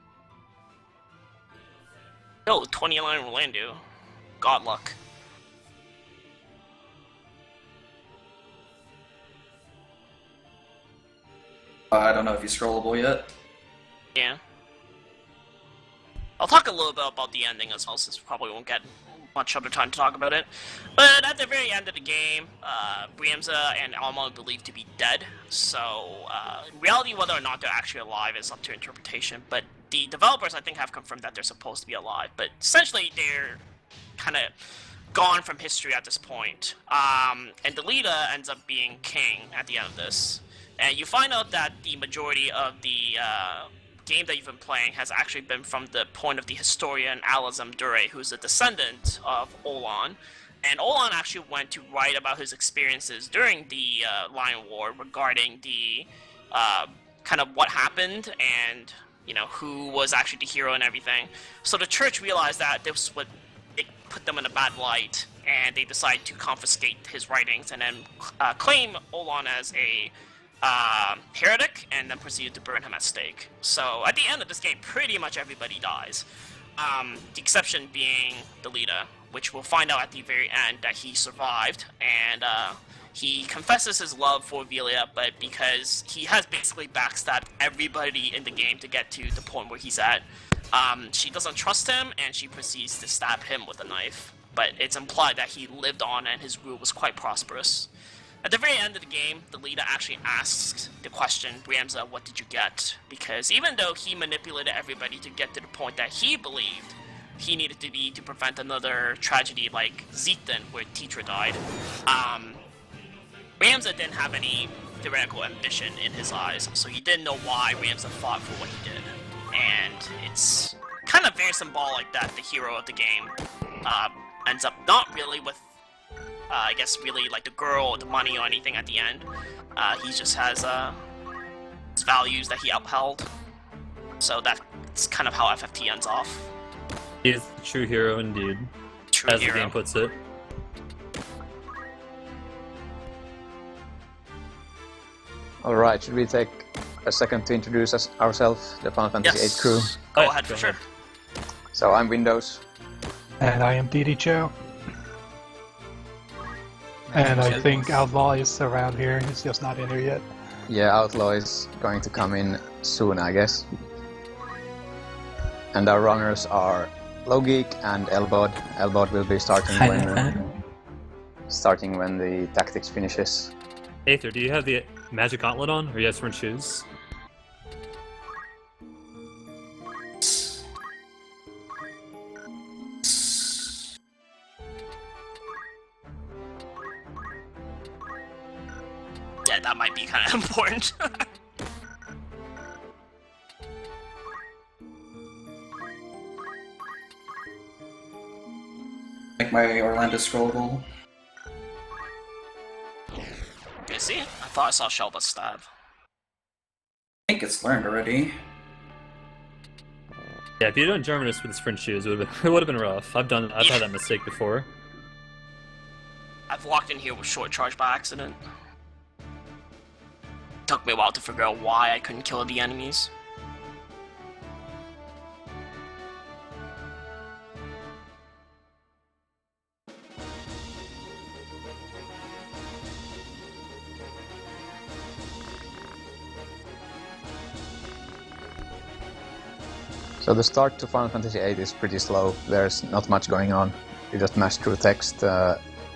No, 29 Orlando. God luck. I don't know if he's scrollable yet. Yeah. I'll talk a little bit about the ending as well, since we probably won't get much other time to talk about it. But at the very end of the game, Briemza and Alma are believed to be dead. So, in reality, whether or not they're actually alive is up to interpretation. But the developers, I think, have confirmed that they're supposed to be alive. But essentially, they're kind of gone from history at this point. And the leader ends up being king at the end of this. And you find out that the majority of the game that you've been playing has actually been from the point of the historian Alazam Dure, who's a descendant of Olan. And Olan actually went to write about his experiences during the Lion War regarding the kind of what happened and, you know, who was actually the hero and everything. So the church realized that this would put them in a bad light, and they decided to confiscate his writings and then claim Olan as a heretic, and then proceeded to burn him at stake. So at the end of this game, pretty much everybody dies. The exception being the leader, which we'll find out at the very end that he survived, and he confesses his love for Velia, but because he has basically backstabbed everybody in the game to get to the point where he's at, she doesn't trust him, and she proceeds to stab him with a knife. But it's implied that he lived on and his rule was quite prosperous. At the very end of the game, the leader actually asks the question, Briemza, what did you get? Because even though he manipulated everybody to get to the point that he believed he needed to be to prevent another tragedy like Zeaton, where Tetra died, Briemza didn't have any theoretical ambition in his eyes, so he didn't know why Briemza fought for what he did. And it's kind of very symbolic that the hero of the game ends up not really with I guess really like the girl or the money or anything at the end. He just has his values that he upheld. So that's kind of how FFT ends off. He is the true hero indeed, True as hero. the game puts it. Alright, should we take a second to introduce ourselves, the Final Fantasy VIII Yes. crew? Go Yeah, ahead for go sure. ahead. So I'm Windows. And I am DD Cho. And I think Outlaw is around here, he's just not in here yet. Yeah, Outlaw is going to come in soon, I guess. And our runners are Logeek and Elbod. Elbod will be starting when the tactics finishes. Aether, do you have the magic gauntlet on, or you have different shoes? Yeah, that might be kind of important. Make my Orlando scrollable. Okay, see? I thought I saw Shelba stab. I think it's learned already. Yeah, if you done Germanus with his French shoes, it would have been rough. I've had that mistake before. I've walked in here with short charge by accident. Took me a while to figure out why I couldn't kill the enemies. So the start to Final Fantasy VIII is pretty slow. There's not much going on. You just mash through text.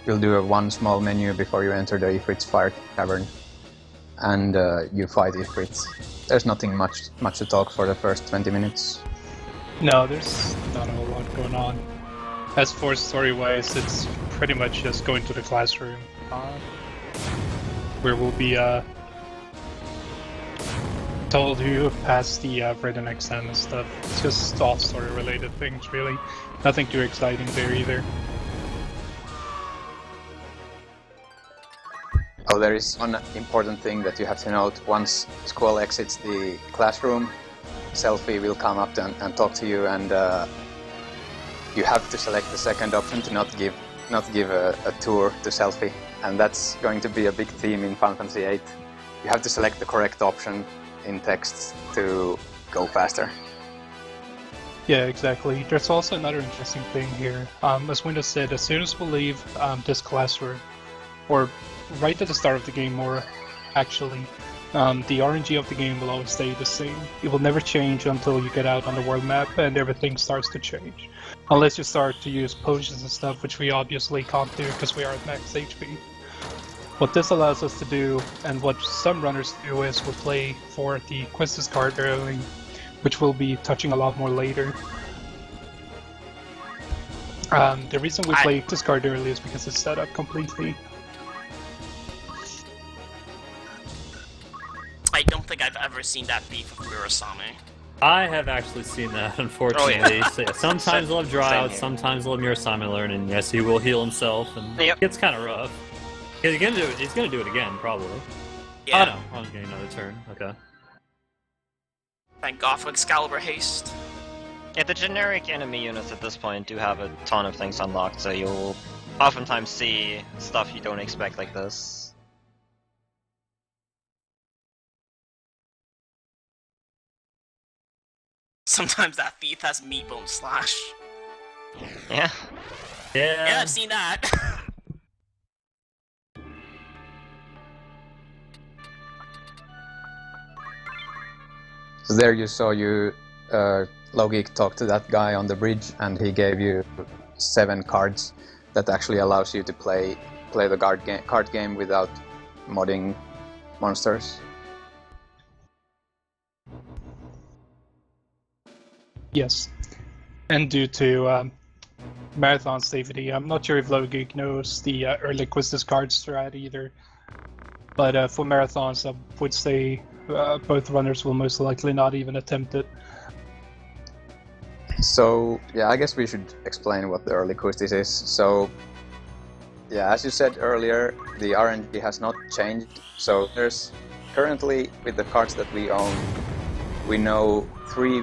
You'll do one small menu before you enter the Ifrit's Fire Cavern, and you fight Ifrit. There's nothing much to talk for the first 20 minutes. No, there's not a whole lot going on. As for story-wise, it's pretty much just going to the classroom, where we'll be told who passed the written exam and stuff. It's just all story-related things, really. Nothing too exciting there either. Oh, there is one important thing that you have to note. Once Squall exits the classroom, Selphie will come up and talk to you, and you have to select the second option to not give a tour to Selphie, and that's going to be a big theme in Final Fantasy VIII. You have to select the correct option in text to go faster. Yeah, exactly. There's also another interesting thing here. As Windows said, as soon as we leave this classroom, or right at the start of the game, more actually, the RNG of the game will always stay the same. It will never change until you get out on the world map and everything starts to change. Unless you start to use potions and stuff, which we obviously can't do because we are at max HP. What this allows us to do, and what some runners do, is we play for the Quest card early, which we'll be touching a lot more later. The reason we play this card early is because it's set up completely. I don't think I've ever seen that beef of Murasame. I have actually seen that, unfortunately. Oh, yeah. So, yeah, sometimes he'll have Drought, sometimes he'll have Murasame learn, and yes, he will heal himself, and Yep. it's kind of rough. He's gonna do it again, probably. Yeah. Oh no, I was getting another turn. Okay. Thank God for Excalibur haste. Yeah, the generic enemy units at this point do have a ton of things unlocked, so you'll oftentimes see stuff you don't expect like this. Sometimes that thief has meatbone slash. Yeah. Yeah, I've seen that. So there you saw Logic talk to that guy on the bridge, and he gave you 7 cards that actually allows you to play the card game without modding monsters. Yes. And due to Marathon safety, I'm not sure if Logic knows the early Quest card strat either. But for Marathons, I would say both runners will most likely not even attempt it. So, yeah, I guess we should explain what the early Quistis is. So, yeah, as you said earlier, the RNG has not changed. So there's currently, with the cards that we own, we know 3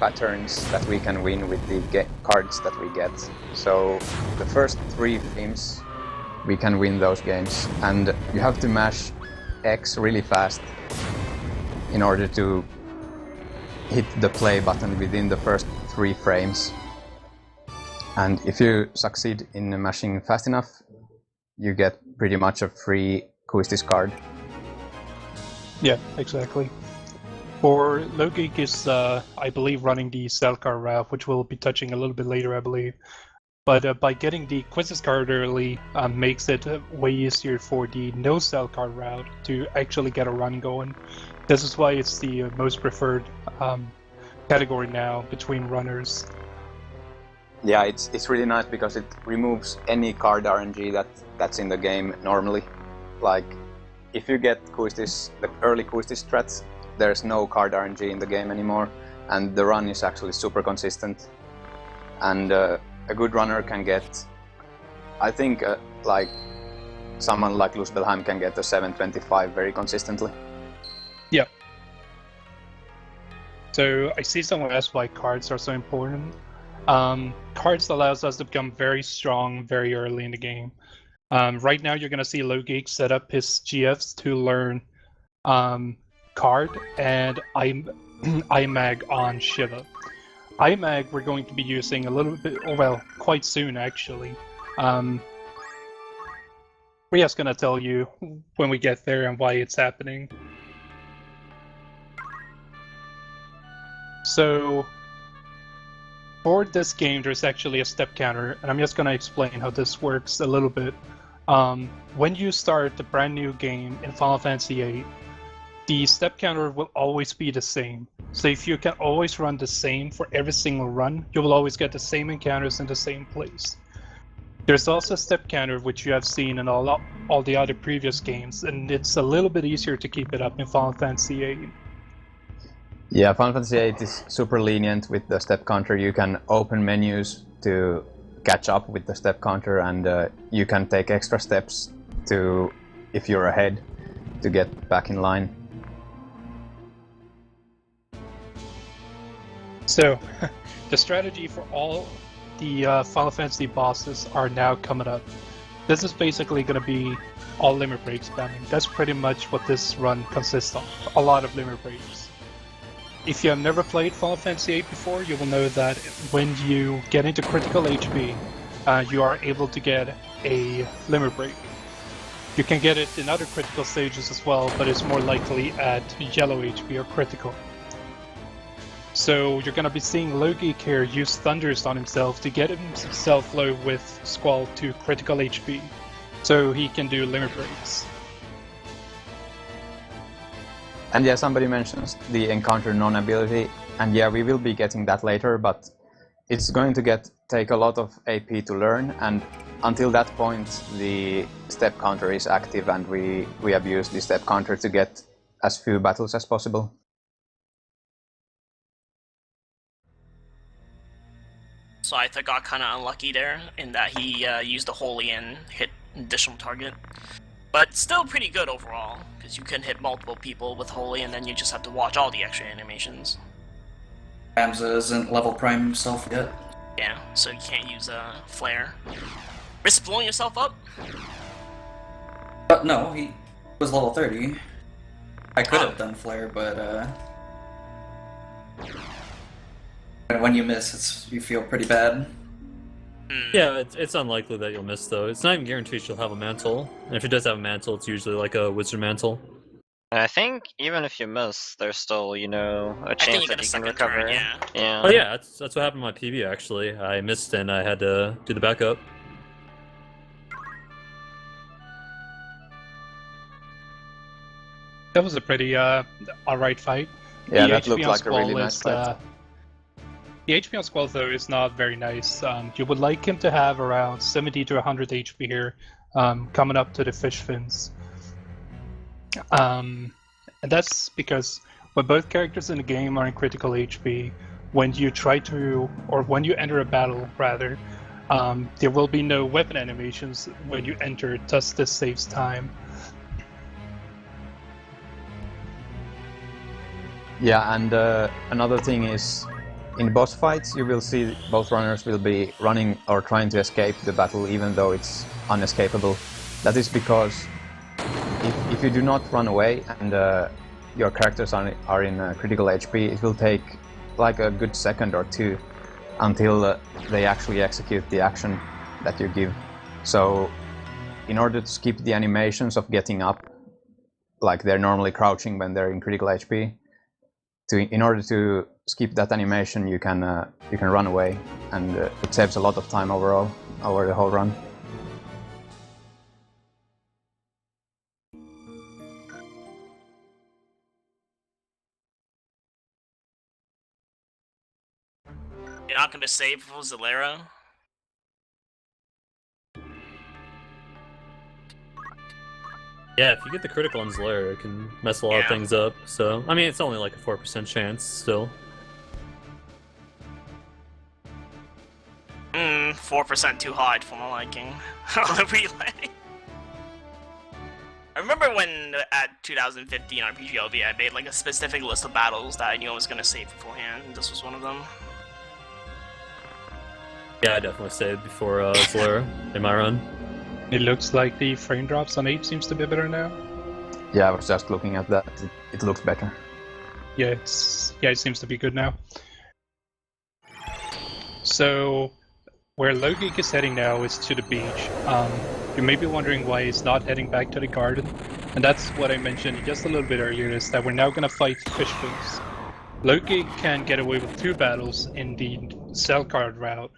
patterns that we can win with the cards that we get. So the first 3 games, we can win those games. And you have to mash X really fast in order to hit the play button within the first 3 frames. And if you succeed in mashing fast enough, you get pretty much a free Quistis card. Yeah, exactly. For Logic is, I believe, running the cell card route, which we'll be touching a little bit later, I believe. But by getting the Quistis card early makes it way easier for the no cell card route to actually get a run going. This is why it's the most preferred category now between runners. Yeah, it's really nice because it removes any card RNG that's in the game normally. Like, if you get Quistis, the early Quistis strats, there's no card RNG in the game anymore, and the run is actually super consistent. And a good runner can get, I think, like someone like Luzbelheim can get a 725 very consistently. Yeah. So I see someone asked why cards are so important. Cards allows us to become very strong very early in the game. Right now you're going to see Logeek set up his GFs to learn card and eLmaG on Shiva. eLmaG we're going to be using a little bit, well, quite soon actually. Ria's going to tell you when we get there and why it's happening. So, for this game, there's actually a step counter, and I'm just going to explain how this works a little bit. When you start a brand new game in Final Fantasy VIII, the step counter will always be the same. So if you can always run the same for every single run, you will always get the same encounters in the same place. There's also a step counter, which you have seen in all the other previous games, and it's a little bit easier to keep it up in Final Fantasy VIII. Yeah, Final Fantasy VIII is super lenient with the step counter. You can open menus to catch up with the step counter, and you can take extra steps to, if you're ahead, to get back in line. So, the strategy for all the Final Fantasy bosses are now coming up. This is basically going to be all limit break spamming. That's pretty much what this run consists of. A lot of limit breaks. If you have never played Final Fantasy VIII before, you will know that when you get into critical HP, you are able to get a limit break. You can get it in other critical stages as well, but it's more likely at yellow HP or critical. So you're going to be seeing Logeek here use Thunders on himself to get himself low with Squall to critical HP, so he can do limit breaks. And yeah, somebody mentions the encounter non-ability, and yeah, we will be getting that later, but it's going to take a lot of AP to learn, and until that point the step counter is active, and we abuse the step counter to get as few battles as possible. So Aithere got kind of unlucky there in that he used a holy and hit an additional target. But still pretty good overall, because you can hit multiple people with holy and then you just have to watch all the extra animations. Hamza isn't level prime himself yet. Yeah, so you can't use a flare. Risk blowing yourself up? No, he was level 30. I could have done flare, but when you miss, you feel pretty bad. Yeah, it's unlikely that you'll miss, though. It's not even guaranteed she'll have a mantle. And if she does have a mantle, it's usually like a wizard mantle. I think even if you miss, there's still, a chance that you can recover. Turn, yeah. Yeah. Oh yeah, that's what happened in my PB, actually. I missed and I had to do the backup. That was a pretty alright fight. Yeah, the that HP looked on like a Squall really nice fight. The HP on Squall, though, is not very nice. You would like him to have around 70 to 100 HP here, coming up to the fish fins. And that's because when both characters in the game are in critical HP, when you enter a battle, rather, there will be no weapon animations when you enter, thus this saves time. Yeah, and another thing is, in boss fights, you will see both runners will be running or trying to escape the battle, even though it's unescapable. That is because if you do not run away and your characters are in critical HP, it will take like a good second or two until they actually execute the action that you give. So, in order to skip the animations of getting up, like they're normally crouching when they're in critical HP, in order to skip that animation, you can run away, and it saves a lot of time overall over the whole run. You're not going to save for Zalera? Yeah, if you get the critical on Zalair, it can mess a lot of things up. So, I mean, it's only like a 4% chance still. 4% too high for my liking. On the relay. I remember when at 2015 RPGLB I made like a specific list of battles that I knew I was gonna save beforehand, and this was one of them. Yeah, I definitely saved before Zlur in my run. It looks like the frame drops on 8 seems to be better now. Yeah, I was just looking at that. It looks better. Yeah, it seems to be good now. So, where Logik is heading now is to the beach. You may be wondering why he's not heading back to the garden, and that's what I mentioned just a little bit earlier, is that we're now gonna fight Fishfins. Logik can get away with 2 battles in the cell card route,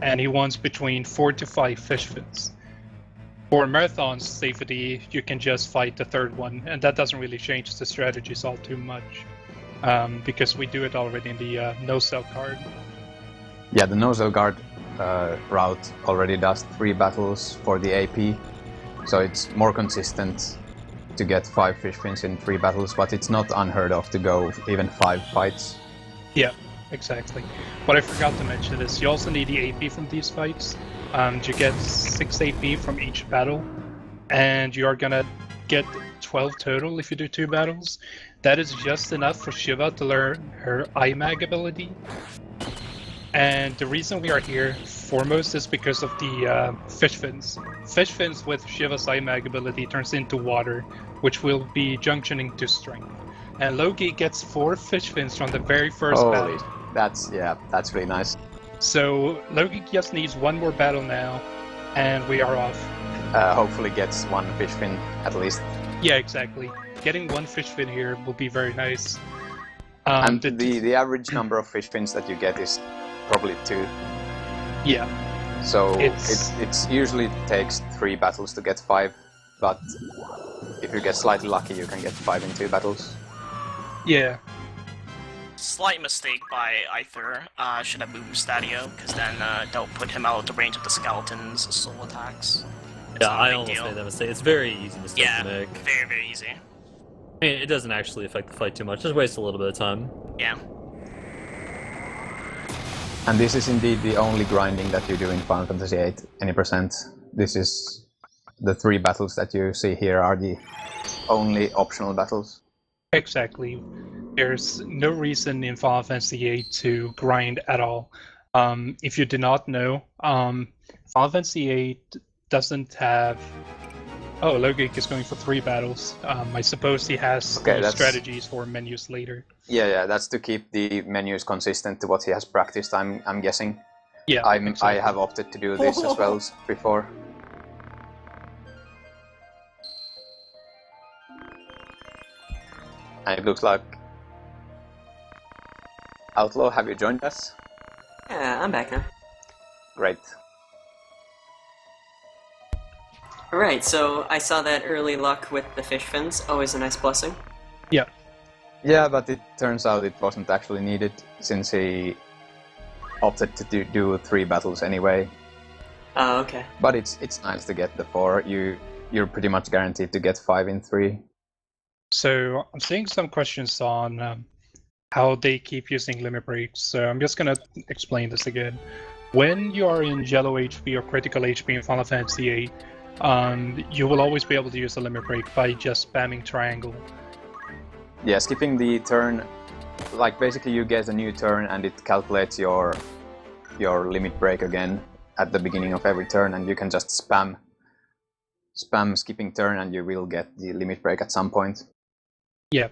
and he wants between 4 to 5 Fishfins. For Marathon's safety, you can just fight the 3rd one, and that doesn't really change the strategies all too much, because we do it already in the no-cell card. Yeah, the no-cell guard route already does 3 battles for the AP, so it's more consistent to get 5 fish fins in 3 battles, but it's not unheard of to go even 5 fights. Yeah, exactly. What I forgot to mention is you also need the AP from these fights. You get 6 AP from each battle, and you are gonna get 12 total if you do 2 battles. That is just enough for Shiva to learn her eLmaG ability. And the reason we are here foremost is because of the fish fins. Fish fins with Shiva's eLmaG ability turns into water, which will be junctioning to strength. And Loki gets 4 fish fins from the very first battle. That's really nice. So Loki just needs 1 more battle now, and we are off. Hopefully gets 1 fish fin at least. Yeah, exactly. Getting 1 fish fin here will be very nice. And the average number of fish fins that you get is probably 2. Yeah. So it's usually takes 3 battles to get 5, but if you get slightly lucky, you can get 5 in 2 battles. Yeah. Slight mistake by Aithere. Should have moved Stadio, because then that'll put him out of the range of the skeleton's soul attacks. Yeah, I almost made that mistake. It's very easy mistake to make. Very, very easy. I mean, it doesn't actually affect the fight too much. Just waste a little bit of time. Yeah. And this is indeed the only grinding that you do in Final Fantasy VIII, any percent. This is the 3 battles that you see here are the only optional battles. Exactly. There's no reason in Final Fantasy VIII to grind at all. If you do not know, Final Fantasy VIII doesn't have... Oh, Logik is going for 3 battles. I suppose he has strategies for menus later. Yeah, that's to keep the menus consistent to what he has practiced, I'm guessing. Yeah, exactly. I have opted to do this as well before. And it looks like... Outlaw, have you joined us? Yeah, I'm back now. Great. Alright, so I saw that early luck with the fish fins, always a nice blessing. Yeah. Yeah, but it turns out it wasn't actually needed, since he opted to do 3 battles anyway. Oh, okay. But it's nice to get the 4. You're pretty much guaranteed to get 5 in 3. So I'm seeing some questions on how they keep using limit breaks, so I'm just gonna explain this again. When you are in yellow HP or critical HP in Final Fantasy VIII, you will always be able to use a limit break by just spamming triangle. Yeah, skipping the turn, like basically you get a new turn and it calculates your limit break again at the beginning of every turn, and you can just spam skipping turn and you will get the limit break at some point. Yeah.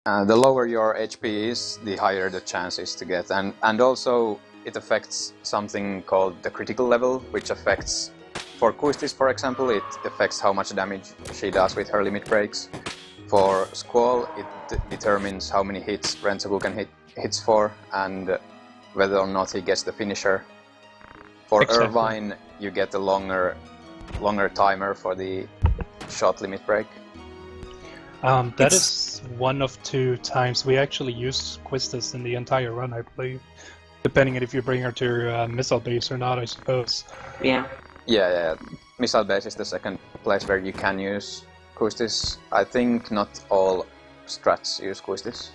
The lower your HP is, the higher the chance is to get, and also it affects something called the critical level, which affects, for Quistis for example, it affects how much damage she does with her limit breaks. For Squall, it determines how many hits Renzoku can hits for, and whether or not he gets the finisher. For Irvine, you get a longer timer for the shot limit break. That is one of 2 times we actually used Quistis in the entire run, I believe. Depending on if you bring her to missile base or not, I suppose. Yeah. Yeah. Missile base is the second place where you can use Quistis. I think not all strats use Quistis.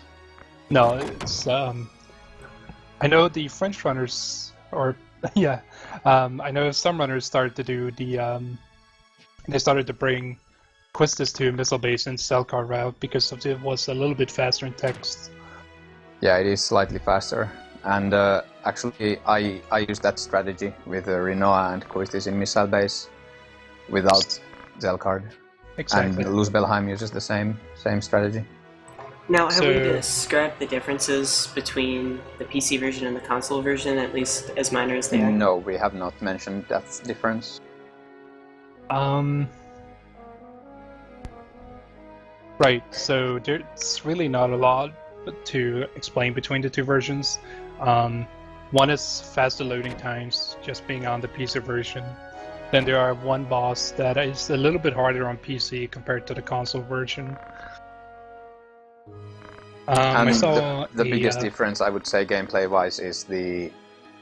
No, it's I know the French runners, or yeah, I know some runners started to do the they started to bring Quistis to missile base and cell car route because of it was a little bit faster in text. Yeah, it is slightly faster. And actually, I use that strategy with Rinoa and Quistis in missile base without Zelcard. Exactly. And Luzbelheim uses the same strategy. Now, have we described the differences between the PC version and the console version, at least as minor as they are? No, we have not mentioned that difference. Right, so there's really not a lot to explain between the two versions. One is faster loading times, just being on the PC version. Then there are one boss that is a little bit harder on PC compared to the console version. The biggest difference, I would say, gameplay-wise, is the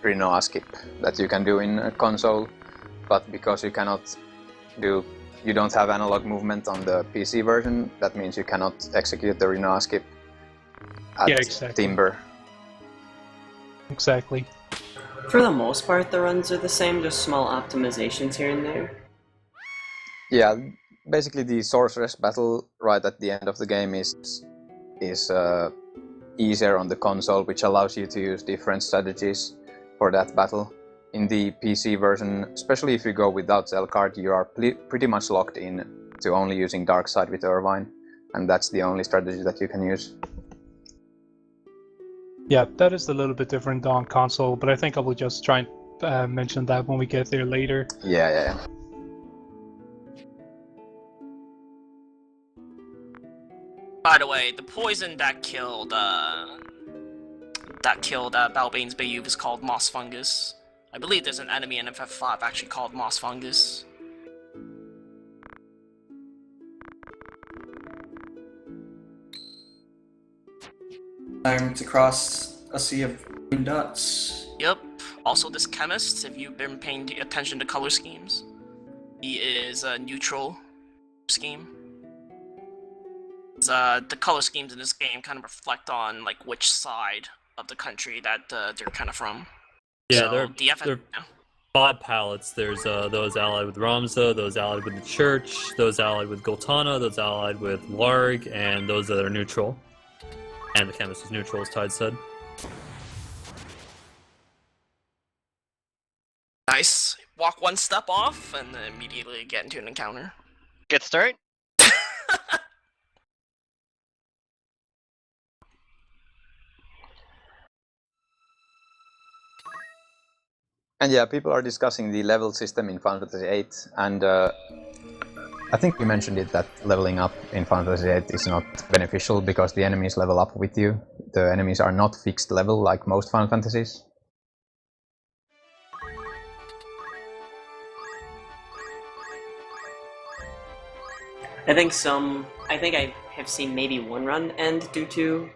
Rinoa skip that you can do in a console, but because you don't have analog movement on the PC version, that means you cannot execute the Rinoa skip at Timber. Exactly. For the most part, the runs are the same, just small optimizations here and there. Yeah, basically the Sorceress battle right at the end of the game is easier on the console, which allows you to use different strategies for that battle. In the PC version, especially if you go without Zelcard, you are pretty much locked in to only using Darkside with Irvine, and that's the only strategy that you can use. Yeah, that is a little bit different on console, but I think I will just try and mention that when we get there later. Yeah. By the way, the poison that killed Balbane's Bayou is called Moss Fungus. I believe there's an enemy in FF5 actually called Moss Fungus. Time to cross a sea of green dots. Yep. Also, this chemist, if you've been paying attention to color schemes, he is a neutral scheme. The color schemes in this game kind of reflect on like which side of the country that they're kind of from. Yeah, So, they're 5 palettes. There's those allied with Ramza, those allied with the Church, those allied with Goltana, those allied with Larg, and those that are neutral. And the chemist is neutral, as Tide said. Nice. Walk one step off and then immediately get into an encounter. Good start. And yeah, people are discussing the level system in Final Fantasy VIII, and I think we mentioned it that leveling up in Final Fantasy VIII is not beneficial because the enemies level up with you. The enemies are not fixed level like most Final Fantasies. I think I have seen maybe one run end due to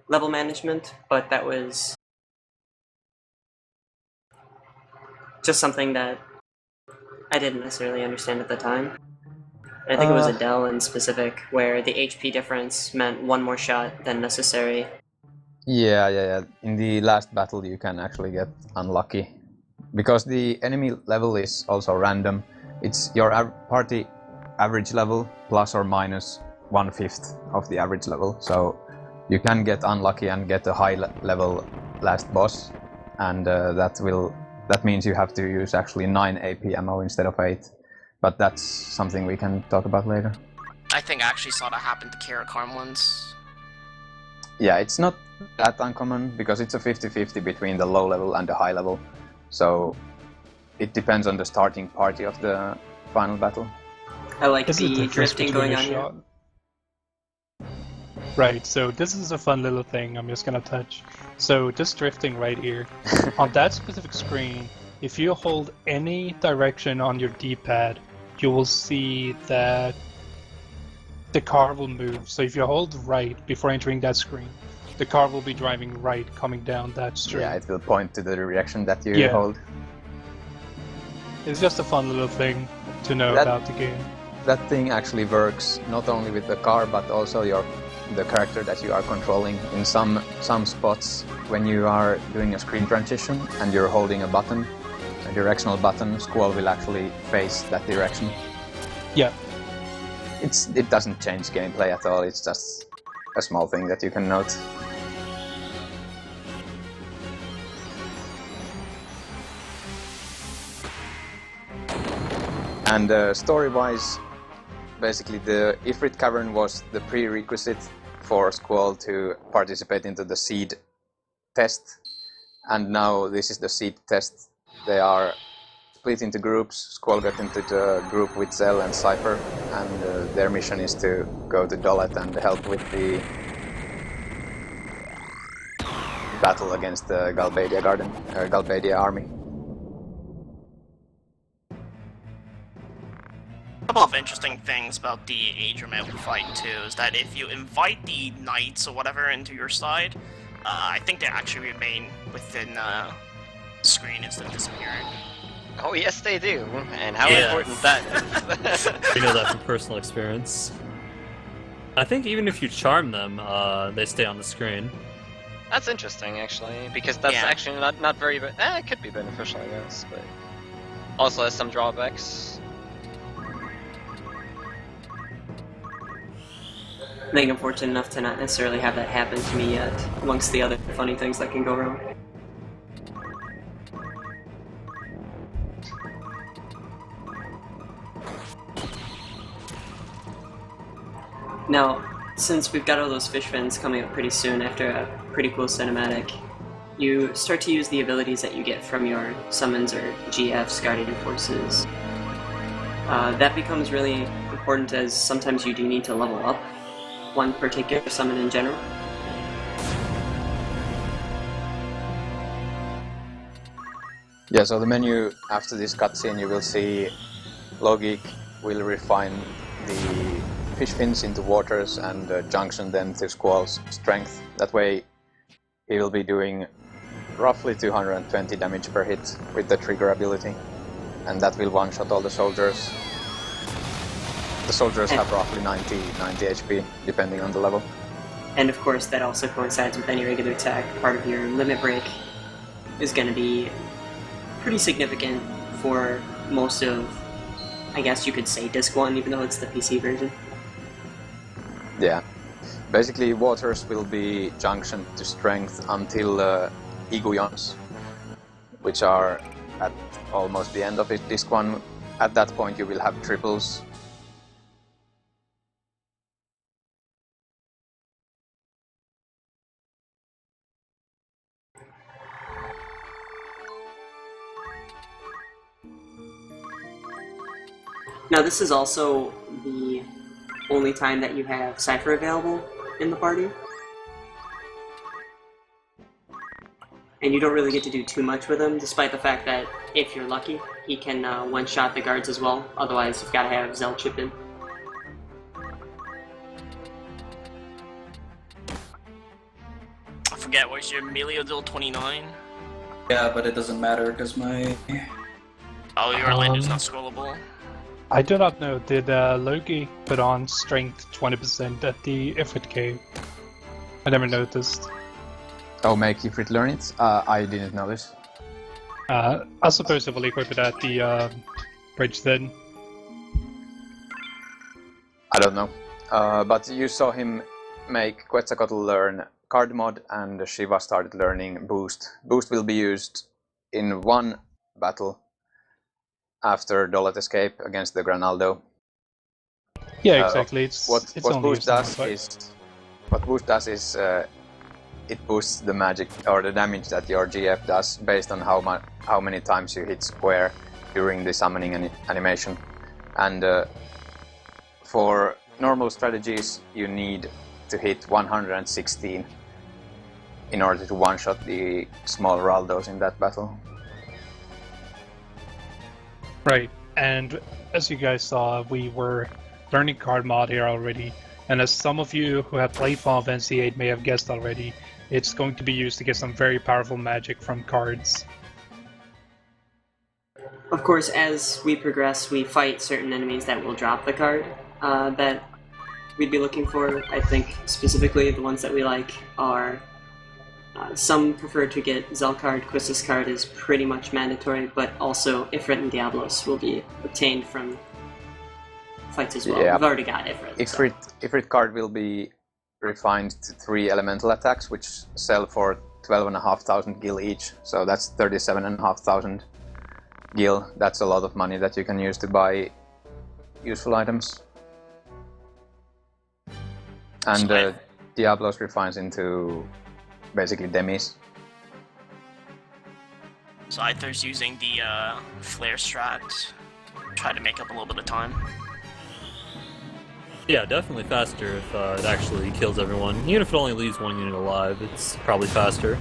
level management, but that was just something that I didn't necessarily understand at the time. I think it was Adele in specific, where the HP difference meant one more shot than necessary. Yeah. In the last battle you can actually get unlucky. Because the enemy level is also random. It's your party average level plus or minus 1/5 of the average level. So you can get unlucky and get a high level last boss, and that means you have to use actually 9 AP ammo instead of 8. But that's something we can talk about later. I think I actually saw that happen to Karakarm once. Yeah, it's not that uncommon because it's a 50-50 between the low level and the high level. So it depends on the starting party of the final battle. I like This is the difference drifting between going a on here. shot. Right, so this is a fun little thing I'm just gonna touch. So this drifting right here, on that specific screen, if you hold any direction on your D-pad, you will see that the car will move. So if you hold right before entering that screen, the car will be driving right coming down that street. Yeah, it will point to the direction that you hold. It's just a fun little thing to know about the game. That thing actually works not only with the car but also the character that you are controlling. In some spots, when you are doing a screen transition and you're holding a button, a directional button, Squall will actually face that direction. Yeah. It doesn't change gameplay at all, it's just a small thing that you can note. And story-wise, basically the Ifrit Cavern was the prerequisite for Squall to participate into the seed test, and now this is the seed test. They are split into groups. Squall got into the group with Zell and Cypher, and their mission is to go to Dolet and help with the battle against the Galbadia army. A couple of interesting things about the Aether fight too is that if you invite the knights or whatever into your side, I think they actually remain within the screen instead of disappearing. Oh yes, they do, and how Yeah. important that is. We know that from personal experience. I think even if you charm them, they stay on the screen. That's interesting, actually, because that's Yeah. actually not very. It could be beneficial, I guess, but also has some drawbacks. I think I'm fortunate enough to not necessarily have that happen to me yet, amongst the other funny things that can go wrong. Now, since we've got all those fish fins coming up pretty soon after a pretty cool cinematic, you start to use the abilities that you get from your summons or GFs, Guardian Forces. That becomes really important as sometimes you do need to level up one particular summon in general. Yeah, so the menu after this cutscene, you will see Logic will refine the fish fins into waters and junction them to Squall's strength. That way he will be doing roughly 220 damage per hit with the trigger ability, and that will one-shot all the soldiers. The soldiers have roughly 90 HP, depending on the level. And of course, that also coincides with any regular attack. Part of your limit break is going to be pretty significant for most of, I guess you could say, Disc 1, even though it's the PC version. Yeah. Basically, waters will be junctioned to strength until Iguyons, which are at almost the end of it. Disc 1, at that point you will have triples. Now, this is also the only time that you have Cypher available in the party. And you don't really get to do too much with him, despite the fact that, if you're lucky, he can one-shot the guards as well. Otherwise, you've got to have Zell chip in. I forget, was your melee deal 29? Yeah, but it doesn't matter because my... Oh, your language not scrollable. I do not know. Did Loki put on strength 20% at the Ifrit cave? I never noticed. Oh, make Ifrit learn it? I didn't notice. I suppose I will equip it at the bridge then. I don't know. But you saw him make Quetzalcoatl learn card mod, and Shiva started learning boost. Boost will be used in one battle after Dolet escape against the Granaldo. Yeah, exactly. It's what only boost used on does one is what boost does is it boosts the magic or the damage that your GF does based on how many times you hit square during the summoning animation. And for normal strategies, you need to hit 116 in order to one-shot the small Raldos in that battle. Right, and as you guys saw, we were learning card mod here already, and as some of you who have played Final Fantasy VIII may have guessed already, it's going to be used to get some very powerful magic from cards. Of course, as we progress, we fight certain enemies that will drop the card that we'd be looking for. I think specifically the ones that we like are some prefer to get Zell card. Quistis card is pretty much mandatory, but also Ifrit and Diablos will be obtained from fights as well. Yeah. We've already got Ifrit. Ifrit card will be refined to 3 elemental attacks, which sell for 12,500 gil each. So that's 37,500 gil. That's a lot of money that you can use to buy useful items. And Diablos refines into basically demis. So Aithere's using the flare strat, try to make up a little bit of time. Yeah, definitely faster if it actually kills everyone. Even if it only leaves one unit alive, it's probably faster.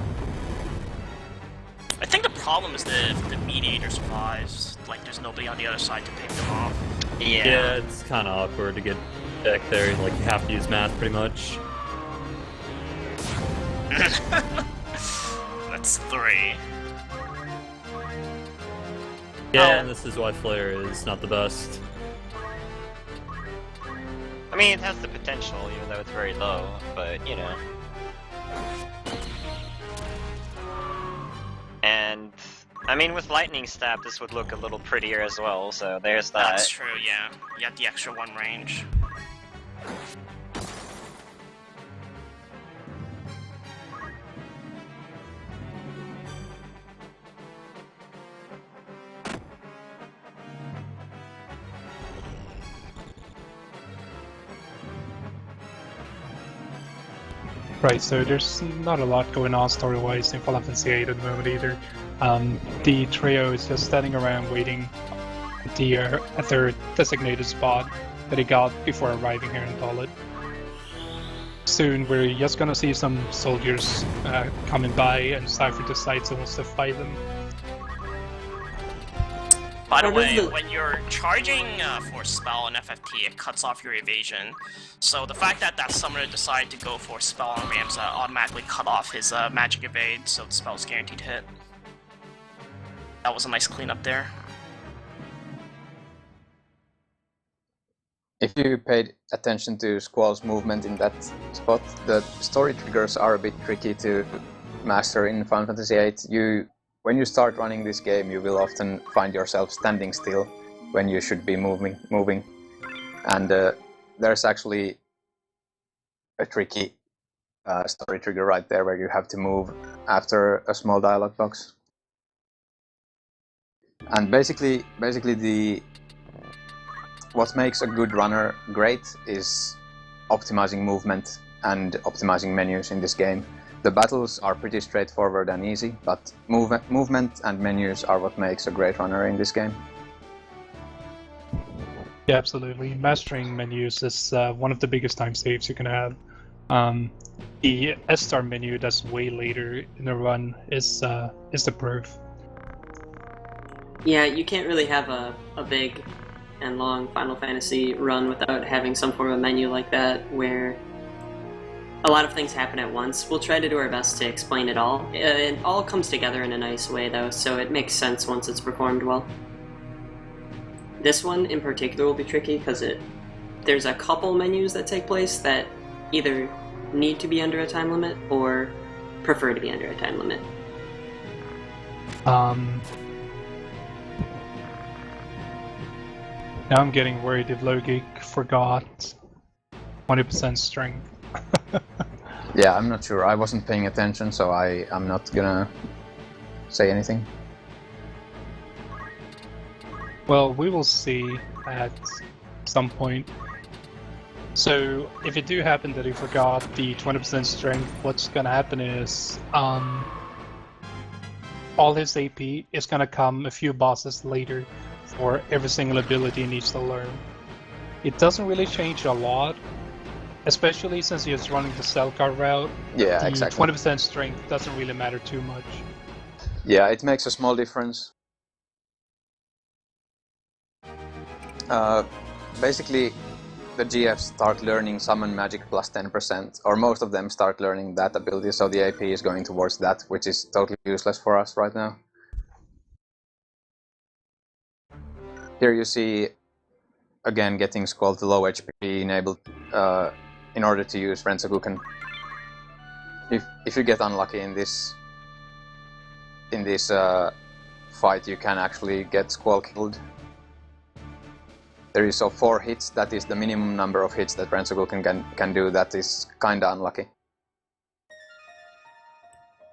I think the problem is that if the mediator survives, like there's nobody on the other side to pick them off. Yeah, it's kind of awkward to get back there. Like you have to use math pretty much. That's 3. Yeah, and this is why Flare is not the best. I mean, it has the potential, even though it's very low, but, you know. And, I mean, with Lightning Stab, this would look a little prettier as well, so there's that. That's true, yeah. You got the extra 1 range. Right, so there's not a lot going on story-wise in Final Fantasy VIII at the moment either. The trio is just standing around waiting at their designated spot that they got before arriving here in Dorter. Soon we're just gonna see some soldiers coming by, and Cypher decides he wants to fight them. By the way, when you're charging for spell and FFT, it cuts off your evasion. So the fact that that summoner decided to go for spell on Ramsa automatically cut off his magic evade, so the spell's guaranteed to hit. That was a nice cleanup there. If you paid attention to Squall's movement in that spot, the story triggers are a bit tricky to master in Final Fantasy VIII. When you start running this game, you will often find yourself standing still when you should be moving. And there's actually a tricky story trigger right there where you have to move after a small dialog box. And basically what makes a good runner great is optimizing movement and optimizing menus in this game. The battles are pretty straightforward and easy, but movement and menus are what makes a great runner in this game. Yeah, absolutely. Mastering menus is one of the biggest time saves you can have. The S-star menu that's way later in the run is the proof. Yeah, you can't really have a big and long Final Fantasy run without having some form of menu like that, where a lot of things happen at once. We'll try to do our best to explain it all. It all comes together in a nice way, though, so it makes sense once it's performed well. This one, in particular, will be tricky, because there's a couple menus that take place that either need to be under a time limit, or prefer to be under a time limit. Now I'm getting worried if Logic forgot 20% strength. Yeah, I'm not sure. I wasn't paying attention, so I'm not gonna say anything. Well, we will see at some point. So, if it do happen that he forgot the 20% strength, what's gonna happen is, all his AP is gonna come a few bosses later for every single ability he needs to learn. It doesn't really change a lot, especially since he is running the cell card route. Yeah, the exactly. 20% strength doesn't really matter too much. Yeah, it makes a small difference. Basically, the GFs start learning Summon Magic plus 10%, or most of them start learning that ability, so the AP is going towards that, which is totally useless for us right now. Here you see, again, getting Squall to low HP enabled in order to use Renzokuken. If you get unlucky in this fight, you can actually get Squall killed. there is 4 hits. That is the minimum number of hits that Rensoku can do. That is kinda unlucky.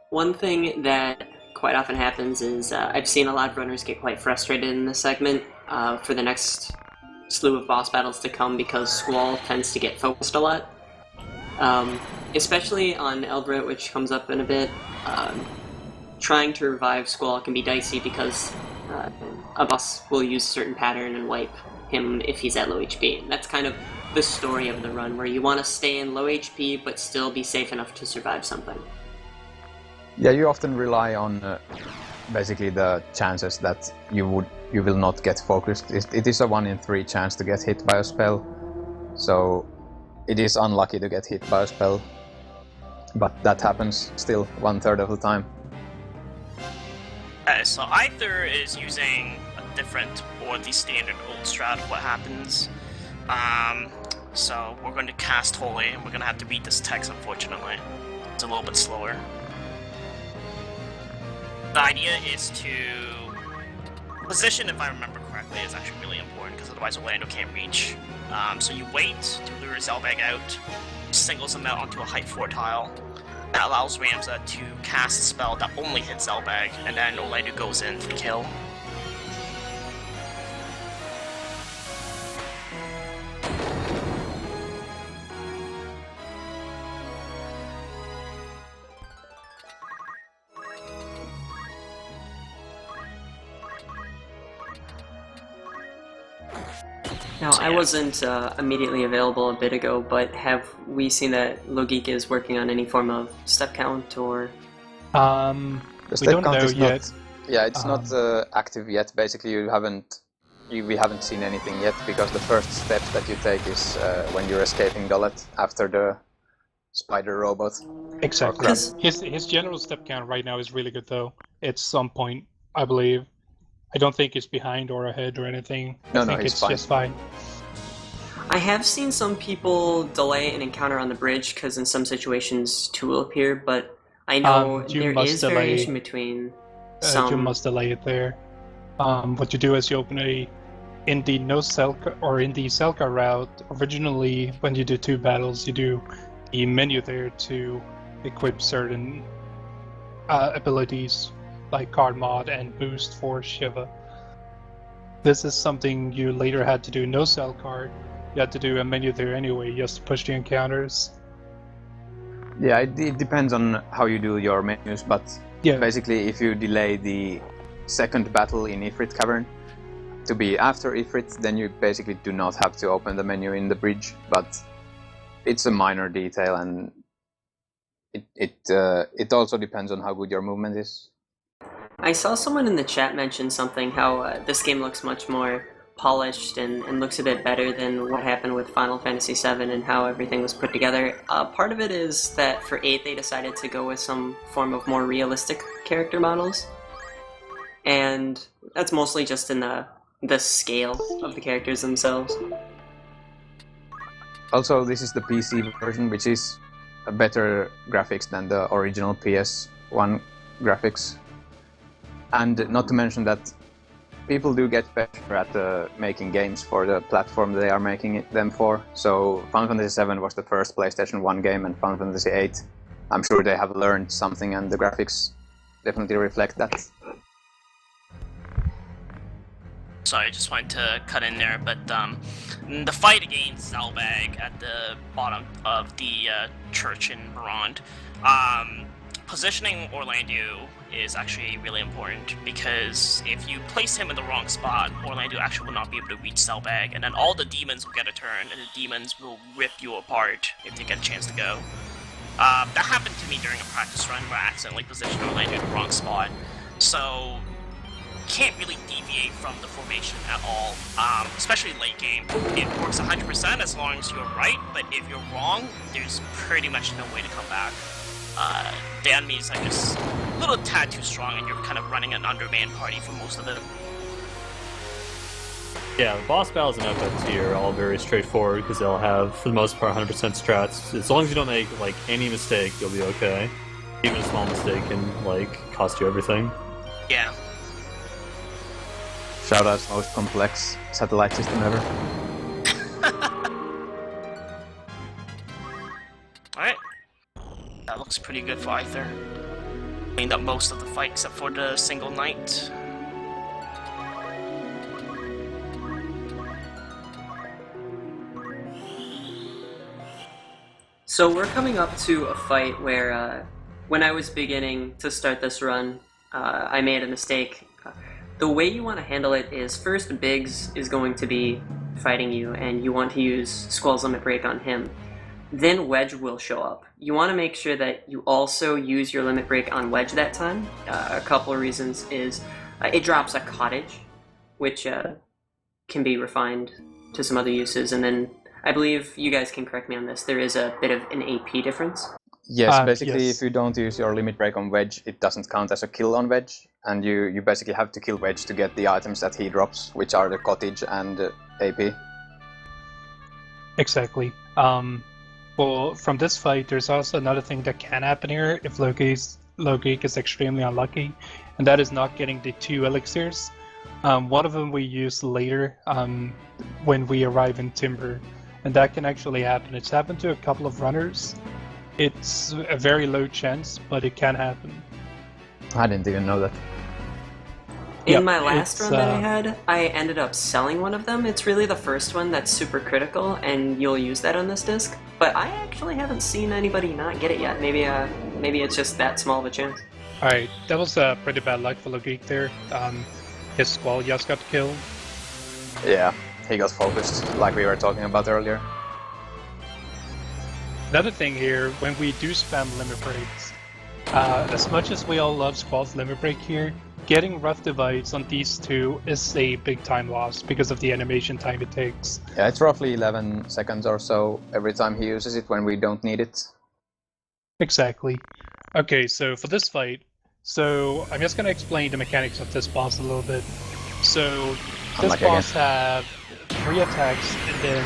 One thing that quite often happens is I've seen a lot of runners get quite frustrated in this segment for the next slew of boss battles to come because Squall tends to get focused a lot. Especially on Eldrit, which comes up in a bit. Trying to revive Squall can be dicey because a boss will use a certain pattern and wipe him if he's at low HP. That's kind of the story of the run, where you want to stay in low HP but still be safe enough to survive something. Yeah, you often rely on basically the chances that you will not get focused. It is a 1 in 3 chance to get hit by a spell, so it is unlucky to get hit by a spell, but that happens still 1/3 of the time. So Aithere is using a different or the standard old strat of what happens. So we're going to cast Holy, and we're going to have to read this text, unfortunately. It's a little bit slower. The idea is to position, if I remember correctly, is actually really important because otherwise Orlando can't reach. So you wait to lure Zelbag out, singles him out onto a height 4 tile. That allows Ramza to cast a spell that only hits Zelbag, and then Orlando goes in for the kill. Now, I wasn't immediately available a bit ago, but have we seen that Logique is working on any form of step count, or...? The We step don't count know is yet. not. Yeah, it's not active yet. Basically, we haven't seen anything yet because the first step that you take is when you're escaping Gullet after the spider robot. Exactly. His general step count right now is really good, though. It's some point, I believe. I don't think it's behind or ahead or anything. I think he's it's fine. just fine. I have seen some people delay an encounter on the bridge because in some situations 2 will appear, but I know You there must is delay. variation between some... You must delay it there. What you do is you open in the Selka route. Originally, when you do 2 battles, you do the menu there to equip certain abilities like card mod and boost for Shiva. This is something you later had to do no cell card. You had to do a menu there anyway, just to push the encounters. Yeah, it depends on how you do your menus, but Yeah. basically if you delay the second battle in Ifrit Cavern to be after Ifrit, then you basically do not have to open the menu in the bridge, but it's a minor detail, and it also depends on how good your movement is. I saw someone in the chat mention something, how this game looks much more polished and looks a bit better than what happened with Final Fantasy VII and how everything was put together. Part of it is that for 8 they decided to go with some form of more realistic character models. And that's mostly just in the scale of the characters themselves. Also, this is the PC version, which is a better graphics than the original PS1 graphics. And not to mention that people do get better at making games for the platform they are making them for. So Final Fantasy VII was the first PlayStation 1 game, and Final Fantasy VIII, I'm sure they have learned something, and the graphics definitely reflect that. Sorry, I just wanted to cut in there, but the fight against Zelbag at the bottom of the church in Morond, positioning Orlando is actually really important, because if you place him in the wrong spot, Orlando actually will not be able to reach Zelbag, and then all the demons will get a turn, and the demons will rip you apart if they get a chance to go. That happened to me during a practice run where I accidentally positioned Orlando in the wrong spot, so can't really deviate from the formation at all, especially late game. It works 100% as long as you're right, but if you're wrong, there's pretty much no way to come back. The enemies are just a little tad too strong, and you're kind of running an undermanned party for most of it. Yeah, the boss battles in FF2 are all very straightforward because they'll have, for the most part, 100% strats. As long as you don't make like any mistake, you'll be okay. Even a small mistake can like cost you everything. Yeah. Zarghdas' most complex satellite system ever. Alright. That looks pretty good for Aithere. Cleaned up most of the fight except for the single knight. So we're coming up to a fight where, when I was beginning to start this run, I made a mistake. The way you want to handle it is first Biggs is going to be fighting you, and you want to use Squall's Limit Break on him. Then Wedge will show up. You want to make sure that you also use your Limit Break on Wedge that time. A couple of reasons is it drops a cottage, which can be refined to some other uses, and then I believe you guys can correct me on this. There is a bit of an AP difference. Yes, basically yes. if you don't use your limit break on Wedge, it doesn't count as a kill on Wedge, and you basically have to kill Wedge to get the items that he drops, which are the cottage and AP. Exactly. Well, from this fight, there's also another thing that can happen here if Logic is extremely unlucky, and that is not getting the 2 elixirs. One of them we use later when we arrive in Timber, and that can actually happen. It's happened to a couple of runners. It's a very low chance, but it can happen. I didn't even know that. In my last run that I had, I ended up selling one of them. It's really the first one that's super critical, and you'll use that on this disc. But I actually haven't seen anybody not get it yet. Maybe it's just that small of a chance. Alright, that was pretty bad luck for Logic there. His Squall just got killed. Yeah, he got focused, like we were talking about earlier. Another thing here, when we do spam limit breaks, as much as we all love Squall's limit break here, getting rough divides on these two is a big time loss because of the animation time it takes. Yeah, it's roughly 11 seconds or so every time he uses it when we don't need it. Exactly. Okay, so for this fight, so I'm just going to explain the mechanics of this boss a little bit. So this boss have 3 attacks and then,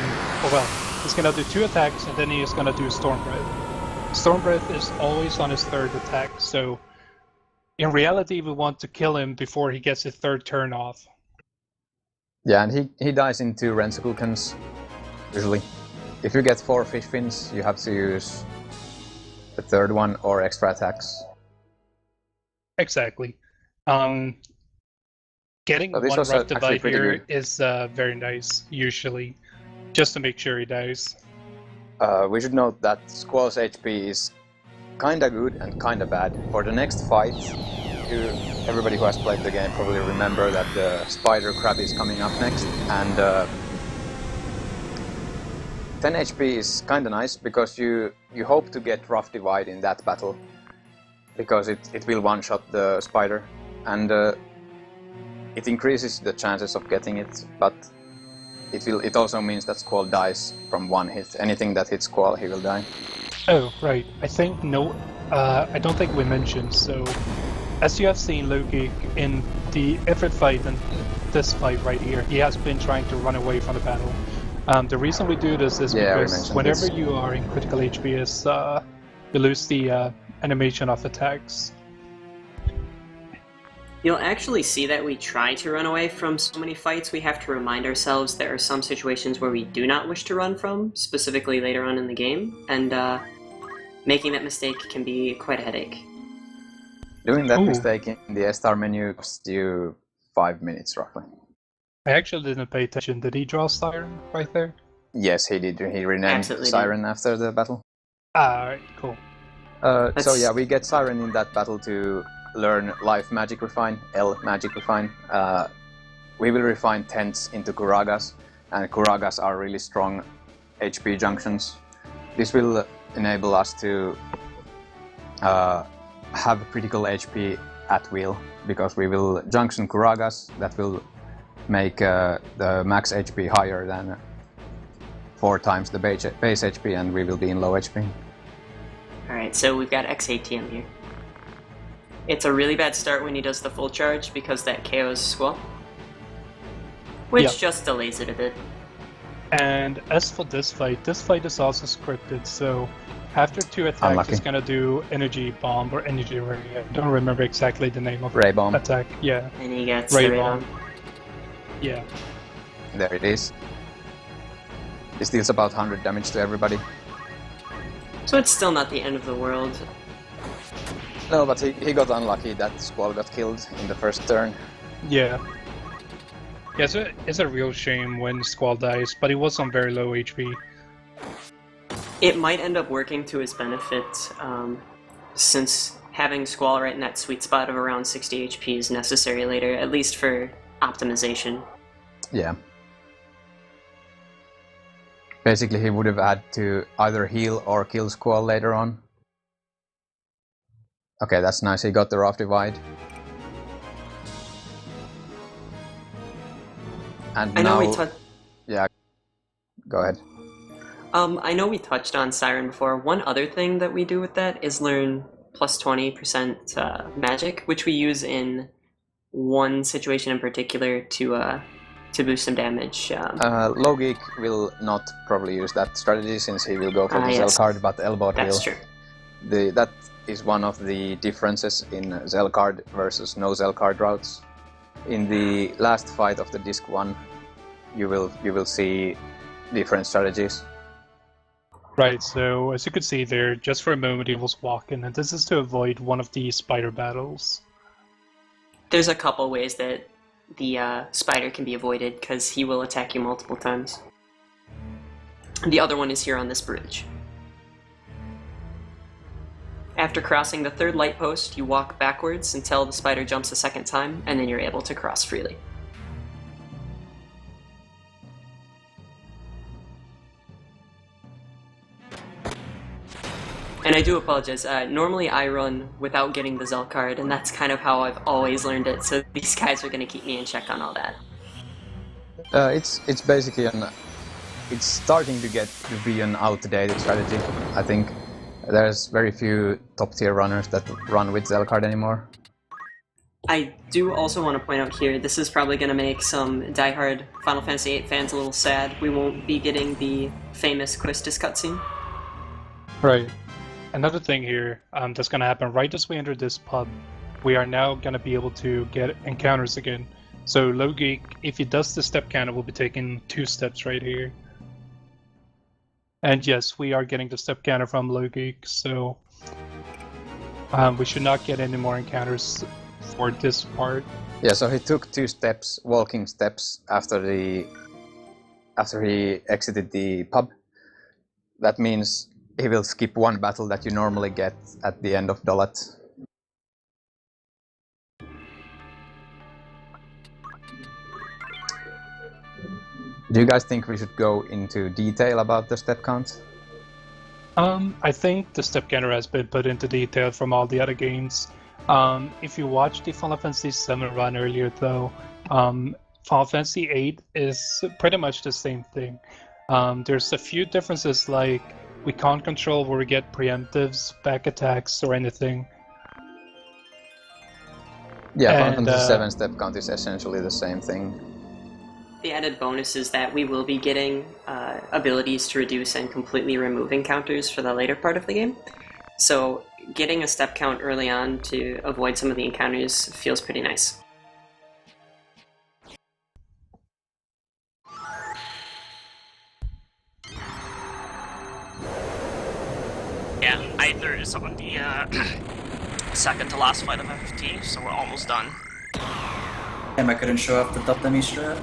he's going to do 2 attacks and then he's going to do Storm Breath. Storm Breath is always on his 3rd attack, so in reality we want to kill him before he gets his 3rd turn off. Yeah, and he dies in 2 Rensukulkans, usually. If you get 4 fish fins, you have to use the 3rd one or extra attacks. Exactly. Getting one rough divide here is very nice, usually, just to make sure he dies. We should note that Squall's HP is kinda good and kinda bad. For the next fight, everybody who has played the game probably remember that the Spider Crab is coming up next, and 10 HP is kinda nice because you hope to get rough divide in that battle, because it will one-shot the spider, and it increases the chances of getting it, but it also means that Squall dies from 1 hit. Anything that hits Squall, he will die. Oh, right. I don't think we mentioned, so as you have seen Loki in the effort fight and this fight right here, he has been trying to run away from the battle. The reason we do this is because whenever you are in critical HPS, you lose the animation of attacks. You'll actually see that we try to run away from so many fights. We have to remind ourselves there are some situations where we do not wish to run from, specifically later on in the game, and making that mistake can be quite a headache. Doing that mistake in the S-Star menu costs you 5 minutes, roughly. I actually didn't pay attention. Did he draw Siren right there? Yes, he did. He renamed Siren after the battle. Alright, cool. So yeah, we get Siren in that battle to learn Life Magic Refine, eLmaGus Refine. We will refine tents into Kuragas, and Kuragas are really strong HP junctions. This will enable us to have critical HP at will, because we will junction Kuragas that will make the max HP higher than 4 times the base HP, and we will be in low HP. Alright, so we've got XATM here. It's a really bad start when he does the full charge because that KOs Squall, which just delays it a bit. And as for this fight is also scripted, so after 2 attacks he's gonna do Energy Bomb or Energy Ray. I don't remember exactly the name of Ray Bomb. Attack. Yeah. And he gets Ray the Ray Bomb. Yeah. There it is. This deals about 100 damage to everybody. So it's still not the end of the world. No, but he got unlucky that Squall got killed in the first turn. Yeah. Yeah, it's a real shame when Squall dies, but he was on very low HP. It might end up working to his benefit, since having Squall right in that sweet spot of around 60 HP is necessary later, at least for optimization. Yeah. Basically, he would have had to either heal or kill Squall later on. Okay, that's nice. He got the Rough Divide. And I know now... we touched. Yeah, go ahead. I know we touched on Siren before. One other thing that we do with that is learn plus 20% magic, which we use in one situation in particular to boost some damage. Logic will not probably use that strategy since he will go for the yes. Zell card, but Elbow Heal. That's true. That is one of the differences in Zell card versus no Zell card routes. In the last fight of the Disc 1, you will see different strategies. Right, so as you could see there, just for a moment he was walking, and this is to avoid one of the spider battles. There's a couple ways that the spider can be avoided, because he will attack you multiple times. The other one is here on this bridge. After crossing the third light post, you walk backwards until the spider jumps a second time, and then you're able to cross freely. And I do apologize, normally I run without getting the Zell card, and that's kind of how I've always learned it, so these guys are going to keep me in check on all that. It's basically it's starting to get to be an outdated strategy. I think there's very few top tier runners that run with Zell card anymore. I do also want to point out here, this is probably going to make some diehard Final Fantasy VIII fans a little sad. We won't be getting the famous Quistis cutscene. Right. Another thing here that's going to happen right as we enter this pub, we are now going to be able to get encounters again. So Logic, if he does the step counter, will be taking 2 steps right here. And yes, we are getting the step counter from Logic, so we should not get any more encounters for this part. Yeah, so he took 2 steps, walking steps, after he exited the pub. That means he will skip 1 battle that you normally get at the end of Dolat. Do you guys think we should go into detail about the step count? I think the step counter has been put into detail from all the other games. If you watched the Final Fantasy VII run earlier though, Final Fantasy VIII is pretty much the same thing. There's a few differences, like we can't control where we get preemptives, back attacks, or anything. Yeah, Final Fantasy VII step count is essentially the same thing. The added bonus is that we will be getting abilities to reduce and completely remove encounters for the later part of the game. So getting a step count early on to avoid some of the encounters feels pretty nice. Yeah, Aithere is on the second to last fight of FFT, so we're almost done. Damn, I couldn't show off the Dupdemi strat.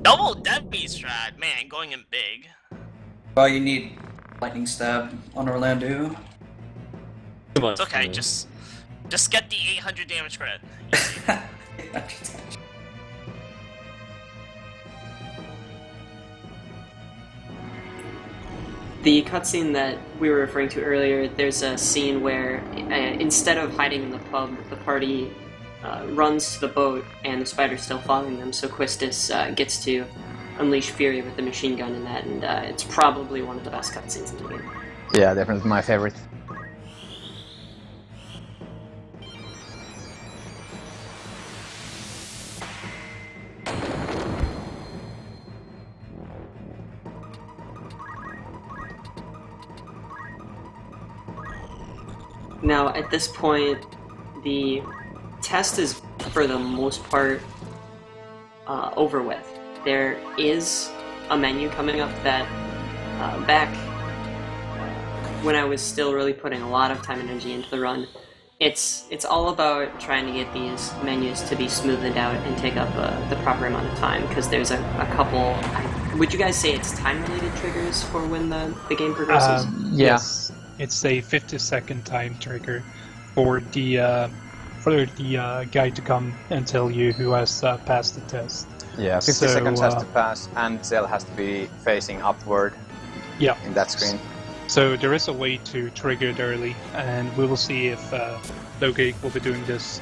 Double Deadbeat strat, man, going in big. Well, you need Lightning Stab on Orlando. It's okay, just get the 800 damage credit. The cutscene that we were referring to earlier, there's a scene where instead of hiding in the pub, the party runs to the boat and the spider's still following them, so Quistis gets to unleash fury with the machine gun in that, and it's probably one of the best cutscenes in the game. Yeah, definitely my favorite. Now, at this point, the test is, for the most part, over with. There is a menu coming up that back when I was still really putting a lot of time and energy into the run, it's all about trying to get these menus to be smoothed out and take up the proper amount of time, because there's a couple... Would you guys say it's time-related triggers for when the game progresses? Yes, it's a 50-second time trigger for the guy to come and tell you who has passed the test. Yeah, 50 seconds has to pass, and Cell has to be facing upward. Yeah. In that screen. So there is a way to trigger it early, and we will see if Logik will be doing this.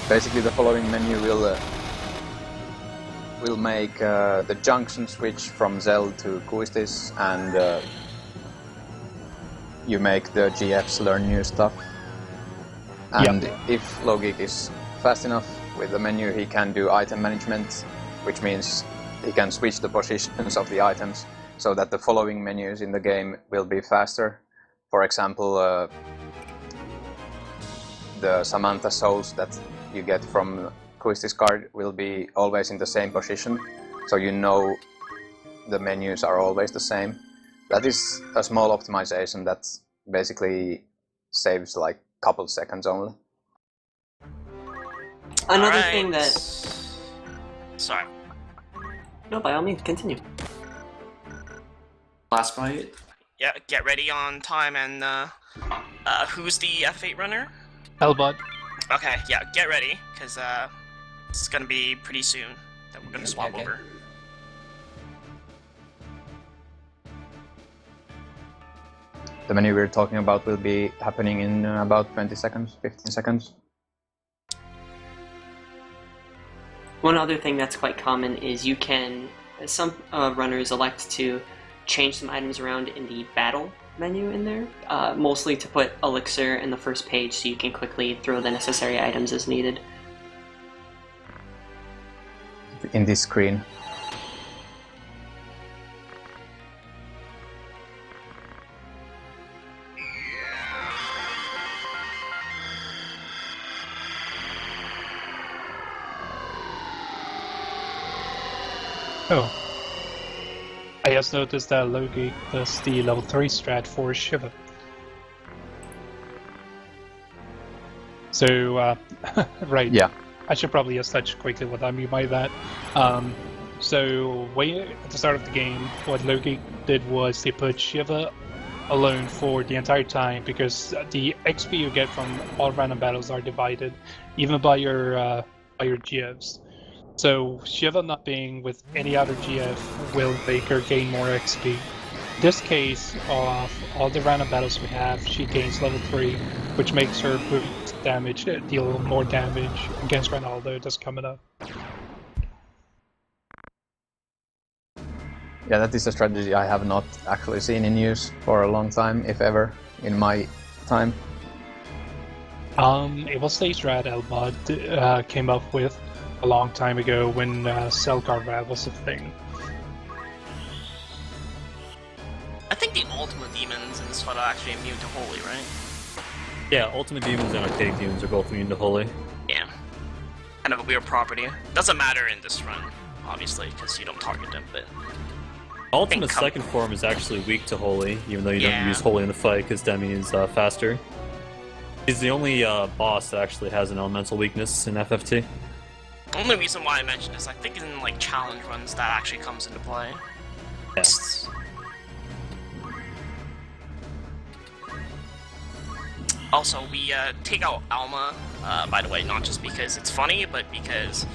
Basically, the following menu will make the junction switch from Zell to Kuistis, and you make the GFs learn new stuff. And if Logik is fast enough with the menu, he can do item management, which means he can switch the positions of the items so that the following menus in the game will be faster. For example, the Samantha souls that you get from Kuistis card will be always in the same position, so you know the menus are always the same. That is a small optimization that basically saves like a couple seconds only. Another thing that... Sorry. No, by all means, continue. Last bite? Yeah, get ready on time, and who's the F8 runner? Elbot. Okay, yeah, get ready, because it's gonna be pretty soon that we're gonna swap over. The menu we're talking about will be happening in about 20 seconds, 15 seconds. One other thing that's quite common is you can, some runners elect to change some items around in the battle menu in there, mostly to put Elixir in the first page so you can quickly throw the necessary items as needed. In this screen. Oh. I just noticed that Logi does the level 3 strat for Shiva. So, right. Yeah. I should probably just touch quickly what I mean by that. So, way at the start of the game, what Logi did was they put Shiva alone for the entire time, because the XP you get from all random battles are divided, even by your GFs. So Shiva not being with any other GF will make her gain more XP. In this case, of all the random battles we have, she gains level 3, which makes her boost damage, deal more damage against Ronaldo that's coming up. Yeah, that is a strategy I have not actually seen in use for a long time, if ever, in my time. It was the strat Elbot came up with a long time ago when Cellcard Rad was a thing. I think the Ultimate Demons in this fight are actually immune to Holy, right? Yeah, Ultimate Demons and Archaic Demons are both immune to Holy. Yeah. Kind of a weird property. Doesn't matter in this run, obviously, because you don't target them, but... Ultimate second form is actually weak to Holy, even though you don't use Holy in the fight, because Demi is faster. He's the only boss that actually has an elemental weakness in FFT. The only reason why I mentioned this, I think in like challenge runs that actually comes into play. Yes. Also, we take out Alma, by the way, not just because it's funny, but because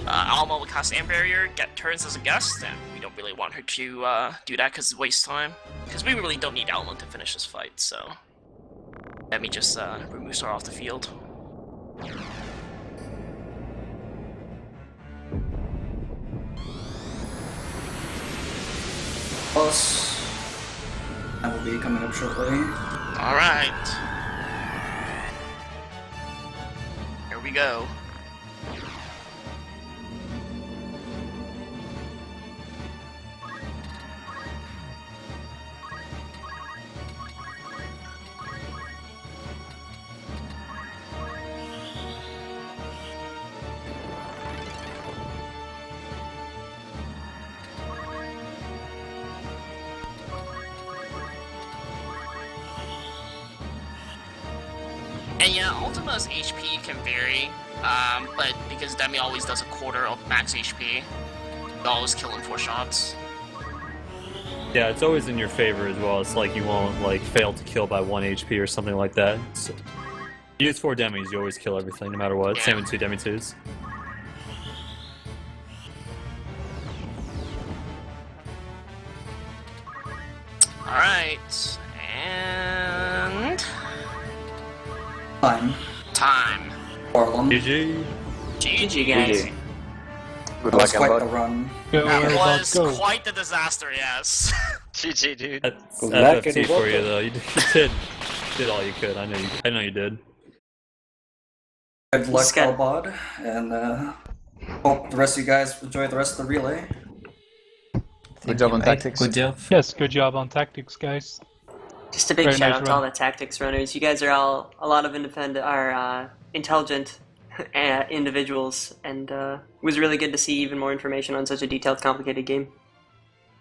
Alma will cast Air Barrier, get turns as a guest, and we don't really want her to do that because it wastes time. Because we really don't need Alma to finish this fight, so... Let me just remove her off the field. Boss, I will be coming up shortly. Alright. Here we go. And yeah, Ultima's HP can vary, but because Demi always does a quarter of max HP, you always kill in 4 shots. Yeah, it's always in your favor as well. It's like you won't like fail to kill by 1 HP or something like that. So, you use 4 demis, you always kill everything no matter what. Yeah. Same with 2 demi 2s. Alright, and... Time. Orlum. GG. GG, guys. Good That was luck, quite Ambot. the run. Go, That Airbot, was go. quite the disaster, yes. GG, dude. That's Good luck, FFT Eddie for Walker. you though. You did all you could. I know you did. Good luck, Scott. Albod, and hope the rest of you guys enjoy the rest of the relay. Good job on tactics. Good job. Yes, good job on tactics, guys. Just a big Very shout nice out to all run. the tactics runners. You guys are all a lot of intelligent individuals, and it was really good to see even more information on such a detailed, complicated game.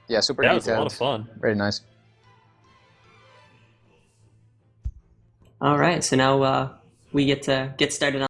Yeah, super That was a detailed. lot of fun. Very nice. All right, so now we get to get started on